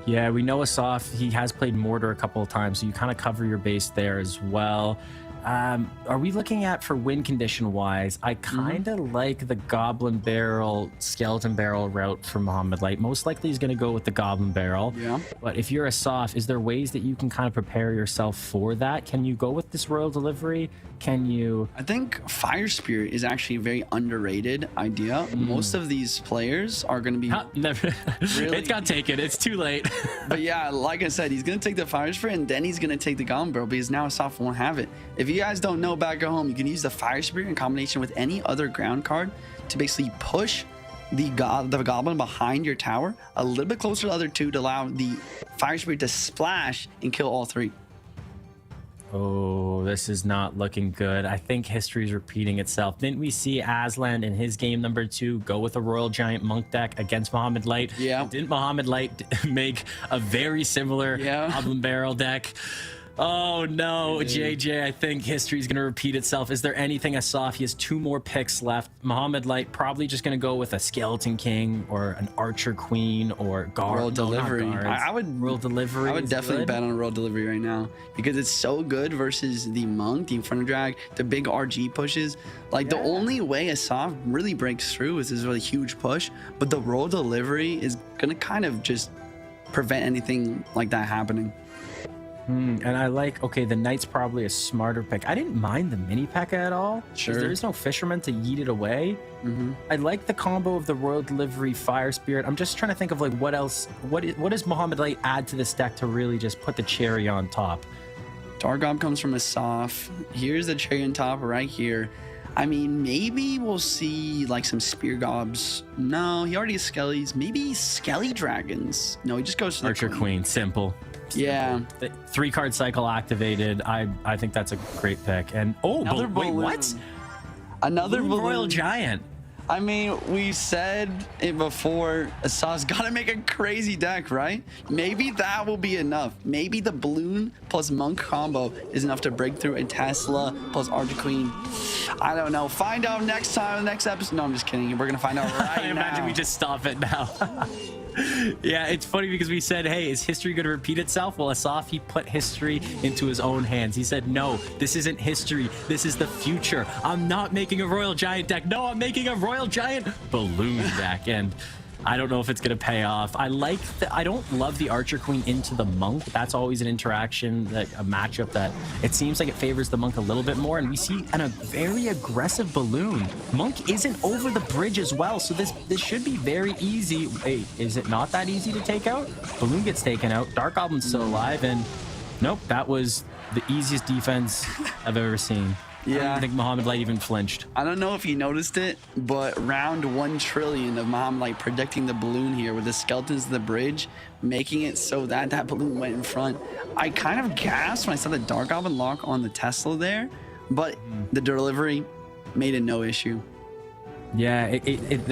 Yeah, we know Asaf, he has played Mortar a couple of times, so you kind of cover your base there as well. Are we looking at, for win condition wise, I kind of like the Goblin Barrel, Skeleton Barrel route for Mohamed Light. Most likely he's going to go with the Goblin Barrel. Yeah. But if you're Asaf, is there ways that you can kind of prepare yourself for that? Can you go with this Royal Delivery? Can you... I think Fire Spirit is actually a very underrated idea. Most of these players are going to be... Never. Really? It's got taken. It's too late. But yeah, like I said, he's going to take the Fire Spirit and then he's going to take the Goblin Barrel because now Asaf won't have it. If you guys don't know back at home, you can use the Fire Spirit in combination with any other ground card to basically push the Goblin behind your tower a little bit closer to the other two to allow the Fire Spirit to splash and kill all three. Oh, this is not looking good. I think history is repeating itself. Didn't we see Aslan in his game number 2 go with a Royal Giant Monk deck against Mohamed Light? Yeah. Didn't Mohamed Light make a very similar Goblin Barrel deck? Oh no, JJ, I think history is going to repeat itself. Is there anything Asaf? He has 2 more picks left. Mohamed Light probably just going to go with a Skeleton King or an Archer Queen or guard. Royal Delivery. I would Royal Delivery. I would definitely bet on Royal Delivery right now because it's so good versus the Monk, the Inferno Drag, the big RG pushes. Like the only way Asaf really breaks through is this really huge push, but the Royal Delivery is going to kind of just prevent anything like that happening. And I like, okay, the Knight's probably a smarter pick. I didn't mind the mini P.E.K.K.A at all. Sure. There is no Fisherman to yeet it away. I like the combo of the Royal Delivery Fire Spirit. I'm just trying to think of like what else, what does Mohamed Light add to this deck to really just put the cherry on top? Dark Gob comes from Asaf. Here's the cherry on top right here. I mean, maybe we'll see like some Spear Gobs. No, he already has Skellies. Maybe Skelly Dragons. No, he just goes to the Archer Queen, simple. Yeah. The 3-card cycle activated. I think that's a great pick. And Another wait, balloon. what? Another balloon. Royal Giant. I mean, we said it before. Asaf's got to make a crazy deck, right? Maybe that will be enough. Maybe the balloon plus Monk combo is enough to break through a Tesla plus Archer Queen. I don't know. Find out next time, next episode. No, I'm just kidding. We're going to find out right I imagine now. we just stop it now. Yeah, it's funny because we said, hey, is history going to repeat itself? Well, Asaf, he put history into his own hands. He said, no, this isn't history. This is the future. I'm not making a Royal Giant deck. No, I'm making a Royal Giant balloon deck. And I don't know if it's going to pay off. I don't love the Archer Queen into the Monk. That's always an interaction, a matchup that it seems like it favors the Monk a little bit more. And we see a very aggressive balloon. Monk isn't over the bridge as well. So this should be very easy. Wait, is it not that easy to take out? Balloon gets taken out. Dark Goblin's still alive. And nope, that was the easiest defense I've ever seen. I don't even think Mohamed Light even flinched. I don't know if you noticed it, but round 1 trillion of Mohamed Light predicting the balloon here with the skeletons of the bridge, making it so that that balloon went in front. I kind of gasped when I saw the Dark Goblin lock on the Tesla there, but the delivery made it no issue. Yeah,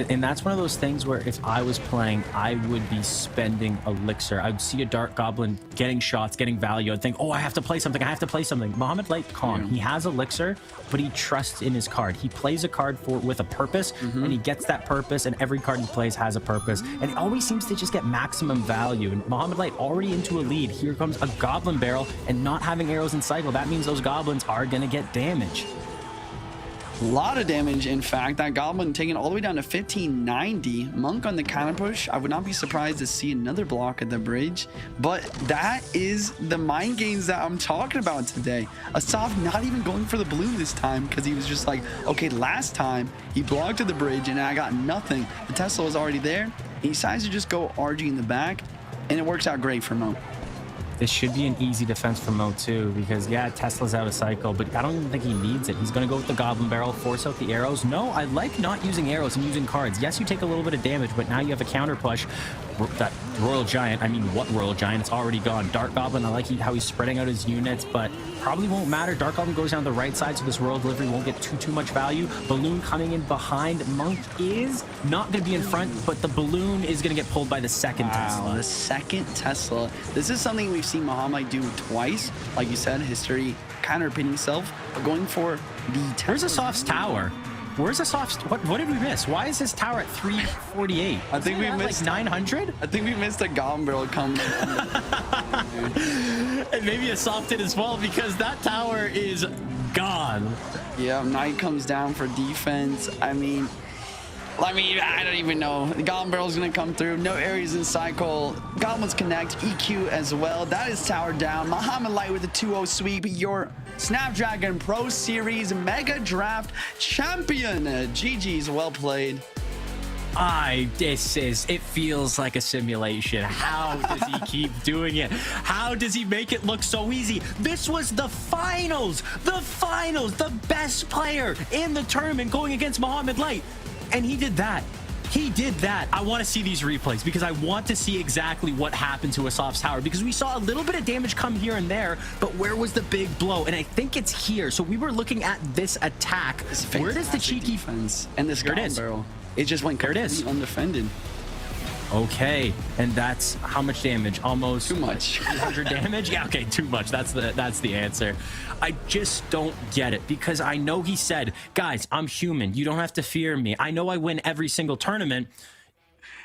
and that's one of those things where if I was playing, I would be spending elixir. I'd see a Dark Goblin getting shots, getting value. I'd think, oh, I have to play something. I have to play something. Mohamed Light, calm. He has elixir, but he trusts in his card. He plays a card with a purpose, and he gets that purpose, and every card he plays has a purpose. And it always seems to just get maximum value. And Mohamed Light already into a lead. Here comes a Goblin Barrel, and not having arrows in cycle. That means those goblins are going to get damage. A lot of damage, in fact. That Goblin taken all the way down to 1590. Monk on the counter push. I would not be surprised to see another block at the bridge. But that is the mind games that I'm talking about today. Asaf not even going for the balloon this time because he was just like, okay, last time he blocked at the bridge and I got nothing. The Tesla was already there. He decides to just go RG in the back, and it works out great for Monk. This should be an easy defense for Mo too, because yeah, Tesla's out of cycle, but I don't even think he needs it. He's going to go with the Goblin Barrel, force out the arrows. No, I like not using arrows and using cards. Yes, you take a little bit of damage, but now you have a counter push. That Royal Giant, I mean, what Royal Giant? It's already gone. Dark Goblin, I like how he's spreading out his units, but probably won't matter. Dark Goblin goes down the right side, so this Royal Delivery won't get too much value. Balloon coming in behind. Monk is not going to be in front, but the balloon is going to get pulled by the second Tesla. The second Tesla. This is something we've seen Mohamed do twice. Like you said, history kind of repeating itself, but going for the Tesla. Where's Asaf's tower? Where's the soft? What did we miss? Why is this tower at 348? I think we missed like 900. I think we missed a Gom barrel coming. And maybe a soft hit as well because that tower is gone. Yeah, Knight comes down for defense. I mean, I don't even know. The Golem Barrel's gonna come through. No areas in cycle. Goblins connect. EQ as well. That is tower down. Muhammad Light with a 2-0 sweep. Your Snapdragon Pro Series Mega Draft champion. GG's, well played. It feels like a simulation. How does he keep doing it? How does he make it look so easy? This was the finals, the best player in the tournament going against Muhammad Light. And he did that. He did that. I want to see these replays because I want to see exactly what happened to Asaf's tower because we saw a little bit of damage come here and there, but where was the big blow? And I think it's here. So we were looking at this attack. Where does the cheeky defense and this Golem barrel? It just went completely undefended. Okay, and that's how much damage? Almost too much. 200 damage? Yeah, okay, too much. That's the answer. I just don't get it because I know he said, guys, I'm human. You don't have to fear me. I know I win every single tournament.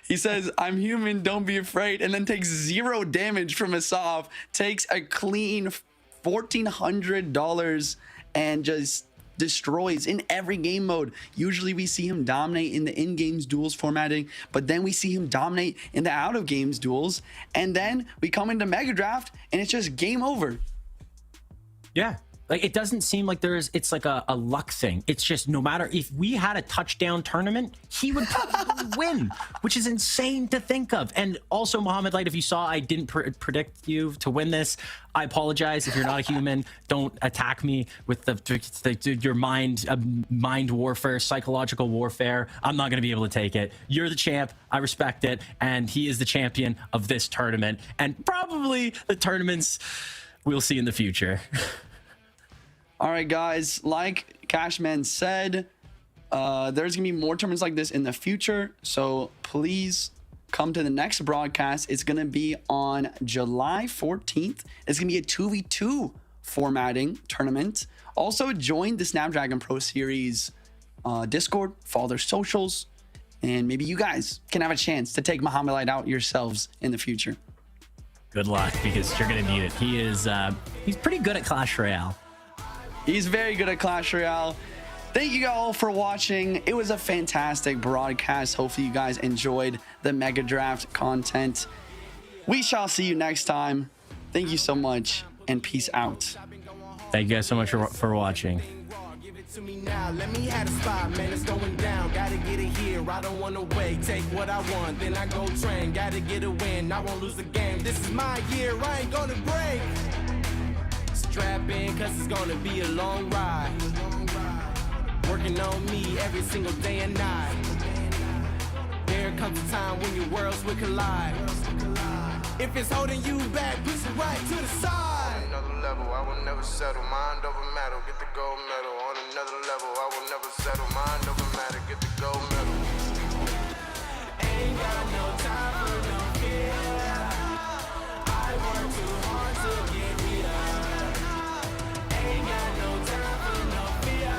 He says, I'm human, don't be afraid, and then takes 0 damage from Asaf, takes a clean $1,400 and just destroys in every game mode. Usually we see him dominate in the in-games duels formatting, but then we see him dominate in the out-of-games duels, and then we come into Mega Draft and it's just game over. Yeah. Like, it doesn't seem like it's like a luck thing. It's just no matter if we had a touchdown tournament, he would probably win, which is insane to think of. And also, Muhammad Light, if you saw, I didn't predict you to win this. I apologize. If you're not a human, don't attack me with your mind warfare, psychological warfare. I'm not going to be able to take it. You're the champ. I respect it. And he is the champion of this tournament and probably the tournaments we'll see in the future. All right, guys, like Cashman said, there's gonna be more tournaments like this in the future, so please come to the next broadcast. It's gonna be on July 14th. It's gonna be a 2v2 formatting tournament. Also, join the Snapdragon Pro Series Discord, follow their socials, and maybe you guys can have a chance to take Muhammad Light out yourselves in the future. Good luck, because you're gonna need it. He's pretty good at Clash Royale. He's very good at Clash Royale. Thank you all for watching. It was a fantastic broadcast. Hopefully you guys enjoyed the Mega Draft content. We shall see you next time. Thank you so much, and peace out. Thank you guys so much for watching. To me now, let me have a spot, man, it's going down. Gotta get it here, I don't wanna wait. Take what I want, then I go train. Gotta get a win, I won't lose the game. This is my year, I ain't gonna break. Strap in, cause it's gonna be a long ride. Working on me every single day and night. There comes a time when your worlds will collide. If it's holding you back, push it right to the side. Another level, I will never settle. Mind over matter, get the gold medal. On another level, I will never settle. Mind over matter, get the gold medal. Ain't got no time for no fear. I work too hard to get here. Ain't got no time for no fear.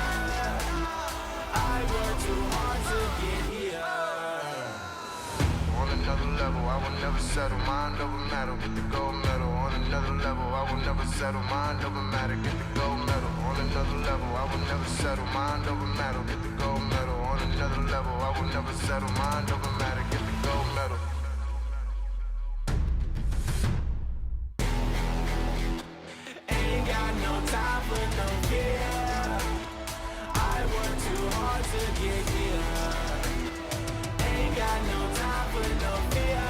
I work too hard to get here. On another level, I will never settle. Mind over matter, get the gold medal. On another level, I will never settle. Mind over matter, get the gold medal. On another level, I will never settle. Mind over matter, get the gold medal. On another level, I will never settle. Mind over matter, get the gold medal. Ain't got no time for no fear. I work too hard to get here. Ain't got no time for no fear.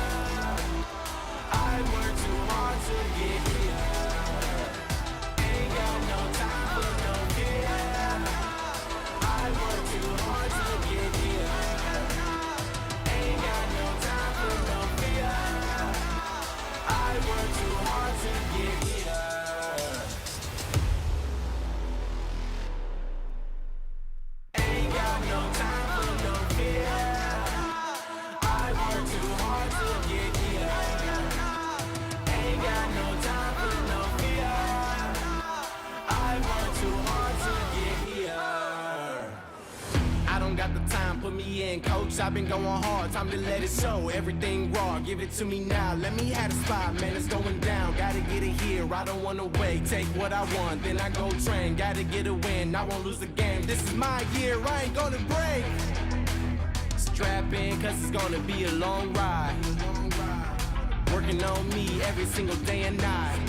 I work too hard to get here. Ain't got no time for no fear. I work too hard to get here. don't got the time, put me in, coach. I've been going hard, time to let it show. Everything raw, give it to me now. Let me have the spot, man, it's going down. Gotta get it here, I don't wanna wait. Take what I want, then I go train. Gotta get a win, I won't lose the game. This is my year, I ain't gonna break. Strap in, cause it's gonna be a long ride. Working on me every single day and night.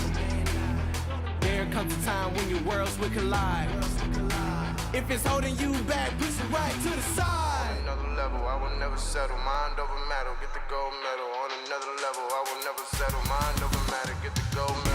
There comes a time when your worlds will collide. If it's holding you back, push it right to the side. On another level, I will never settle. Mind over matter, get the gold medal. On another level, I will never settle. Mind over matter, get the gold medal.